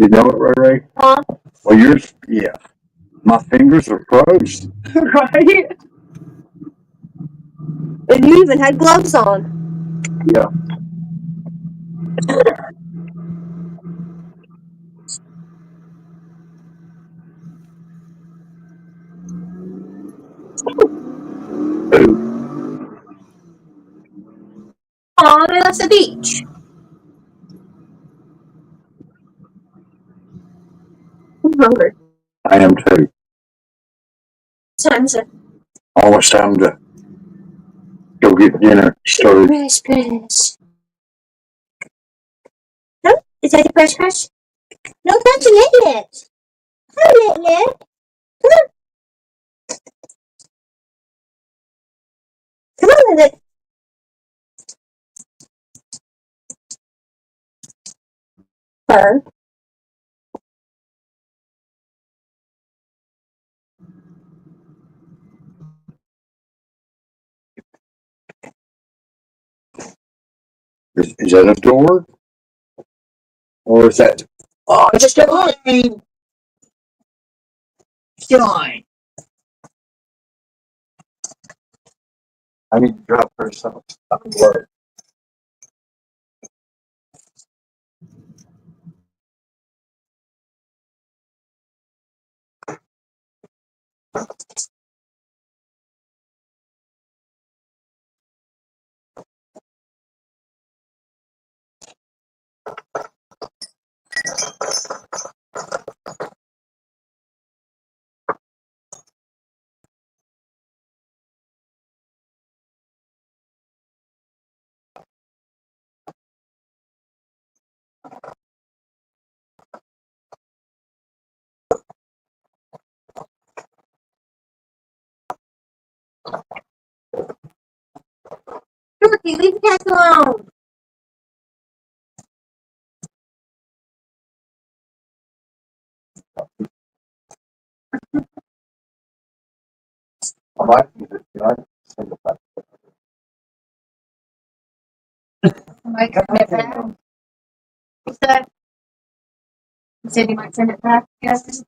[SPEAKER 7] You know it, Ray Ray?
[SPEAKER 13] Huh?
[SPEAKER 7] Well, yours, yeah. My fingers are froze.
[SPEAKER 13] Right? And you even had gloves on.
[SPEAKER 7] Yeah.
[SPEAKER 13] Oh, that's the beach. I'm hungry.
[SPEAKER 7] I am too.
[SPEAKER 13] Time to
[SPEAKER 7] Almost time to go get dinner started.
[SPEAKER 13] press. No? Is that the press? No touching it yet. Hi, Nick. Come on. Come on, Nick. Fern.
[SPEAKER 7] Is that a door? Or is that? Oh,
[SPEAKER 13] Just a moment.
[SPEAKER 7] John. I need to drop her some work.
[SPEAKER 13] Turkey, leave the cats alone.
[SPEAKER 7] I might use it. You know, send it back.
[SPEAKER 13] I might send it back. What's that? You said you might send it back, yes?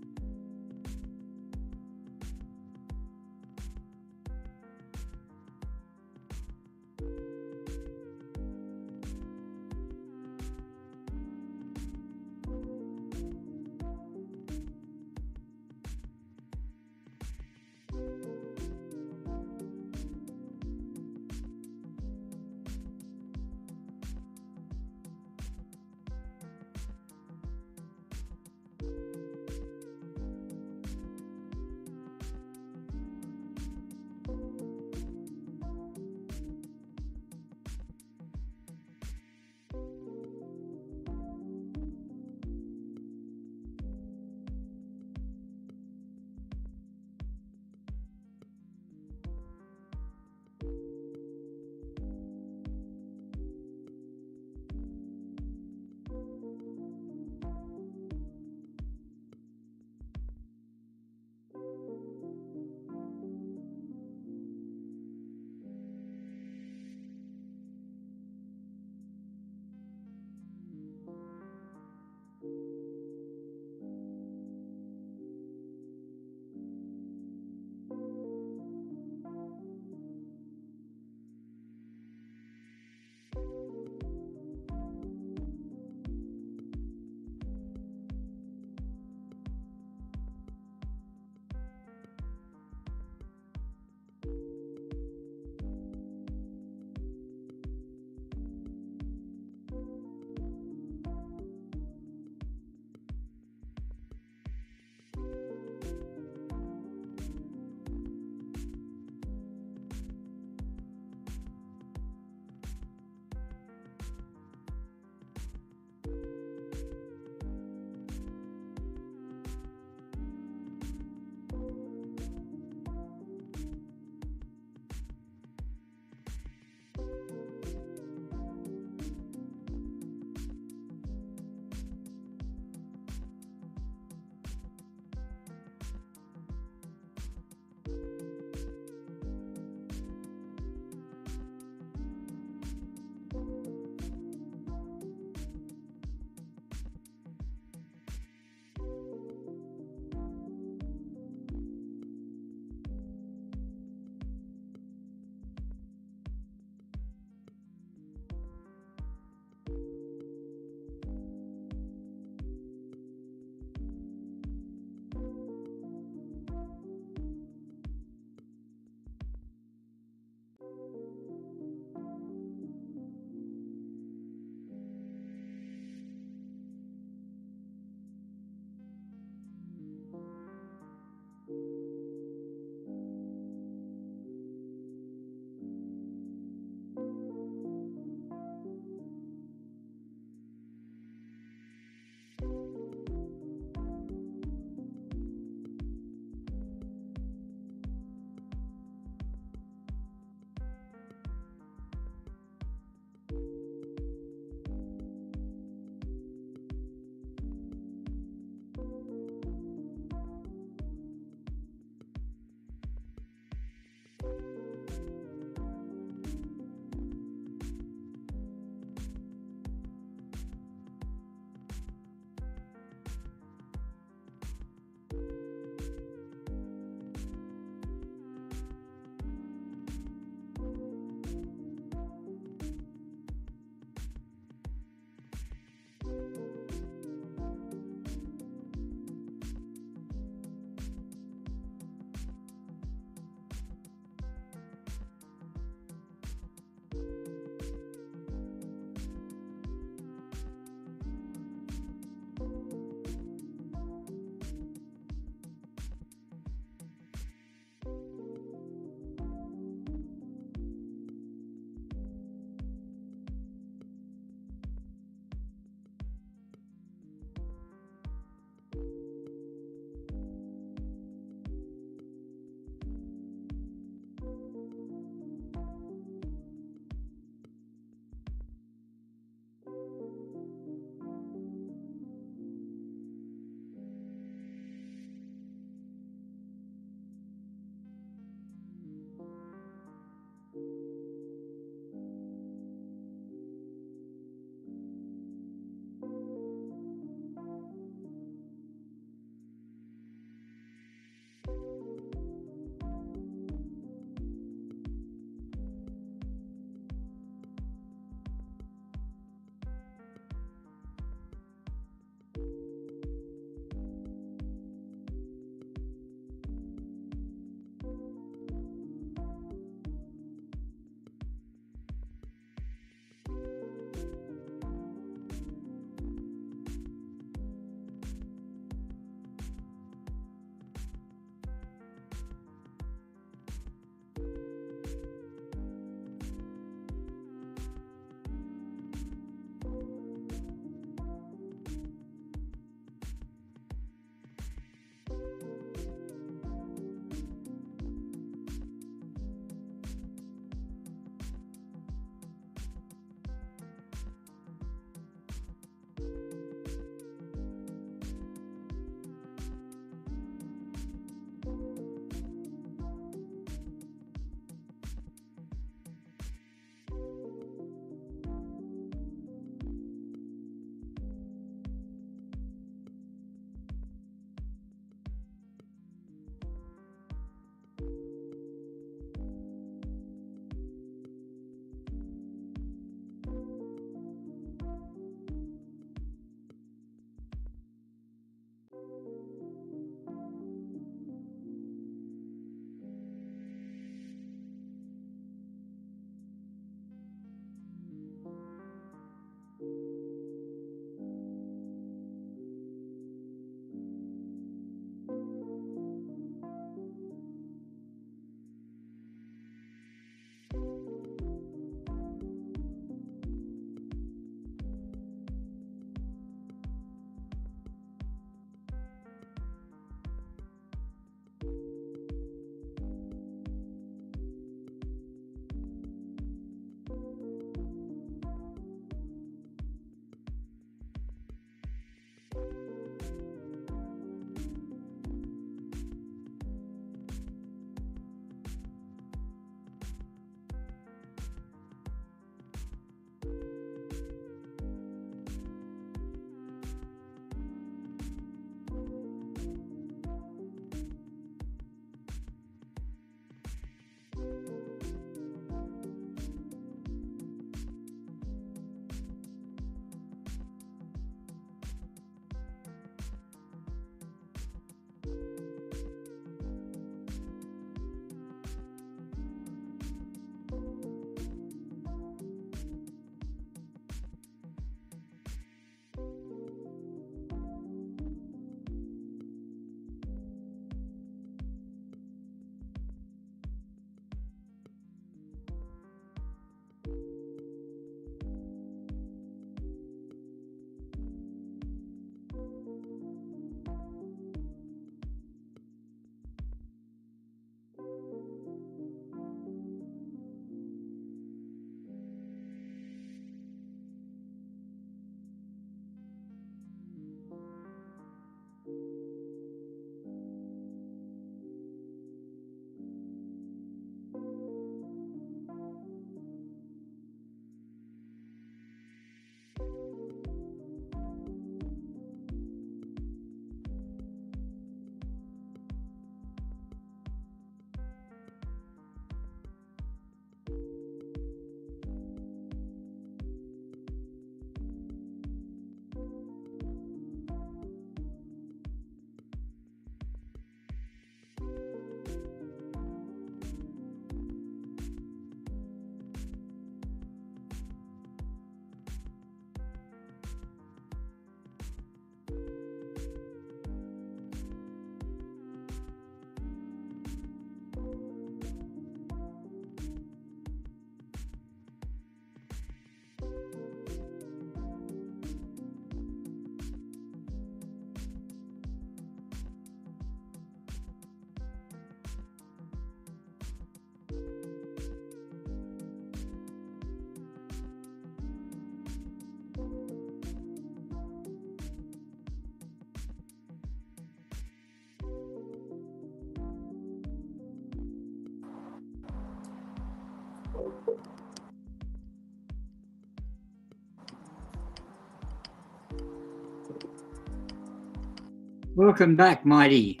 [SPEAKER 11] Welcome back, Mighty.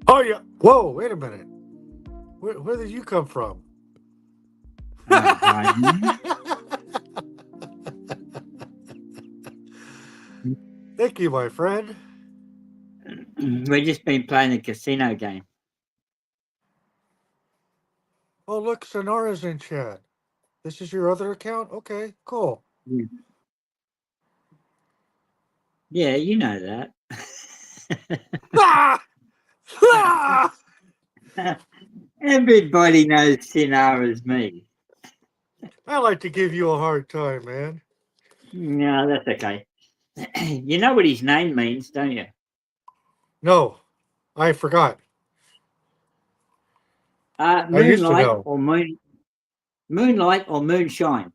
[SPEAKER 1] Oh yeah. Whoa! Wait a minute. Where did you come from?
[SPEAKER 11] Brian.
[SPEAKER 1] Thank you, my friend.
[SPEAKER 11] We've just been playing the casino game.
[SPEAKER 1] Oh, look, Sonara's in chat. This is your other account? Okay, cool.
[SPEAKER 11] Yeah, you know that.
[SPEAKER 1] Ah! Ah!
[SPEAKER 11] Everybody knows Sinara's me.
[SPEAKER 1] I like to give you a hard time, man.
[SPEAKER 11] No, that's okay. You know what his name means, don't you?
[SPEAKER 1] No, I forgot. I used to
[SPEAKER 11] Moonlight
[SPEAKER 1] know.
[SPEAKER 11] or moonlight or moonshine.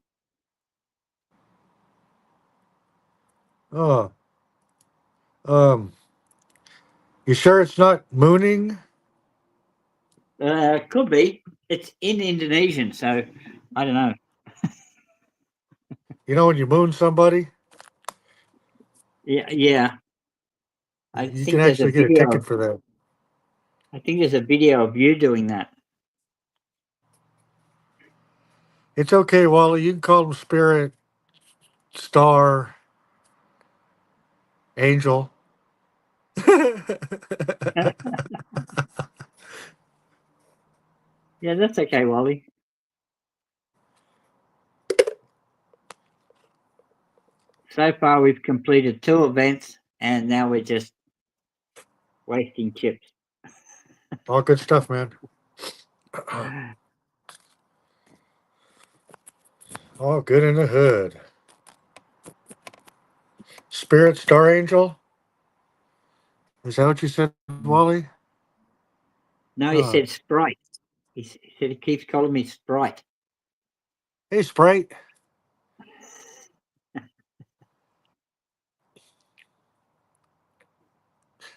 [SPEAKER 1] Oh, um, you sure it's not mooning?
[SPEAKER 11] Could be. It's in Indonesian, so I don't know.
[SPEAKER 1] You know when you moon somebody,
[SPEAKER 11] Yeah. I
[SPEAKER 1] you can
[SPEAKER 11] think there's a
[SPEAKER 1] actually get a ticket
[SPEAKER 11] video.
[SPEAKER 1] for that.
[SPEAKER 11] I think there's a video of you doing that.
[SPEAKER 1] It's okay, Wally. You can call them spirit, star, angel.
[SPEAKER 11] Yeah, that's okay, Wally. So far, we've completed 2 events, and now we're just wasting chips.
[SPEAKER 1] All good stuff, man. All good in the hood. Spirit, star, angel. Is that what you said, Wally?
[SPEAKER 11] No, he said Sprite. He said he keeps calling me Sprite.
[SPEAKER 1] Hey, Sprite.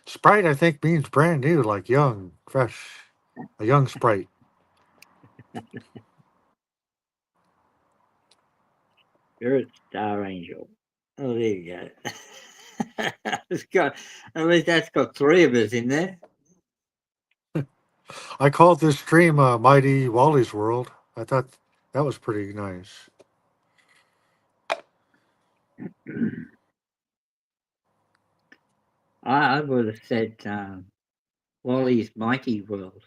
[SPEAKER 1] Sprite, I think, means brand new, like young, fresh. A young Sprite.
[SPEAKER 11] Spirit Star Angel. Oh, there you go. It's got, at least that's got 3 of us in there.
[SPEAKER 1] I called this stream Mighty Wally's World. I thought that was pretty nice.
[SPEAKER 11] I would have said Wally's Mighty World.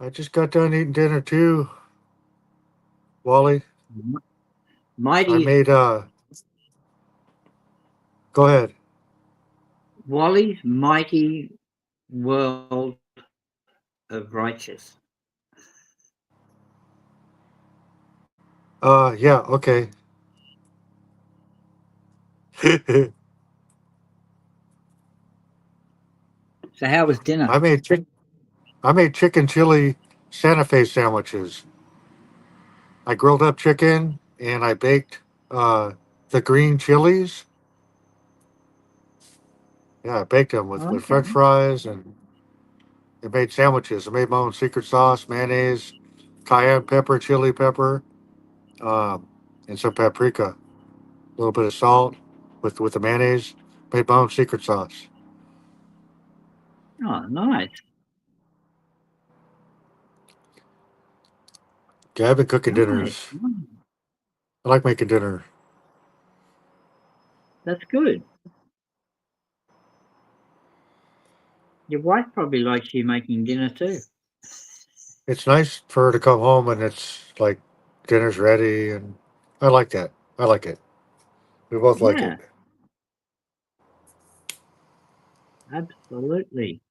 [SPEAKER 1] I just got done eating dinner too, Wally. I
[SPEAKER 11] Mighty
[SPEAKER 1] made go ahead.
[SPEAKER 11] Wally's Mighty World of Righteous.
[SPEAKER 1] Yeah, okay.
[SPEAKER 11] So how was dinner?
[SPEAKER 1] I made chicken chili Santa Fe sandwiches. I grilled up chicken and I baked the green chilies. Yeah, I baked them with
[SPEAKER 11] Okay.
[SPEAKER 1] French fries and I made sandwiches. I made my own secret sauce, mayonnaise, cayenne pepper, chili pepper, um, and some paprika. A little bit of salt with the mayonnaise. Made my own secret sauce.
[SPEAKER 11] Oh, nice.
[SPEAKER 1] Yeah, I've been cooking
[SPEAKER 11] Nice.
[SPEAKER 1] dinners. I like making dinner.
[SPEAKER 11] That's good. Your wife probably likes you making dinner too.
[SPEAKER 1] It's nice for her to come home and it's like dinner's ready, and I like that. I like it. We both like
[SPEAKER 11] Yeah,
[SPEAKER 1] it.
[SPEAKER 11] absolutely.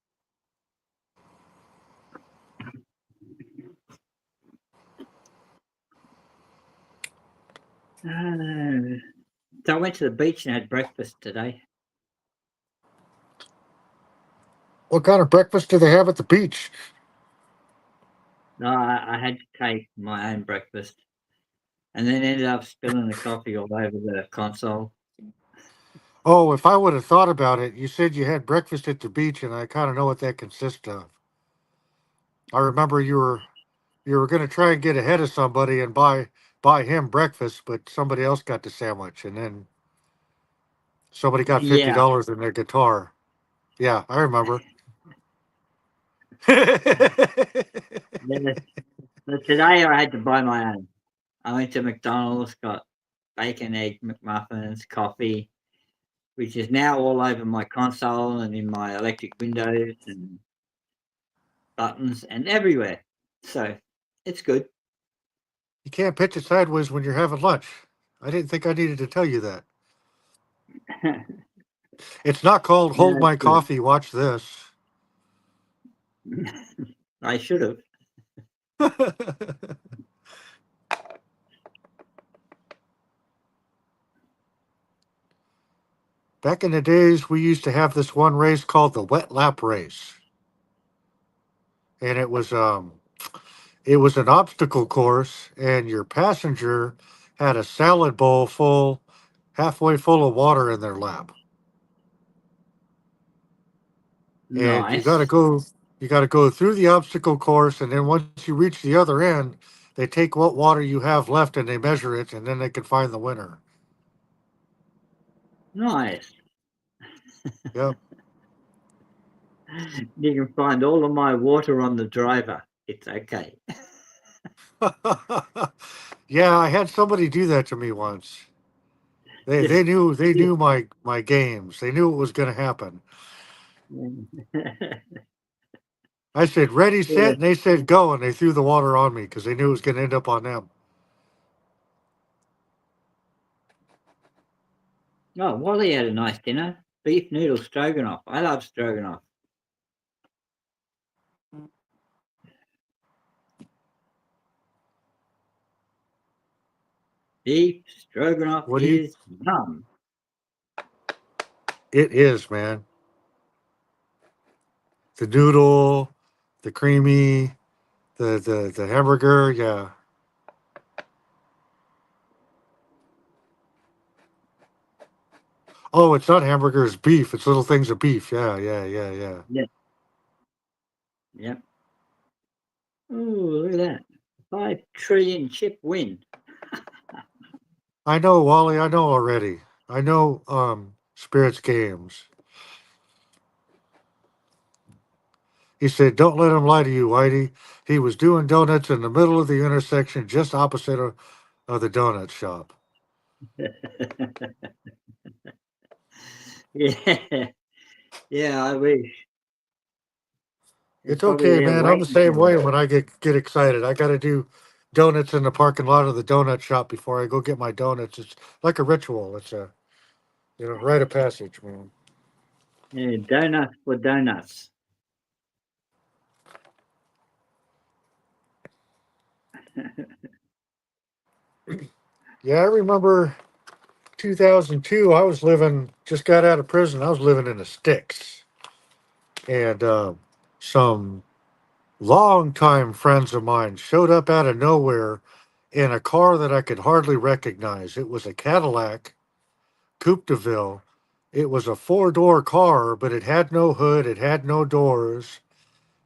[SPEAKER 11] Uh, so I went to the beach and had breakfast today.
[SPEAKER 1] What kind of breakfast do they have at the beach?
[SPEAKER 11] No, I had to take my own breakfast and then ended up spilling the coffee all over the console.
[SPEAKER 1] Oh, if I would have thought about it, you said you had breakfast at the beach, and I kind of know what that consists of. I remember you were going to try and get ahead of somebody and buy him breakfast, but somebody else got the sandwich, and then somebody got
[SPEAKER 11] Yeah.
[SPEAKER 1] $50 in their guitar. Yeah, I remember.
[SPEAKER 11] Yeah. But today I had to buy my own. I went to McDonald's, got bacon, egg, McMuffins, coffee, which is now all over my console and in my electric windows and buttons and everywhere. So it's good.
[SPEAKER 1] You can't pitch it sideways when you're having lunch. I didn't think I needed to tell you that. It's not called
[SPEAKER 11] No,
[SPEAKER 1] Hold
[SPEAKER 11] it's
[SPEAKER 1] My
[SPEAKER 11] good.
[SPEAKER 1] Coffee, Watch This.
[SPEAKER 11] I should have.
[SPEAKER 1] Back in the days, we used to have this one race called the Wet Lap Race. And it was an obstacle course, and your passenger had a salad bowl full, halfway full of water in their lap. And
[SPEAKER 11] Nice.
[SPEAKER 1] you got to go through the obstacle course, and then once you reach the other end, they take what water you have left and they measure it, and then they can find the winner.
[SPEAKER 11] Nice.
[SPEAKER 1] Yep.
[SPEAKER 11] You can find all of my water on the driver. It's okay.
[SPEAKER 1] Yeah, I had somebody do that to me once. They
[SPEAKER 11] Just
[SPEAKER 1] they knew they knew my games. They knew it was going to happen. I said ready, set,
[SPEAKER 11] yeah.
[SPEAKER 1] and they said go, and they threw the water on me because they knew it was going to end up on them.
[SPEAKER 11] Oh, Wally had a nice dinner. Beef noodle stroganoff. I love stroganoff. Beef stroganoff
[SPEAKER 1] What do you?
[SPEAKER 11] is yum.
[SPEAKER 1] It is, man. The noodle, the creamy, the hamburger. Yeah. Oh, it's not hamburger. It's beef. It's little things of beef. Yeah, yeah, yeah, yeah.
[SPEAKER 11] Yeah. Yep. Oh, look at that. 5 trillion chip win.
[SPEAKER 1] I know, Wally. I know already. I know. Spirits Games. He said, "Don't let him lie to you, Whitey. He was doing donuts in the middle of the intersection, just opposite of the donut shop."
[SPEAKER 11] Yeah. Yeah, I wish. It's
[SPEAKER 1] It's
[SPEAKER 11] probably
[SPEAKER 1] okay,
[SPEAKER 11] there
[SPEAKER 1] man. I'm the
[SPEAKER 11] waiting
[SPEAKER 1] same
[SPEAKER 11] for me.
[SPEAKER 1] way when I get excited. I got to do donuts in the parking lot of the donut shop before I go get my donuts. It's like a ritual. It's a rite of passage, man.
[SPEAKER 11] Yeah, donuts for donuts.
[SPEAKER 1] Yeah, I remember 2002. I was just got out of prison. I was living in the sticks, and some longtime friends of mine showed up out of nowhere in a car that I could hardly recognize. It was a Cadillac Coupe de Ville. It was a four-door car, but it had no hood, it had no doors,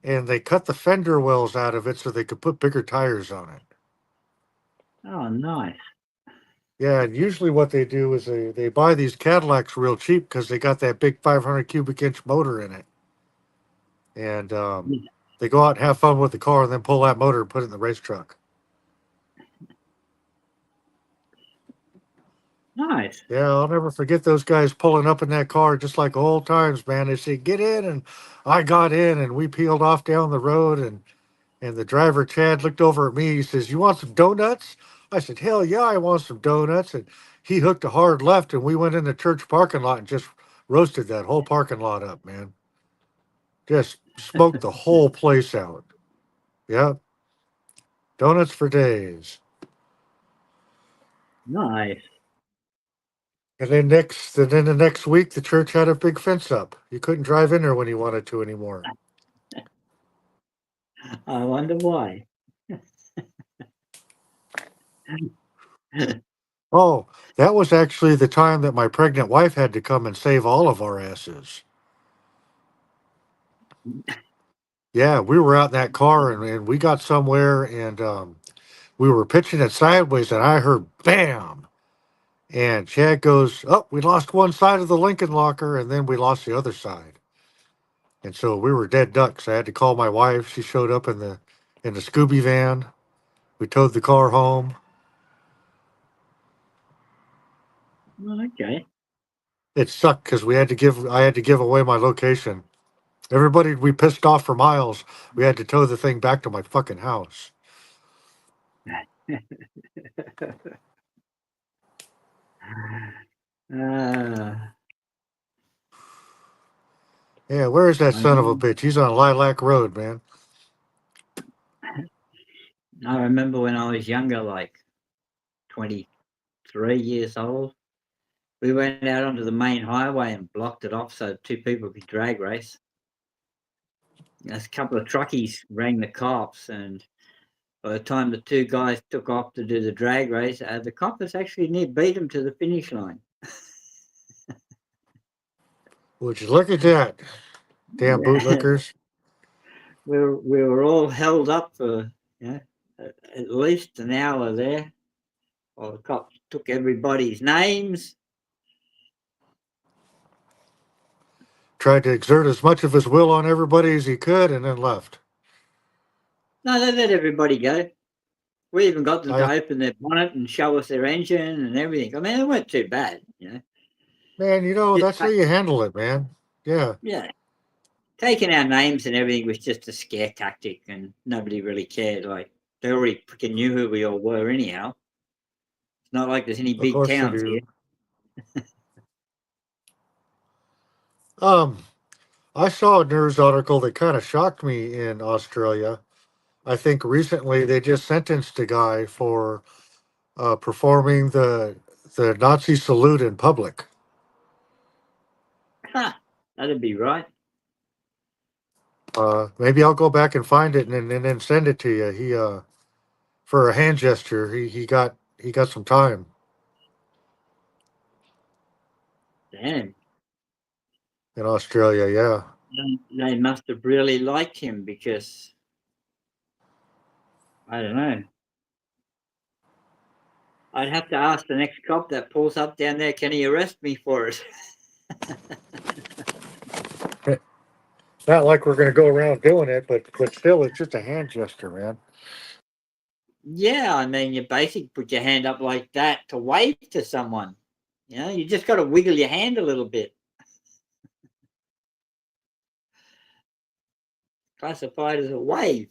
[SPEAKER 1] and they cut the fender wells out of it so they could put bigger tires on it.
[SPEAKER 11] Oh, nice.
[SPEAKER 1] Yeah, and usually what they do is they buy these Cadillacs real cheap because they got that big 500 cubic inch motor in it. And
[SPEAKER 11] Yeah,
[SPEAKER 1] they go out and have fun with the car and then pull that motor and put it in the race truck.
[SPEAKER 11] nice.
[SPEAKER 1] Yeah, I'll never forget those guys pulling up in that car just like old times, man. They said, "Get in," and I got in, and we peeled off down the road, and the driver Chad looked over at me. He says, "You want some donuts?" I said, "Hell yeah, I want some donuts." And he hooked a hard left, and we went in the church parking lot and just roasted that whole parking lot up, man. Just smoked the whole place out. Yep, donuts for days.
[SPEAKER 11] Nice.
[SPEAKER 1] And then the next week, the church had a big fence up. You couldn't drive in there when you wanted to anymore.
[SPEAKER 11] I wonder why.
[SPEAKER 1] Oh, that was actually the time that my pregnant wife had to come and save all of our asses. Yeah, we were out in that car and we got somewhere and we were pitching it sideways and I heard bam. And Chad goes, "Oh, we lost one side of the Lincoln locker and then we lost the other side." And so we were dead ducks. I had to call my wife. She showed up in the Scooby van. We towed the car home.
[SPEAKER 11] Well, okay.
[SPEAKER 1] It sucked because I had to give away my location. Everybody we pissed off for miles. We had to tow the thing back to my fucking house.
[SPEAKER 11] uh,
[SPEAKER 1] Yeah, where is that
[SPEAKER 11] I,
[SPEAKER 1] son of a bitch? He's on Lilac Road, man.
[SPEAKER 11] I remember when I was younger, like 23 years old, we went out onto the main highway and blocked it off so two people could drag race. A couple of truckies rang the cops, and by the time the two guys took off to do the drag race, the coppers actually near beat them to the finish line.
[SPEAKER 1] Would you look at that? Damn
[SPEAKER 11] Yeah.
[SPEAKER 1] bootlickers.
[SPEAKER 11] We were all held up for at least an hour there. Well, the cops took everybody's names.
[SPEAKER 1] Tried to exert as much of his will on everybody as he could and then left.
[SPEAKER 11] No, they let everybody go. We even got them to
[SPEAKER 1] I
[SPEAKER 11] open their bonnet and show us their engine and everything. I mean, it weren't too bad,
[SPEAKER 1] Man,
[SPEAKER 11] Just,
[SPEAKER 1] that's how you handle it, man. Yeah.
[SPEAKER 11] yeah, taking our names and everything was just a scare tactic, and nobody really cared. Like they already freaking knew who we all were anyhow. It's not like there's any
[SPEAKER 1] Of
[SPEAKER 11] big
[SPEAKER 1] course they
[SPEAKER 11] towns here.
[SPEAKER 1] do. Um, I saw a news article that kind of shocked me in Australia. I think recently they just sentenced a guy for performing the Nazi salute in public.
[SPEAKER 11] Huh, that'd be right.
[SPEAKER 1] Maybe I'll go back and find it and then send it to you. He for a hand gesture, he got some time
[SPEAKER 11] Damn,
[SPEAKER 1] in Australia. Yeah.
[SPEAKER 11] they must have really liked him because I don't know. I'd have to ask the next cop that pulls up down there, can he arrest me for it?
[SPEAKER 1] Not like we're gonna go around doing it, but still, it's just a hand gesture, man.
[SPEAKER 11] Yeah, I mean, you basically put your hand up like that to wave to someone. You just got to wiggle your hand a little bit. Classified as a wave.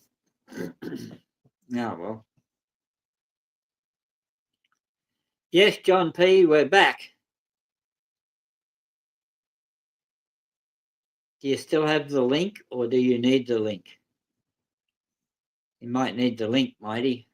[SPEAKER 11] Yeah, well. Yes, John P., we're back. Do you still have the link or do you need the link? You might need the link, Mighty.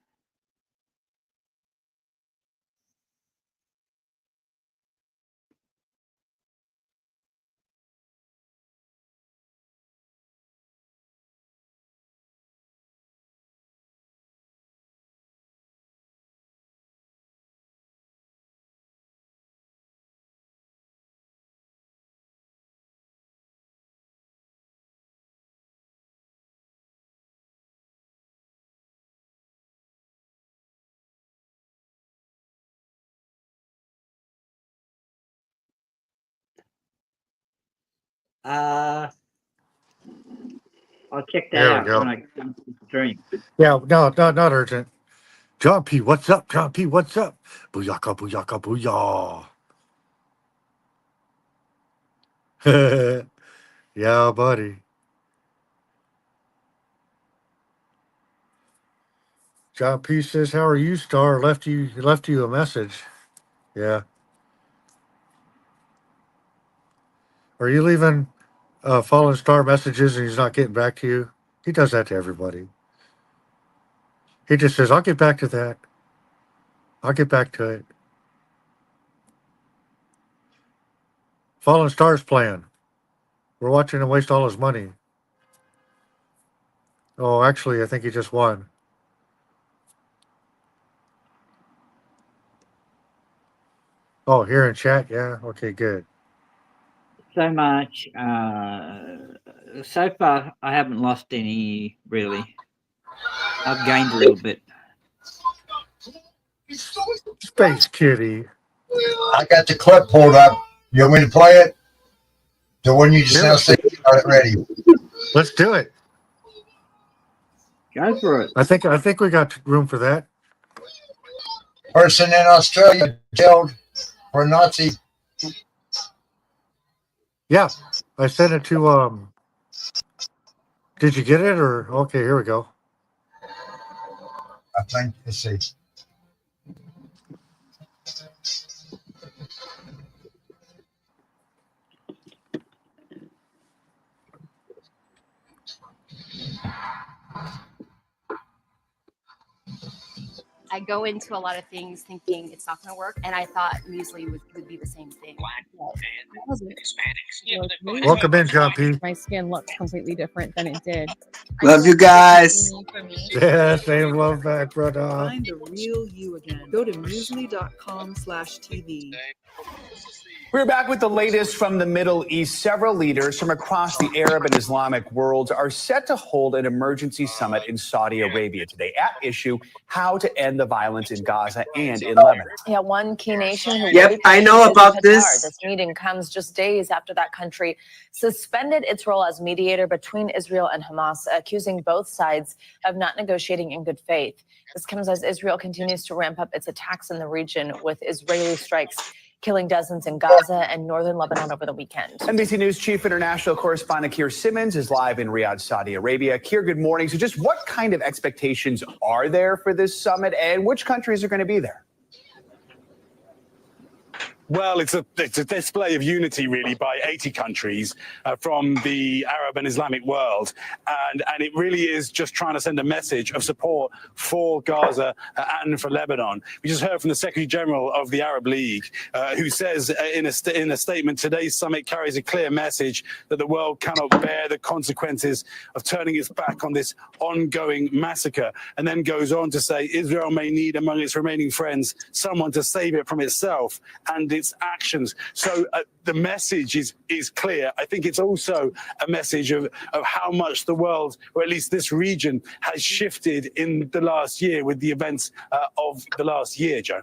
[SPEAKER 11] Uh, I'll check that
[SPEAKER 1] There we
[SPEAKER 11] out when
[SPEAKER 1] go.
[SPEAKER 11] I come to the stream.
[SPEAKER 1] Yeah, no, not urgent. John P, what's up? John P, what's up? Booyaka, booyaka, booyah. Yeah, buddy. John P says, "How are you, Star?" Left you a message. Yeah. Are you leaving Fallen Star messages and he's not getting back to you? He does that to everybody. He just says, "I'll get back to that. I'll get back to it." Fallen Star's plan. We're watching him waste all his money. Oh, actually, I think he just won. Oh, here in chat, yeah. Okay, good.
[SPEAKER 11] So much So far, I haven't lost any, really. I've gained a little bit.
[SPEAKER 1] Space Kitty.
[SPEAKER 14] I got the clip pulled up. You want me to play it? The one you just now said you got it ready.
[SPEAKER 1] Let's do it.
[SPEAKER 11] Go for it.
[SPEAKER 1] I think we got room for that.
[SPEAKER 14] Person in Australia jailed for Nazi.
[SPEAKER 1] Yeah, I sent it to. Did you get it or okay? Here we go.
[SPEAKER 14] I think. Let's see.
[SPEAKER 15] I go into a lot of things thinking it's not going to work, and I thought muesli would be the same thing.
[SPEAKER 1] Welcome in, John P.
[SPEAKER 16] My skin looks completely different than it did.
[SPEAKER 8] Love you guys.
[SPEAKER 1] Yeah, same love back, brother.
[SPEAKER 17] Find the real you again. Go to muesli.com/TV.
[SPEAKER 18] We're back with the latest from the Middle East. Several leaders from across the Arab and Islamic worlds are set to hold an emergency summit in Saudi Arabia today. At issue, how to end the violence in Gaza and in Lebanon.
[SPEAKER 19] Yeah, one key nation who
[SPEAKER 2] Yep, I know about
[SPEAKER 19] Qatar.
[SPEAKER 2] this.
[SPEAKER 19] This meeting comes just days after that country suspended its role as mediator between Israel and Hamas, accusing both sides of not negotiating in good faith. This comes as Israel continues to ramp up its attacks in the region, with Israeli strikes killing dozens in Gaza and northern Lebanon over the weekend.
[SPEAKER 18] NBC News Chief International Correspondent Keir Simmons is live in Riyadh, Saudi Arabia. Keir, good morning. So just what kind of expectations are there for this summit, and which countries are going to be there?
[SPEAKER 20] Well, it's a display of unity, really, by 80 countries from the Arab and Islamic world. And it really is just trying to send a message of support for Gaza and for Lebanon. We just heard from the Secretary General of the Arab League, who says in a statement, today's summit carries a clear message that the world cannot bear the consequences of turning its back on this ongoing massacre. And then goes on to say Israel may need among its remaining friends someone to save it from itself and its actions. So the message is clear. I think it's also a message of how much the world, or at least this region, has shifted in the last year with the events of the last year, Joe.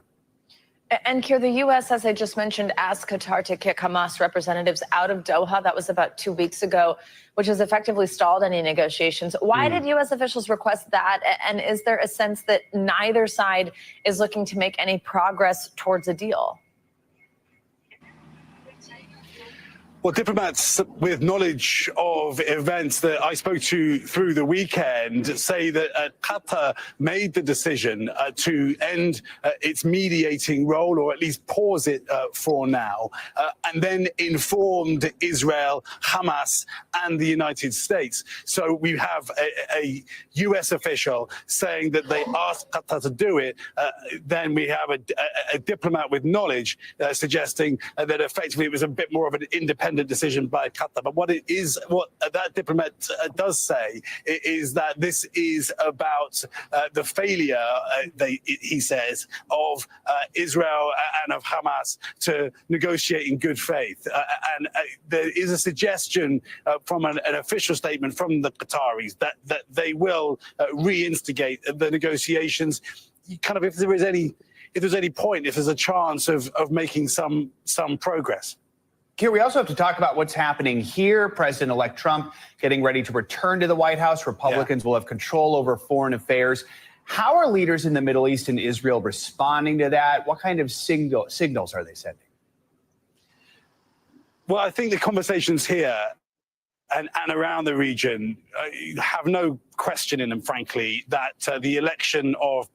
[SPEAKER 19] And Keir, the U.S., as I just mentioned, asked Qatar to kick Hamas representatives out of Doha. That was about 2 weeks ago, which has effectively stalled any negotiations. Why did U.S. officials request that? And is there a sense that neither side is looking to make any progress towards a deal?
[SPEAKER 20] Well, diplomats with knowledge of events that I spoke to through the weekend say that Qatar made the decision to end its mediating role, or at least pause it for now, and then informed Israel, Hamas, and the United States. So we have a US official saying that they asked Qatar to do it. Then we have a diplomat with knowledge suggesting that effectively it was a bit more of an independent decision by Qatar. But what that diplomat does say is that this is about the failure, he says, of Israel and of Hamas to negotiate in good faith. And there is a suggestion from an official statement from the Qataris that they will reinstigate the negotiations. Kind of, if there's any point, if there's a chance of making some progress.
[SPEAKER 18] Keir, we also have to talk about what's happening here. President-elect Trump getting ready to return to the White House. Republicans will have control over foreign affairs. How are leaders in the Middle East and Israel responding to that? What kind of signals are they sending?
[SPEAKER 20] Well, I think the conversations here and around the region have no question in them, frankly, that the election of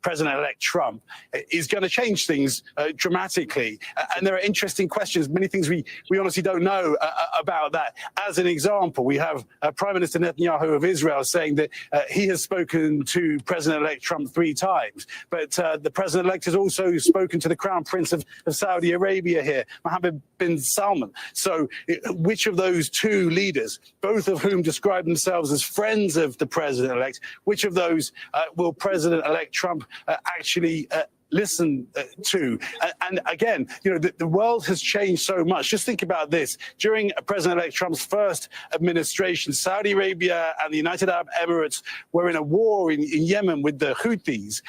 [SPEAKER 20] President-elect Trump is going to change things dramatically. And there are interesting questions, many things we honestly don't know about that. As an example, we have Prime Minister Netanyahu of Israel saying that he has spoken to President-elect Trump 3 times. But the President-elect has also spoken to the Crown Prince of Saudi Arabia here, Mohammed bin Salman. So which of those two leaders, both of whom describe themselves as friends of the president-elect, which of those will President-elect Trump actually listen to. And again, the world has changed so much. Just think about this. During President-elect Trump's first administration, Saudi Arabia and the United Arab Emirates were in a war in Yemen with the Houthis.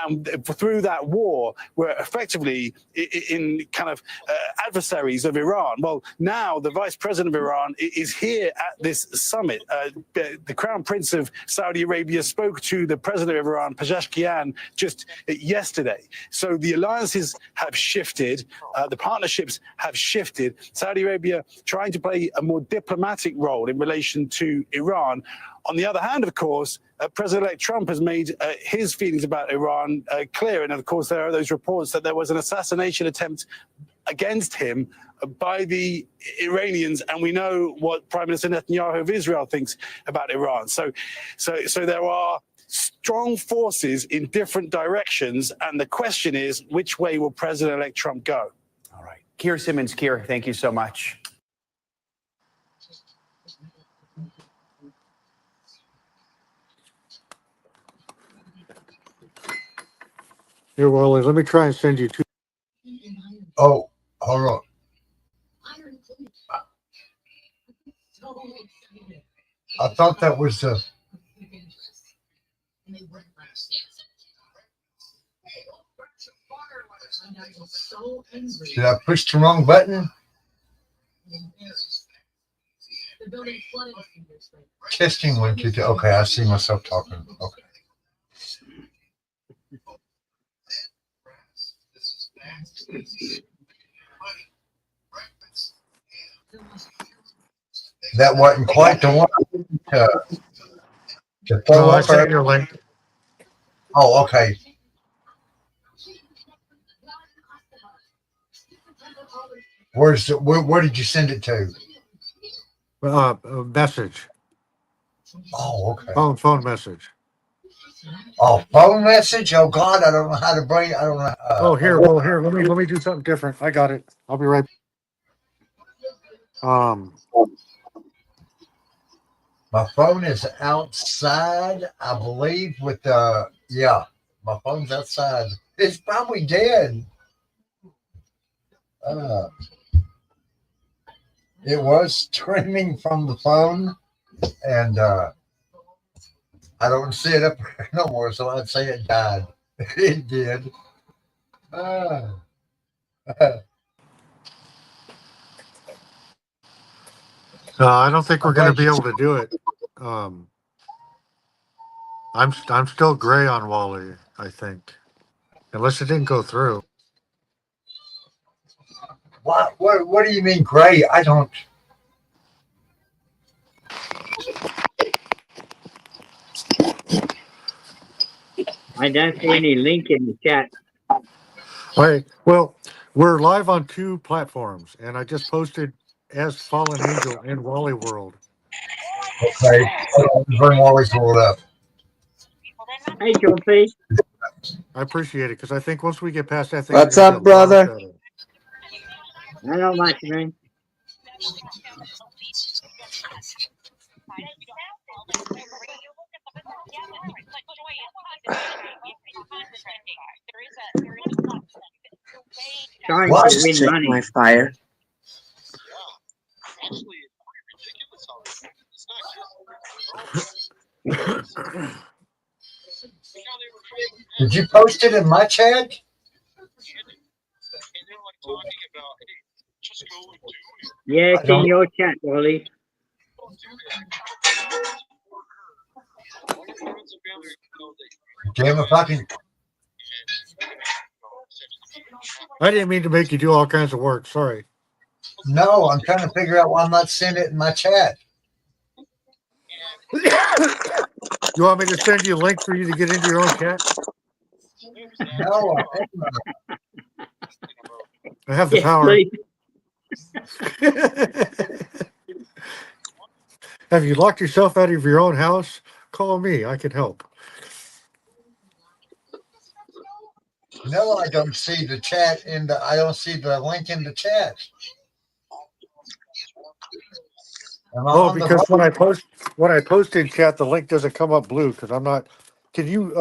[SPEAKER 20] And through that war, were effectively in kind of adversaries of Iran. Well, now the vice president of Iran is here at this summit. The Crown Prince of Saudi Arabia spoke to the president of Iran, Pezeshkian, just yesterday. So the alliances have shifted, the partnerships have shifted. Saudi Arabia trying to play a more diplomatic role in relation to Iran. On the other hand, of course, President-elect Trump has made his feelings about Iran clear. And of course, there are those reports that there was an assassination attempt against him by the Iranians, and we know what Prime Minister Netanyahu of Israel thinks about Iran. So there are strong forces in different directions, and the question is, which way will President-elect Trump go?
[SPEAKER 18] All right. Keir Simmons, Keir, thank you so much.
[SPEAKER 1] Here, Wally, let me try and send you two.
[SPEAKER 14] Oh, hold on. I thought that was the. Did I push the wrong button? Testing 1, 2, 3. Okay, I see myself talking. Okay. That wasn't quite the one to throw
[SPEAKER 1] No, I
[SPEAKER 14] up.
[SPEAKER 1] sent your link.
[SPEAKER 14] Oh, okay. Where did you send it to?
[SPEAKER 1] A message.
[SPEAKER 14] Oh, okay.
[SPEAKER 1] Phone message.
[SPEAKER 14] Oh, phone message? Oh God, I don't know how to bring it. I don't know.
[SPEAKER 1] Here, let me do something different. I got it. I'll be right.
[SPEAKER 14] My phone is outside, I believe, with yeah, my phone's outside. It's probably dead. It was streaming from the phone, and I don't see it up there no more, so I'd say it died. It did.
[SPEAKER 1] I don't think we're going to be able to do it. I'm still gray on Wally, I think, unless it didn't go through.
[SPEAKER 14] What do you mean gray? I don't.
[SPEAKER 11] I don't see any link in the chat.
[SPEAKER 1] Right. Well, we're live on 2 platforms, and I just posted as Fallen Angel and Wally World.
[SPEAKER 14] Okay. Bring Wally's World up.
[SPEAKER 11] Hey, Jumpy.
[SPEAKER 1] I appreciate it, because I think once we get past that thing,
[SPEAKER 8] What's up, brother?
[SPEAKER 11] I don't much, man. Trying
[SPEAKER 8] What?
[SPEAKER 11] to
[SPEAKER 8] Just
[SPEAKER 11] win
[SPEAKER 8] check
[SPEAKER 11] money.
[SPEAKER 8] my fire.
[SPEAKER 14] Did you post it in my chat?
[SPEAKER 11] Yeah, it's in your chat, Wally.
[SPEAKER 14] Damn if I can.
[SPEAKER 1] I didn't mean to make you do all kinds of work. Sorry.
[SPEAKER 14] No, I'm trying to figure out why I'm not seeing it in my chat.
[SPEAKER 1] You want me to send you a link for you to get into your own chat?
[SPEAKER 14] No,
[SPEAKER 1] I have the power. Have you locked yourself out of your own house? Call me. I can help.
[SPEAKER 14] No, I don't see the chat I don't see the link in the chat.
[SPEAKER 1] Because when I post in chat, the link doesn't come up blue because I'm not. Can you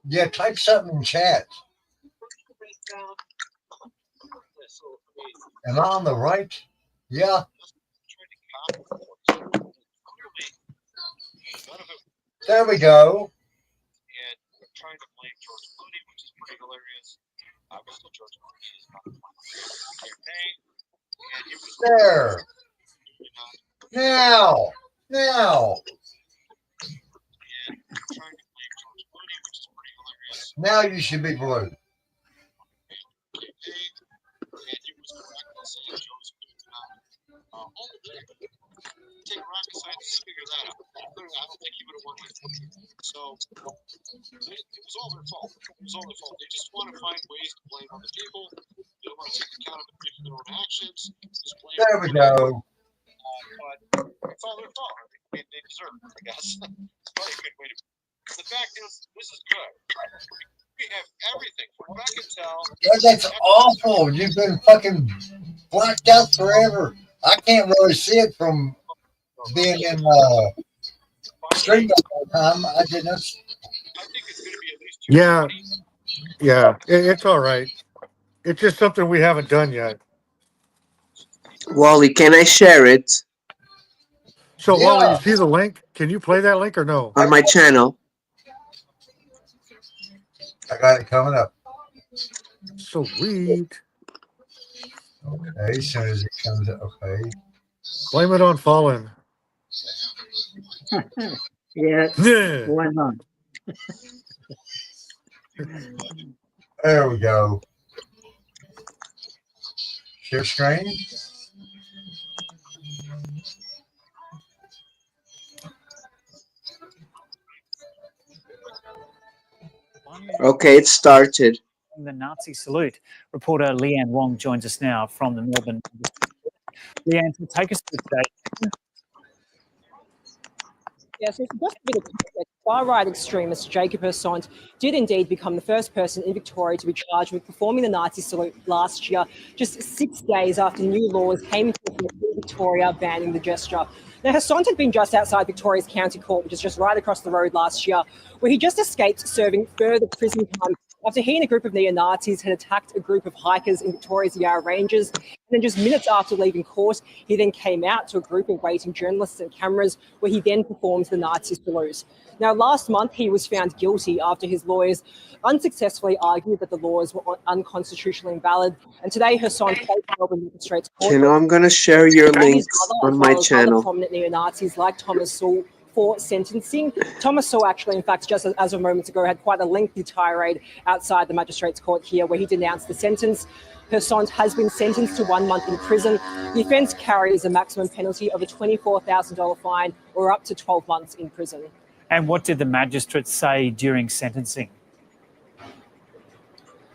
[SPEAKER 14] Yeah, type something in chat. Am I on the right? Yeah. There we go.
[SPEAKER 4] And trying to blame George Clooney, which is pretty hilarious. Obviously, George Clooney is not the one who the campaign, and it was
[SPEAKER 14] There. Now. Now.
[SPEAKER 4] and trying to blame George Clooney, which is pretty hilarious.
[SPEAKER 14] Now you should be blue.
[SPEAKER 4] Campaign, and he was correct in saying George Clooney did not own the campaign. Take rocket scientists to figure that out. Clearly, I don't think he would have won with it. So it was all their fault. It was all their fault. They just want to find ways to blame other people. They don't want to take accountability for their own actions. Just blame
[SPEAKER 14] There we go.
[SPEAKER 4] but it's all their fault. I mean, they deserve it, I guess. It's probably a good way to. The fact is, this is good. We have everything. From what I can tell.
[SPEAKER 14] Yeah, that's awful. You've been fucking blacked out forever. I can't really see it from being in stream all the time. I didn't.
[SPEAKER 1] Yeah, yeah, it's all right. It's just something we haven't done yet.
[SPEAKER 2] Wally, can I share it
[SPEAKER 1] So, Wally, you
[SPEAKER 14] Yeah.
[SPEAKER 1] see the link? Can you play that link or no?
[SPEAKER 2] on my channel?
[SPEAKER 14] I got it coming up.
[SPEAKER 1] Sweet.
[SPEAKER 14] Okay, as soon as it comes up. Okay.
[SPEAKER 1] Blame it on Fallen.
[SPEAKER 11] Yeah,
[SPEAKER 1] Yeah.
[SPEAKER 11] why not?
[SPEAKER 14] There we go. Share screen.
[SPEAKER 2] Okay, it started.
[SPEAKER 21] The Nazi salute. Reporter Leanne Wong joins us now from the Melbourne. Leanne, take us through today.
[SPEAKER 16] Yes, it's just a bit of context. Far-right extremist Jacob Hersant did indeed become the first person in Victoria to be charged with performing the Nazi salute last year, just 6 days after new laws came into effect in Victoria banning the gesture. Now, Hersant had been just outside Victoria's County Court, which is just right across the road last year, where he just escaped serving further prison time after he and a group of neo-Nazis had attacked a group of hikers in Victoria's Yarra Ranges. And then just minutes after leaving court, he then came out to a group of waiting journalists and cameras where he then performed the Nazi salute. Now, last month, he was found guilty after his lawyers unsuccessfully argued that the laws were unconstitutionally invalid. And today, Hersant faced Melbourne Magistrates Court.
[SPEAKER 2] You know, I'm gonna share your
[SPEAKER 16] And his
[SPEAKER 2] links
[SPEAKER 16] mother,
[SPEAKER 2] on
[SPEAKER 16] as
[SPEAKER 2] my
[SPEAKER 16] well as other
[SPEAKER 2] channel.
[SPEAKER 16] prominent neo-Nazis like Thomas Sewell, for sentencing. Thomas Sewell actually, in fact, just as of moments ago, had quite a lengthy tirade outside the Magistrates Court here where he denounced the sentence. Hersant has been sentenced to 1 month in prison. The offence carries a maximum penalty of a $24,000 fine or up to 12 months in prison.
[SPEAKER 21] And what did the magistrate say during sentencing?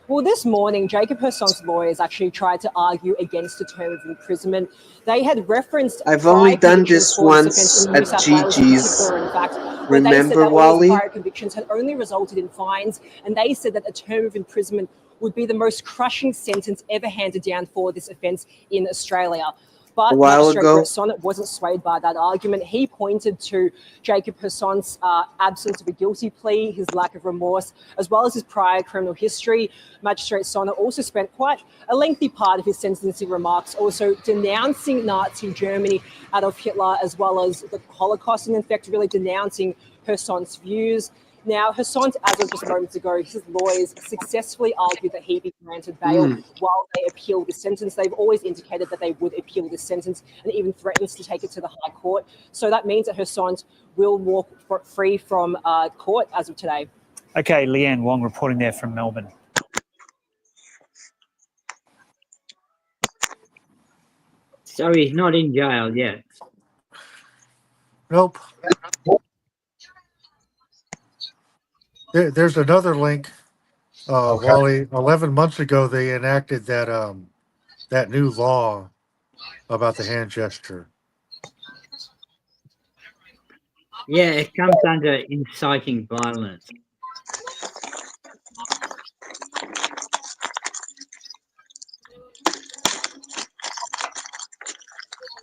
[SPEAKER 16] Well, this morning, Jacob Hersant's lawyers actually tried to argue against a term of imprisonment. They had referenced
[SPEAKER 2] I've
[SPEAKER 16] prior
[SPEAKER 2] only done
[SPEAKER 16] convictions
[SPEAKER 2] this
[SPEAKER 16] for this offence
[SPEAKER 2] once
[SPEAKER 16] in New
[SPEAKER 2] at
[SPEAKER 16] South Wales in
[SPEAKER 2] Gigi's.
[SPEAKER 16] particular, in fact, where they said
[SPEAKER 2] Remember,
[SPEAKER 16] that all those
[SPEAKER 2] Wally?
[SPEAKER 16] prior convictions had only resulted in fines, and they said that a term of imprisonment would be the most crushing sentence ever handed down for this offence in Australia.
[SPEAKER 2] A
[SPEAKER 16] But
[SPEAKER 2] while
[SPEAKER 16] Magistrate
[SPEAKER 2] ago.
[SPEAKER 16] Brett Sonnet wasn't swayed by that argument. He pointed to Jacob Hersant's absence of a guilty plea, his lack of remorse, as well as his prior criminal history. Magistrate Sonnet also spent quite a lengthy part of his sentencing remarks also denouncing Nazi Germany, Adolf Hitler, as well as the Holocaust, and in fact really denouncing Hersant's views. Now, Hersant, as of just moments ago, his lawyers successfully argued that he be granted bail while they appeal the sentence. They've always indicated that they would appeal this sentence and even threatens to take it to the High Court. So that means that Hersant will walk free from court as of today.
[SPEAKER 21] Okay, Leanne Wong reporting there from Melbourne.
[SPEAKER 11] So he's not in jail yet.
[SPEAKER 1] Nope. There's another link. Wally, 11 months ago, they enacted that new law about the hand gesture.
[SPEAKER 11] Yeah, it comes under inciting violence.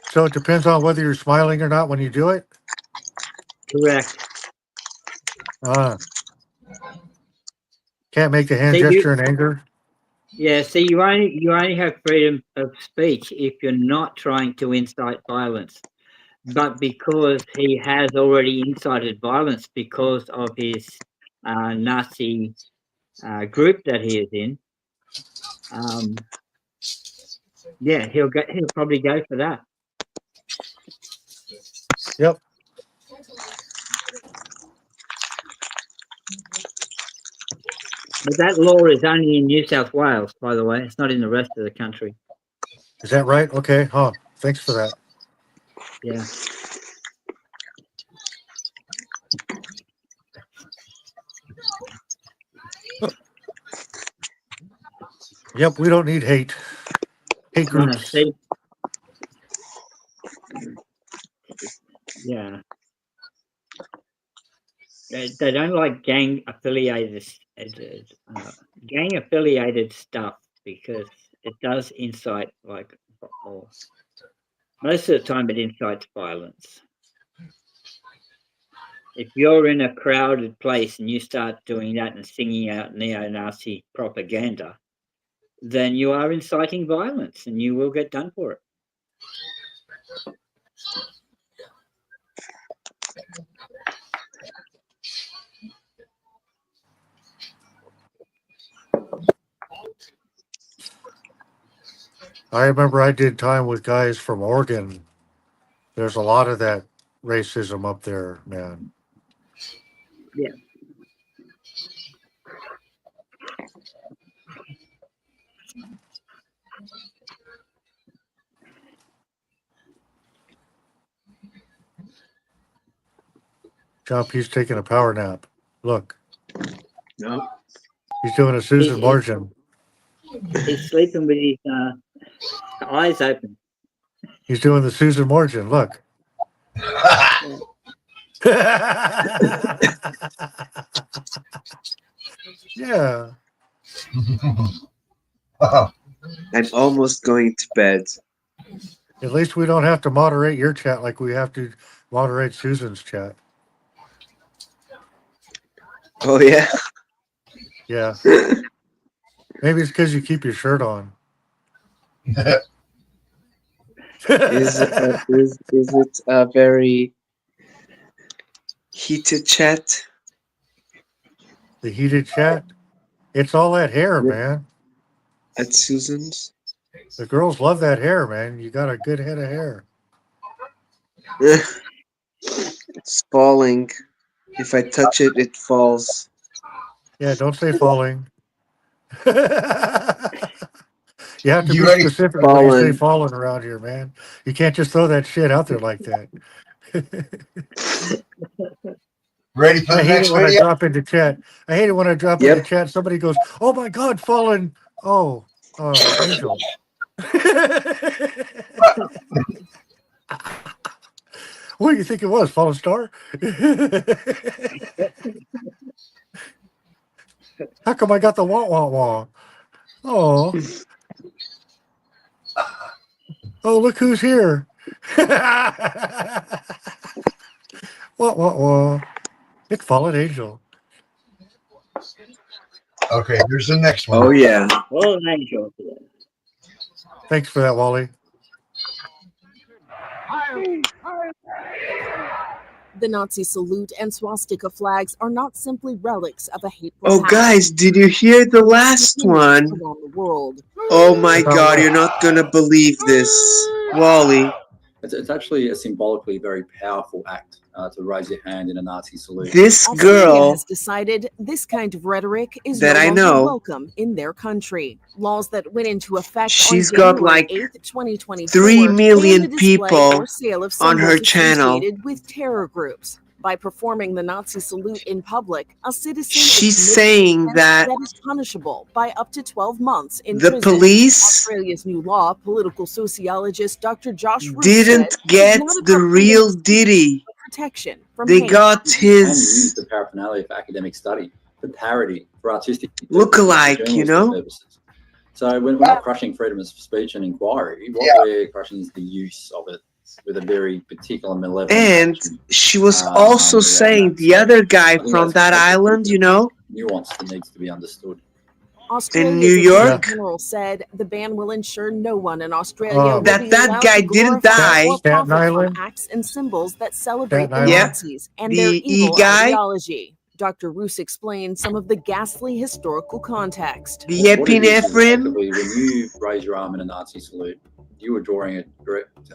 [SPEAKER 1] So it depends on whether you're smiling or not when you do it?
[SPEAKER 11] Correct.
[SPEAKER 1] Ah. Can't make the hand
[SPEAKER 11] See,
[SPEAKER 1] gesture in anger.
[SPEAKER 11] Yeah, see, you only have freedom of speech if you're not trying to incite violence. But because he has already incited violence because of his Nazi group that he is in, yeah, he'll probably go for that.
[SPEAKER 1] Yep.
[SPEAKER 11] But that law is only in New South Wales, by the way. It's not in the rest of the country.
[SPEAKER 1] Is that right? Okay. Huh. Thanks for that.
[SPEAKER 11] Yeah.
[SPEAKER 1] Yep. We don't need hate. Hate groups.
[SPEAKER 11] See? Yeah. They don't like gang affiliated stuff because it does incite most of the time it incites violence. If you're in a crowded place and you start doing that and singing out neo-Nazi propaganda, then you are inciting violence and you will get done for it.
[SPEAKER 1] I remember I did time with guys from Oregon. There's a lot of that racism up there, man.
[SPEAKER 11] Yeah.
[SPEAKER 1] John P's taking a power nap. Look.
[SPEAKER 8] No.
[SPEAKER 1] He's doing a Susan Margin.
[SPEAKER 11] He's sleeping with his eyes open.
[SPEAKER 1] He's doing the Susan Margin. Look. Yeah.
[SPEAKER 8] I'm almost going to bed.
[SPEAKER 1] At least we don't have to moderate your chat like we have to moderate Susan's chat.
[SPEAKER 8] Oh, yeah?
[SPEAKER 1] Yeah. Maybe it's because you keep your shirt on.
[SPEAKER 8] Is it a very heated chat?
[SPEAKER 1] The heated chat? It's all that hair, man.
[SPEAKER 8] At Susan's?
[SPEAKER 1] The girls love that hair, man. You got a good head of hair.
[SPEAKER 8] It's falling. If I touch it, it falls.
[SPEAKER 1] Yeah, don't say falling. You have to
[SPEAKER 14] You
[SPEAKER 1] be
[SPEAKER 14] ready?
[SPEAKER 1] specific when you say falling around here, man. You can't just throw that shit out there like that.
[SPEAKER 14] Ready for
[SPEAKER 1] I
[SPEAKER 14] the
[SPEAKER 1] hate
[SPEAKER 14] next
[SPEAKER 1] it when I
[SPEAKER 14] video?
[SPEAKER 1] drop into chat. I hate it when I drop into chat. Somebody goes, "Oh my God, fallen!" Oh, Angel. What do you think it was? Fallen star? How come I got the wah wah wah? Oh. Oh, look who's here. Wah wah wah. It's Fallen Angel.
[SPEAKER 14] Okay, here's the next one.
[SPEAKER 8] Oh, yeah.
[SPEAKER 11] Fallen Angel.
[SPEAKER 1] Thanks for that, Wally.
[SPEAKER 6] The Nazi salute and swastika flags are not simply relics of a hateful
[SPEAKER 8] Oh,
[SPEAKER 6] past.
[SPEAKER 8] guys, did you hear the last one?
[SPEAKER 6] Around the world.
[SPEAKER 8] Oh, my God, you're not going to believe this. Wally.
[SPEAKER 22] It's actually a symbolically very powerful act to raise your hand in a Nazi salute.
[SPEAKER 8] This
[SPEAKER 6] Australia
[SPEAKER 8] girl
[SPEAKER 6] has decided this kind of rhetoric is
[SPEAKER 8] that
[SPEAKER 6] no
[SPEAKER 8] I
[SPEAKER 6] longer
[SPEAKER 8] know,
[SPEAKER 6] welcome in their country. Laws that went into effect
[SPEAKER 8] she's
[SPEAKER 6] on
[SPEAKER 8] got
[SPEAKER 6] January
[SPEAKER 8] like
[SPEAKER 6] 8th, 2024,
[SPEAKER 8] 3
[SPEAKER 6] ban
[SPEAKER 8] million
[SPEAKER 6] the display
[SPEAKER 8] people
[SPEAKER 6] or sale of
[SPEAKER 8] on her
[SPEAKER 6] symbols
[SPEAKER 8] channel.
[SPEAKER 6] associated with terror groups. By performing the Nazi salute in public, a citizen
[SPEAKER 8] She's
[SPEAKER 6] is
[SPEAKER 8] saying that
[SPEAKER 6] is punishable by up to 12 months in
[SPEAKER 8] the
[SPEAKER 6] prison.
[SPEAKER 8] police
[SPEAKER 6] Australia's new law, political sociologist Dr. Josh Root
[SPEAKER 8] didn't
[SPEAKER 6] said,
[SPEAKER 8] get
[SPEAKER 6] is not
[SPEAKER 8] the
[SPEAKER 6] about
[SPEAKER 8] real Diddy.
[SPEAKER 6] protection from
[SPEAKER 8] They
[SPEAKER 6] hate.
[SPEAKER 8] got
[SPEAKER 22] You can use
[SPEAKER 8] his
[SPEAKER 22] the paraphernalia for academic study, for parody, for artistic
[SPEAKER 8] lookalike,
[SPEAKER 22] for
[SPEAKER 8] you
[SPEAKER 22] journalistic
[SPEAKER 8] know?
[SPEAKER 22] purposes. So we're not crushing freedom of speech and inquiry. What we're crushing is the use of it with a very particular malevolent
[SPEAKER 8] And
[SPEAKER 22] action,
[SPEAKER 8] she was
[SPEAKER 22] around
[SPEAKER 8] also
[SPEAKER 22] that.
[SPEAKER 8] saying the
[SPEAKER 22] So
[SPEAKER 8] other guy
[SPEAKER 22] I think
[SPEAKER 8] from
[SPEAKER 22] that's
[SPEAKER 8] that island, you know,
[SPEAKER 22] nuance that needs to be understood.
[SPEAKER 2] In New
[SPEAKER 22] Australia's Attorney
[SPEAKER 2] York,
[SPEAKER 22] General said the ban will ensure no one in Australia will
[SPEAKER 2] that
[SPEAKER 22] be
[SPEAKER 2] that
[SPEAKER 22] allowed
[SPEAKER 2] guy
[SPEAKER 22] to
[SPEAKER 2] didn't
[SPEAKER 22] glorify
[SPEAKER 2] die.
[SPEAKER 22] or
[SPEAKER 1] Staten
[SPEAKER 22] profit from
[SPEAKER 1] Island.
[SPEAKER 22] acts and symbols that celebrate
[SPEAKER 1] Staten
[SPEAKER 22] the
[SPEAKER 1] Island.
[SPEAKER 22] Nazis and
[SPEAKER 2] The
[SPEAKER 22] their
[SPEAKER 2] E
[SPEAKER 22] evil
[SPEAKER 2] guy,
[SPEAKER 22] ideology. Dr. Roos explained some of the ghastly historical context.
[SPEAKER 2] the
[SPEAKER 22] What it is
[SPEAKER 2] epinephrine.
[SPEAKER 22] effectively, when you raise your arm in a Nazi salute, you are drawing a direct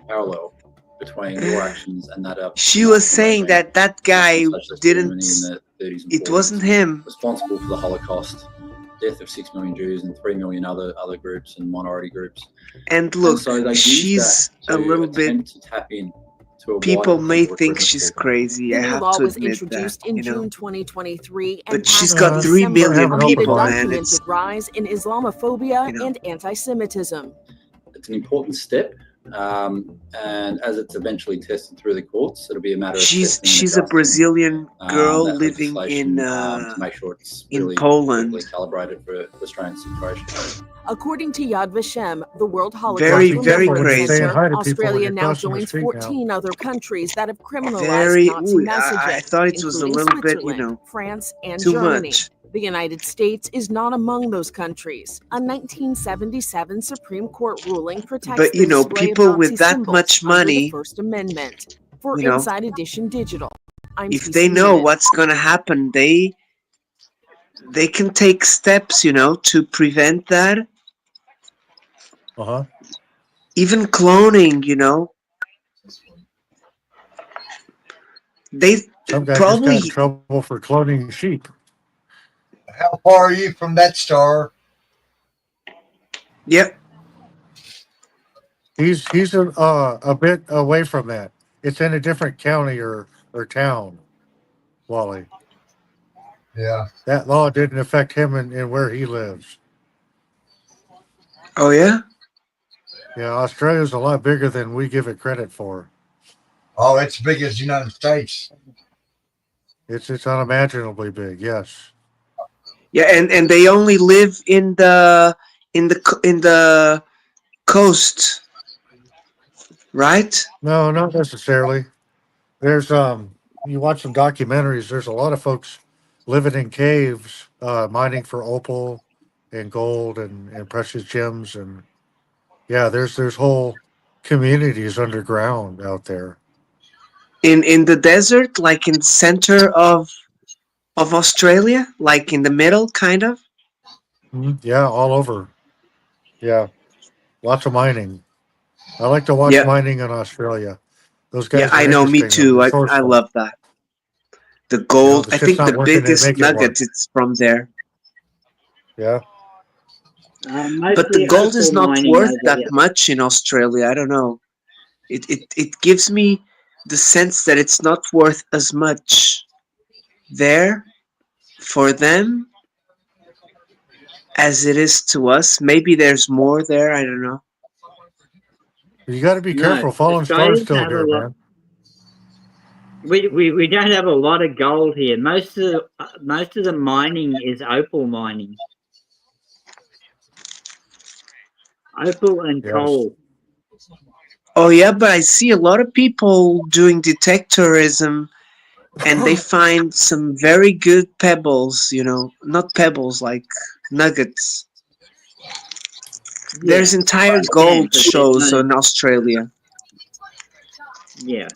[SPEAKER 22] parallel between your actions and that of
[SPEAKER 2] She
[SPEAKER 22] the
[SPEAKER 2] was
[SPEAKER 22] Nazi
[SPEAKER 2] saying
[SPEAKER 22] regime.
[SPEAKER 2] that guy
[SPEAKER 22] National Socialist
[SPEAKER 2] didn't.
[SPEAKER 22] Germany in the 30s and
[SPEAKER 2] It
[SPEAKER 22] 40s,
[SPEAKER 2] wasn't him.
[SPEAKER 22] responsible for the Holocaust, death of 6 million Jews and 3 million other groups and minority groups.
[SPEAKER 2] And look,
[SPEAKER 22] So they use
[SPEAKER 2] she's
[SPEAKER 22] that
[SPEAKER 2] a
[SPEAKER 22] to
[SPEAKER 2] little bit.
[SPEAKER 22] attempt to tap in to a wider
[SPEAKER 2] People may
[SPEAKER 22] political
[SPEAKER 2] think
[SPEAKER 22] recruitment
[SPEAKER 2] she's
[SPEAKER 22] pool.
[SPEAKER 2] crazy.
[SPEAKER 22] The
[SPEAKER 2] I
[SPEAKER 22] new
[SPEAKER 2] have
[SPEAKER 22] law
[SPEAKER 2] to
[SPEAKER 22] was
[SPEAKER 2] admit
[SPEAKER 22] introduced
[SPEAKER 2] that,
[SPEAKER 22] in
[SPEAKER 2] you know.
[SPEAKER 22] June 2023 and
[SPEAKER 2] But she's
[SPEAKER 22] passed in
[SPEAKER 2] got 3
[SPEAKER 22] December
[SPEAKER 2] million
[SPEAKER 22] amid a
[SPEAKER 2] people, man.
[SPEAKER 22] documented
[SPEAKER 2] It's,
[SPEAKER 22] rise in Islamophobia
[SPEAKER 2] you know.
[SPEAKER 22] and anti-Semitism. It's an important step, and as it's eventually tested through the courts, it'll be a matter of
[SPEAKER 2] She's
[SPEAKER 22] testing and
[SPEAKER 2] she's a
[SPEAKER 22] adjusting
[SPEAKER 2] Brazilian girl
[SPEAKER 22] that
[SPEAKER 2] living
[SPEAKER 22] legislation
[SPEAKER 2] in
[SPEAKER 22] to make sure it's
[SPEAKER 2] in
[SPEAKER 22] really
[SPEAKER 2] Poland.
[SPEAKER 22] perfectly calibrated for the Australian situation. According to Yad Vashem, the World Holocaust
[SPEAKER 2] Very, very
[SPEAKER 22] Remembrance
[SPEAKER 2] crazy.
[SPEAKER 22] Center,
[SPEAKER 1] hi to people when
[SPEAKER 22] Australia
[SPEAKER 1] you're
[SPEAKER 22] now
[SPEAKER 1] crossing the
[SPEAKER 22] joins
[SPEAKER 1] street now.
[SPEAKER 22] 14 other countries that have criminalized
[SPEAKER 2] Very.
[SPEAKER 22] Nazi
[SPEAKER 2] Ooh, I
[SPEAKER 22] messaging,
[SPEAKER 2] thought it was a
[SPEAKER 22] including
[SPEAKER 2] little bit, you
[SPEAKER 22] Switzerland,
[SPEAKER 2] know,
[SPEAKER 22] France, and
[SPEAKER 2] too
[SPEAKER 22] Germany.
[SPEAKER 2] much.
[SPEAKER 22] The United States is not among those countries. A 1977 Supreme Court ruling protects
[SPEAKER 2] But
[SPEAKER 22] the
[SPEAKER 2] you know,
[SPEAKER 22] display of
[SPEAKER 2] people
[SPEAKER 22] Nazi
[SPEAKER 2] with that
[SPEAKER 22] symbols
[SPEAKER 2] much
[SPEAKER 22] under the
[SPEAKER 2] money,
[SPEAKER 22] First Amendment. For
[SPEAKER 2] you know,
[SPEAKER 22] Inside Edition Digital, I'm
[SPEAKER 2] if
[SPEAKER 22] TC
[SPEAKER 2] they know
[SPEAKER 22] Newman.
[SPEAKER 2] what's gonna happen, they can take steps, you know, to prevent that.
[SPEAKER 1] Uh-huh.
[SPEAKER 2] Even cloning, you know, they
[SPEAKER 1] Some guy just got in
[SPEAKER 2] probably.
[SPEAKER 1] trouble for cloning sheep.
[SPEAKER 14] How far are you from that star?
[SPEAKER 2] Yep.
[SPEAKER 1] He's a bit away from that. It's in a different county or town, Wally.
[SPEAKER 14] Yeah.
[SPEAKER 1] That law didn't affect him in where he lives.
[SPEAKER 2] Oh yeah.
[SPEAKER 1] Yeah, Australia's a lot bigger than we give it credit for.
[SPEAKER 14] Oh, it's big as the United States.
[SPEAKER 1] It's unimaginably big. Yes.
[SPEAKER 2] Yeah, and they only live in the coast, right?
[SPEAKER 1] No, not necessarily. There's you watch some documentaries. There's a lot of folks living in caves, mining for opal and gold and precious gems, and yeah, there's whole communities underground out there.
[SPEAKER 2] In the desert, like in the center of Australia, like in the middle, kind of.
[SPEAKER 1] Yeah, all over. Yeah, lots of mining. I like to watch
[SPEAKER 2] Yeah,
[SPEAKER 1] mining in Australia. Those
[SPEAKER 2] yeah,
[SPEAKER 1] guys
[SPEAKER 2] I
[SPEAKER 1] are
[SPEAKER 2] know. Me
[SPEAKER 1] interesting. They're
[SPEAKER 2] too. I
[SPEAKER 1] resourceful.
[SPEAKER 2] love that. The
[SPEAKER 1] You know,
[SPEAKER 2] gold.
[SPEAKER 1] the
[SPEAKER 2] I
[SPEAKER 1] shit's
[SPEAKER 2] think
[SPEAKER 1] not
[SPEAKER 2] the
[SPEAKER 1] working. They
[SPEAKER 2] biggest
[SPEAKER 1] make it
[SPEAKER 2] nugget
[SPEAKER 1] work.
[SPEAKER 2] is from there.
[SPEAKER 1] Yeah.
[SPEAKER 2] But the
[SPEAKER 11] Mostly
[SPEAKER 2] gold is
[SPEAKER 11] opal
[SPEAKER 2] not
[SPEAKER 11] mining
[SPEAKER 2] worth
[SPEAKER 11] over
[SPEAKER 2] that
[SPEAKER 11] here.
[SPEAKER 2] much in Australia. I don't know. It gives me the sense that it's not worth as much there for them as it is to us. Maybe there's more there. I don't know.
[SPEAKER 1] You got to be
[SPEAKER 11] No,
[SPEAKER 1] careful. Fallen Star's
[SPEAKER 11] Australians
[SPEAKER 1] still
[SPEAKER 11] have a
[SPEAKER 1] here,
[SPEAKER 11] lot.
[SPEAKER 1] man.
[SPEAKER 11] We don't have a lot of gold here. Most of the mining is opal mining, opal and
[SPEAKER 1] Yes.
[SPEAKER 11] coal.
[SPEAKER 2] Oh yeah, but I see a lot of people doing detectorism and they find some very good pebbles, you know, not pebbles, like nuggets.
[SPEAKER 11] Yeah,
[SPEAKER 2] There's entire
[SPEAKER 11] you can,
[SPEAKER 2] gold
[SPEAKER 11] but there's
[SPEAKER 2] shows
[SPEAKER 11] no.
[SPEAKER 2] in Australia.
[SPEAKER 11] Yeah,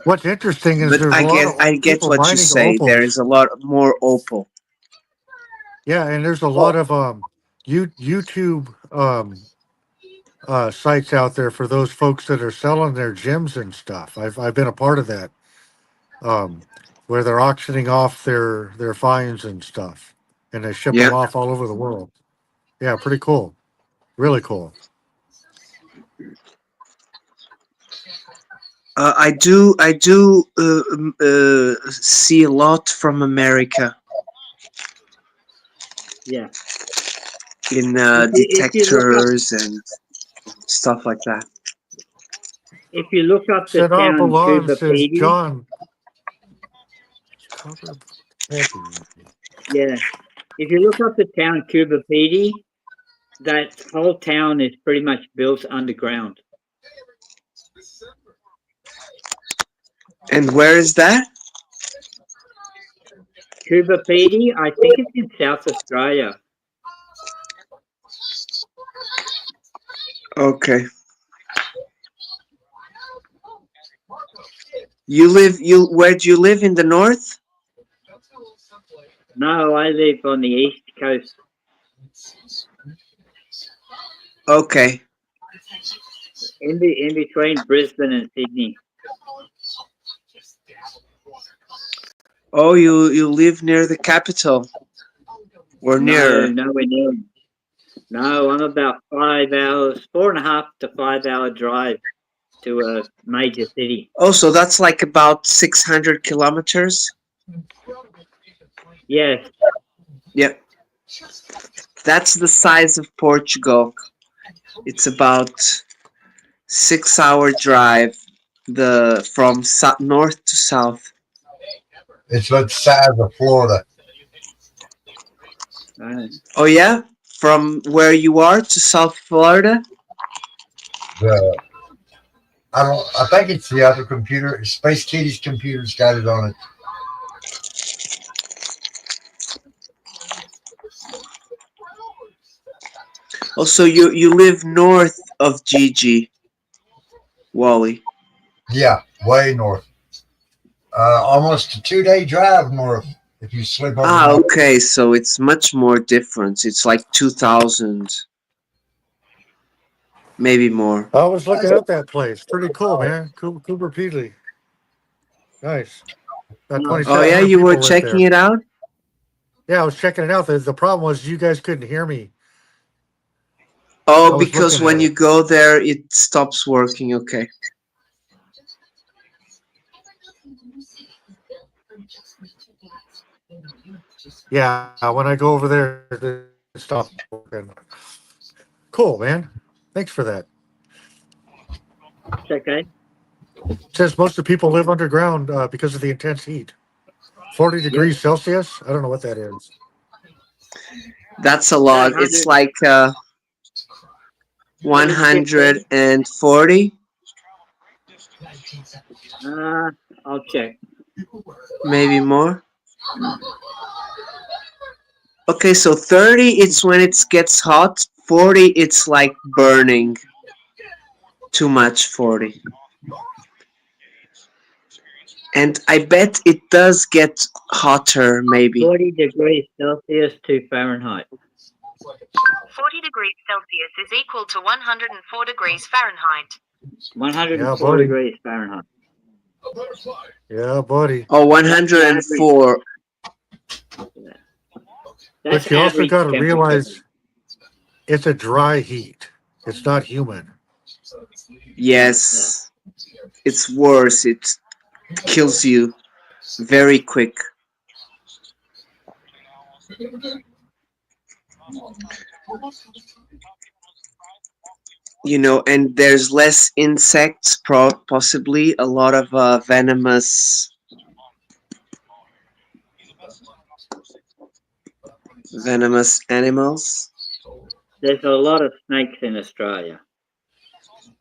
[SPEAKER 1] What's interesting is
[SPEAKER 2] But
[SPEAKER 1] there's a lot of
[SPEAKER 2] I get
[SPEAKER 1] people
[SPEAKER 2] what you
[SPEAKER 1] mining
[SPEAKER 2] say. There is
[SPEAKER 1] opals.
[SPEAKER 2] a lot more opal.
[SPEAKER 1] Yeah, and there's a lot of YouTube sites out there for those folks that are selling their gems and stuff. I've been a part of that, where they're auctioning off their finds and stuff, and they ship them
[SPEAKER 2] Yeah.
[SPEAKER 1] off all over the world. Yeah, pretty cool. Really cool.
[SPEAKER 2] I do see a lot from America
[SPEAKER 11] yeah.
[SPEAKER 2] in
[SPEAKER 11] If you look up
[SPEAKER 2] detectors and stuff like that.
[SPEAKER 11] if you look up the
[SPEAKER 1] Said our
[SPEAKER 11] town
[SPEAKER 1] Balan
[SPEAKER 11] Cuba
[SPEAKER 1] says
[SPEAKER 11] Pedy,
[SPEAKER 1] John covered heavy.
[SPEAKER 11] yeah. If you look up the town Cuba Pedy, that whole town is pretty much built underground.
[SPEAKER 2] And where is that?
[SPEAKER 11] Cuba Pedy, I think it's in South Australia.
[SPEAKER 2] Okay. Where do you live, in the north?
[SPEAKER 11] No, I live on the east coast.
[SPEAKER 2] Okay.
[SPEAKER 11] In between Brisbane and Sydney.
[SPEAKER 2] Oh, you live near the capital? Or
[SPEAKER 11] No,
[SPEAKER 2] nearer?
[SPEAKER 11] nowhere near. No, I'm about 5 hours, 4.5 to 5 hour drive to a major city.
[SPEAKER 2] Oh, so that's like about 600 kilometers?
[SPEAKER 11] Yes.
[SPEAKER 2] Yep. That's the size of Portugal. It's about 6-hour drive from north to south.
[SPEAKER 14] It's about the size of Florida.
[SPEAKER 2] Oh yeah? From where you are to South Florida?
[SPEAKER 14] I think it's the other computer. Space Kitty's computer's got it on it.
[SPEAKER 2] Oh, so you live north of Gigi, Wally.
[SPEAKER 14] Yeah, way north. Almost a 2-day drive north if you sleep over.
[SPEAKER 2] Ah, okay, so it's much more different. It's like 2,000, maybe more.
[SPEAKER 1] I was looking at that place. Pretty cool, man. Cooper Peedley. Nice. About
[SPEAKER 2] Oh yeah,
[SPEAKER 1] 2,700
[SPEAKER 2] you were
[SPEAKER 1] people live there.
[SPEAKER 2] checking it out?
[SPEAKER 1] Yeah, I was checking it out. The problem was you guys couldn't hear me.
[SPEAKER 2] Oh, because when you go there, it stops working. Okay.
[SPEAKER 1] Yeah, when I go over there, it stops working. Cool, man. Thanks for that.
[SPEAKER 11] It's okay.
[SPEAKER 1] It says most of the people live underground because of the intense heat. 40 degrees Celsius? I don't know what that is.
[SPEAKER 2] That's a lot. It's like 140.
[SPEAKER 11] I'll check.
[SPEAKER 2] Maybe more. Okay, so 30 it's when it gets hot. 40 it's like burning. Too much 40. And I bet it does get hotter, maybe.
[SPEAKER 11] 40 degrees Celsius to Fahrenheit.
[SPEAKER 5] 40 degrees Celsius is equal to 104 degrees Fahrenheit.
[SPEAKER 11] 104 degrees Fahrenheit.
[SPEAKER 1] Yeah, buddy.
[SPEAKER 2] Oh, 104.
[SPEAKER 1] But you also got to realize it's a dry heat. It's not humid.
[SPEAKER 2] Yes. It's worse. It kills you very quick. You know, and there's less insects, possibly a lot of venomous animals.
[SPEAKER 11] There's a lot of snakes in Australia.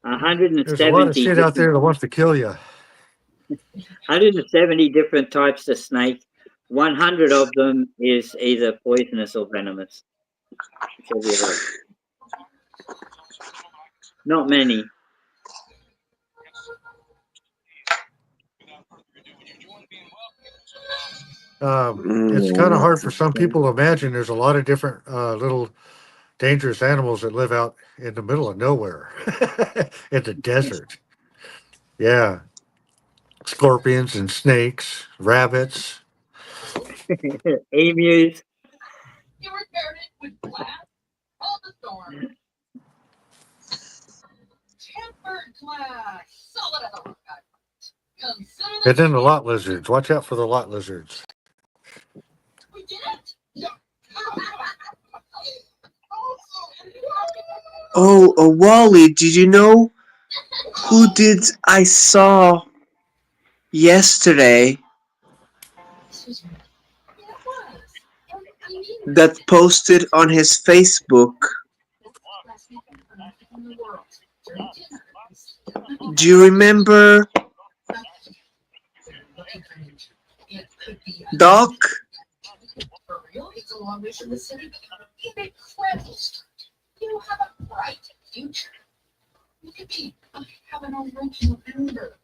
[SPEAKER 11] 170
[SPEAKER 1] There's a lot of shit out there that wants to kill you.
[SPEAKER 11] 170 different types of snake. 100 of them is either poisonous or venomous. Not many.
[SPEAKER 1] It's kind of hard for some people to imagine. There's a lot of different little dangerous animals that live out in the middle of nowhere in the desert. Yeah. Scorpions and snakes, rabbits.
[SPEAKER 11] Emus.
[SPEAKER 1] And then the lot lizards. Watch out for the lot lizards.
[SPEAKER 2] Oh, Wally, did you know who I saw yesterday that posted on his Facebook? Do you remember Doc?
[SPEAKER 9] It's a long way from the city. Be an incredible start. You have a bright future. You could be have an original member.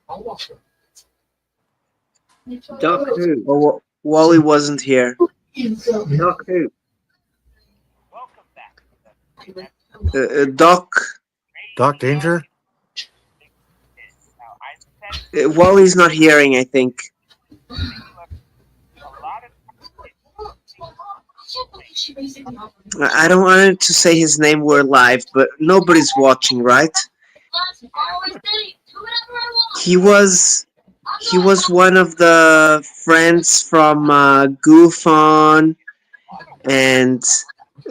[SPEAKER 9] I'll walk her.
[SPEAKER 11] Doc who?
[SPEAKER 2] Oh, Wally wasn't here.
[SPEAKER 11] Doc who?
[SPEAKER 2] Doc.
[SPEAKER 1] Doc Danger?
[SPEAKER 2] Wally's not hearing, I think. I don't want to say his name. We're live, but nobody's watching, right? He was one of the friends from Goof On and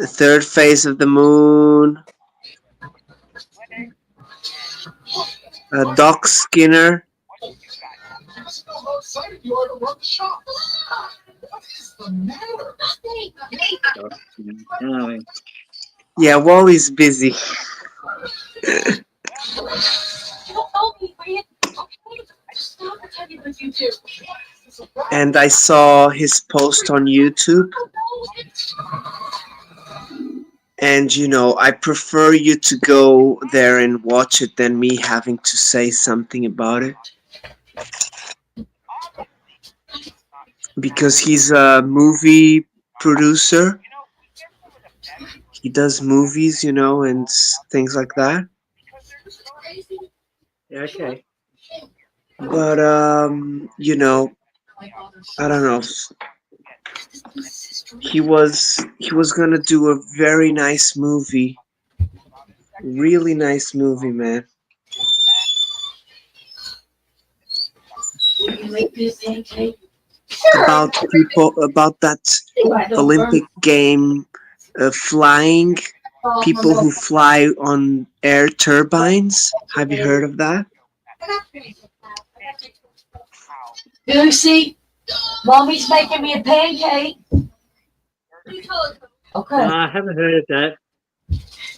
[SPEAKER 2] Third Phase of the Moon. Doc Skinner.
[SPEAKER 9] How excited you are to run the shop. What is the matter?
[SPEAKER 2] Yeah, Wally's busy. And I saw his post on YouTube. And, you know, I prefer you to go there and watch it than me having to say something about it. Because he's a movie producer. He does movies, you know, and things like that.
[SPEAKER 11] Yeah, okay.
[SPEAKER 2] But, you know, I don't know. He was gonna do a very nice movie. Really nice movie, man. About people, about that Olympic game, flying, people who fly on air turbines. Have you heard of that?
[SPEAKER 9] Lucy, Mommy's making me a pancake. Okay.
[SPEAKER 11] No, I haven't heard of that.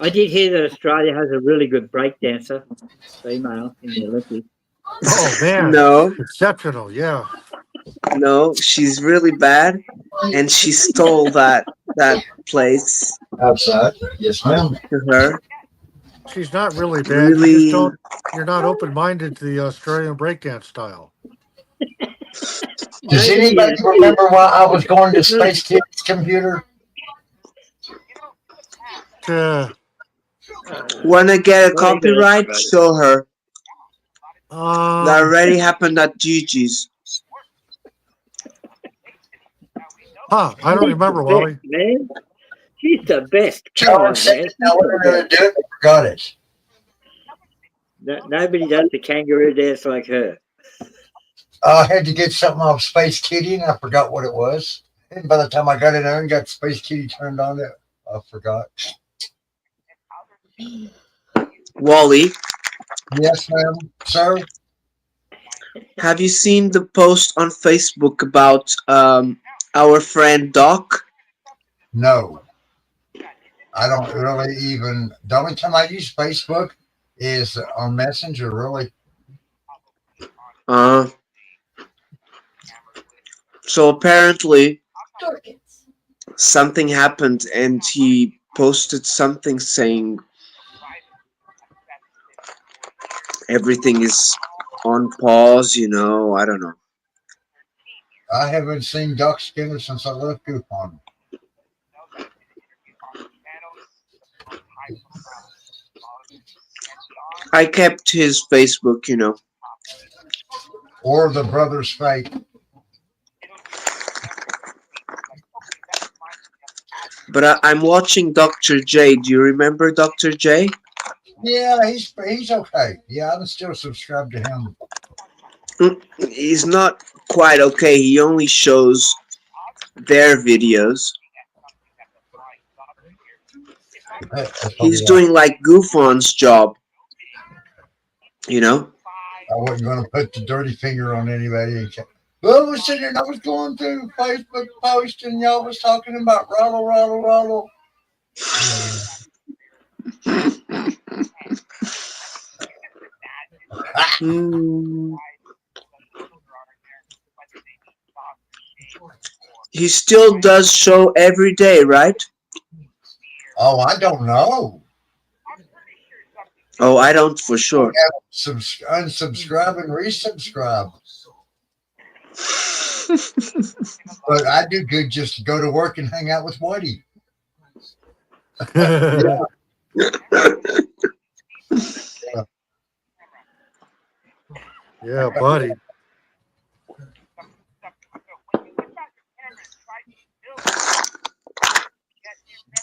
[SPEAKER 11] I did hear that Australia has a really good break dancer, female, in the Olympics.
[SPEAKER 1] Oh, man.
[SPEAKER 2] No.
[SPEAKER 1] Exceptional, yeah.
[SPEAKER 2] No, she's really bad, and she stole that place.
[SPEAKER 14] Outside, yes, ma'am.
[SPEAKER 2] To her.
[SPEAKER 1] She's not really bad.
[SPEAKER 2] Really.
[SPEAKER 1] You just don't. You're not open-minded to the Australian breakdance style.
[SPEAKER 14] Does anybody remember why I was going to Space Kid's computer?
[SPEAKER 2] Wanna get a copyright? Show her. That already happened at Gigi's.
[SPEAKER 1] Huh, I don't remember, Wally.
[SPEAKER 11] Man, she's the best.
[SPEAKER 14] Tell her, now we're going to do it. Got it.
[SPEAKER 11] Nobody does the kangaroo dance like her.
[SPEAKER 14] I had to get something off Space Kitty, and I forgot what it was. And by the time I got in there and got Space Kitty turned on, I forgot.
[SPEAKER 2] Wally.
[SPEAKER 14] Yes, ma'am. Sir?
[SPEAKER 2] Have you seen the post on Facebook about our friend Doc?
[SPEAKER 14] No. I don't really even. The only time I use Facebook is on Messenger, really.
[SPEAKER 2] So apparently something happened and he posted something saying everything is on pause, you know, I don't know.
[SPEAKER 14] I haven't seen Doc Skinner since I left Goof On.
[SPEAKER 2] I kept his Facebook, you know.
[SPEAKER 14] Or the Brother's Fate.
[SPEAKER 2] But I'm watching Dr. J. Do you remember Dr. J?
[SPEAKER 14] Yeah, he's okay. Yeah, I'm still subscribed to him.
[SPEAKER 2] He's not quite okay. He only shows their videos. He's doing like Goof On's job. You know?
[SPEAKER 14] I wasn't going to put the dirty finger on anybody. Well, I was sitting there and I was going through Facebook post and y'all was talking about Rollo, Rollo, Rollo.
[SPEAKER 2] He still does show every day, right?
[SPEAKER 14] Oh, I don't know.
[SPEAKER 2] Oh, I don't for sure.
[SPEAKER 14] Unsubscribe and resubscribe. But I do good just to go to work and hang out with Whitey.
[SPEAKER 1] Yeah, buddy.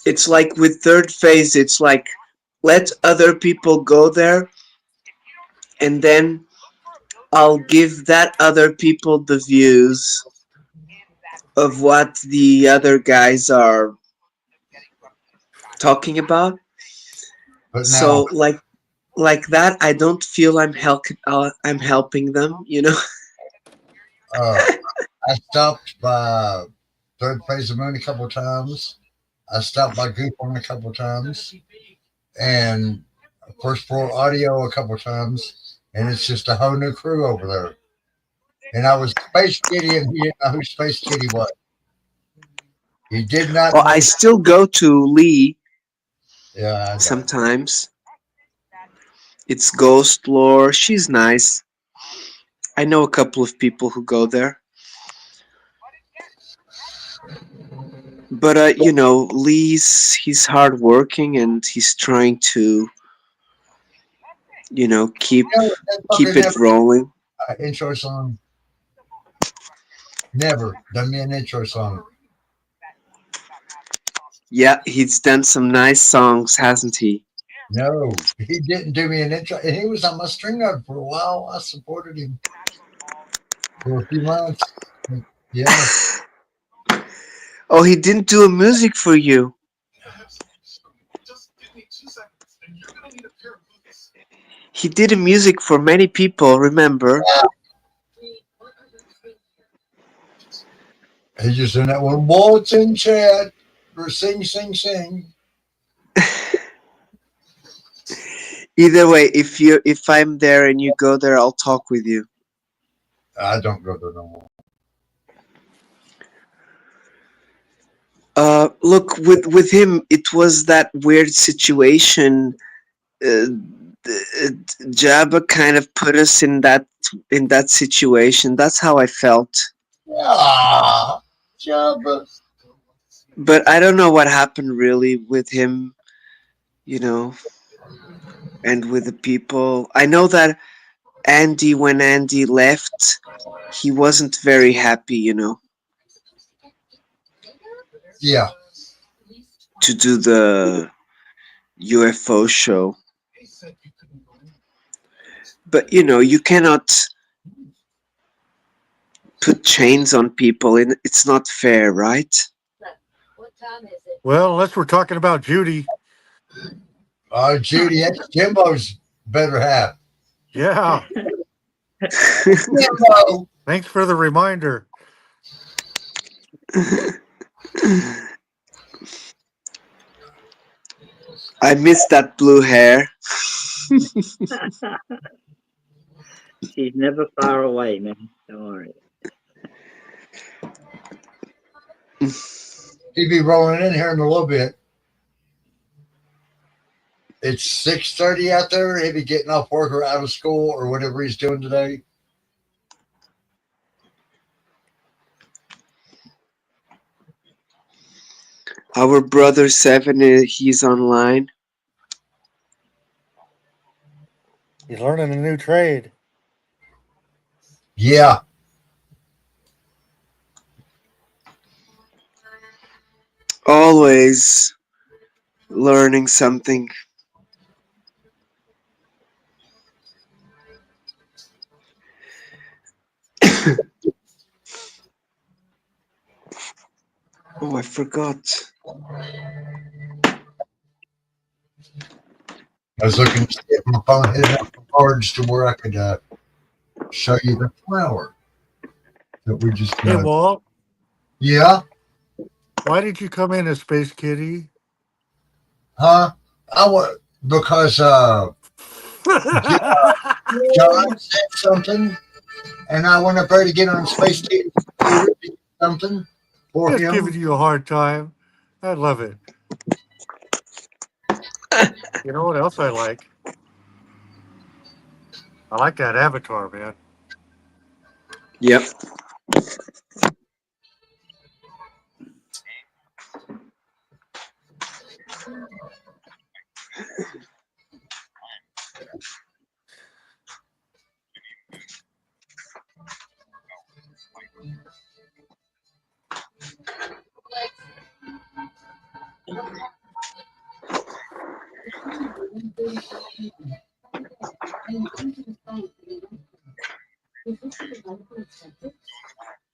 [SPEAKER 2] It's like with third phase, it's like let other people go there, and then I'll give that other people the views of what the other guys are talking about.
[SPEAKER 14] But
[SPEAKER 2] So
[SPEAKER 14] now,
[SPEAKER 2] like that, I don't feel I'm helping them, you know.
[SPEAKER 14] I stopped by Third Phase of Moon a couple of times. I stopped by Goop on a couple of times, and First Floor Audio a couple of times, and it's just a whole new crew over there. And I was Space Kitty, and he didn't know who Space Kitty was. He did not
[SPEAKER 2] Oh,
[SPEAKER 14] know.
[SPEAKER 2] I still go to Lee.
[SPEAKER 14] Yeah,
[SPEAKER 2] sometimes. It's Ghost Lore. She's nice. I know a couple of people who go there. But you know, he's hardworking and he's trying to, you know, keep it rolling.
[SPEAKER 14] Intro song. Never done me an intro song.
[SPEAKER 2] Yeah, he's done some nice songs, hasn't he?
[SPEAKER 14] No, he didn't do me an intro, and he was on my string guard for a while. I supported him for a few months. Yeah.
[SPEAKER 2] Oh, he didn't do a music for you. He did a music for many people, remember?
[SPEAKER 14] He just in that one, what's in chat or sing, sing, sing.
[SPEAKER 2] Either way, if I'm there and you go there, I'll talk with you.
[SPEAKER 14] I don't go there no more.
[SPEAKER 2] Look, with him, it was that weird situation. Jabba kind of put us in that situation. That's how I felt.
[SPEAKER 14] Ah, Jabba.
[SPEAKER 2] But I don't know what happened really with him, you know, and with the people. I know that Andy, when Andy left, he wasn't very happy, you know.
[SPEAKER 14] Yeah.
[SPEAKER 2] To do the UFO show. But you know, you cannot put chains on people. It's not fair, right?
[SPEAKER 1] Well, unless we're talking about Judy.
[SPEAKER 14] Judy, that's Jimbo's better half.
[SPEAKER 1] Yeah.
[SPEAKER 14] Jimbo.
[SPEAKER 1] Thanks for the reminder.
[SPEAKER 2] I miss that blue hair.
[SPEAKER 11] She's never far away, man. Don't worry.
[SPEAKER 14] He'll be rolling in here in a little bit. It's 6:30 out there. He'll be getting off work or out of school or whatever he's doing today.
[SPEAKER 2] Our brother Seven, he's online.
[SPEAKER 1] He's learning a new trade.
[SPEAKER 14] Yeah.
[SPEAKER 2] Always learning something. Oh, I forgot.
[SPEAKER 14] I was looking to see if my phone had enough cards to where I could show you the flower that we just
[SPEAKER 1] Hey,
[SPEAKER 14] got.
[SPEAKER 1] Walt.
[SPEAKER 14] Yeah?
[SPEAKER 1] Why did you come in as Space Kitty?
[SPEAKER 14] Huh? Because John said something, and I went up there to get on Space TV something for
[SPEAKER 1] Just
[SPEAKER 14] him.
[SPEAKER 1] giving you a hard time. I love it. You know what else I like? I like that avatar, man.
[SPEAKER 8] Yep.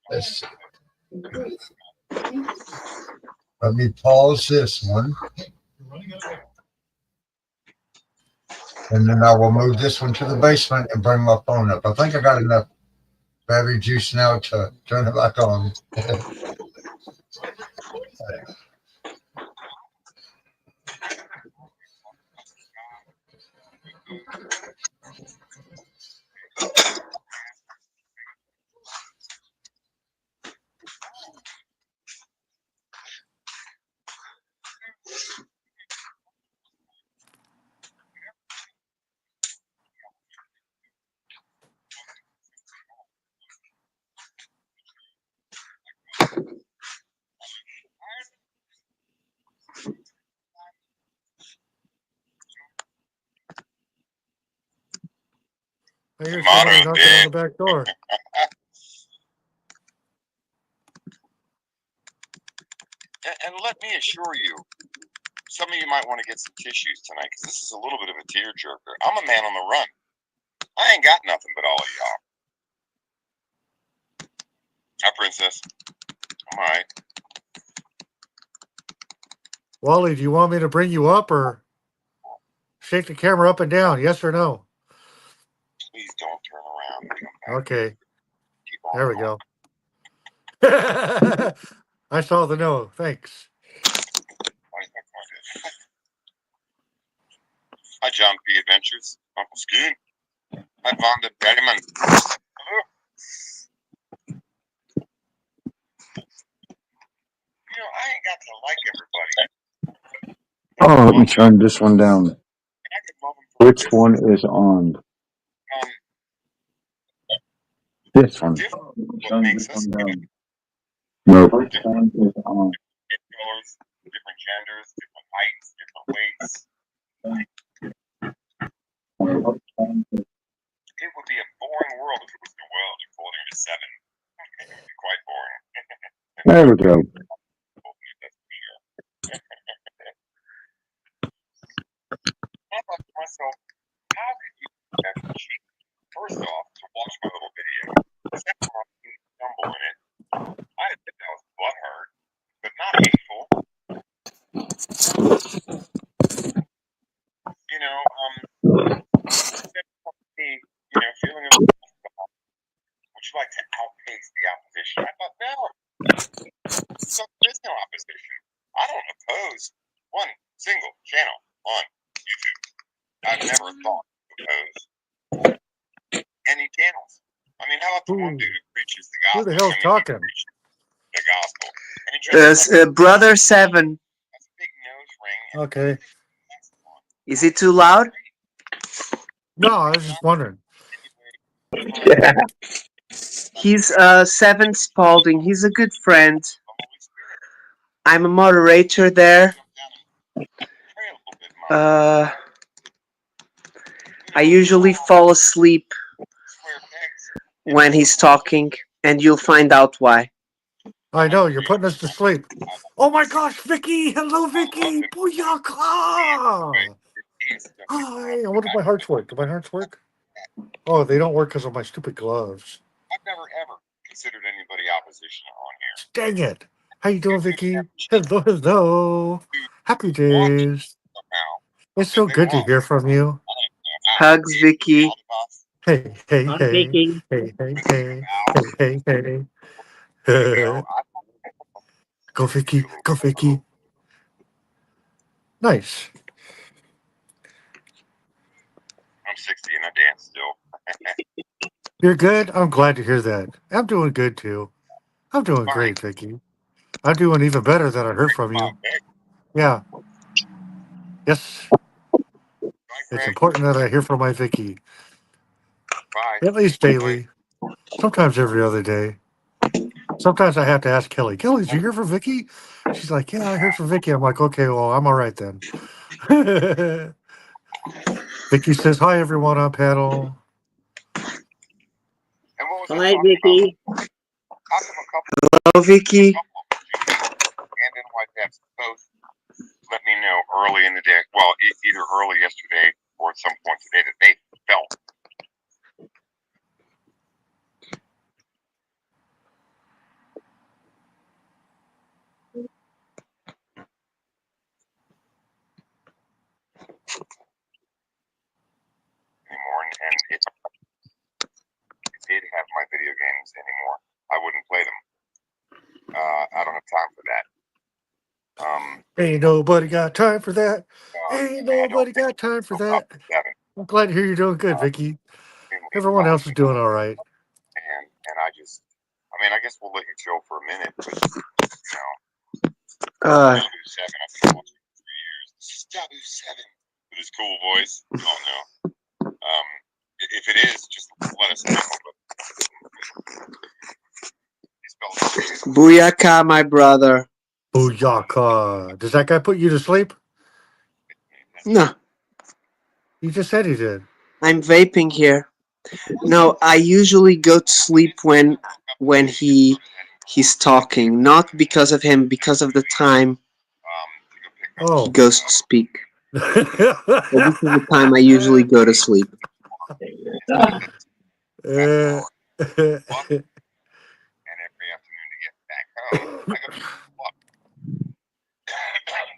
[SPEAKER 14] Let's see. Let me pause this one. And then I will move this one to the basement and bring my phone up. I think I got enough battery juice now to turn it back on.
[SPEAKER 1] I hear somebody knocking on the back door.
[SPEAKER 10] And let me assure you, some of you might want to get some tissues tonight because this is a little bit of a tearjerker. I'm a man on the run. I ain't got nothing but all of y'all. Hi, Princess. I'm all right.
[SPEAKER 1] Wally, do you want me to bring you up or shake the camera up and down? Yes or no?
[SPEAKER 10] Please don't turn around and come back.
[SPEAKER 1] Okay.
[SPEAKER 10] Keep on
[SPEAKER 1] There we
[SPEAKER 10] going.
[SPEAKER 1] go. I saw the no. Thanks.
[SPEAKER 10] Hi, John P. Adventures. Uncle Scoot. Hi, Vonda Berryman. Hello. You know, I ain't got to like everybody.
[SPEAKER 7] Oh, let me turn this one down. Which one is on? This one.
[SPEAKER 10] What makes us good.
[SPEAKER 7] No. Which one is on?
[SPEAKER 10] Different colors, different genders, different heights, different weights. It would be a boring world if it was the world according to 7. It would be quite boring.
[SPEAKER 7] There we go.
[SPEAKER 10] I thought to myself, how could you ever cheat? First off, to watch my little video. Second off, to stumble in it. I admit that was butthurt, but not hateful. You know, feeling of would you like to outpace the opposition? I thought, no. So there's no opposition. I don't oppose one single channel on YouTube. I've never thought to oppose any channels. I mean, how about the one dude who preaches the
[SPEAKER 1] Who
[SPEAKER 10] gospel?
[SPEAKER 1] the hell's talking?
[SPEAKER 10] The gospel. And he dresses like
[SPEAKER 2] Brother 7.
[SPEAKER 10] a big nose ring.
[SPEAKER 1] Okay.
[SPEAKER 2] Is it too loud?
[SPEAKER 1] No, I was just wondering.
[SPEAKER 2] He's 7 Spalding. He's a good friend. I'm a moderator there. I usually fall asleep when he's talking, and you'll find out why.
[SPEAKER 1] I know, you're putting us to sleep. Oh my gosh, Vicky! Hello, Vicky! Booyaka! Hi! I wonder if my hearts work. Do my hearts work? Oh, they don't work because of my stupid gloves.
[SPEAKER 10] I've never ever considered anybody opposition on here.
[SPEAKER 1] Dang it! How you doing, Vicky? Hello, hello. Happy days. It's so good to hear from you.
[SPEAKER 2] Hugs, Vicky.
[SPEAKER 1] Hey, hey,
[SPEAKER 11] Hi,
[SPEAKER 1] hey.
[SPEAKER 11] Vicky.
[SPEAKER 1] Hey, hey, hey. Hey, hey, hey. Go, Vicky. Go, Vicky. Nice.
[SPEAKER 10] I'm 60 and I dance still.
[SPEAKER 1] You're good? I'm glad to hear that. I'm doing good, too. I'm doing great, Vicky. I'm doing even better than I heard from you. Yeah. Yes. It's important that I hear from my Vicky. At least daily. Sometimes every other day. Sometimes I have to ask Kelly, Kelly, did you hear from Vicky? She's like, yeah, I heard from Vicky. I'm like, okay, well, I'm all right then. Vicky says, hi, everyone on panel.
[SPEAKER 11] Hi, Vicky.
[SPEAKER 8] Hello, Vicky.
[SPEAKER 10] And in White Caps both let me know early in the day, well, either early yesterday or at some point today, that they felt anymore, and if I did have my video games anymore, I wouldn't play them. I don't have time for that.
[SPEAKER 1] Ain't nobody got time for that. Ain't nobody got time for that. I'm glad to hear you're doing good, Vicky. Everyone else is doing all right.
[SPEAKER 10] And I just, I mean, I guess we'll let you chill for a minute, but you know,
[SPEAKER 8] Uh,
[SPEAKER 10] Taboo 7, I've been watching for 3 years. This is Taboo 7 with his cool voice. Oh no. If it is, just let us know.
[SPEAKER 8] Booyaka, my brother.
[SPEAKER 1] Booyaka. Does that guy put you to sleep?
[SPEAKER 8] No,
[SPEAKER 1] You just said he did.
[SPEAKER 8] I'm vaping here. No, I usually go to sleep when he's talking, not because of him, because of the time he
[SPEAKER 1] Oh.
[SPEAKER 8] goes to speak. So this is the time I usually go to sleep.
[SPEAKER 10] And every afternoon to get back home, I go to club.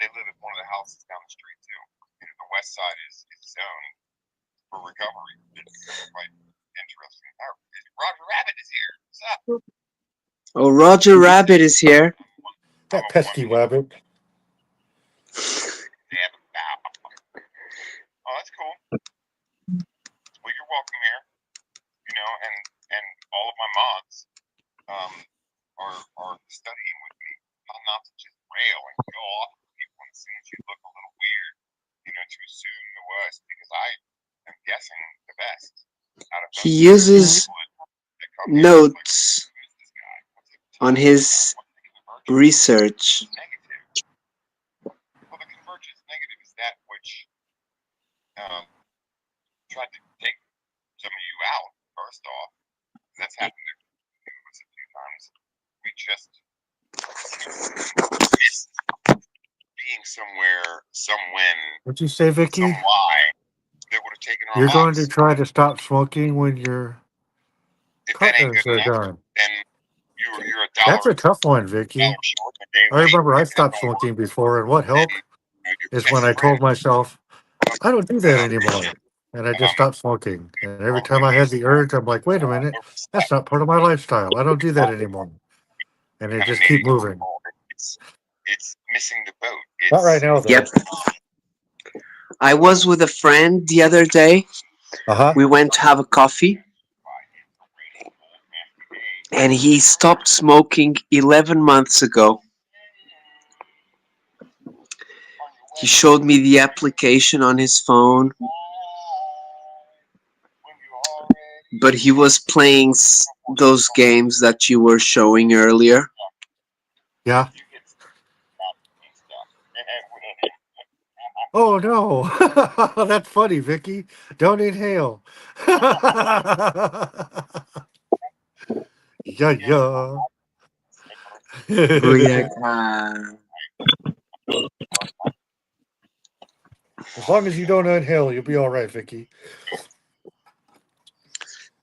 [SPEAKER 10] They live at one of the houses down the street too. You know, the west side is zoned for recovery. It's quite interesting. Roger Rabbit is here. What's up?
[SPEAKER 8] Oh, Roger Rabbit is here.
[SPEAKER 1] That pesky rabbit.
[SPEAKER 10] Oh, that's cool. Well, you're welcome here. You know, and all of my mods are studying with me how not to just rail and go off at people and seem you look a little weird, you know, to assume the worst, because I am guessing the best.
[SPEAKER 8] He uses notes on his research.
[SPEAKER 10] Well, the convergence negative is that which tried to take some of you out, first off. That's happened to us a few times. We just missed being somewhere, somewhen,
[SPEAKER 1] What'd you say, Vicky?
[SPEAKER 10] some why that would have taken our
[SPEAKER 1] You're going
[SPEAKER 10] lives.
[SPEAKER 1] to try to stop smoking when your partners are done.
[SPEAKER 10] Then you're a dollar.
[SPEAKER 1] That's a tough one, Vicky. I remember I stopped smoking before, and what helped is when I told myself, I don't do that anymore. And I just stopped smoking. And every time I had the urge, I'm like, wait a minute, that's not part of my lifestyle. I don't do that anymore. And I just keep moving.
[SPEAKER 10] It's missing the boat.
[SPEAKER 1] Not right now, though.
[SPEAKER 8] Yep. I was with a friend the other day. We went to have a coffee. And he stopped smoking 11 months ago. He showed me the application on his phone. But he was playing those games that you were showing earlier.
[SPEAKER 1] Yeah. Oh, no. That's funny, Vicky. Don't inhale. Yeah.
[SPEAKER 8] Booyaka.
[SPEAKER 1] As long as you don't inhale, you'll be all right, Vicky.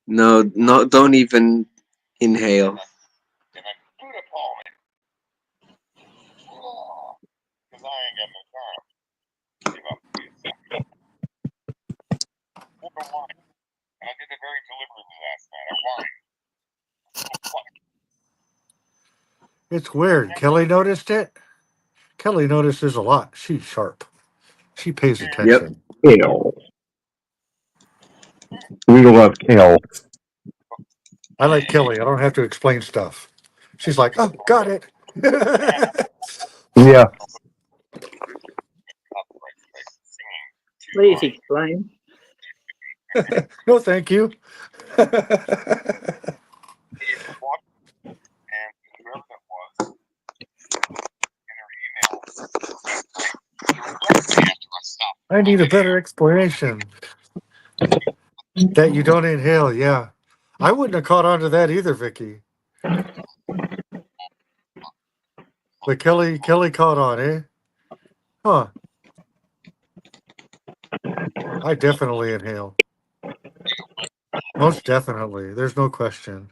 [SPEAKER 8] No, don't even inhale.
[SPEAKER 10] Because I ain't got no time. Give up. And I did it very deliberately last night. I whined.
[SPEAKER 1] It's weird. Kelly noticed it. Kelly notices a lot. She's sharp. She pays attention.
[SPEAKER 7] Kale. We love kale.
[SPEAKER 1] I like Kelly. I don't have to explain stuff. She's like, oh, got it.
[SPEAKER 7] Yeah.
[SPEAKER 11] Please explain.
[SPEAKER 1] No, thank you. I need a better explanation. That you don't inhale, yeah. I wouldn't have caught on to that either, Vicky. But Kelly caught on, eh? Huh. I definitely inhale. Most definitely. There's no question.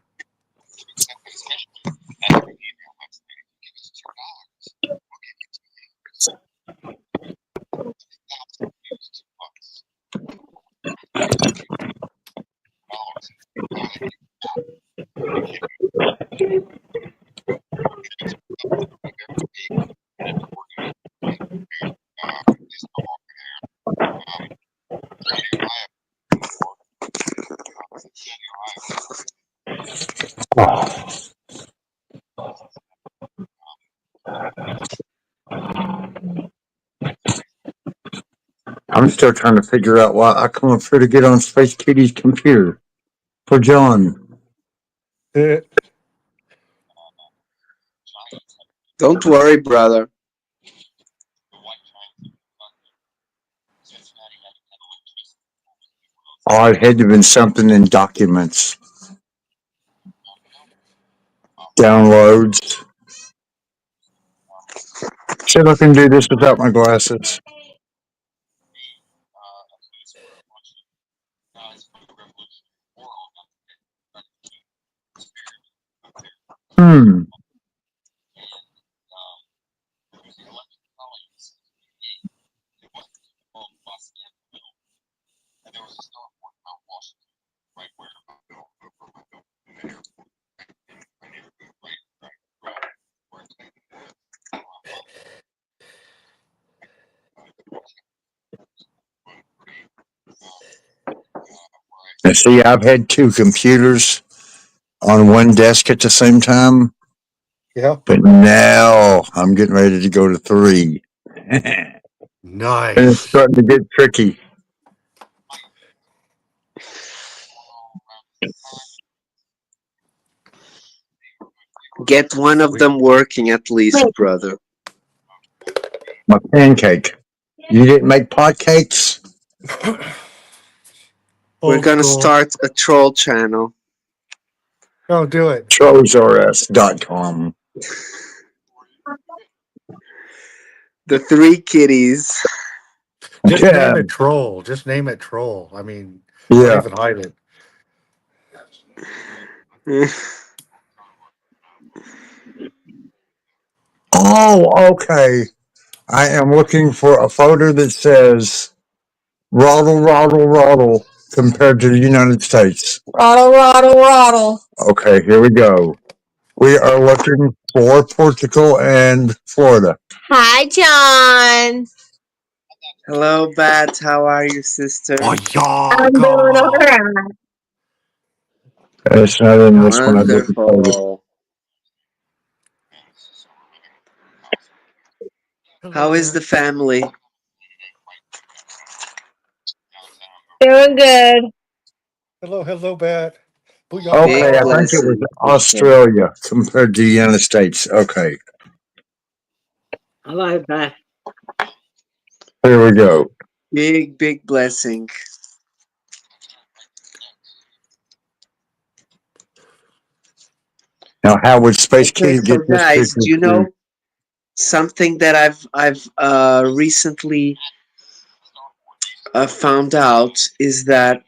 [SPEAKER 7] I'm still trying to figure out why I come up here to get on Space Kitty's computer for John.
[SPEAKER 8] Don't worry, brother.
[SPEAKER 7] Oh, it had to have been something in documents. Downloads. See if I can do this without my glasses. Hmm. Now, see, I've had two computers on one desk at the same time,
[SPEAKER 1] Yeah.
[SPEAKER 7] but now I'm getting ready to go to three. And it's
[SPEAKER 1] Nice.
[SPEAKER 7] starting to get tricky.
[SPEAKER 8] Get one of them working at least, brother.
[SPEAKER 7] My pancake. You didn't make pot cakes?
[SPEAKER 8] We're
[SPEAKER 1] Old
[SPEAKER 8] gonna
[SPEAKER 1] school.
[SPEAKER 8] start a troll channel.
[SPEAKER 1] Don't do it.
[SPEAKER 7] TrollsRS.com.
[SPEAKER 8] The Three Kitties.
[SPEAKER 1] Just
[SPEAKER 7] Yeah.
[SPEAKER 1] name it troll. Just name it troll. I mean, don't
[SPEAKER 7] Yeah.
[SPEAKER 1] even hide it.
[SPEAKER 7] Oh, okay. I am looking for a photo that says Roddle compared to the United States. Roddle. Okay, here we go. We are looking for Portugal and Florida.
[SPEAKER 13] Hi, John.
[SPEAKER 8] Hello, Bat. How are you, sister?
[SPEAKER 13] I'm doing all right.
[SPEAKER 7] It's not in this one. I didn't save it.
[SPEAKER 8] Wonderful. How is the family?
[SPEAKER 13] Doing good.
[SPEAKER 1] Hello, Bat. Booyah,
[SPEAKER 7] Okay,
[SPEAKER 8] Big
[SPEAKER 7] I
[SPEAKER 1] booyah.
[SPEAKER 7] think it was
[SPEAKER 8] blessing, sister.
[SPEAKER 7] Australia compared to the United States. Okay,
[SPEAKER 11] Hello, Beth.
[SPEAKER 7] here we go.
[SPEAKER 8] Big blessing.
[SPEAKER 7] Now, how would Space
[SPEAKER 8] Okay,
[SPEAKER 7] Kitty
[SPEAKER 8] so
[SPEAKER 7] get this
[SPEAKER 8] guys,
[SPEAKER 7] picture
[SPEAKER 8] do you
[SPEAKER 7] to?
[SPEAKER 8] know something that I've recently found out is that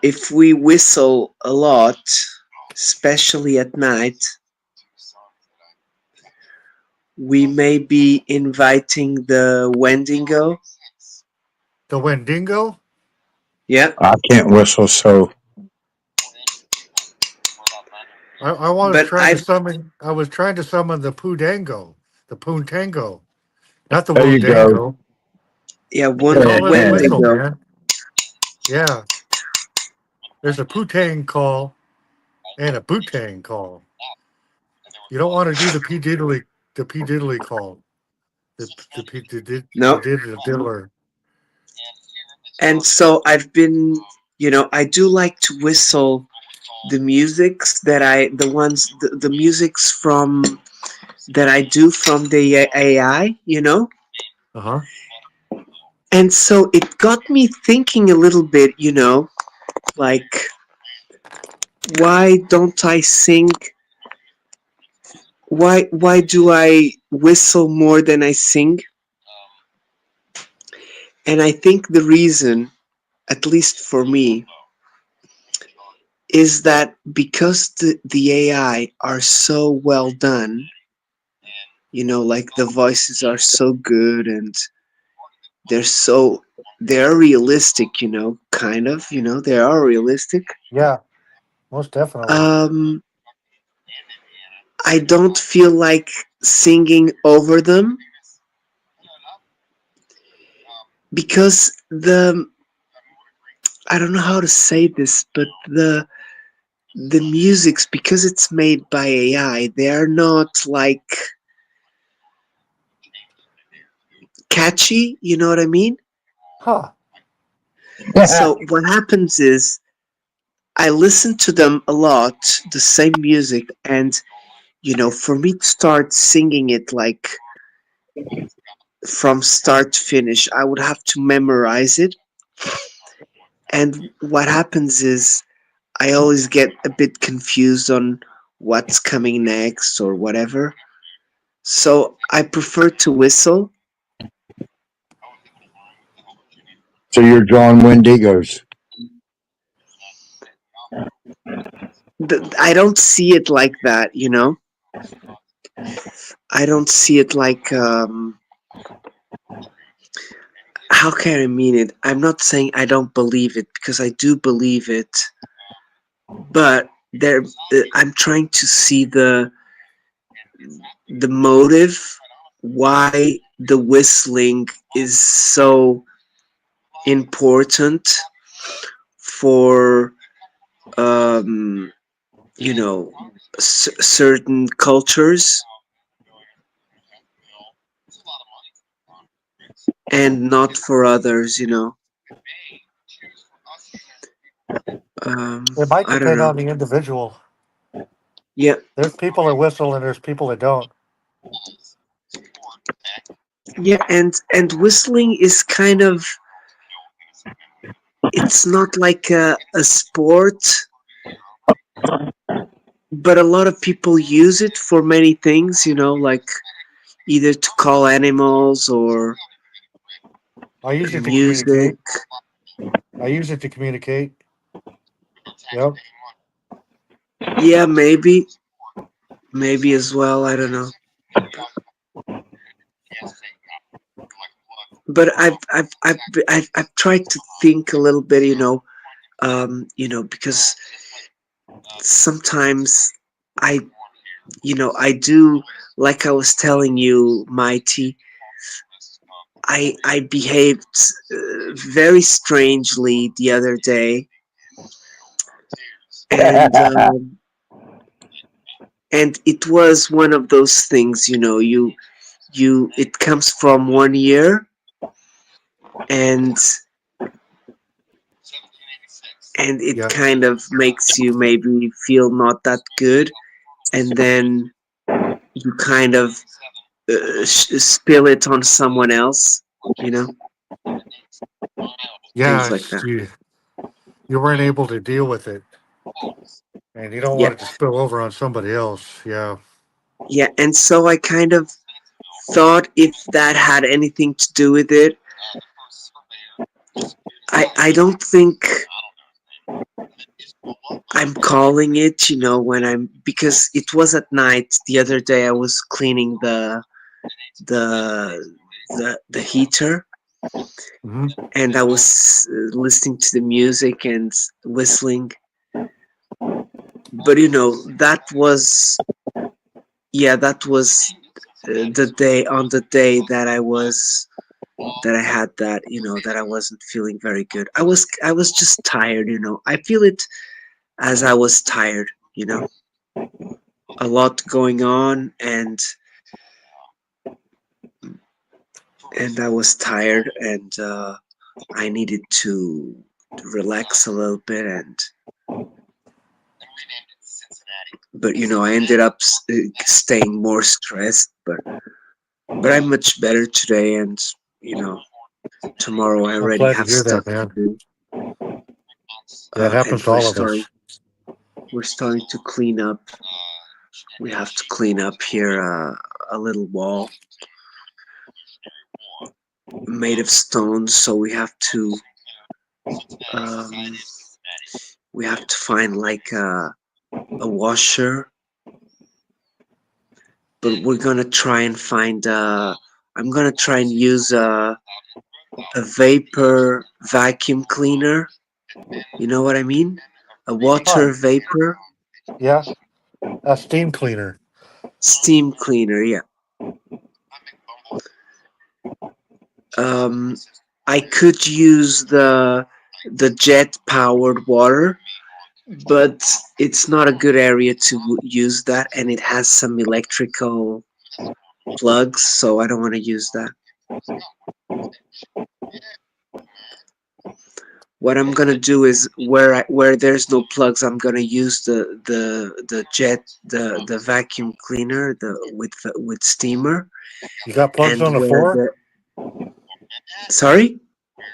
[SPEAKER 8] if we whistle a lot, especially at night, we may be inviting the Wendigo.
[SPEAKER 1] The Wendigo?
[SPEAKER 8] Yeah.
[SPEAKER 7] I can't whistle, so
[SPEAKER 1] I was
[SPEAKER 8] But
[SPEAKER 1] trying to summon. I was trying to summon the Poodango, the Poontango, not the
[SPEAKER 7] there you go.
[SPEAKER 1] Wodango.
[SPEAKER 8] Yeah,
[SPEAKER 1] It's
[SPEAKER 8] one
[SPEAKER 1] all in the whistle,
[SPEAKER 8] Wendigo.
[SPEAKER 1] man. Yeah, there's a Pootang call and a Bootang call. You don't want to do the P Diddley call. The
[SPEAKER 2] No.
[SPEAKER 1] diddler.
[SPEAKER 2] And so I've been, I do like to whistle the musics from that I do from the AI,
[SPEAKER 1] Uh huh.
[SPEAKER 2] and so it got me thinking a little bit, like why don't I sing? Why do I whistle more than I sing? And I think the reason, at least for me, is that because the AI are so well done, like the voices are so good and they're realistic, kind of, they are realistic.
[SPEAKER 1] Yeah, most definitely.
[SPEAKER 2] Um, I don't feel like singing over them because I don't know how to say this, but the music's, because it's made by AI, they're not like catchy, you know what I mean?
[SPEAKER 1] Huh.
[SPEAKER 2] So what happens is I listen to them a lot, the same music, and for me to start singing it like from start to finish, I would have to memorize it. And what happens is I always get a bit confused on what's coming next or whatever. So I prefer to whistle.
[SPEAKER 7] So you're drawing Wendigos.
[SPEAKER 2] I don't see it like that, I don't see it like how can I mean it? I'm not saying I don't believe it because I do believe it, but I'm trying to see the motive why the whistling is so important for um, certain cultures and not for others.
[SPEAKER 1] It might
[SPEAKER 2] I don't
[SPEAKER 1] depend
[SPEAKER 2] know.
[SPEAKER 1] on the individual.
[SPEAKER 2] Yeah,
[SPEAKER 1] There's people that whistle and there's people that don't.
[SPEAKER 2] yeah, and whistling is kind of, it's not like a sport, but a lot of people use it for many things, like either to call animals or
[SPEAKER 1] I use it to
[SPEAKER 2] music.
[SPEAKER 1] communicate. I use it to communicate. Yep.
[SPEAKER 2] Yeah, maybe as well. I don't know. But I've tried to think a little bit, because sometimes I, I do, like I was telling you, Mighty, I behaved very strangely the other day, and and it was one of those things, it comes from one ear, and it
[SPEAKER 1] Yeah.
[SPEAKER 2] kind of makes you maybe feel not that good, and then you kind of spill it on someone else, you know, things
[SPEAKER 1] Yeah.
[SPEAKER 2] like that.
[SPEAKER 1] You weren't able to deal with it, and you don't
[SPEAKER 2] Yeah,
[SPEAKER 1] want it to spill over on somebody else. Yeah.
[SPEAKER 2] yeah, and so I kind of thought if that had anything to do with it. I don't think I'm calling it, when because it was at night. The other day I was cleaning the the heater,
[SPEAKER 1] Hmm.
[SPEAKER 2] and I was listening to the music and whistling. But that was the day that I had that, that I wasn't feeling very good. I was just tired. I feel it as I was tired.
[SPEAKER 8] a lot going on, and I was tired, and I needed to relax a little bit, but I ended up staying more stressed, but I'm much better today, and tomorrow I
[SPEAKER 1] I'm
[SPEAKER 8] already
[SPEAKER 1] glad to
[SPEAKER 8] have
[SPEAKER 1] hear
[SPEAKER 8] stuff
[SPEAKER 1] that,
[SPEAKER 8] to
[SPEAKER 1] man.
[SPEAKER 8] do,
[SPEAKER 1] Yeah, it happens
[SPEAKER 8] and
[SPEAKER 1] to all of us.
[SPEAKER 8] we're starting to clean up. We have to clean up here a little wall made of stone, so um, we have to find like a washer, but we're gonna try and find I'm gonna try and use a vapor vacuum cleaner. You know what I mean? A water
[SPEAKER 1] Huh.
[SPEAKER 8] vapor
[SPEAKER 1] Yeah, a steam cleaner.
[SPEAKER 8] steam cleaner, yeah. Um, I could use the jet powered water, but it's not a good area to use that, and it has some electrical plugs, so I don't want to use that. What I'm gonna do is where there's no plugs, I'm gonna use the vacuum cleaner with steamer,
[SPEAKER 1] You got plugs
[SPEAKER 8] and
[SPEAKER 1] on the
[SPEAKER 8] where
[SPEAKER 1] floor?
[SPEAKER 8] the sorry,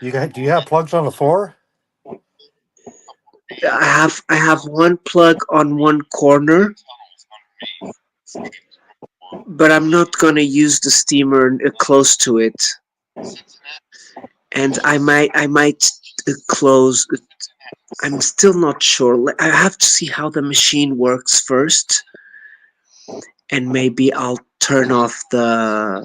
[SPEAKER 1] Do you have plugs on the floor?
[SPEAKER 8] I have one plug on one corner, but I'm not gonna use the steamer close to it, and I might close. I'm still not sure. I have to see how the machine works first, and maybe I'll turn off the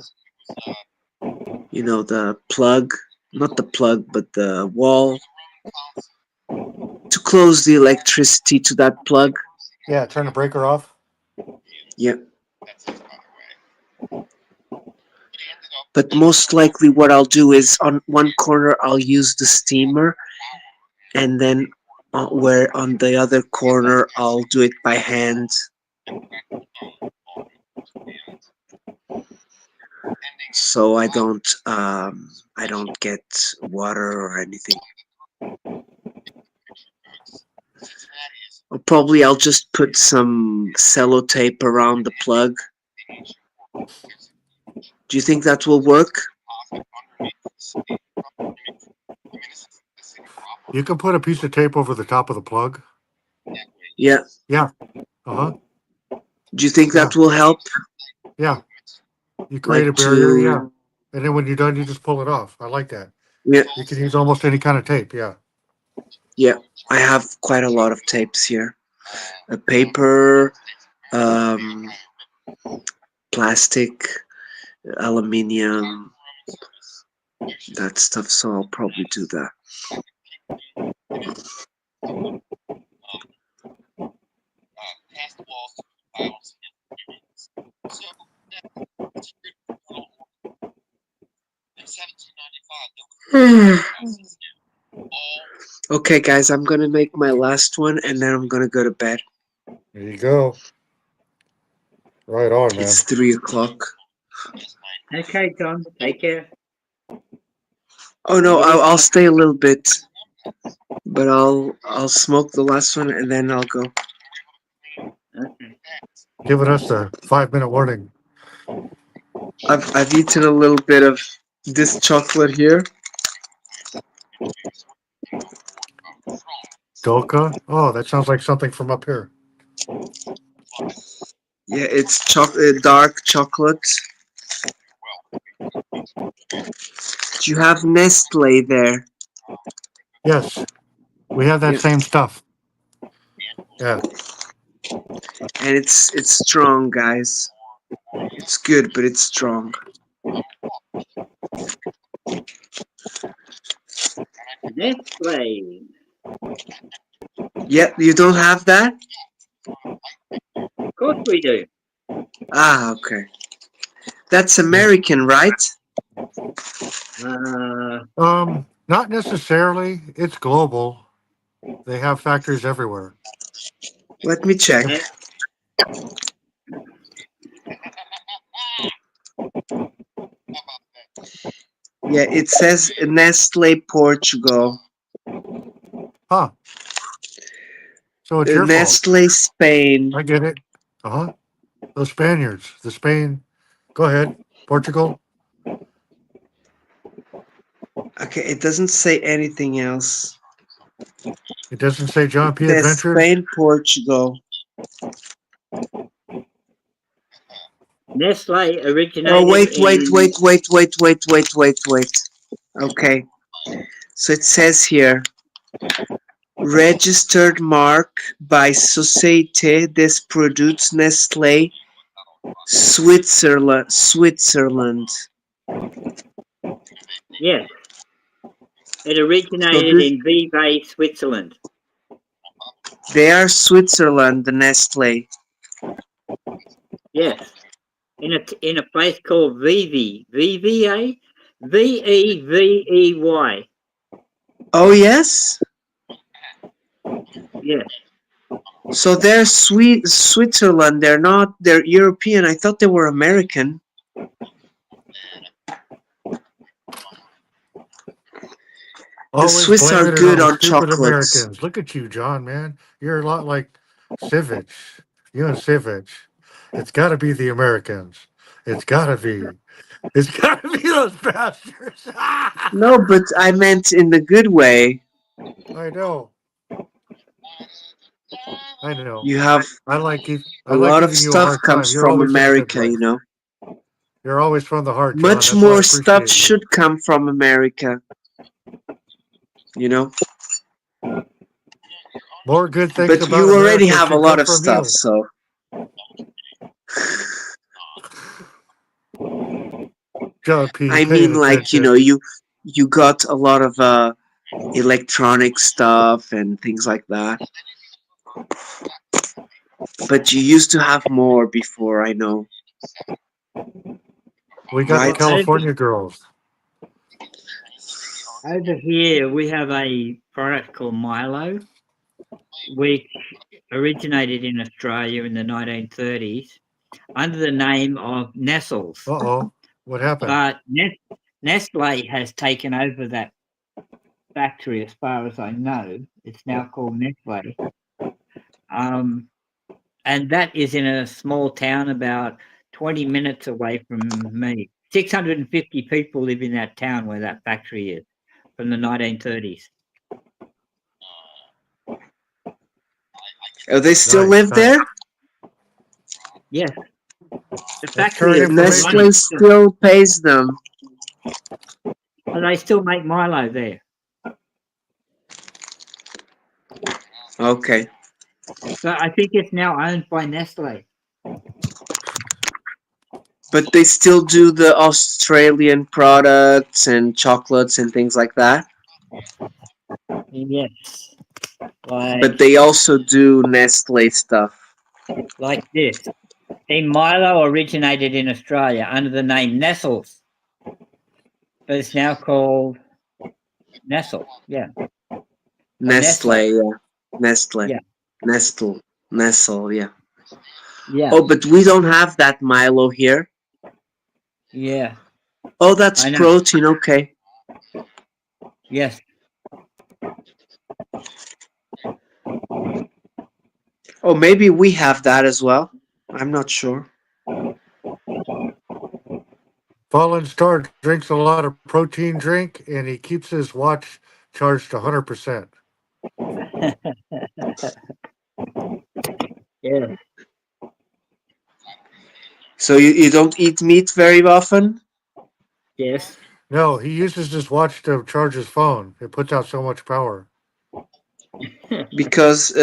[SPEAKER 8] plug, not the plug, but the wall to close the electricity to that plug.
[SPEAKER 1] Yeah, turn the breaker off.
[SPEAKER 8] Yeah. But most likely what I'll do is on one corner I'll use the steamer, and then where on the other corner I'll do it by hand. So I don't get water or anything. Or probably I'll just put some sellotape around the plug. Do you think that will work?
[SPEAKER 1] You can put a piece of tape over the top of the plug.
[SPEAKER 8] Yeah.
[SPEAKER 1] Yeah. Uh-huh.
[SPEAKER 8] Do you think
[SPEAKER 1] Yeah.
[SPEAKER 8] that will help?
[SPEAKER 1] Yeah. You create
[SPEAKER 8] Like
[SPEAKER 1] a barrier, yeah.
[SPEAKER 8] to
[SPEAKER 1] And then when you're done, you just pull it off. I like that.
[SPEAKER 8] Yeah.
[SPEAKER 1] You can use almost any kind of tape, yeah.
[SPEAKER 8] Yeah, I have quite a lot of tapes here. A paper, um, plastic, aluminium, that stuff. So I'll probably do that. Okay, guys, I'm gonna make my last one, and then I'm gonna go to bed.
[SPEAKER 1] There you go. Right on, man.
[SPEAKER 8] It's 3 o'clock.
[SPEAKER 11] Okay, John. Take care.
[SPEAKER 8] Oh no, I'll stay a little bit, but I'll smoke the last one, and then I'll go.
[SPEAKER 11] Okay.
[SPEAKER 1] Giving us a 5-minute warning.
[SPEAKER 8] I've eaten a little bit of this chocolate here.
[SPEAKER 1] Dolca? Oh, that sounds like something from up here.
[SPEAKER 8] Yeah, it's dark chocolate. Do you have Nestle there?
[SPEAKER 1] Yes. We have that same stuff. Yeah.
[SPEAKER 8] And it's strong, guys. It's good, but it's strong.
[SPEAKER 11] Nestle.
[SPEAKER 8] Yeah, you don't have that?
[SPEAKER 11] Of course we do.
[SPEAKER 8] Ah, okay. That's American, right?
[SPEAKER 1] Not necessarily. It's global. They have factories everywhere.
[SPEAKER 8] Let me check. Yeah, it says Nestle Portugal.
[SPEAKER 1] Huh. So it's your fault.
[SPEAKER 8] Nestle Spain.
[SPEAKER 1] I get it. Uh huh. Those Spaniards. The Spain. Go ahead. Portugal.
[SPEAKER 8] Okay, it doesn't say anything else.
[SPEAKER 1] It doesn't say John P.
[SPEAKER 8] It says
[SPEAKER 1] Adventures.
[SPEAKER 8] Spain, Portugal.
[SPEAKER 11] Nestle originated
[SPEAKER 8] Oh, wait.
[SPEAKER 11] in.
[SPEAKER 8] Okay. So it says here, registered mark by Société des Produits Nestlé, Switzerland.
[SPEAKER 11] Yes, it
[SPEAKER 8] So
[SPEAKER 11] originated in Vevey, Switzerland.
[SPEAKER 8] they are Switzerland, the Nestle.
[SPEAKER 11] Yes, in a place called Vevey, VVA, VEVEY.
[SPEAKER 8] Oh yes.
[SPEAKER 11] Yes.
[SPEAKER 8] So they're Switzerland. They're European. I thought they were American. The
[SPEAKER 1] Always
[SPEAKER 8] Swiss are
[SPEAKER 1] blaming it
[SPEAKER 8] good
[SPEAKER 1] on the
[SPEAKER 8] on
[SPEAKER 1] stupid
[SPEAKER 8] chocolates.
[SPEAKER 1] Americans. Look at you, John, man. You're a lot like Sivich. You and Sivich. It's got to be the Americans. It's got to be. It's got to be those bastards.
[SPEAKER 8] No, but I meant in the good way.
[SPEAKER 1] I know. I know.
[SPEAKER 8] You have
[SPEAKER 1] I like
[SPEAKER 8] a lot of
[SPEAKER 1] giving you a
[SPEAKER 8] stuff
[SPEAKER 1] hard time.
[SPEAKER 8] comes
[SPEAKER 1] You're
[SPEAKER 8] from
[SPEAKER 1] always in a good
[SPEAKER 8] America,
[SPEAKER 1] way.
[SPEAKER 8] you know.
[SPEAKER 1] You're always from the heart, John.
[SPEAKER 8] Much
[SPEAKER 1] That's why I
[SPEAKER 8] more stuff
[SPEAKER 1] appreciate you.
[SPEAKER 8] should come from America. You know.
[SPEAKER 1] More good things
[SPEAKER 8] But
[SPEAKER 1] about
[SPEAKER 8] you already
[SPEAKER 1] America
[SPEAKER 8] have a
[SPEAKER 1] should
[SPEAKER 8] lot
[SPEAKER 1] come
[SPEAKER 8] of
[SPEAKER 1] from
[SPEAKER 8] stuff,
[SPEAKER 1] you.
[SPEAKER 8] so.
[SPEAKER 1] John P.
[SPEAKER 8] I
[SPEAKER 1] Paying
[SPEAKER 8] mean, like,
[SPEAKER 1] attention.
[SPEAKER 8] you got a lot of electronic stuff and things like that. But you used to have more before, I know.
[SPEAKER 1] We got the
[SPEAKER 8] Right?
[SPEAKER 1] California girls.
[SPEAKER 11] Over here, we have a product called Milo, which originated in Australia in the 1930s under the name of Nestles.
[SPEAKER 1] Uh-oh. What happened?
[SPEAKER 11] But Nestle has taken over that factory, as far as I know. It's now called Nestle. And that is in a small town about 20 minutes away from me. 650 people live in that town where that factory is from the 1930s.
[SPEAKER 8] Oh, they still live there?
[SPEAKER 11] Yes. The
[SPEAKER 1] That's
[SPEAKER 11] factory
[SPEAKER 1] current
[SPEAKER 11] is
[SPEAKER 1] information.
[SPEAKER 8] Nestle still pays them.
[SPEAKER 11] And they still make Milo there.
[SPEAKER 8] Okay.
[SPEAKER 11] But I think it's now owned by Nestle.
[SPEAKER 8] But they still do the Australian products and chocolates and things like that.
[SPEAKER 11] Yes. Like,
[SPEAKER 8] But they also do Nestle stuff.
[SPEAKER 11] like this. See, Milo originated in Australia under the name Nestles. But it's now called Nestle. Yeah.
[SPEAKER 8] Nestle, yeah. Nestle.
[SPEAKER 11] Yeah.
[SPEAKER 8] Nestle, yeah.
[SPEAKER 11] Yeah.
[SPEAKER 8] Oh, but we don't have that Milo here.
[SPEAKER 11] Yeah.
[SPEAKER 8] Oh, that's
[SPEAKER 11] I know.
[SPEAKER 8] protein, okay.
[SPEAKER 11] Yes.
[SPEAKER 8] Oh, maybe we have that as well. I'm not sure.
[SPEAKER 1] Fallen Star drinks a lot of protein drink, and he keeps his watch charged 100%.
[SPEAKER 11] Yeah.
[SPEAKER 8] So you don't eat meat very often?
[SPEAKER 11] Yes.
[SPEAKER 1] No, he uses his watch to charge his phone. It puts out so much power.
[SPEAKER 8] Because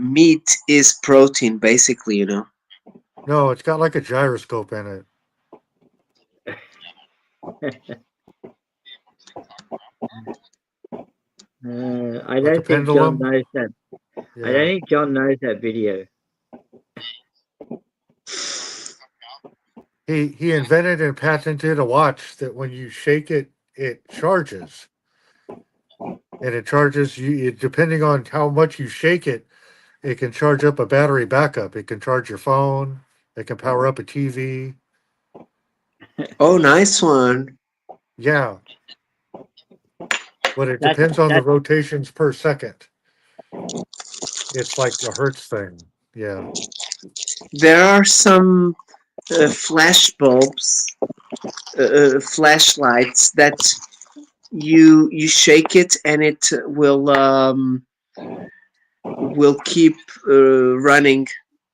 [SPEAKER 8] meat is protein, basically, you know.
[SPEAKER 1] No, it's got like a gyroscope in it.
[SPEAKER 11] I
[SPEAKER 1] Like a
[SPEAKER 11] don't think John
[SPEAKER 1] pendulum?
[SPEAKER 11] knows that. I
[SPEAKER 1] Yeah.
[SPEAKER 11] don't think John knows that video.
[SPEAKER 1] He invented and patented a watch that when you shake it, it charges. And it charges you depending on how much you shake it, it can charge up a battery backup. It can charge your phone. It can power up a TV.
[SPEAKER 8] Oh, nice one.
[SPEAKER 1] Yeah, but it
[SPEAKER 11] That's
[SPEAKER 1] depends on the
[SPEAKER 11] that's
[SPEAKER 1] rotations per second. It's like a hertz thing. Yeah.
[SPEAKER 2] There are some flash bulbs, flashlights that you shake it and it will keep running.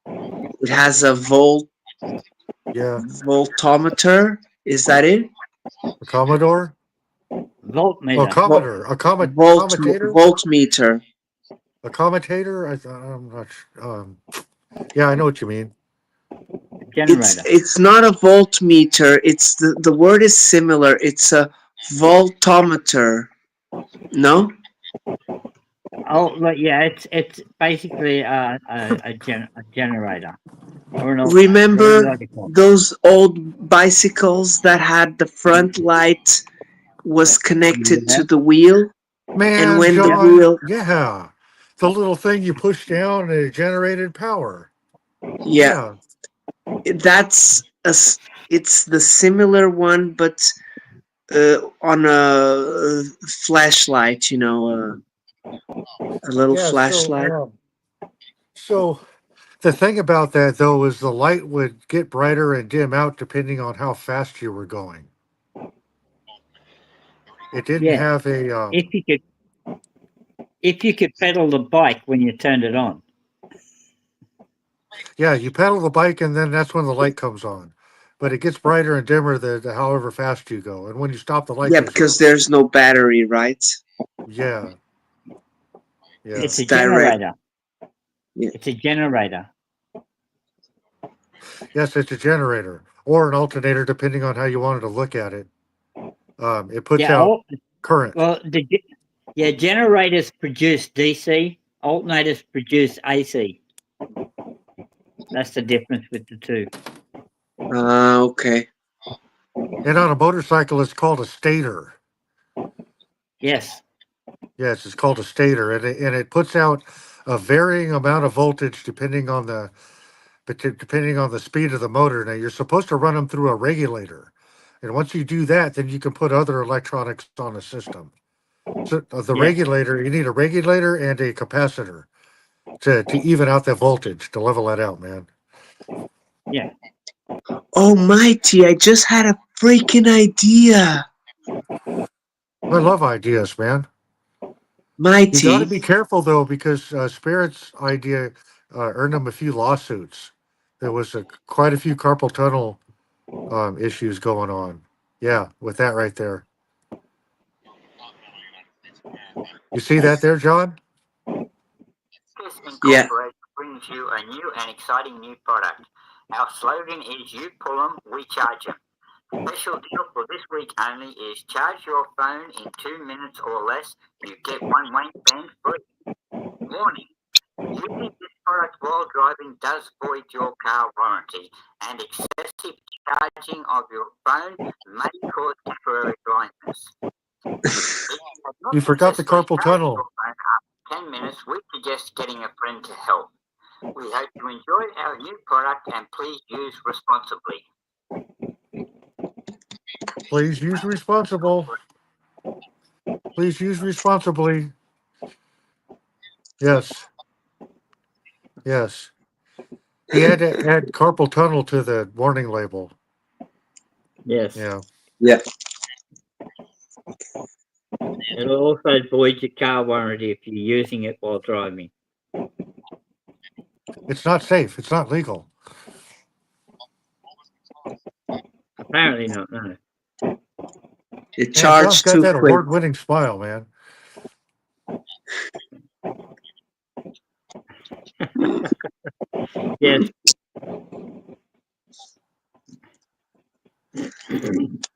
[SPEAKER 2] It has a
[SPEAKER 1] Yeah.
[SPEAKER 2] voltometer. Is that it?
[SPEAKER 1] A Commodore? Oh,
[SPEAKER 11] voltmeter.
[SPEAKER 1] Commodore. A commutator?
[SPEAKER 2] Voltmeter.
[SPEAKER 1] A commutator? I'm not yeah, I know what you mean.
[SPEAKER 11] Generator.
[SPEAKER 2] It's not a voltmeter. It's the word is similar. It's a voltometer. No?
[SPEAKER 11] Oh, well, yeah, it's basically a generator or an whatever you
[SPEAKER 2] Remember
[SPEAKER 11] like to call
[SPEAKER 2] those old bicycles that had the front light was
[SPEAKER 11] it.
[SPEAKER 2] connected
[SPEAKER 11] Yeah.
[SPEAKER 2] to the wheel? And
[SPEAKER 1] Man,
[SPEAKER 2] when the
[SPEAKER 1] John,
[SPEAKER 2] wheel,
[SPEAKER 1] yeah. The little thing you push down and it generated power.
[SPEAKER 2] yeah,
[SPEAKER 1] Yeah.
[SPEAKER 2] that's it's the similar one, but on a flashlight, a little
[SPEAKER 1] Yeah,
[SPEAKER 2] flashlight.
[SPEAKER 1] so the thing about that though is the light would get brighter and dim out depending on how fast you were going. It didn't
[SPEAKER 11] Yeah.
[SPEAKER 1] have a
[SPEAKER 11] If you could pedal the bike when you turned it on.
[SPEAKER 1] yeah, you pedal the bike and then that's when the light comes on. But it gets brighter and dimmer the however fast you go. And when you stop, the light
[SPEAKER 2] Yeah,
[SPEAKER 1] goes
[SPEAKER 2] because
[SPEAKER 1] off.
[SPEAKER 2] there's no battery, right?
[SPEAKER 1] Yeah. Yeah.
[SPEAKER 11] It's
[SPEAKER 2] It's
[SPEAKER 11] a
[SPEAKER 2] direct.
[SPEAKER 11] generator.
[SPEAKER 2] Yeah.
[SPEAKER 11] It's a generator.
[SPEAKER 1] Yes, it's a generator or an alternator, depending on how you wanted to look at it. It puts
[SPEAKER 11] Yeah.
[SPEAKER 1] out current.
[SPEAKER 11] Well, generators produce DC. Alternators produce AC. That's the difference with the two.
[SPEAKER 2] Okay.
[SPEAKER 1] And on a motorcycle, it's called a stator.
[SPEAKER 11] Yes.
[SPEAKER 1] Yes, it's called a stator, and it puts out a varying amount of voltage depending on the speed of the motor. Now, you're supposed to run them through a regulator, and once you do that, then you can put other electronics on the system. So the
[SPEAKER 11] Yeah.
[SPEAKER 1] regulator, you need a regulator and a capacitor to even out that voltage to level that out, man.
[SPEAKER 11] Yeah.
[SPEAKER 2] Oh, Mighty, I just had a freaking idea.
[SPEAKER 1] I love ideas, man. You got to
[SPEAKER 2] Mighty.
[SPEAKER 1] be careful though, because Spirit's idea earned him a few lawsuits. There was quite a few carpal tunnel issues going on. Yeah, with that right there. You see that there, John?
[SPEAKER 3] This
[SPEAKER 2] Yeah.
[SPEAKER 3] Incorporated brings you a new and exciting new product. Our slogan is you pull 'em, we charge 'em. Special deal for this week only is charge your phone in 2 minutes or less. You get one waistband free. Warning. Using this product while driving does void your car warranty, and excessive charging of your phone may cause temporary blindness. If you have not
[SPEAKER 1] You forgot the
[SPEAKER 3] successfully
[SPEAKER 1] carpal
[SPEAKER 3] charged your
[SPEAKER 1] tunnel.
[SPEAKER 3] phone after 10 minutes, we suggest getting a friend to help. We hope you enjoy our new product and please use responsibly.
[SPEAKER 1] Please use responsible. Please use responsibly. Yes. Yes. He had to add carpal tunnel to the warning label.
[SPEAKER 11] Yes.
[SPEAKER 1] Yeah.
[SPEAKER 2] Yeah.
[SPEAKER 11] It'll also void your car warranty if you're using it while driving.
[SPEAKER 1] It's not safe. It's not legal.
[SPEAKER 11] Apparently not. No.
[SPEAKER 2] It
[SPEAKER 1] Man, John's
[SPEAKER 2] charged
[SPEAKER 1] got
[SPEAKER 2] too
[SPEAKER 1] that
[SPEAKER 2] quick.
[SPEAKER 1] award-winning smile, man.
[SPEAKER 11] Yes.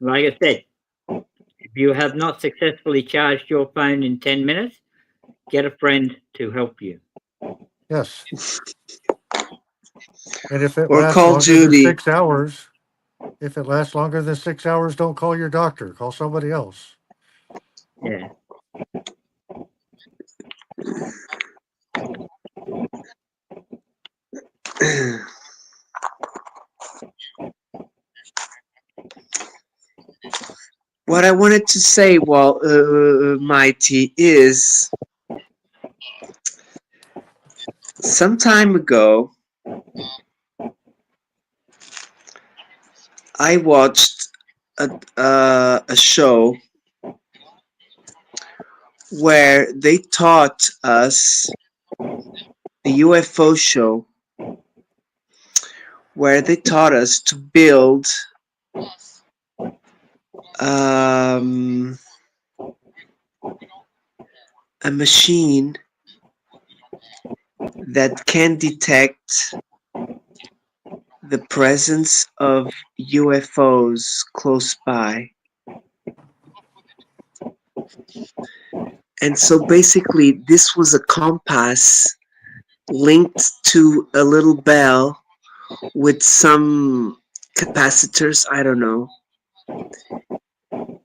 [SPEAKER 11] Like I said, if you have not successfully charged your phone in 10 minutes, get a friend to help you.
[SPEAKER 1] Yes. And if it
[SPEAKER 2] Or
[SPEAKER 1] lasts
[SPEAKER 2] Call
[SPEAKER 1] longer than
[SPEAKER 2] Judy.
[SPEAKER 1] 6 hours, don't call your doctor. Call somebody else.
[SPEAKER 11] Yeah.
[SPEAKER 2] what I wanted to say, well, Mighty, is some time ago I watched a show where they taught us, a UFO show, where they taught us to build a machine that can detect the presence of UFOs close by. And so basically, this was a compass linked to a little bell with some capacitors, I don't know.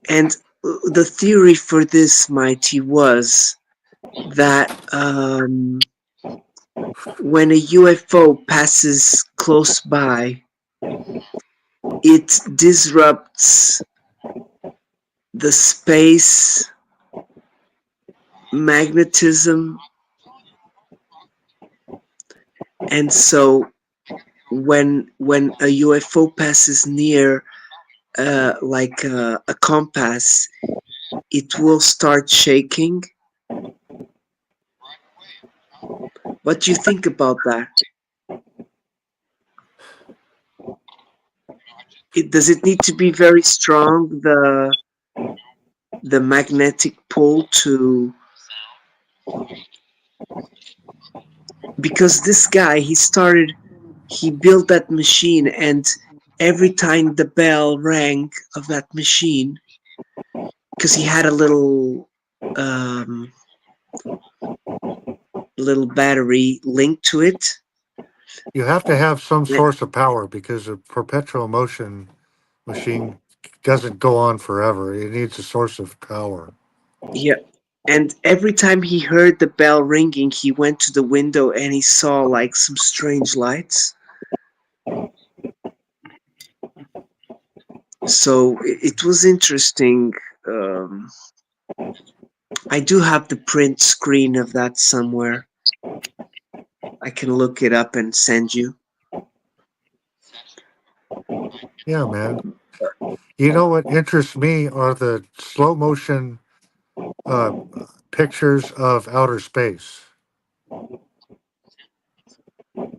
[SPEAKER 2] And the theory for this, Mighty, was that when a UFO passes close by, it disrupts the space magnetism, and so when a UFO passes near like a compass, it will start shaking. What do you think about that? Does it need to be very strong, the magnetic pull, to, because this guy, he built that machine, and every time the bell rang of that machine, because he had a little battery linked to it.
[SPEAKER 1] You have to have some source of power because a perpetual motion machine doesn't go on forever. It needs a source of power.
[SPEAKER 2] Yeah. And every time he heard the bell ringing, he went to the window and he saw like some strange lights. So it was interesting. I do have the print screen of that somewhere. I can look it up and send you.
[SPEAKER 1] Yeah, man. You know what interests me are the slow motion pictures of outer space.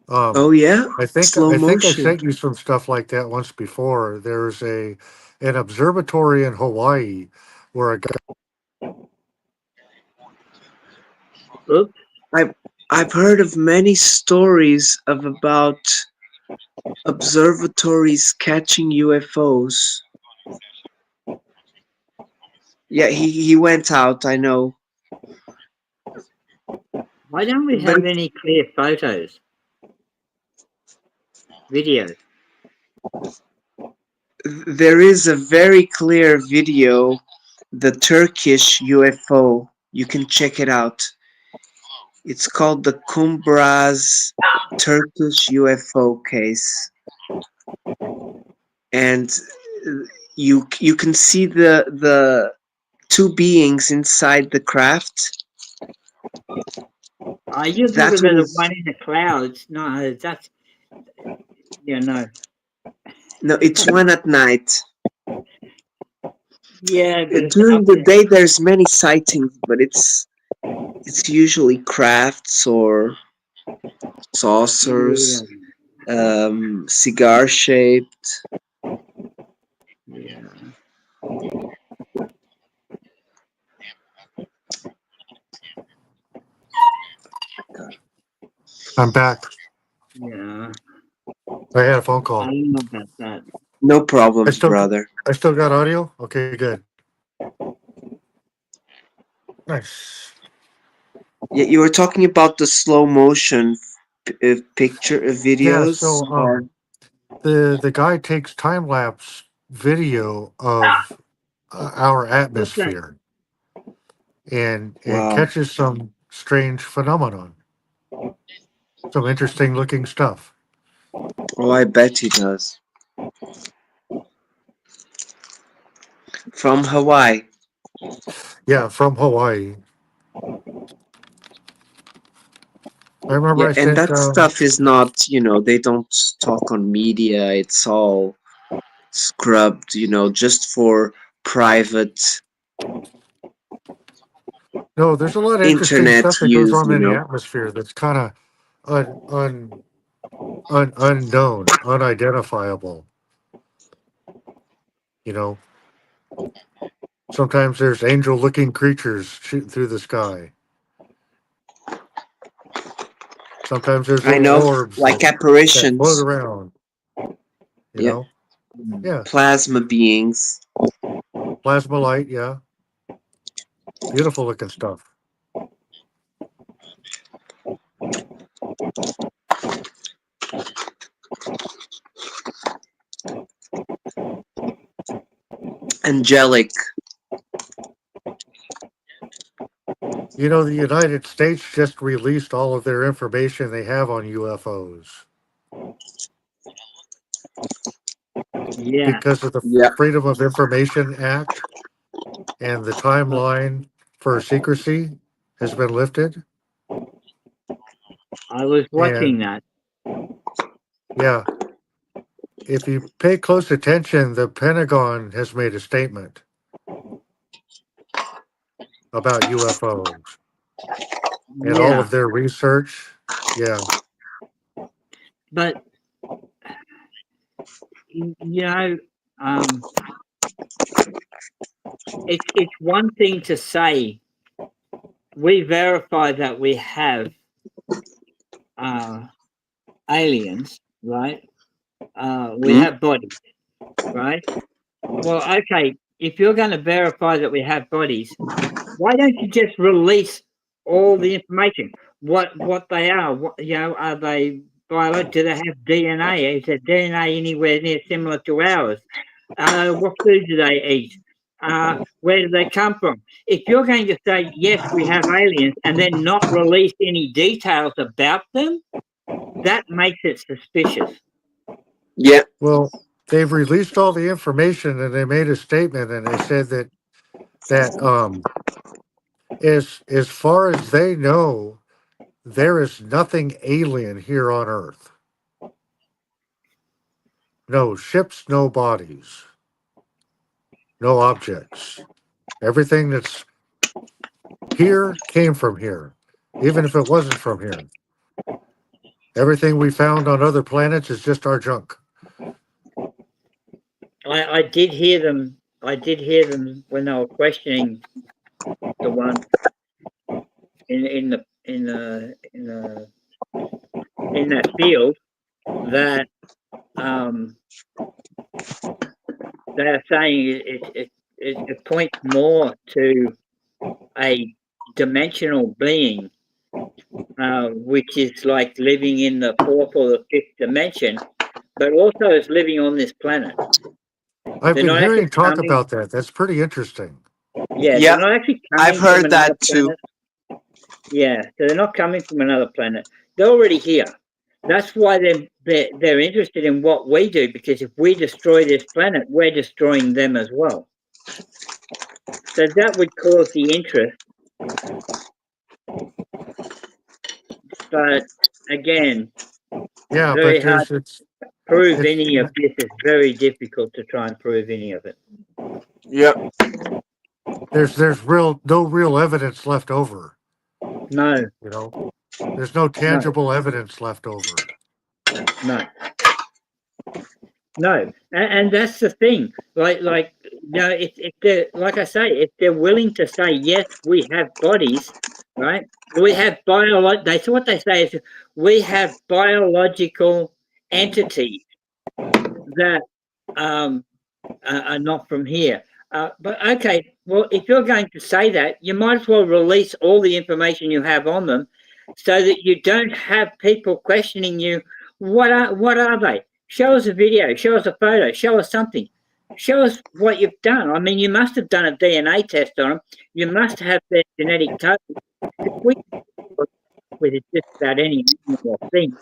[SPEAKER 2] Oh yeah, slow
[SPEAKER 1] I think I
[SPEAKER 2] motion.
[SPEAKER 1] sent you some stuff like that once before. There's an observatory in Hawaii where a guy.
[SPEAKER 11] Oops.
[SPEAKER 2] I've heard of many stories about observatories catching UFOs. Yeah, he went out, I know.
[SPEAKER 11] Why don't we
[SPEAKER 2] But
[SPEAKER 11] have any clear photos? Video.
[SPEAKER 2] there is a very clear video, the Turkish UFO. You can check it out. It's called the Kumbraz Turkish UFO case. And you can see the two beings inside the craft.
[SPEAKER 11] Are you
[SPEAKER 2] That
[SPEAKER 11] talking about the
[SPEAKER 2] was
[SPEAKER 11] one in the clouds? No, that's no.
[SPEAKER 2] no, it's one at night.
[SPEAKER 11] Yeah, but it's
[SPEAKER 2] During
[SPEAKER 11] up
[SPEAKER 2] the
[SPEAKER 11] there.
[SPEAKER 2] day, there's many sightings, but it's usually crafts or saucers, cigar shaped.
[SPEAKER 11] Yeah.
[SPEAKER 1] I'm back.
[SPEAKER 11] Yeah.
[SPEAKER 1] I had a phone
[SPEAKER 11] I
[SPEAKER 1] call.
[SPEAKER 11] don't know about that.
[SPEAKER 2] No problem, brother.
[SPEAKER 1] I still got audio? Okay, good. Nice.
[SPEAKER 2] Yeah, you were talking about the slow motion picture
[SPEAKER 1] Yeah,
[SPEAKER 2] videos,
[SPEAKER 1] so
[SPEAKER 2] or
[SPEAKER 1] the guy takes time lapse video of our
[SPEAKER 11] What's that?
[SPEAKER 1] atmosphere and
[SPEAKER 2] wow.
[SPEAKER 1] catches some strange phenomenon, some interesting looking stuff.
[SPEAKER 2] Oh, I bet he does. From Hawaii.
[SPEAKER 1] Yeah, from Hawaii. I remember
[SPEAKER 2] Yeah,
[SPEAKER 1] I
[SPEAKER 2] and
[SPEAKER 1] sent.
[SPEAKER 2] that stuff is not, they don't talk on media. It's all scrubbed, just for private
[SPEAKER 1] No, there's a lot of interesting
[SPEAKER 2] internet
[SPEAKER 1] stuff that goes
[SPEAKER 2] use,
[SPEAKER 1] on in the atmosphere that's kind of unknown, unidentifiable. You know, sometimes there's angel-looking creatures shooting through the sky. Sometimes there's
[SPEAKER 2] I
[SPEAKER 1] little
[SPEAKER 2] know,
[SPEAKER 1] orbs
[SPEAKER 2] like
[SPEAKER 1] that float
[SPEAKER 2] apparitions.
[SPEAKER 1] around. You
[SPEAKER 2] Yeah.
[SPEAKER 1] know, yeah,
[SPEAKER 2] Plasma beings.
[SPEAKER 1] plasma light. Yeah, beautiful looking stuff.
[SPEAKER 2] Angelic.
[SPEAKER 1] You know, the United States just released all of their information they have on UFOs
[SPEAKER 11] Yeah.
[SPEAKER 1] because of the
[SPEAKER 2] Yeah.
[SPEAKER 1] Freedom of Information Act, and the timeline for secrecy has been lifted.
[SPEAKER 11] I was watching
[SPEAKER 1] And
[SPEAKER 11] that.
[SPEAKER 1] yeah, if you pay close attention, the Pentagon has made a statement about UFOs and all
[SPEAKER 11] Yeah.
[SPEAKER 1] of their research. Yeah.
[SPEAKER 11] But, you know, it's one thing to say we verify that we have aliens, right? We have bodies, right? Well, okay, if you're going to verify that we have bodies, why don't you just release all the information? What they are? What, are they biological? Do they have DNA? Is their DNA anywhere near similar to ours? What food do they eat? Where do they come from? If you're going to say yes, we have aliens, and then not release any details about them, that makes it suspicious.
[SPEAKER 2] Yeah.
[SPEAKER 1] Well, they've released all the information and they made a statement and they said that as far as they know, there is nothing alien here on Earth. No ships, no bodies, no objects. Everything that's here came from here, even if it wasn't from here. Everything we found on other planets is just our junk.
[SPEAKER 11] I did hear them. I did hear them when they were questioning the one in that field that they're saying it points more to a dimensional being, which is like living in the fourth or the fifth dimension, but also is living on this planet.
[SPEAKER 1] I've
[SPEAKER 11] They're
[SPEAKER 1] been
[SPEAKER 11] not actually
[SPEAKER 1] hearing talk
[SPEAKER 11] coming.
[SPEAKER 1] about that. That's pretty interesting.
[SPEAKER 11] Yeah,
[SPEAKER 2] Yeah,
[SPEAKER 11] they're not actually
[SPEAKER 2] I've
[SPEAKER 11] coming from
[SPEAKER 2] heard
[SPEAKER 11] another
[SPEAKER 2] that too.
[SPEAKER 11] planet. Yeah, so they're not coming from another planet. They're already here. That's why they're interested in what we do, because if we destroy this planet, we're destroying them as well. So that would cause the interest. But again,
[SPEAKER 1] Yeah,
[SPEAKER 11] very
[SPEAKER 1] but
[SPEAKER 11] hard
[SPEAKER 1] there's
[SPEAKER 11] to prove any of this. It's very difficult to try and prove any of it.
[SPEAKER 2] Yep.
[SPEAKER 1] there's no real evidence left over.
[SPEAKER 11] No.
[SPEAKER 1] You know, there's no tangible evidence left over.
[SPEAKER 11] No. No, and that's the thing. Like if they're, like I say, if they're willing to say yes, we have bodies, right? We have That's what they say is we have biological entities that are not from here. But okay, well, if you're going to say that, you might as well release all the information you have on them, so that you don't have people questioning you. What are they? Show us a video. Show us a photo. Show us something. Show us what you've done. I mean, you must have done a DNA test on them. You must have their genetic code. We with it just about any animal thing.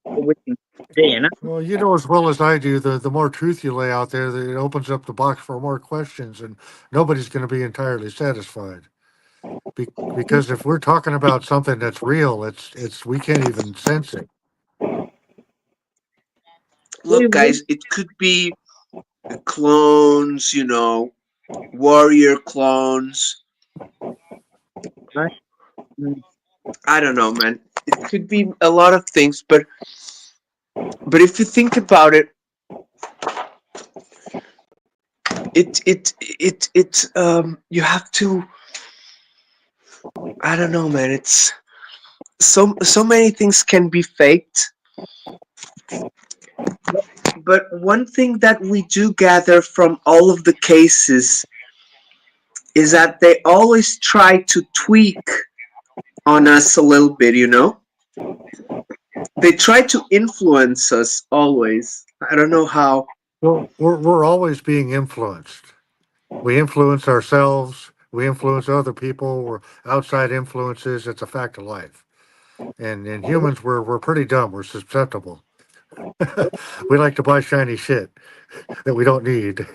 [SPEAKER 11] we can see, and
[SPEAKER 1] Well, you know as well as I do, the more truth you lay out there, it opens up the box for more questions, and nobody's going to be entirely satisfied. Because if we're talking about something that's real, it's we can't even sense it.
[SPEAKER 2] Look, guys, it could be clones, warrior clones. I don't know, man. It could be a lot of things, but if you think about it, you have to. I don't know, man. It's so many things can be faked, but one thing that we do gather from all of the cases is that they always try to tweak on us a little bit, They try to influence us always. I don't know how.
[SPEAKER 1] Well, we're always being influenced. We influence ourselves. We influence other people. We're outside influences. It's a fact of life. And in humans, we're pretty dumb. We're susceptible. We like to buy shiny shit that we don't need.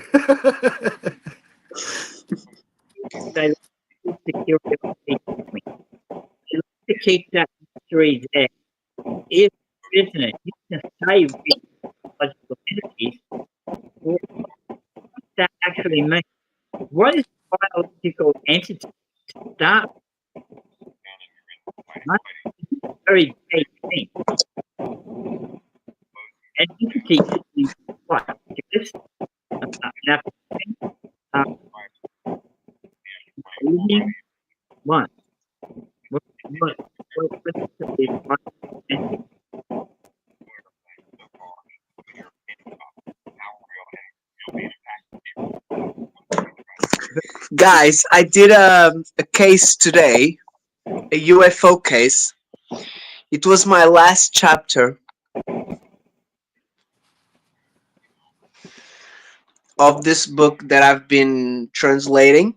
[SPEAKER 11] they like to keep that mystery there. If, isn't it, you can say with biological entities, what does that actually mean? What is a biological entity to start? It's a very vague thing. An entity could be what? Just living one. What's the entity?
[SPEAKER 2] Guys, I did a case today, a UFO case. It was my last chapter of this book that I've been translating.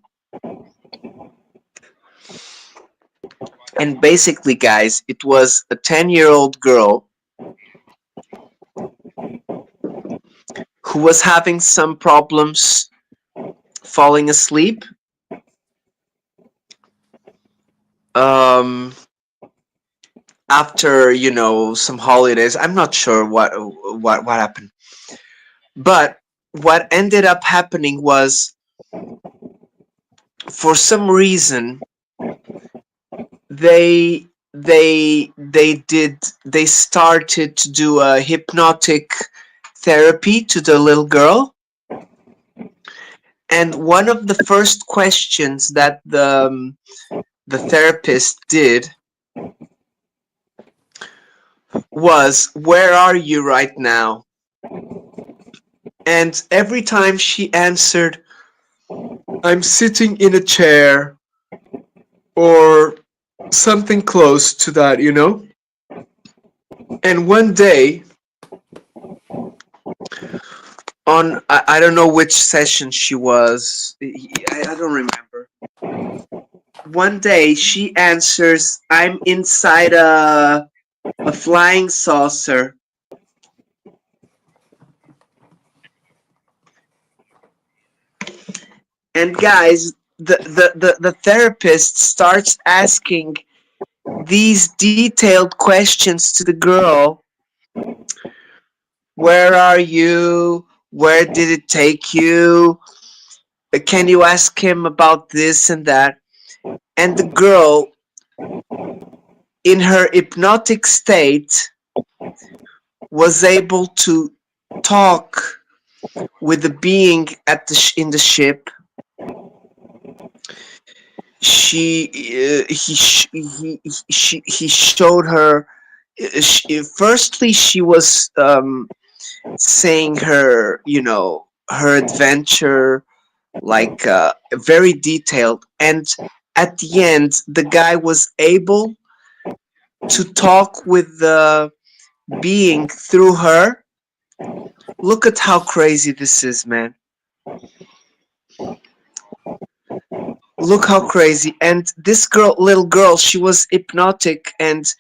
[SPEAKER 2] And basically, guys, it was a 10-year-old girl who was having some problems falling asleep. After some holidays, I'm not sure what happened, but what ended up happening was, for some reason, they started to do a hypnotic therapy to the little girl. And one of the first questions that the therapist did was, "Where are you right now?" And every time she answered, "I'm sitting in a chair," or something close to that, And one day, on I don't know which session she was, I don't remember. One day she answers, "I'm inside a flying saucer." And guys, the therapist starts asking these detailed questions to the girl. "Where are you? Where did it take you? Can you ask him about this and that?" And the girl, in her hypnotic state, was able to talk with the being in the ship. He showed her. Firstly, she was saying her her adventure, like very detailed, and at the end the guy was able to talk with the being through her. Look at how crazy this is, man. Look how crazy. And this little girl, she was hypnotic, and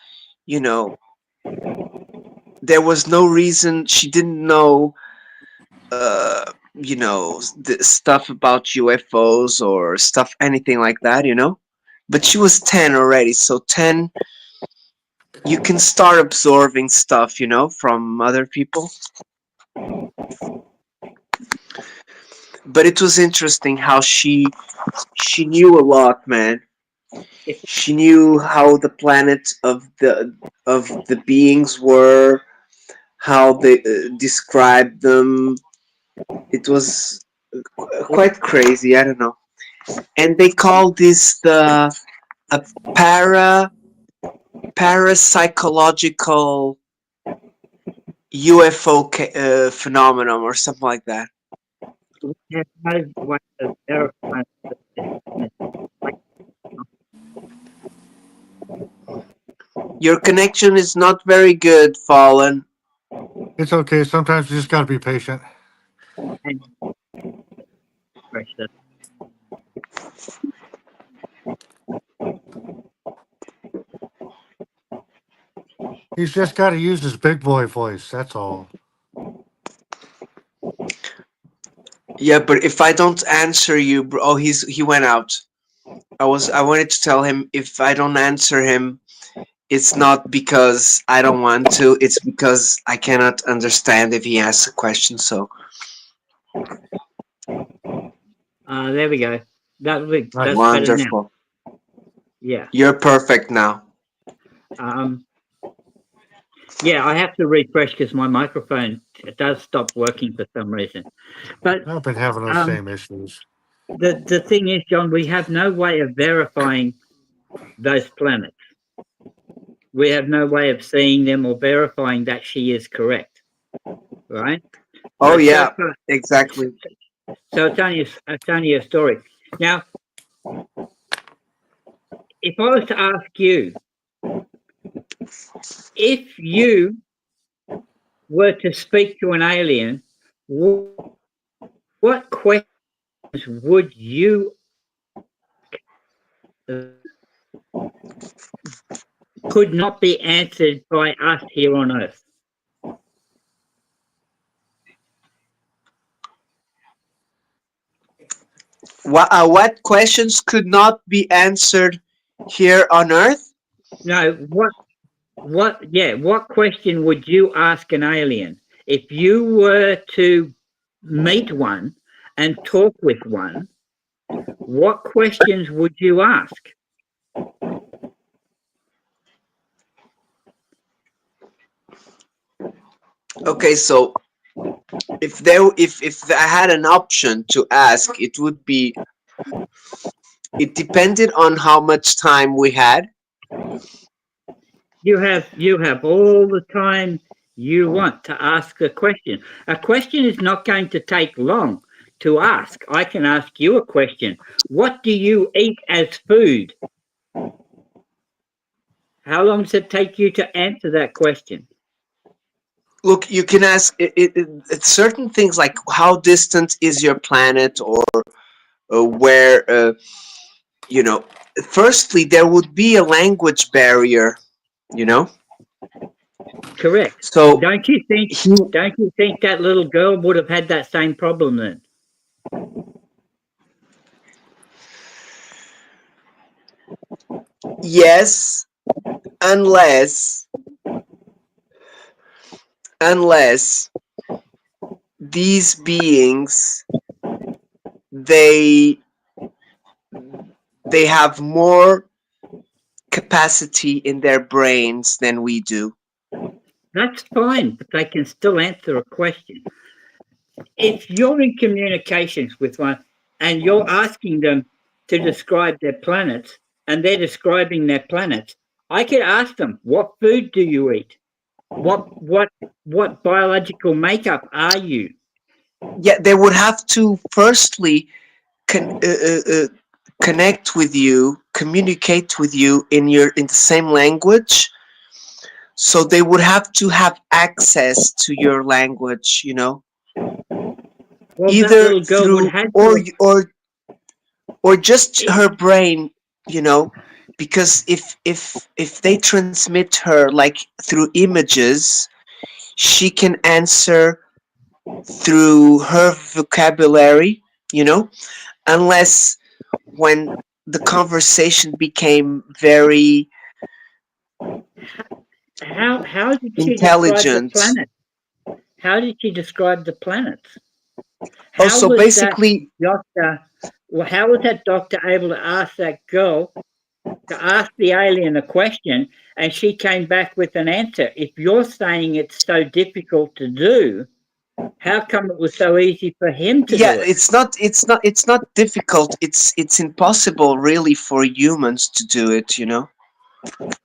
[SPEAKER 2] there was no reason. She didn't know, the stuff about UFOs or stuff, anything like that, But she was 10 already, so 10, you can start absorbing stuff, from other people. But it was interesting how she knew a lot, man. She knew how the planet of the beings were, how they described them. It was quite crazy. I don't know. And they call this a parapsychological UFO phenomenon or something like that.
[SPEAKER 11] We have no way of verifying this.
[SPEAKER 2] Your connection is not very good, Fallen.
[SPEAKER 1] It's okay. Sometimes you just got to be patient.
[SPEAKER 11] And pressure.
[SPEAKER 1] He's just got to use his big boy voice. That's all.
[SPEAKER 2] Yeah, but if I don't answer you, bro, oh, he went out. I wanted to tell him if I don't answer him, it's not because I don't want to. It's because I cannot understand if he asks a question. So.
[SPEAKER 11] There we go. That's better now.
[SPEAKER 2] Wonderful.
[SPEAKER 11] Yeah.
[SPEAKER 2] You're perfect now.
[SPEAKER 11] Yeah, I have to refresh because my microphone does stop working for some reason. But
[SPEAKER 1] I've been having those same issues.
[SPEAKER 11] The thing is, John, we have no way of verifying those planets. We have no way of seeing them or verifying that she is correct, right?
[SPEAKER 2] Oh yeah, exactly.
[SPEAKER 11] So it's only a story. Now, if I was to ask you, if you were to speak to an alien, what questions would you could not be answered by us here on Earth?
[SPEAKER 2] What questions could not be answered here on Earth?
[SPEAKER 11] No, what question would you ask an alien if you were to meet one and talk with one? What questions would you ask?
[SPEAKER 2] Okay, so if I had an option to ask, it would be. It depended on how much time we had.
[SPEAKER 11] You have all the time you want to ask a question. A question is not going to take long to ask. I can ask you a question. What do you eat as food? How long does it take you to answer that question?
[SPEAKER 2] Look, you can ask certain things like how distant is your planet, or where, firstly, there would be a language barrier,
[SPEAKER 11] Correct.
[SPEAKER 2] So
[SPEAKER 11] don't you think that little girl would have had that same problem then?
[SPEAKER 2] Yes, unless these beings they have more capacity in their brains than we do.
[SPEAKER 11] That's fine, but they can still answer a question. If you're in communications with one and you're asking them to describe their planets and they're describing their planets, I could ask them, what food do you eat? What biological makeup are you?
[SPEAKER 2] Yeah, they would have to firstly connect with you, communicate with you in the same language. So they would have to have access to your language,
[SPEAKER 11] Well,
[SPEAKER 2] either through or just her brain, because if they transmit her like through images, she can answer through her vocabulary, you know, unless when the conversation became very
[SPEAKER 12] How did she describe the
[SPEAKER 2] intelligent.
[SPEAKER 12] planet? How did she describe the planets?
[SPEAKER 2] Oh,
[SPEAKER 12] How
[SPEAKER 2] so
[SPEAKER 12] was that
[SPEAKER 2] basically,
[SPEAKER 12] doctor? Well, how was that doctor able to ask that girl to ask the alien a question, and she came back with an answer? If you're saying it's so difficult to do, how come it was so easy for him to
[SPEAKER 2] yeah,
[SPEAKER 12] do it?
[SPEAKER 2] it's not difficult. It's impossible really for humans to do it, you know.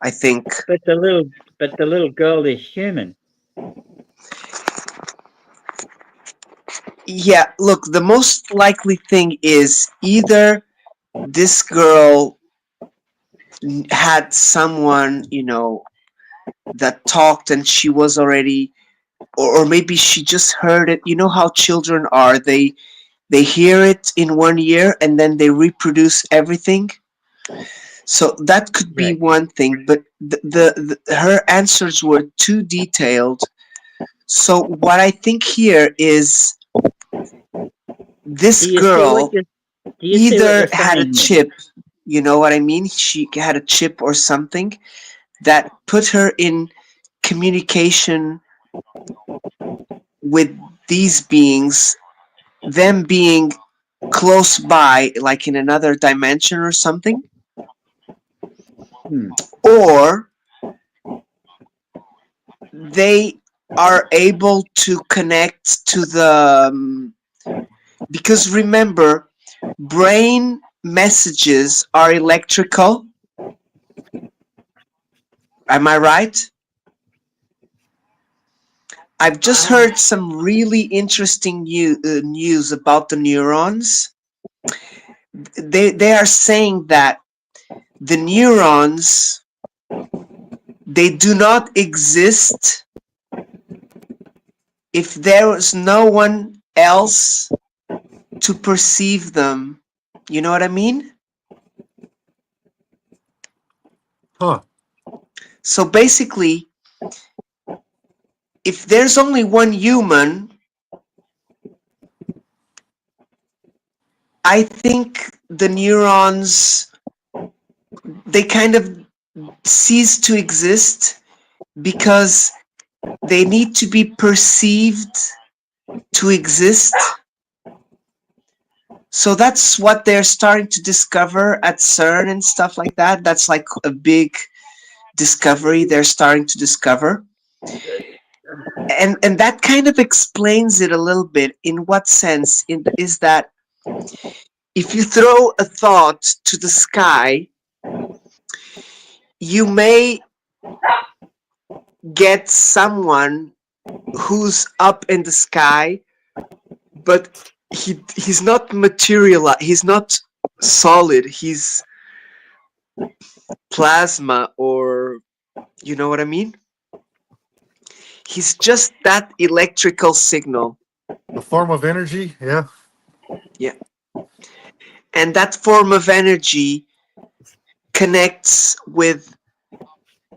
[SPEAKER 2] I think.
[SPEAKER 12] But the little girl is human.
[SPEAKER 2] Yeah, look, the most likely thing is either this girl had someone, you know, that talked and she was already, or maybe she just heard it. You know how children are, they hear it in 1 year and then they reproduce everything. So that could be
[SPEAKER 12] Right.
[SPEAKER 2] one thing, but her answers were too detailed. So what I think here is this
[SPEAKER 12] Do you see what
[SPEAKER 2] girl
[SPEAKER 12] you're
[SPEAKER 2] either had a
[SPEAKER 12] saying?
[SPEAKER 2] chip, you know what I mean? She had a chip or something that put her in communication with these beings, them being close by, like in another dimension or something, or they are able to connect to the. Because remember, brain messages are electrical. Am I right? I've just heard some really interesting news about the neurons. They are saying that the neurons, they do not exist if there is no one else to perceive them. You know what I mean?
[SPEAKER 1] Huh.
[SPEAKER 2] So basically, if there's only one human, I think the neurons, they kind of cease to exist because they need to be perceived to exist. So that's what they're starting to discover at CERN and stuff like that. That's like a big discovery they're starting to discover. And that kind of explains it a little bit. In what sense? Is that if you throw a thought to the sky, you may get someone who's up in the sky, but he's not material. He's not solid. He's plasma, or you know what I mean? He's just that electrical signal.
[SPEAKER 1] A form of energy, yeah.
[SPEAKER 2] Yeah. And that form of energy connects with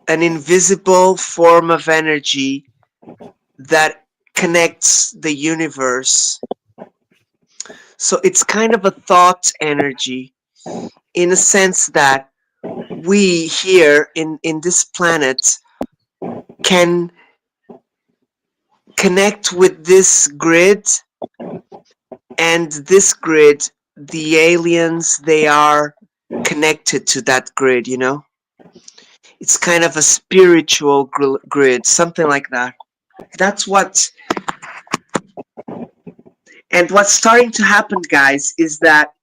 [SPEAKER 2] an invisible form of energy that connects the universe. So it's kind of a thought energy in a sense that we here in this planet can connect with this grid, and this grid, the aliens, they are connected to that grid, you know? It's kind of a spiritual grid, something like that. That's what. And what's starting to happen, guys, is that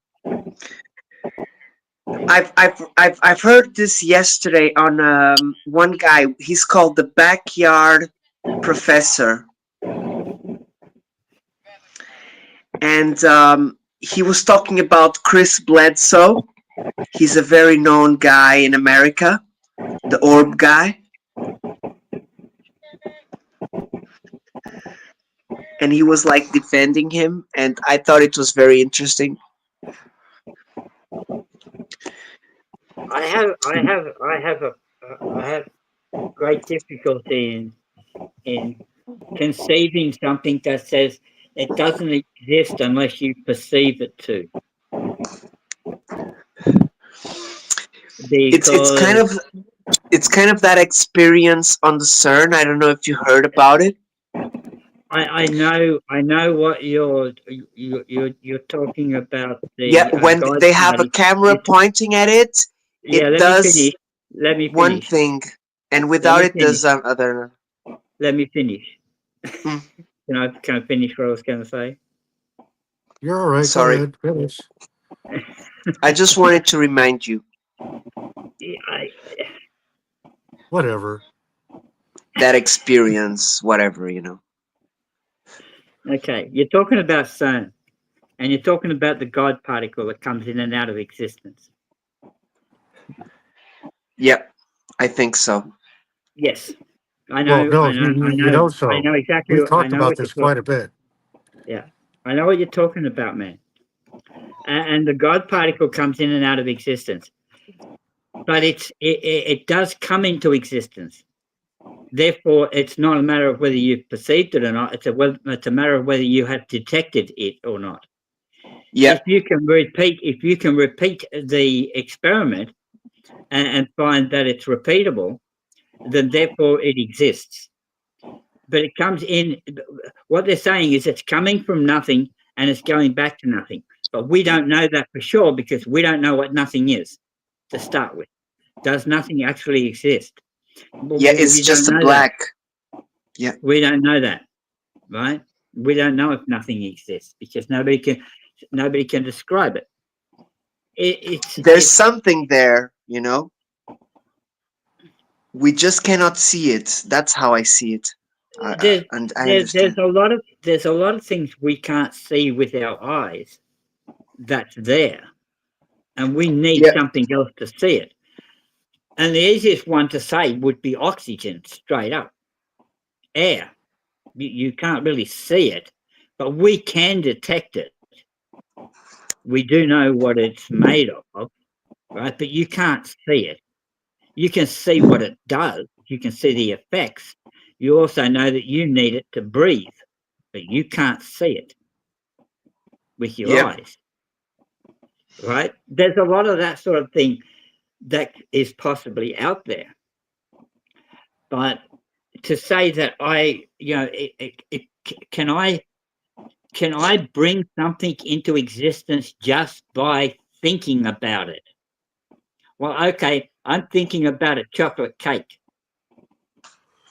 [SPEAKER 2] I've heard this yesterday on one guy. He's called the Backyard Professor, and he was talking about Chris Bledsoe. He's a very known guy in America, the orb guy. And he was like defending him, and I thought it was very interesting.
[SPEAKER 12] I have great difficulty in conceiving something that says it doesn't exist unless you perceive it to. Because
[SPEAKER 2] It's kind of that experience on the CERN. I don't know if you heard about it.
[SPEAKER 12] I know what you're talking about.
[SPEAKER 2] Yeah,
[SPEAKER 12] The
[SPEAKER 2] when
[SPEAKER 12] God
[SPEAKER 2] they have a
[SPEAKER 12] party.
[SPEAKER 2] camera pointing at it,
[SPEAKER 12] Yeah,
[SPEAKER 2] it
[SPEAKER 12] let me
[SPEAKER 2] does
[SPEAKER 12] finish. Let me
[SPEAKER 2] one
[SPEAKER 12] finish.
[SPEAKER 2] thing, and
[SPEAKER 12] Let
[SPEAKER 2] without
[SPEAKER 12] me
[SPEAKER 2] it
[SPEAKER 12] finish.
[SPEAKER 2] does other.
[SPEAKER 12] Let me finish.
[SPEAKER 2] Hmm.
[SPEAKER 12] Can I finish what I was going to say?
[SPEAKER 1] You're all right.
[SPEAKER 2] Sorry.
[SPEAKER 1] Go ahead. Finish.
[SPEAKER 2] I just wanted to remind you
[SPEAKER 1] Whatever.
[SPEAKER 2] that experience, whatever,
[SPEAKER 12] Okay, you're talking about CERN, and you're talking about the God particle that comes in and out of existence.
[SPEAKER 2] Yep, I think so.
[SPEAKER 12] Yes, I
[SPEAKER 1] Well,
[SPEAKER 12] know.
[SPEAKER 1] no,
[SPEAKER 12] I know.
[SPEAKER 1] you know so.
[SPEAKER 12] I know exactly.
[SPEAKER 1] We've
[SPEAKER 12] I
[SPEAKER 1] talked
[SPEAKER 12] know
[SPEAKER 1] about
[SPEAKER 12] what you're
[SPEAKER 1] this quite a bit.
[SPEAKER 12] Yeah, I know what you're talking about, man. And the God particle comes in and out of existence, but it does come into existence. Therefore, it's not a matter of whether you've perceived it or not. It's a matter of whether you have detected it or not.
[SPEAKER 2] Yeah.
[SPEAKER 12] If you can repeat the experiment and find that it's repeatable, then therefore it exists. But it comes in. What they're saying is it's coming from nothing and it's going back to nothing. But we don't know that for sure because we don't know what nothing is to start with. Does nothing actually exist?
[SPEAKER 2] Yeah, it's
[SPEAKER 12] We don't
[SPEAKER 2] just a
[SPEAKER 12] know
[SPEAKER 2] black.
[SPEAKER 12] that.
[SPEAKER 2] Yeah.
[SPEAKER 12] We don't know that, right? We don't know if nothing exists because nobody can describe it.
[SPEAKER 2] There's something there, We just cannot see it. That's how I see it. And I understand.
[SPEAKER 12] There's a lot of things we can't see with our eyes that's there, and we need something else to see it. And the easiest one to say would be oxygen, straight up. Air. You can't really see it, but we can detect it. We do know what it's made of, right? But you can't see it. You can see what it does. You can see the effects. You also know that you need it to breathe, but you can't see it with your eyes, right? There's a lot of that sort of thing that is possibly out there. But to say that can I bring something into existence just by thinking about it? Well, okay, I'm thinking about a chocolate cake.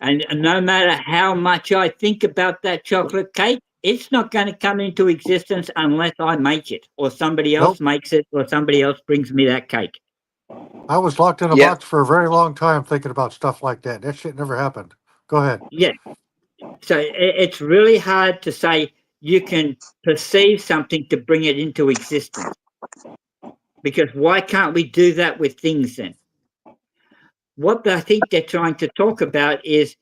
[SPEAKER 12] And no matter how much I think about that chocolate cake, it's not going to come into existence unless I make it or somebody else makes it or somebody else brings me that cake.
[SPEAKER 1] I was locked in a box for a very long time thinking about stuff like that. That shit never happened. Go ahead.
[SPEAKER 12] Yeah. So it's really hard to say you can perceive something to bring it into existence. Because why can't we do that with things then? What I think they're trying to talk about is,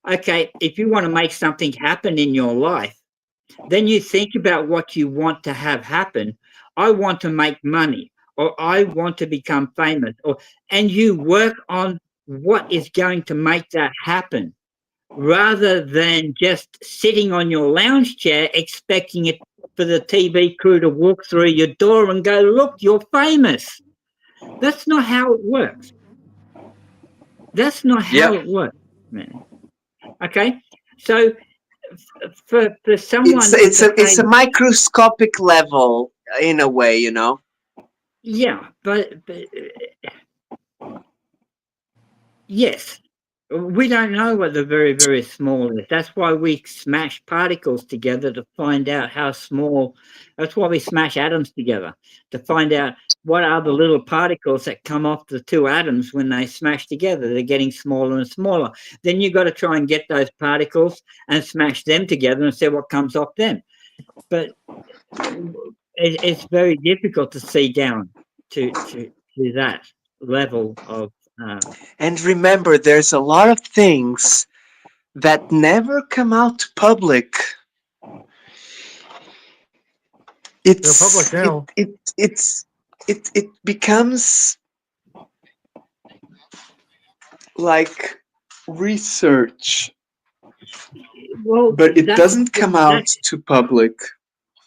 [SPEAKER 12] okay, if you want to make something happen in your life, then you think about what you want to have happen. I want to make money, or I want to become famous, and you work on what is going to make that happen, rather than just sitting on your lounge chair expecting it for the TV crew to walk through your door and go, look, you're famous. That's not how it works. That's not how it works, man. Okay, so for someone
[SPEAKER 2] It's a microscopic level in a way,
[SPEAKER 12] Yeah, but yes, we don't know what the very, very small is. That's why we smash particles together to find out how small. That's why we smash atoms together to find out what are the little particles that come off the two atoms when they smash together. They're getting smaller and smaller. Then you've got to try and get those particles and smash them together and see what comes off them. But it's very difficult to see down to that level of.
[SPEAKER 2] And remember, there's a lot of things that never come out to public. It becomes like research.
[SPEAKER 12] Well,
[SPEAKER 8] but it
[SPEAKER 12] that's
[SPEAKER 8] doesn't come out
[SPEAKER 12] that's
[SPEAKER 8] to public.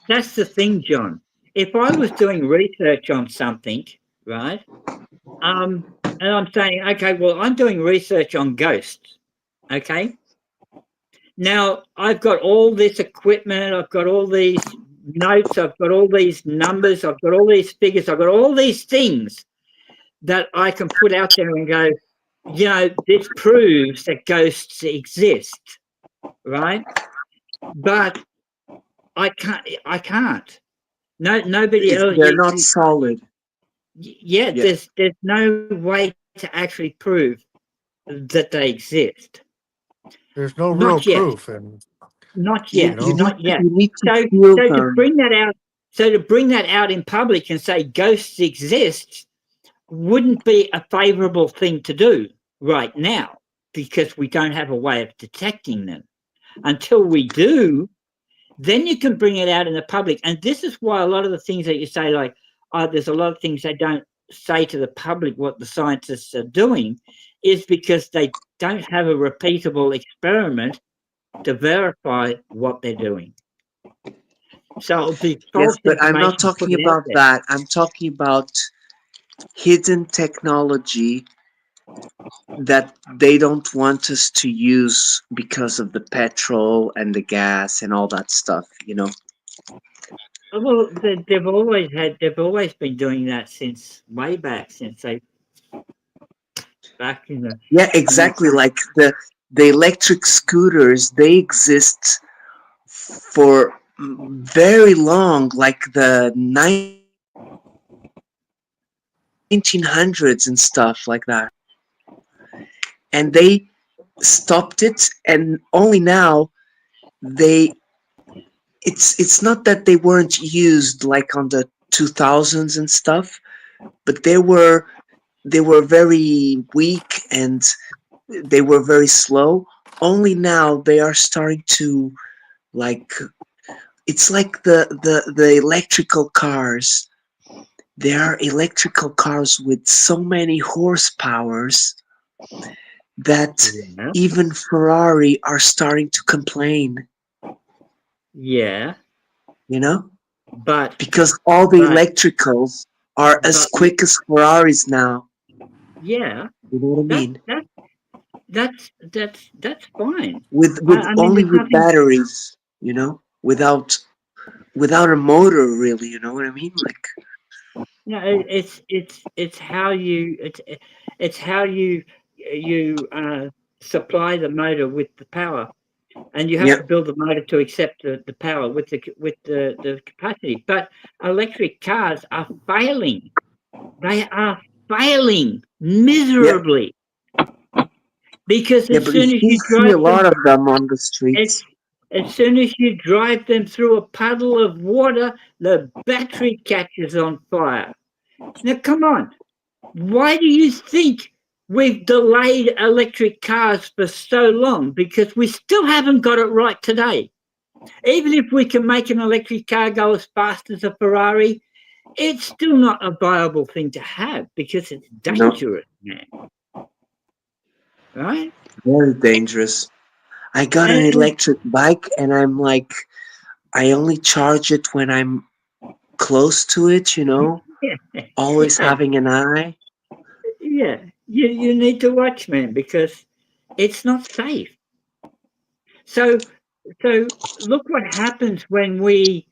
[SPEAKER 12] that's the thing, John. If I was doing research on something, right? And I'm saying, okay, well, I'm doing research on ghosts. Okay. Now I've got all this equipment, I've got all these notes, I've got all these numbers, I've got all these figures, I've got all these things that I can put out there and go, you know, this proves that ghosts exist, right? But I can't. No, nobody else.
[SPEAKER 8] They're not solid.
[SPEAKER 12] Yeah,
[SPEAKER 8] Yeah.
[SPEAKER 12] there's no way to actually prove that they exist.
[SPEAKER 1] There's no real
[SPEAKER 12] Not yet.
[SPEAKER 1] proof, and
[SPEAKER 12] Not
[SPEAKER 8] You,
[SPEAKER 12] yet.
[SPEAKER 8] you need
[SPEAKER 12] Not yet.
[SPEAKER 8] you need to
[SPEAKER 12] So,
[SPEAKER 8] feel
[SPEAKER 12] so to
[SPEAKER 8] them.
[SPEAKER 12] bring that out, in public and say ghosts exist wouldn't be a favourable thing to do right now because we don't have a way of detecting them. Until we do, then you can bring it out in the public. And this is why a lot of the things that you say, like, oh, there's a lot of things they don't say to the public what the scientists are doing, is because they don't have a repeatable experiment to verify what they're doing. So it'll be
[SPEAKER 8] Yes,
[SPEAKER 12] false
[SPEAKER 8] but I'm not
[SPEAKER 12] information put
[SPEAKER 8] talking
[SPEAKER 12] out
[SPEAKER 8] about
[SPEAKER 12] there.
[SPEAKER 8] that. I'm talking about hidden technology that they don't want us to use because of the petrol and the gas and all that stuff, you know.
[SPEAKER 12] Well, they've always been doing that since way back, back in the.
[SPEAKER 8] Yeah, exactly. Like the electric scooters, they exist for very long, like the 1900s and stuff like that. And they stopped it, and only now they it's not that they weren't used like on the 2000s and stuff, but they were very weak and they were very slow. Only now they are starting to, like, it's like the electrical cars. There are electrical cars with so many horsepowers that
[SPEAKER 12] Yeah.
[SPEAKER 8] even Ferrari are starting to complain,
[SPEAKER 12] Yeah,
[SPEAKER 8] you know?
[SPEAKER 12] but
[SPEAKER 8] Because all the
[SPEAKER 12] but
[SPEAKER 8] electricals are as
[SPEAKER 12] but
[SPEAKER 8] quick as Ferraris now.
[SPEAKER 12] yeah,
[SPEAKER 8] You know what I
[SPEAKER 12] that
[SPEAKER 8] mean?
[SPEAKER 12] that's fine.
[SPEAKER 8] With
[SPEAKER 12] I mean,
[SPEAKER 8] only
[SPEAKER 12] there's
[SPEAKER 8] with
[SPEAKER 12] nothing.
[SPEAKER 8] batteries, you know? Without a motor, really, you know what I mean? Like,
[SPEAKER 12] No, it's how you it's how you supply the motor with the power, and you have
[SPEAKER 8] yeah,
[SPEAKER 12] to build the motor to accept the power with the capacity. But electric cars are failing. They are failing
[SPEAKER 8] yeah,
[SPEAKER 12] miserably because
[SPEAKER 8] yeah,
[SPEAKER 12] as
[SPEAKER 8] but you
[SPEAKER 12] soon as you
[SPEAKER 8] see a
[SPEAKER 12] drive them,
[SPEAKER 8] lot of them on the
[SPEAKER 12] as,
[SPEAKER 8] streets.
[SPEAKER 12] as soon as you drive them through a puddle of water, the battery catches on fire. Now, come on. Why do you think we've delayed electric cars for so long? Because we still haven't got it right today. Even if we can make an electric car go as fast as a Ferrari, it's still not a viable thing to have because it's
[SPEAKER 8] No,
[SPEAKER 12] dangerous, man. Right?
[SPEAKER 8] very dangerous. I got an
[SPEAKER 12] And
[SPEAKER 8] electric bike and I'm like, I only charge it when I'm close to it, you know? Always
[SPEAKER 12] yeah,
[SPEAKER 8] having an eye.
[SPEAKER 12] yeah. You need to watch, man, because it's not safe. So look what happens when we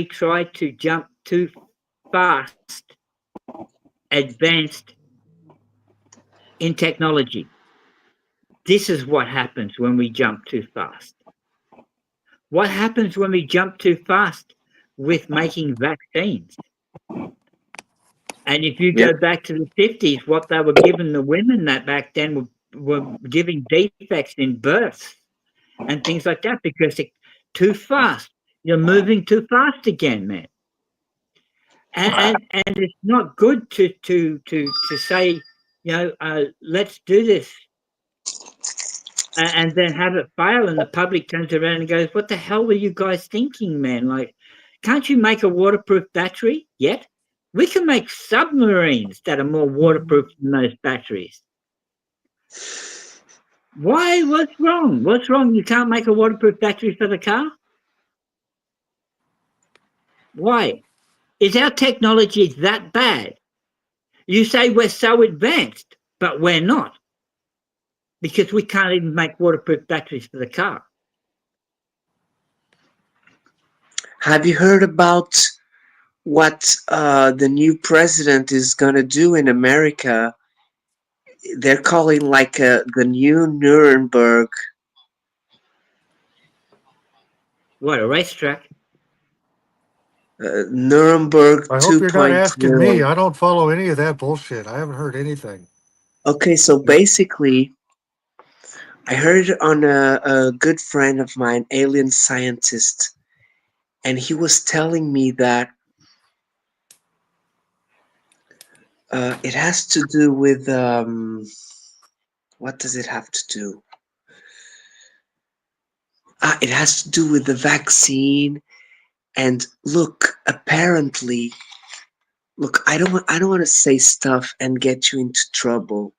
[SPEAKER 12] try to jump too fast, advanced in technology. This is what happens when we jump too fast. What happens when we jump too fast with making vaccines? And if you
[SPEAKER 8] Yeah,
[SPEAKER 12] go back to the 50s, what they were giving the women that back then were giving defects in births and things like that because it's too fast. You're moving too fast again, man. And it's not good to say, let's do this and then have it fail, and the public turns around and goes, "What the hell were you guys thinking, man? Like, can't you make a waterproof battery yet? We can make submarines that are more waterproof than those batteries." Why? What's wrong? What's wrong? You can't make a waterproof battery for the car? Why? Is our technology that bad? You say we're so advanced, but we're not, because we can't even make waterproof batteries for the car.
[SPEAKER 2] Have you heard about what the new president is gonna do in America? They're calling like the new Nuremberg.
[SPEAKER 12] What, a racetrack?
[SPEAKER 2] Nuremberg
[SPEAKER 1] I hope you're not asking me.
[SPEAKER 2] 2.0.
[SPEAKER 1] I don't follow any of that bullshit. I haven't heard anything.
[SPEAKER 2] Okay, so basically, I heard it on a good friend of mine, alien scientist, and he was telling me that it has to do with what does it have to do? It has to do with the vaccine. And look, apparently, look, I don't want to say stuff and get you into trouble,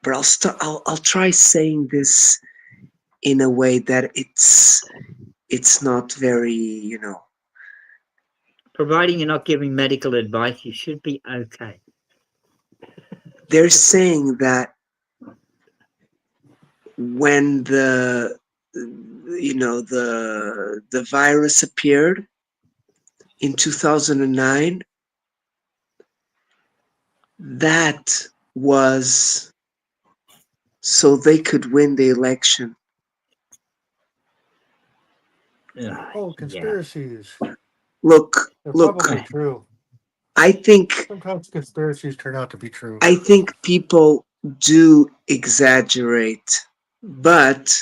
[SPEAKER 2] but I'll try saying this in a way that it's not very, you know.
[SPEAKER 12] Providing you're not giving medical advice, you should be okay.
[SPEAKER 2] They're saying that when the virus appeared in 2009, that was so they could win the election.
[SPEAKER 1] Oh, conspiracies.
[SPEAKER 2] Look,
[SPEAKER 1] They're
[SPEAKER 2] look.
[SPEAKER 1] probably true.
[SPEAKER 2] I think
[SPEAKER 1] Sometimes conspiracies turn out to be true.
[SPEAKER 2] I think people do exaggerate, but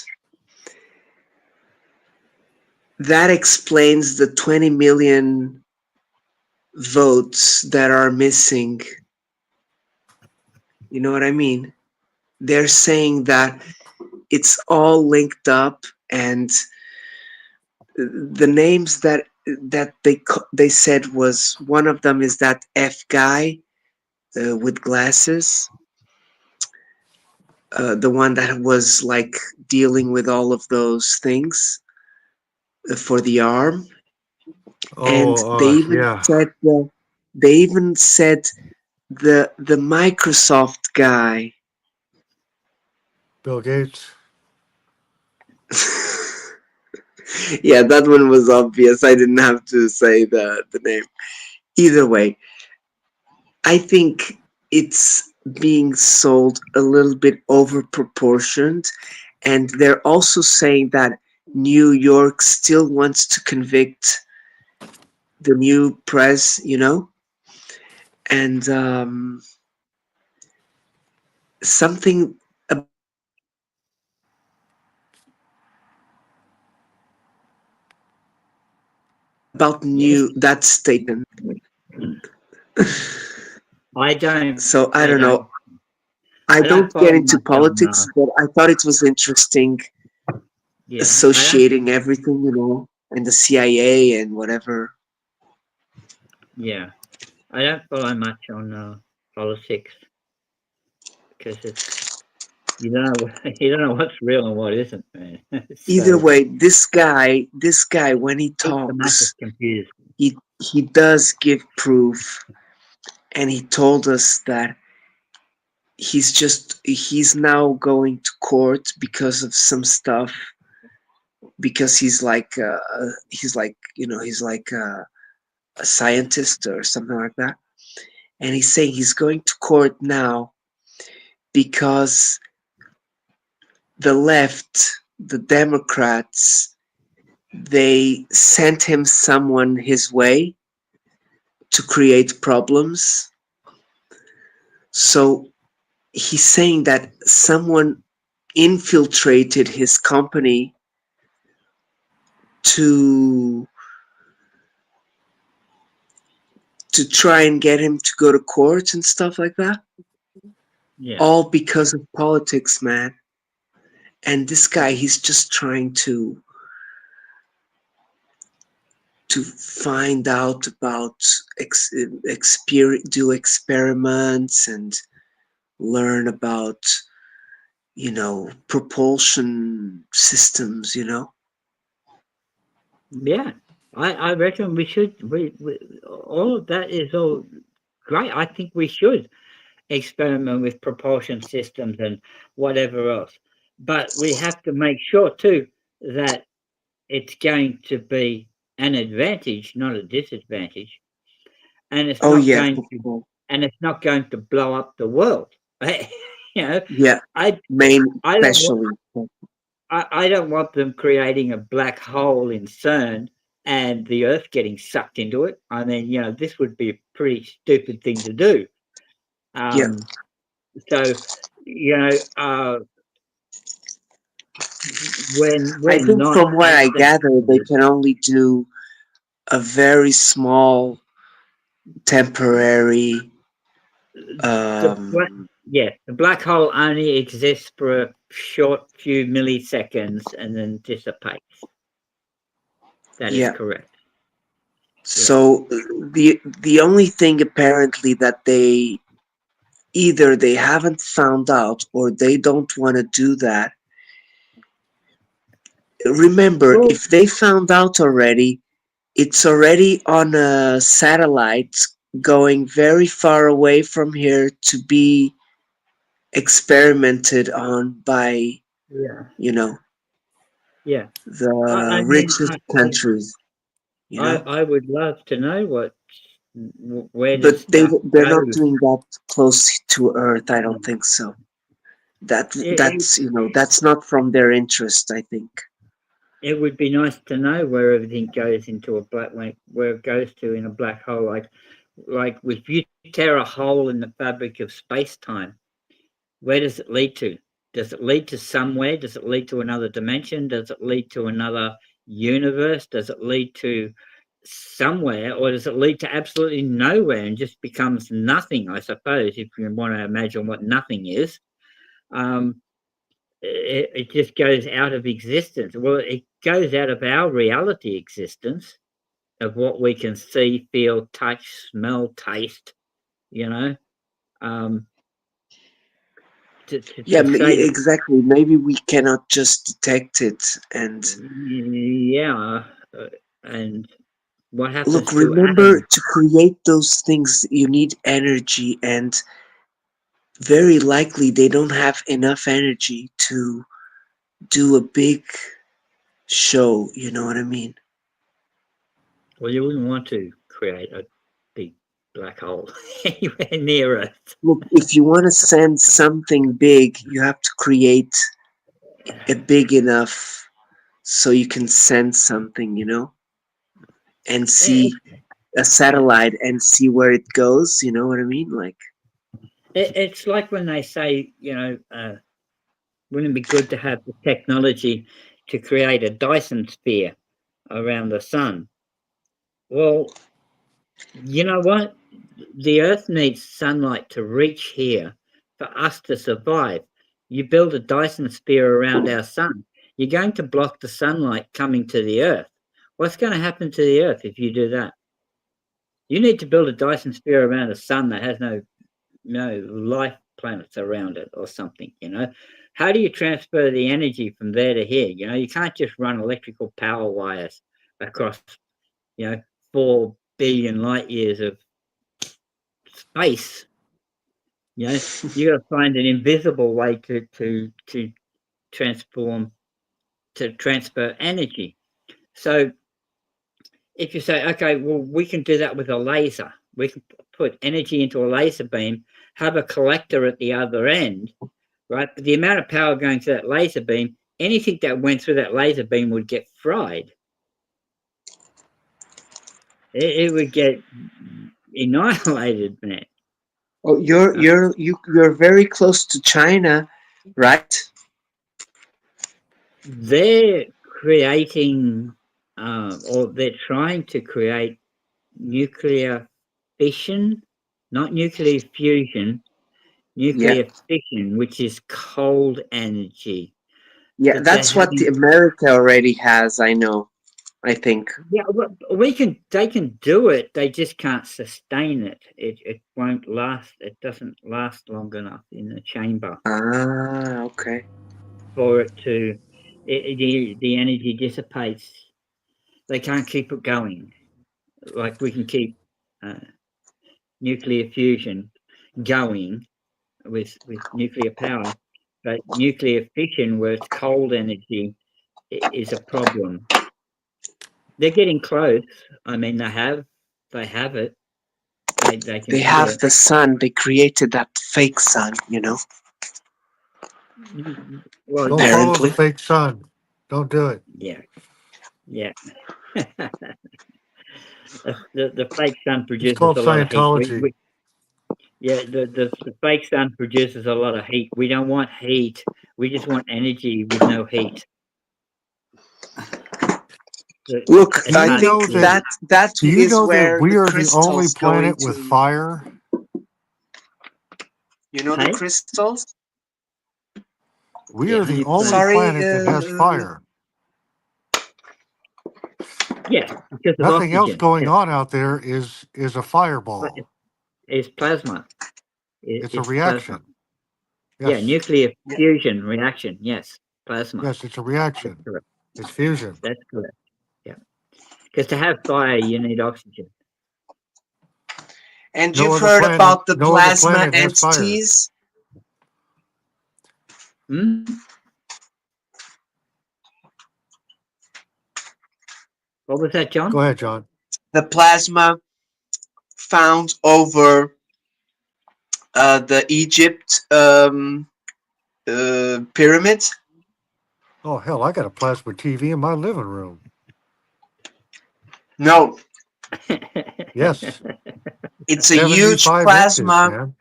[SPEAKER 2] that explains the 20 million votes that are missing. You know what I mean? They're saying that it's all linked up, and the names that they said was, one of them is that F guy with glasses, the one that was like dealing with all of those things for the arm. And they even
[SPEAKER 1] Yeah.
[SPEAKER 2] said the Microsoft guy.
[SPEAKER 1] Bill Gates.
[SPEAKER 2] Yeah, that one was obvious. I didn't have to say the name. Either way, I think it's being sold a little bit over proportioned, and they're also saying that New York still wants to convict the new press, you know, and something about that statement.
[SPEAKER 12] I don't.
[SPEAKER 2] So I don't know. I
[SPEAKER 12] I don't
[SPEAKER 2] don't get
[SPEAKER 12] follow
[SPEAKER 2] into
[SPEAKER 12] much on.
[SPEAKER 2] politics, but I thought it was interesting
[SPEAKER 12] Yeah,
[SPEAKER 2] associating everything, you know, and the CIA and whatever.
[SPEAKER 12] Yeah, I don't follow much on politics because it's you don't know you don't know what's real and what isn't, man.
[SPEAKER 2] Either
[SPEAKER 12] So
[SPEAKER 2] way, this guy, when he
[SPEAKER 12] it's the massive
[SPEAKER 2] talks,
[SPEAKER 12] confused.
[SPEAKER 2] he does give proof, and he told us that he's now going to court because of some stuff, because he's like a scientist or something like that, and he's saying he's going to court now because the left, the Democrats, they sent him someone his way to create problems. So he's saying that someone infiltrated his company to try and get him to go to court and stuff like that.
[SPEAKER 12] Yeah.
[SPEAKER 2] All because of politics, man. And this guy, he's just trying to find out about do experiments and learn about
[SPEAKER 8] propulsion systems,
[SPEAKER 12] Yeah, I reckon we should. We all of that is all great. I think we should experiment with propulsion systems and whatever else, but we have to make sure too that it's going to be an advantage, not a disadvantage, and it's
[SPEAKER 8] Oh
[SPEAKER 12] not
[SPEAKER 8] yeah,
[SPEAKER 12] going to blow up the world.
[SPEAKER 8] yeah,
[SPEAKER 12] I
[SPEAKER 8] main
[SPEAKER 12] I don't want
[SPEAKER 8] especially.
[SPEAKER 12] I don't want them creating a black hole in CERN and the Earth getting sucked into it. I mean, this would be a pretty stupid thing to do.
[SPEAKER 8] Yeah,
[SPEAKER 12] So, you know, uh, when
[SPEAKER 8] I
[SPEAKER 12] we're
[SPEAKER 8] think
[SPEAKER 12] not
[SPEAKER 8] from what
[SPEAKER 12] at
[SPEAKER 8] I
[SPEAKER 12] that
[SPEAKER 8] gather, they
[SPEAKER 12] point,
[SPEAKER 8] can only do a very small temporary.
[SPEAKER 12] the black, yeah, the black hole only exists for a short few milliseconds and then dissipates. That is
[SPEAKER 8] Yeah.
[SPEAKER 12] correct.
[SPEAKER 8] So the only thing apparently that they either they haven't found out or they don't want to do that. Remember,
[SPEAKER 12] Well,
[SPEAKER 8] if they found out already, it's already on a satellite going very far away from here to be experimented on by,
[SPEAKER 12] yeah, yeah.
[SPEAKER 8] the
[SPEAKER 12] I mean,
[SPEAKER 8] richest countries.
[SPEAKER 12] I would love to know where
[SPEAKER 8] But
[SPEAKER 12] does stuff
[SPEAKER 8] they're
[SPEAKER 12] go.
[SPEAKER 8] not doing that close to Earth. I don't think so.
[SPEAKER 12] It,
[SPEAKER 8] That's not from their interest, I think.
[SPEAKER 12] it would be nice to know where everything goes into a where it goes to in a black hole. Like if you tear a hole in the fabric of space time, where does it lead to? Does it lead to somewhere? Does it lead to another dimension? Does it lead to another universe? Does it lead to somewhere, or does it lead to absolutely nowhere and just becomes nothing? I suppose, if you want to imagine what nothing is. It just goes out of existence. Well, it goes out of our reality existence of what we can see, feel, touch, smell, taste, you know. Um,
[SPEAKER 8] Yeah,
[SPEAKER 12] to say that,
[SPEAKER 8] exactly. Maybe we cannot just detect it. And
[SPEAKER 12] yeah, and what
[SPEAKER 8] look,
[SPEAKER 12] happens to
[SPEAKER 8] remember,
[SPEAKER 12] atoms?
[SPEAKER 8] to create those things, you need energy, and very likely they don't have enough energy to do a big show. You know what I mean?
[SPEAKER 12] Well, you wouldn't want to create a big black hole anywhere near Earth.
[SPEAKER 8] Look, if you want to send something big, you have to create it big enough so you can send something, and see a satellite and see where it goes. You know what I mean? Like,
[SPEAKER 12] It's like when they say, wouldn't it be good to have the technology to create a Dyson sphere around the sun? Well, you know what? The Earth needs sunlight to reach here for us to survive. You build a Dyson sphere around our sun, you're going to block the sunlight coming to the Earth. What's going to happen to the Earth if you do that? You need to build a Dyson sphere around a sun that has no life planets around it or something. How do you transfer the energy from there to here? You can't just run electrical power wires across 4 billion light years of space. You got to find an invisible way to transform to transfer energy. So if you say, okay, well, we can do that with a laser, we can put energy into a laser beam, have a collector at the other end, right? But the amount of power going through that laser beam, anything that went through that laser beam would get fried. It would get annihilated, man.
[SPEAKER 8] oh, you're very close to China, right?
[SPEAKER 12] They're creating, or they're trying to create nuclear fission, not nuclear fusion,
[SPEAKER 8] Yeah,
[SPEAKER 12] nuclear fission, which is cold energy.
[SPEAKER 8] yeah.
[SPEAKER 12] That they're
[SPEAKER 8] That's what the
[SPEAKER 12] having
[SPEAKER 8] America already has. I know.
[SPEAKER 2] I think.
[SPEAKER 12] Yeah, well, they can do it. They just can't sustain it. It won't last. It doesn't last long enough in the chamber
[SPEAKER 2] Ah, okay.
[SPEAKER 12] for it to. The energy dissipates. They can't keep it going. Like we can keep nuclear fusion going with nuclear power, but nuclear fission, where it's cold energy, is a problem. They're getting close. I mean, they have it. They can
[SPEAKER 2] They
[SPEAKER 12] do
[SPEAKER 2] have
[SPEAKER 12] it.
[SPEAKER 2] the sun. They created that fake sun,
[SPEAKER 12] Well,
[SPEAKER 1] Don't
[SPEAKER 12] yeah,
[SPEAKER 1] follow the
[SPEAKER 2] apparently.
[SPEAKER 1] fake sun. Don't do it.
[SPEAKER 12] yeah. The fake sun
[SPEAKER 1] It's
[SPEAKER 12] produces
[SPEAKER 1] called
[SPEAKER 12] a lot of heat.
[SPEAKER 1] Scientology.
[SPEAKER 12] The fake sun produces a lot of heat. We don't want heat. We just want energy with no heat.
[SPEAKER 2] Look,
[SPEAKER 12] It's
[SPEAKER 2] I
[SPEAKER 1] Do you
[SPEAKER 12] hard to
[SPEAKER 1] know
[SPEAKER 2] think
[SPEAKER 12] do.
[SPEAKER 1] that?
[SPEAKER 2] that
[SPEAKER 1] Do you
[SPEAKER 2] is
[SPEAKER 1] know that
[SPEAKER 2] where
[SPEAKER 1] we
[SPEAKER 2] the
[SPEAKER 1] are the only
[SPEAKER 2] crystals go
[SPEAKER 1] planet with
[SPEAKER 2] into.
[SPEAKER 1] fire?
[SPEAKER 2] You know the
[SPEAKER 12] Hey,
[SPEAKER 2] crystals?
[SPEAKER 1] We
[SPEAKER 12] the
[SPEAKER 1] are the
[SPEAKER 12] only
[SPEAKER 1] only
[SPEAKER 12] planet.
[SPEAKER 2] Sorry.
[SPEAKER 1] planet that has fire.
[SPEAKER 12] Yes, because of
[SPEAKER 1] Nothing else
[SPEAKER 12] oxygen.
[SPEAKER 1] going
[SPEAKER 12] Yes,
[SPEAKER 1] on out there is a
[SPEAKER 12] but
[SPEAKER 1] fireball.
[SPEAKER 12] it's plasma.
[SPEAKER 1] It's a
[SPEAKER 12] It's plasma.
[SPEAKER 1] reaction.
[SPEAKER 12] Yeah,
[SPEAKER 1] Yes.
[SPEAKER 12] nuclear fusion reaction. Yes, plasma.
[SPEAKER 1] Yes, it's a
[SPEAKER 12] That's
[SPEAKER 1] reaction.
[SPEAKER 12] correct.
[SPEAKER 1] It's fusion.
[SPEAKER 12] That's correct. Yeah, because to have fire, you need oxygen.
[SPEAKER 2] And
[SPEAKER 1] No
[SPEAKER 2] you've
[SPEAKER 1] other
[SPEAKER 2] heard
[SPEAKER 1] planet,
[SPEAKER 2] about the
[SPEAKER 1] no other
[SPEAKER 2] plasma
[SPEAKER 1] planet has fire.
[SPEAKER 2] entities?
[SPEAKER 12] Hmm? What was that,
[SPEAKER 1] Go
[SPEAKER 12] John?
[SPEAKER 1] ahead, John.
[SPEAKER 2] The plasma found over the Egypt pyramids?
[SPEAKER 1] Oh hell, I got a plasma TV in my living room.
[SPEAKER 2] No,
[SPEAKER 1] Yes,
[SPEAKER 2] it's a huge
[SPEAKER 1] 75 inches,
[SPEAKER 2] plasma
[SPEAKER 1] man.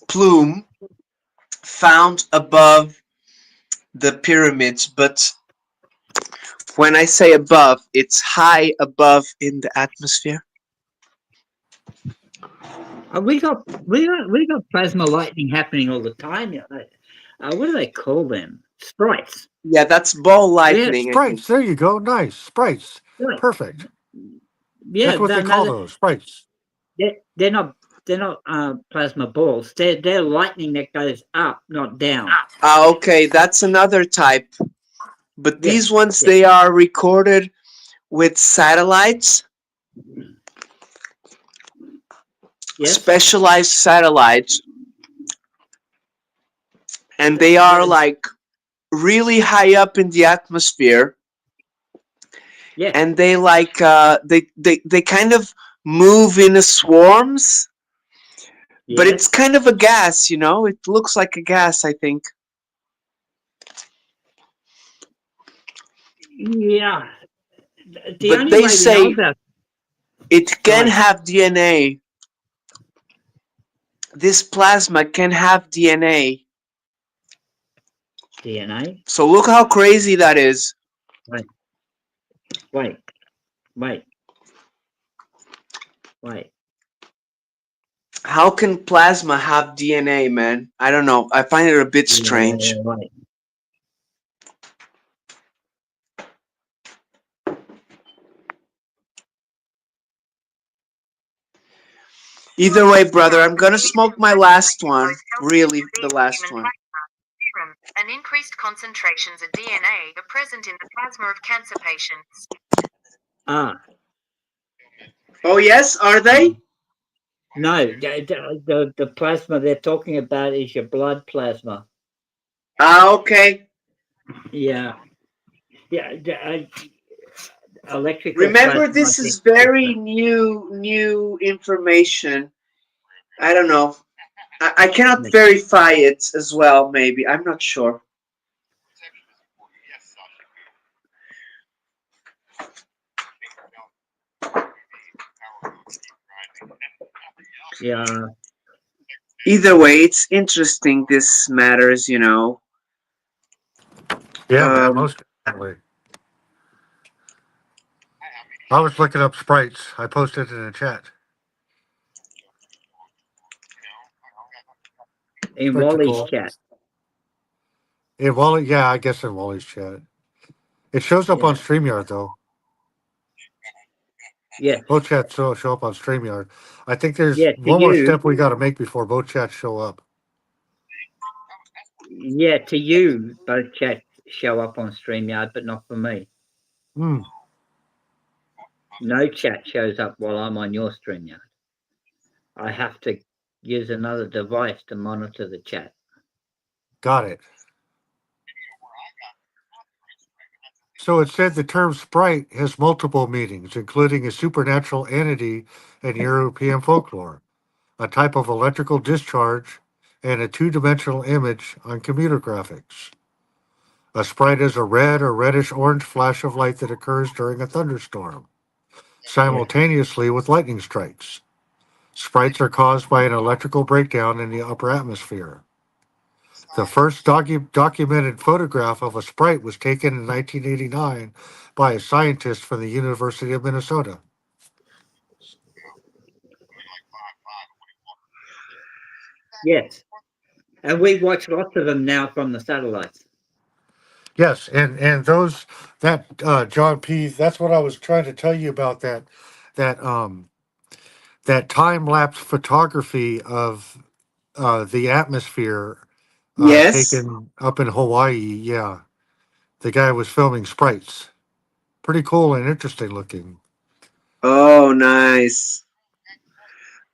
[SPEAKER 2] plume found above the pyramids, but when I say above, it's high above in the atmosphere.
[SPEAKER 12] We got plasma lightning happening all the time. What do they call them? Sprites.
[SPEAKER 2] Yeah, that's ball
[SPEAKER 12] We have
[SPEAKER 2] lightning, I think.
[SPEAKER 1] Sprites, there you go. Nice. Sprites.
[SPEAKER 12] right.
[SPEAKER 1] Perfect.
[SPEAKER 12] Yeah,
[SPEAKER 1] That's what they call
[SPEAKER 12] no,
[SPEAKER 1] those. Sprites.
[SPEAKER 12] they're not plasma balls. They're lightning that goes up, not down.
[SPEAKER 2] Ah, okay, that's another type. But
[SPEAKER 12] Yeah,
[SPEAKER 2] these ones,
[SPEAKER 12] yeah,
[SPEAKER 2] they are recorded with satellites,
[SPEAKER 12] yes.
[SPEAKER 2] specialized satellites, and they are like really high up in the atmosphere,
[SPEAKER 12] Yeah,
[SPEAKER 2] and they like they kind of move in swarms, but
[SPEAKER 12] yes.
[SPEAKER 2] it's kind of a gas, it looks like a gas, I think.
[SPEAKER 12] Yeah. The
[SPEAKER 2] But
[SPEAKER 12] only
[SPEAKER 2] they
[SPEAKER 12] way we know
[SPEAKER 2] say
[SPEAKER 12] about
[SPEAKER 2] it can
[SPEAKER 12] right,
[SPEAKER 2] have DNA. This plasma can have DNA.
[SPEAKER 12] DNA.
[SPEAKER 2] So look how crazy that is.
[SPEAKER 12] Wait, wait, wait, wait.
[SPEAKER 2] How can plasma have DNA, man? I don't know. I find it a bit strange.
[SPEAKER 12] Wait.
[SPEAKER 2] Either way, brother, I'm gonna smoke my last one. Really, the last one.
[SPEAKER 5] And increased concentrations of DNA are present in the plasma of cancer patients.
[SPEAKER 12] Ah,
[SPEAKER 2] Oh yes, are they?
[SPEAKER 12] no. The plasma they're talking about is your blood plasma.
[SPEAKER 2] Ah, okay.
[SPEAKER 12] Yeah, yeah. Electrical
[SPEAKER 2] Remember,
[SPEAKER 12] plasma, I
[SPEAKER 2] this
[SPEAKER 12] think.
[SPEAKER 2] is very new information. I don't know. I cannot verify it as well, maybe. I'm not sure.
[SPEAKER 12] Yeah.
[SPEAKER 2] Either way, it's interesting, this matters,
[SPEAKER 1] Yeah, man, most definitely. I was looking up sprites. I posted it in the chat.
[SPEAKER 12] In
[SPEAKER 1] Pretty
[SPEAKER 12] Wally's
[SPEAKER 1] cool.
[SPEAKER 12] chat.
[SPEAKER 1] In Wally, yeah, I guess in Wally's chat. It shows up on
[SPEAKER 12] Yeah.
[SPEAKER 1] StreamYard though.
[SPEAKER 12] Yes.
[SPEAKER 1] Both chats show up on StreamYard. I think there's
[SPEAKER 12] Yeah, to
[SPEAKER 1] one more
[SPEAKER 12] you.
[SPEAKER 1] step we got to make before both chats show up.
[SPEAKER 12] Yeah, to you, both chats show up on StreamYard, but not for me.
[SPEAKER 1] Hmm.
[SPEAKER 12] No chat shows up while I'm on your StreamYard. I have to use another device to monitor the chat.
[SPEAKER 1] Got it. So it said the term sprite has multiple meanings, including a supernatural entity in European folklore, a type of electrical discharge, and a two-dimensional image on computer graphics. A sprite is a red or reddish orange flash of light that occurs during a thunderstorm, simultaneously with lightning strikes. Sprites are caused by an electrical breakdown in the upper atmosphere. The first documented photograph of a sprite was taken in 1989 by a scientist from the University of Minnesota.
[SPEAKER 12] Yes. And we watch lots of them now from the satellites.
[SPEAKER 1] Yes, and those that John P. That's what I was trying to tell you about that that time lapse photography of the atmosphere
[SPEAKER 2] Yes.
[SPEAKER 1] taken up in Hawaii. Yeah, the guy was filming sprites. Pretty cool and interesting looking.
[SPEAKER 2] Oh, nice.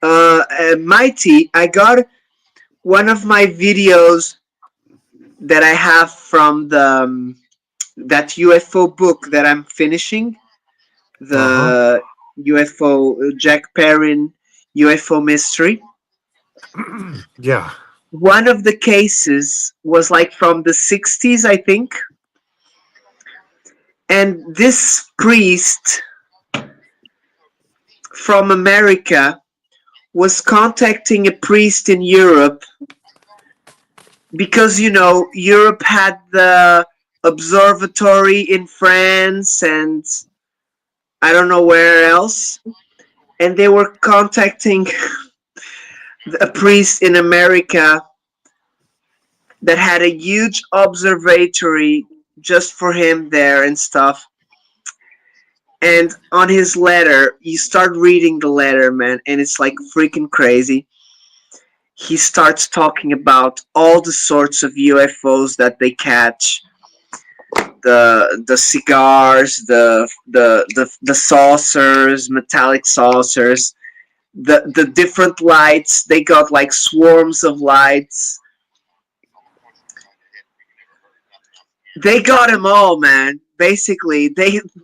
[SPEAKER 2] Mighty, I got one of my videos that I have from the that UFO book that I'm finishing, the UFO Jack Perrin UFO mystery.
[SPEAKER 1] Yeah.
[SPEAKER 2] One of the cases was like from the 60s, I think. And this priest from America was contacting a priest in Europe because, you know, Europe had the observatory in France and I don't know where else. And they were contacting a priest in America that had a huge observatory just for him there and stuff. And on his letter, you start reading the letter, man, and it's like freaking crazy. He starts talking about all the sorts of UFOs that they catch, the cigars, the saucers, metallic saucers, the different lights. They got like swarms of lights. They got them all, man. Basically,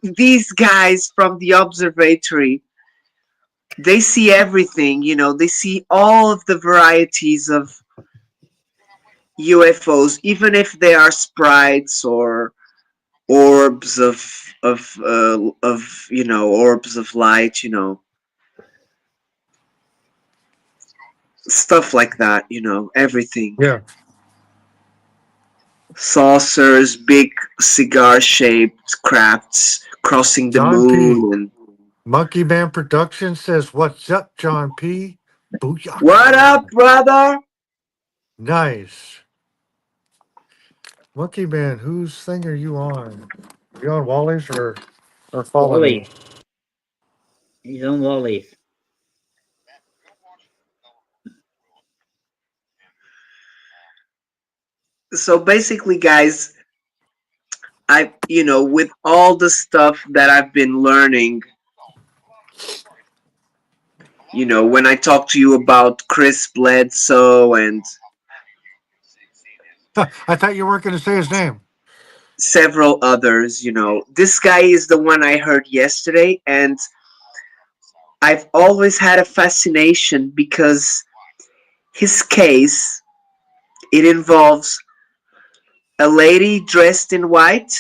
[SPEAKER 2] these guys from the observatory, they see everything, you know, they see all of the varieties of UFOs, even if they are sprites or orbs of you know, orbs of light, you know, stuff like that, you know, everything.
[SPEAKER 1] Yeah.
[SPEAKER 2] Saucers, big cigar shaped crafts crossing the
[SPEAKER 1] John P.
[SPEAKER 2] moon and
[SPEAKER 1] Monkey Man Productions says, "What's up, John P?
[SPEAKER 2] what up,
[SPEAKER 1] Booyaka!"
[SPEAKER 2] brother?
[SPEAKER 1] Nice. Monkey Man, whose thing are you on? Are you on Wally's or follow me?
[SPEAKER 12] Wally. He's on Wally's.
[SPEAKER 2] So basically, guys, I, you know, with all the stuff that I've been learning, you know, when I talk to you about Chris Bledsoe and
[SPEAKER 1] I thought you weren't going to say his name.
[SPEAKER 2] several others, you know, this guy is the one I heard yesterday, and I've always had a fascination because his case, it involves a lady dressed in white.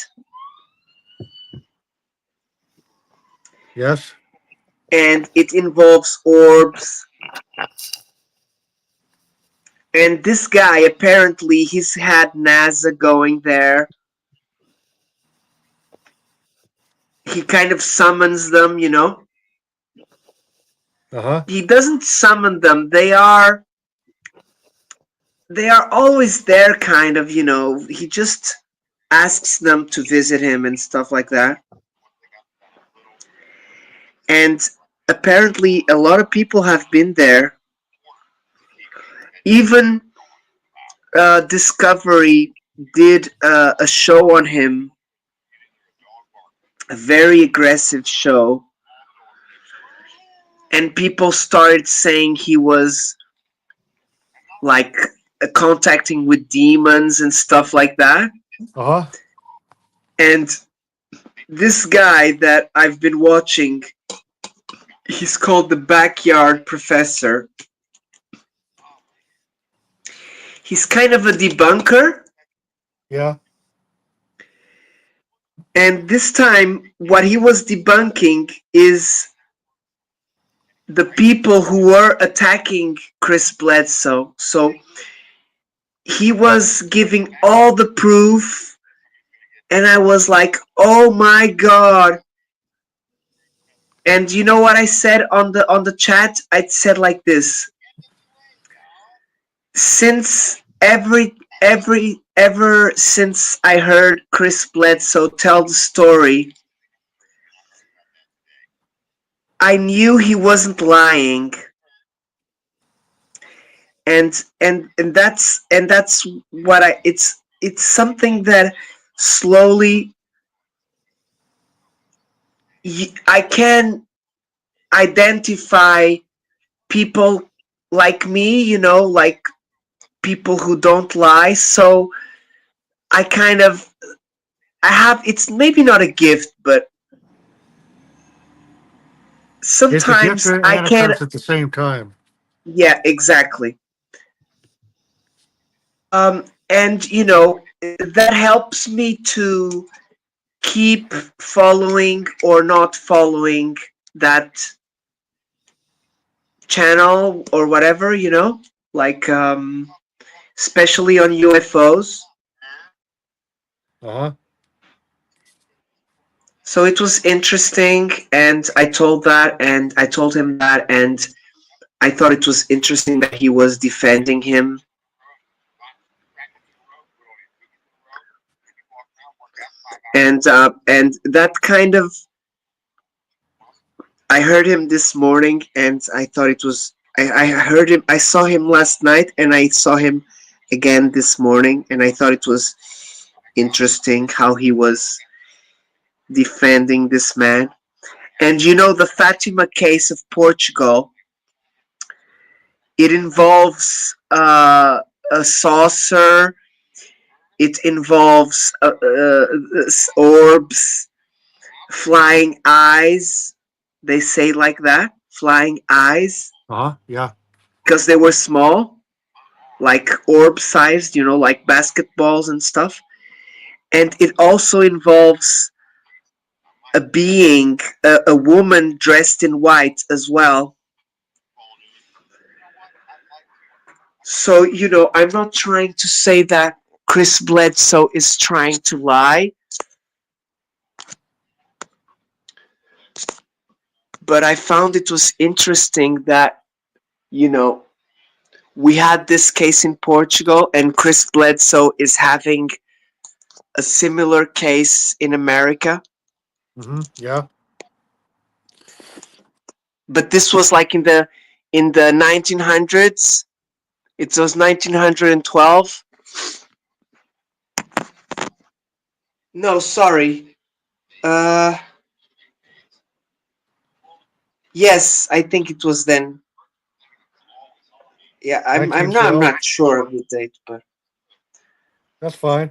[SPEAKER 1] Yes.
[SPEAKER 2] And it involves orbs. And this guy, apparently, he's had NASA going there. He kind of summons them, you know.
[SPEAKER 1] Uh-huh.
[SPEAKER 2] He doesn't summon them. They are always there, kind of, you know. He just asks them to visit him and stuff like that. and apparently a lot of people have been there. Even Discovery did a show on him, a very aggressive show, and people started saying he was like contacting with demons and stuff like that.
[SPEAKER 1] Uh huh.
[SPEAKER 2] And this guy that I've been watching, he's called the Backyard Professor. He's kind of a debunker.
[SPEAKER 1] Yeah.
[SPEAKER 2] And this time, what he was debunking is the people who were attacking Chris Bledsoe. So he was giving all the proof, and I was like, oh my God. And you know what I said on the chat? I said like this: since ever since I heard Chris Bledsoe tell the story, I knew he wasn't lying. And that's what it's something that slowly I can identify people like me, you know, like people who don't lie. So I have, it's maybe not a gift, but
[SPEAKER 1] It's a gift
[SPEAKER 2] sometimes
[SPEAKER 1] and
[SPEAKER 2] I
[SPEAKER 1] a
[SPEAKER 2] can,
[SPEAKER 1] curse at the same time.
[SPEAKER 2] yeah, exactly. And you know, that helps me to keep following or not following that channel or whatever, you know, like especially on UFOs.
[SPEAKER 1] Uh huh.
[SPEAKER 2] So it was interesting, and I told him that, and I thought it was interesting that he was defending him. And that kind of, I heard him this morning, and I thought it was, I heard him, I saw him last night, and I saw him again this morning, and I thought it was interesting how he was defending this man. And you know, the Fatima case of Portugal, it involves a saucer, it involves orbs, flying eyes. They say like that, flying eyes,
[SPEAKER 1] Uh huh. Yeah.
[SPEAKER 2] because they were small, like orb sized, you know, like basketballs and stuff. And it also involves a being, a woman dressed in white as well. So, you know, I'm not trying to say that Chris Bledsoe is trying to lie, but I found it was interesting that, you know, we had this case in Portugal, and Chris Bledsoe is having a similar case in America.
[SPEAKER 1] Mm-hmm. Yeah.
[SPEAKER 2] But this was like in the 1900s. It was 1912. No, sorry. Yes, I think it was then. Yeah, I'm not
[SPEAKER 1] 1912.
[SPEAKER 2] sure of the date, but
[SPEAKER 1] That's fine.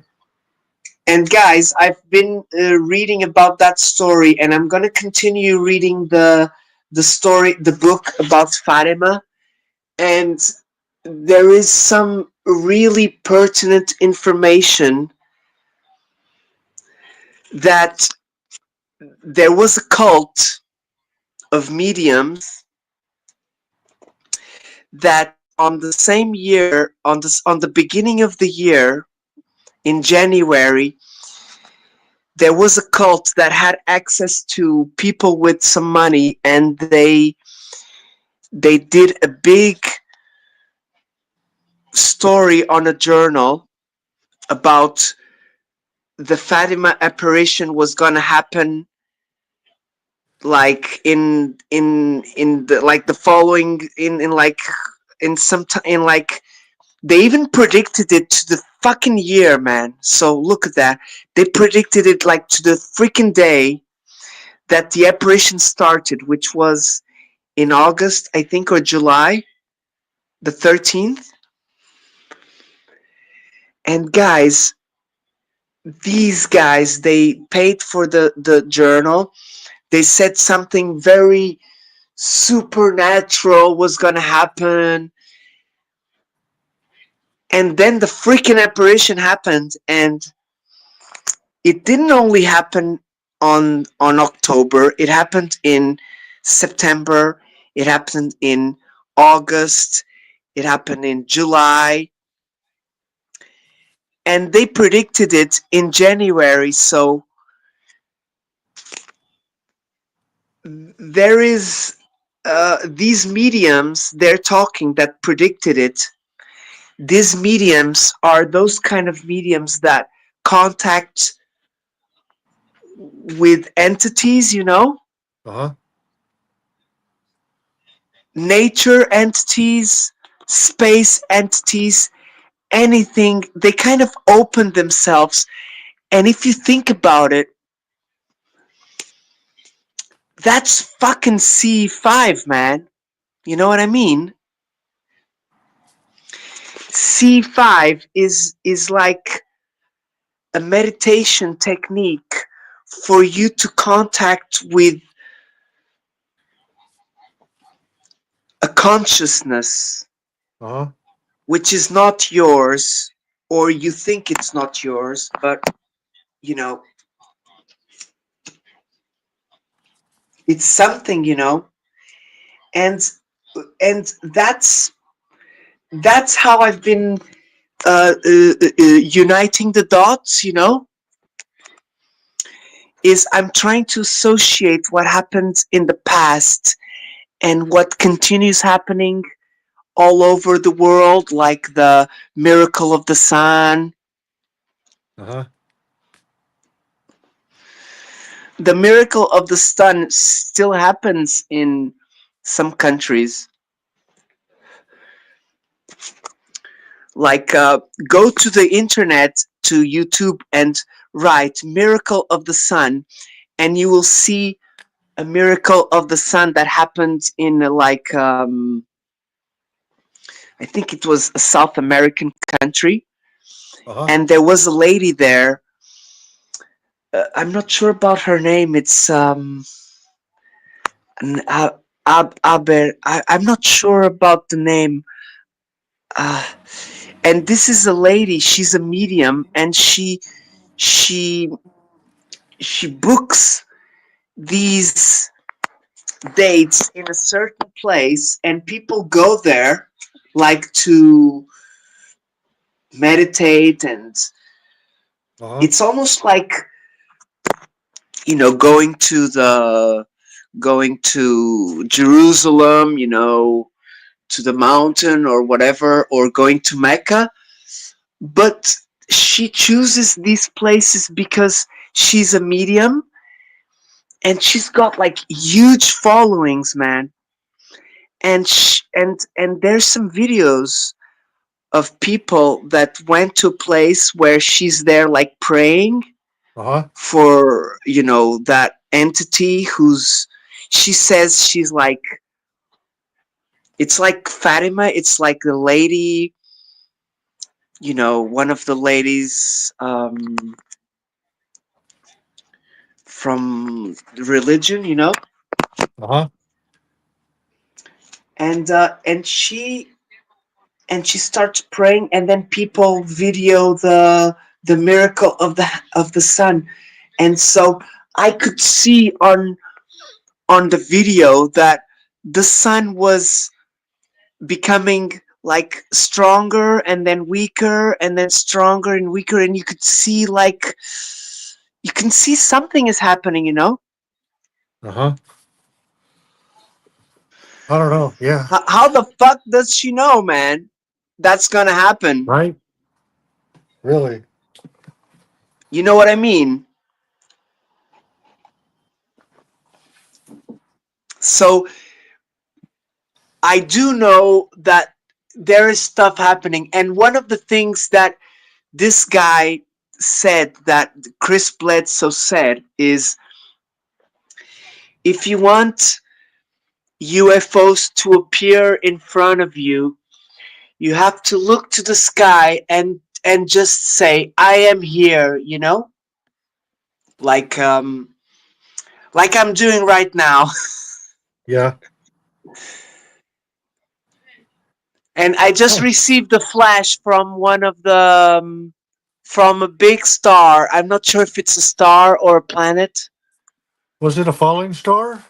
[SPEAKER 2] and guys, I've been reading about that story, and I'm gonna continue reading the story, the book about Fatima, and there is some really pertinent information that there was a cult of mediums that on the same year, on the beginning of the year, in January, there was a cult that had access to people with some money, and they did a big story on a journal about the Fatima apparition was going to happen like in the like the following in like in some in like they even predicted it to the fucking year, man. So look at that. They predicted it like to the freaking day that the apparition started, which was in August, I think, or July the 13th. And guys, these guys, they paid for the journal. They said something very supernatural was gonna happen. And then the freaking apparition happened, and it didn't only happen on October, it happened in September, it happened in August, it happened in July, and they predicted it in January. So there is these mediums they're talking that predicted it. These mediums are those kind of mediums that contact with entities, you know,
[SPEAKER 1] Uh-huh.
[SPEAKER 2] nature entities, space entities, anything. They kind of open themselves. And if you think about it, that's fucking C5, man. You know what I mean? C5 is like a meditation technique for you to contact with a consciousness
[SPEAKER 1] Uh-huh.
[SPEAKER 2] which is not yours, or you think it's not yours, but you know, it's something, you know. And that's how I've been uniting the dots, you know, is I'm trying to associate what happened in the past and what continues happening all over the world, like the miracle of the sun.
[SPEAKER 1] Uh-huh.
[SPEAKER 2] The miracle of the sun still happens in some countries. Like, go to the internet, to YouTube, and write "miracle of the sun," and you will see a miracle of the sun that happened in like I think it was a South American country,
[SPEAKER 1] Uh-huh.
[SPEAKER 2] and there was a lady there. I'm not sure about her name. It's an Aber. I'm not sure about the name. Uh, and this is a lady. She's a medium, and she she books these dates in a certain place, and people go there like to meditate, and
[SPEAKER 1] Uh-huh.
[SPEAKER 2] it's almost like, you know, going to Jerusalem, you know, to the mountain or whatever, or going to Mecca. But she chooses these places because she's a medium, and she's got like huge followings, man. And there's some videos of people that went to a place where she's there like praying
[SPEAKER 1] Uh-huh.
[SPEAKER 2] for, you know, that entity who's, she says she's like, it's like Fatima, it's like the lady, you know, one of the ladies from religion, you know.
[SPEAKER 1] Uh-huh.
[SPEAKER 2] And she starts praying, and then people video the miracle of the sun. And so I could see on the video that the sun was becoming like stronger and then weaker and then stronger and weaker, and you could see like, you can see something is happening, you know.
[SPEAKER 1] Uh-huh. I don't know. Yeah.
[SPEAKER 2] How the fuck does she know, man, that's gonna happen?
[SPEAKER 1] Right? Really?
[SPEAKER 2] You know what I mean? So I do know that there is stuff happening. And one of the things that this guy said, that Chris Bledsoe said, is if you want UFOs to appear in front of you, you have to look to the sky and just say, I am here, you know? Like I'm doing right now.
[SPEAKER 1] Yeah.
[SPEAKER 2] And I just received a flash from one of the from a big star. I'm not sure if it's a star or a planet.
[SPEAKER 1] Was it a falling star?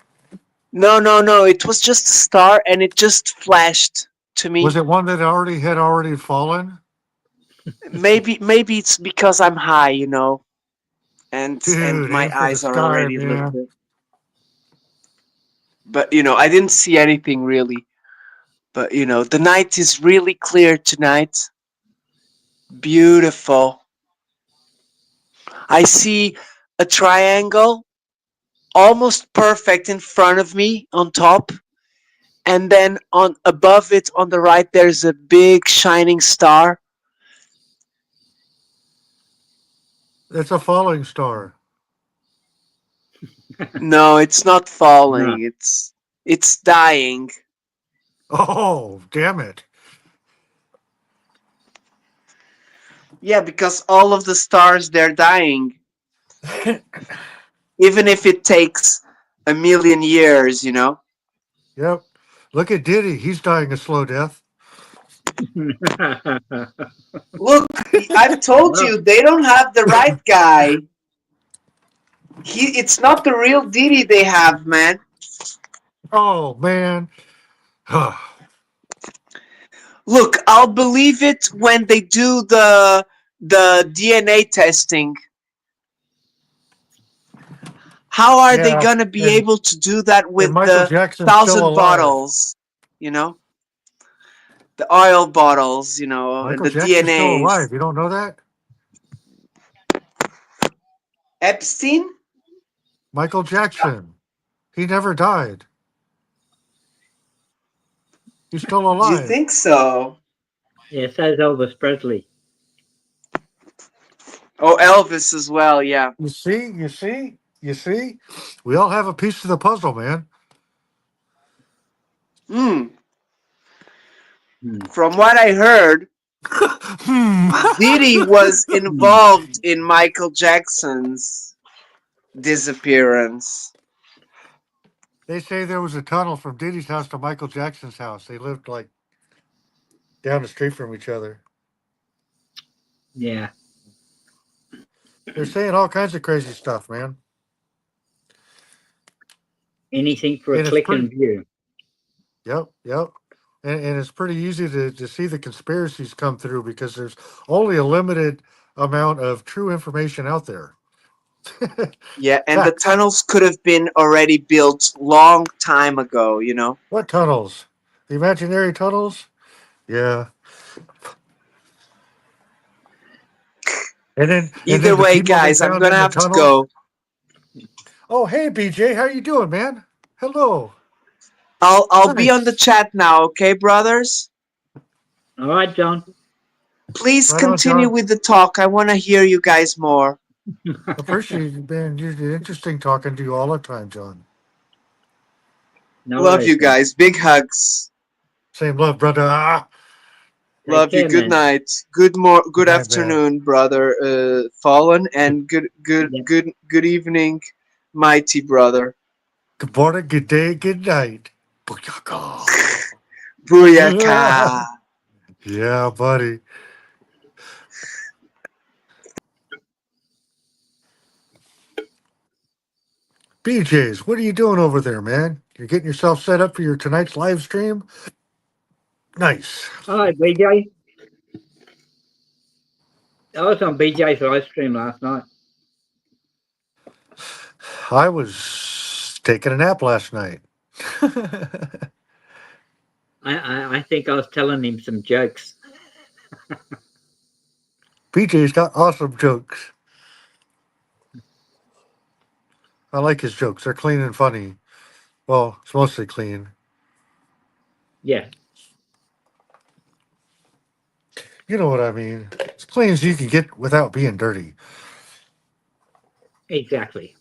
[SPEAKER 2] No. It was just a star, and it just flashed to
[SPEAKER 1] Was
[SPEAKER 2] me.
[SPEAKER 1] it one that had already fallen?
[SPEAKER 2] Maybe it's because I'm high, you know, and
[SPEAKER 1] Dude,
[SPEAKER 2] my
[SPEAKER 1] aim for the
[SPEAKER 2] eyes are
[SPEAKER 1] sky,
[SPEAKER 2] already a little
[SPEAKER 1] man.
[SPEAKER 2] bit. But I didn't see anything really. But the night is really clear tonight. Beautiful. I see a triangle almost perfect in front of me on top, and then on above it on the right there's a big shining star.
[SPEAKER 1] It's a falling star.
[SPEAKER 2] No, it's not
[SPEAKER 12] No.
[SPEAKER 2] falling. It's dying.
[SPEAKER 1] Oh, damn it.
[SPEAKER 2] Yeah, because all of the stars, they're dying. Even if it takes a million years,
[SPEAKER 1] Yep. Look at Diddy. He's dying a slow death.
[SPEAKER 2] Look, I've told
[SPEAKER 12] Well,
[SPEAKER 2] you they don't have the right guy. It's not the real Diddy they have, man.
[SPEAKER 1] Oh, man.
[SPEAKER 2] Look, I'll believe it when they do the DNA testing. How are they
[SPEAKER 1] Yeah.
[SPEAKER 2] gonna be
[SPEAKER 1] And,
[SPEAKER 2] able to do that
[SPEAKER 1] and
[SPEAKER 2] with
[SPEAKER 1] Michael
[SPEAKER 2] the
[SPEAKER 1] Jackson's still
[SPEAKER 2] 1,000
[SPEAKER 1] alive.
[SPEAKER 2] bottles? The oil bottles, and
[SPEAKER 1] Michael
[SPEAKER 2] the
[SPEAKER 1] Jackson's still alive.
[SPEAKER 2] DNAs.
[SPEAKER 1] You don't know that?
[SPEAKER 2] Epstein?
[SPEAKER 1] Michael Jackson. He never died. He's still
[SPEAKER 2] Do you
[SPEAKER 1] alive.
[SPEAKER 2] think so?
[SPEAKER 12] yeah, so's Elvis Presley.
[SPEAKER 2] Oh, Elvis as well, yeah.
[SPEAKER 1] You see? We all have a piece of the puzzle, man.
[SPEAKER 2] Hmm.
[SPEAKER 12] Hmm.
[SPEAKER 2] From what I heard,
[SPEAKER 1] Hmm.
[SPEAKER 2] Diddy was involved in Michael Jackson's disappearance.
[SPEAKER 1] They say there was a tunnel from Diddy's house to Michael Jackson's house. They lived like down the street from each other.
[SPEAKER 12] Yeah.
[SPEAKER 1] They're saying all kinds of crazy stuff, man.
[SPEAKER 12] Anything for a
[SPEAKER 1] And it's
[SPEAKER 12] click
[SPEAKER 1] pretty,
[SPEAKER 12] and view.
[SPEAKER 1] yep. And it's pretty easy to see the conspiracies come through because there's only a limited amount of true information out there.
[SPEAKER 2] Yeah, and the
[SPEAKER 1] Facts.
[SPEAKER 2] tunnels could have been already built long time ago,
[SPEAKER 1] What tunnels? The imaginary tunnels? Yeah. And
[SPEAKER 2] Either
[SPEAKER 1] then the
[SPEAKER 2] way,
[SPEAKER 1] people they
[SPEAKER 2] guys, I'm
[SPEAKER 1] found
[SPEAKER 2] gonna
[SPEAKER 1] in the
[SPEAKER 2] have to
[SPEAKER 1] tunnels.
[SPEAKER 2] go.
[SPEAKER 1] Oh, hey BJ, how you doing, man? Hello.
[SPEAKER 2] I'll be on the
[SPEAKER 1] Nice.
[SPEAKER 2] chat now, okay, brothers?
[SPEAKER 12] All right, John.
[SPEAKER 2] Please
[SPEAKER 1] Right on,
[SPEAKER 2] continue
[SPEAKER 1] John.
[SPEAKER 2] with the talk. I want to hear you guys more.
[SPEAKER 1] Appreciate you, man. You're interesting talking to you all the time, John.
[SPEAKER 12] No
[SPEAKER 2] Love
[SPEAKER 12] worries,
[SPEAKER 2] you
[SPEAKER 12] John.
[SPEAKER 2] guys. Big hugs.
[SPEAKER 1] Same love, brother.
[SPEAKER 12] Take
[SPEAKER 2] Love you.
[SPEAKER 12] care,
[SPEAKER 2] Good
[SPEAKER 12] man.
[SPEAKER 2] night.
[SPEAKER 1] Good
[SPEAKER 2] Good
[SPEAKER 1] night, man.
[SPEAKER 2] afternoon, brother Fallen, and
[SPEAKER 12] Yep.
[SPEAKER 2] good evening, mighty brother.
[SPEAKER 1] Good morning, good day, good night. Booyaka.
[SPEAKER 2] Booyaka.
[SPEAKER 1] Yeah, buddy. BJ's, what are you doing over there, man? You're getting yourself set up for your tonight's live stream? Nice.
[SPEAKER 12] Hi, BJ. I was on BJ's live stream last night.
[SPEAKER 1] I was taking a nap last night.
[SPEAKER 12] I think I was telling him some jokes.
[SPEAKER 1] BJ's got awesome jokes. I like his jokes. They're clean and funny. Well, it's mostly clean.
[SPEAKER 12] Yeah.
[SPEAKER 1] You know what I mean. As clean as you can get without being dirty.
[SPEAKER 12] Exactly.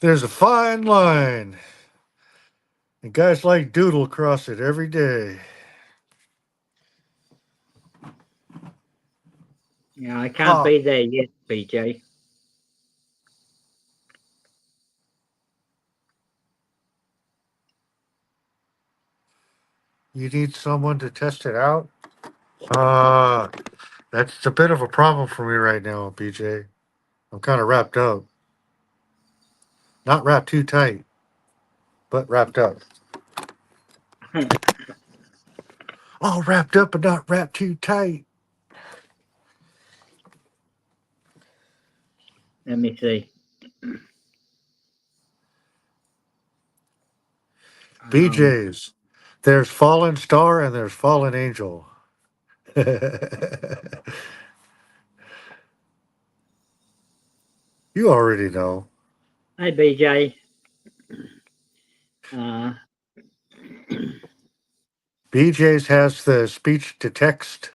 [SPEAKER 1] There's a fine line. And guys like Doodle cross it every day.
[SPEAKER 12] Yeah, I can't
[SPEAKER 1] Ah.
[SPEAKER 12] be there yet, BJ.
[SPEAKER 1] You need someone to test it out? That's a bit of a problem for me right now, BJ. I'm kind of wrapped up. Not wrapped too tight, but wrapped up. All wrapped up, but not wrapped too tight.
[SPEAKER 12] Let me see.
[SPEAKER 1] BJ's. There's Fallen Star and there's Fallen Angel. You already know.
[SPEAKER 12] Hey, BJ.
[SPEAKER 1] BJ's has the speech to text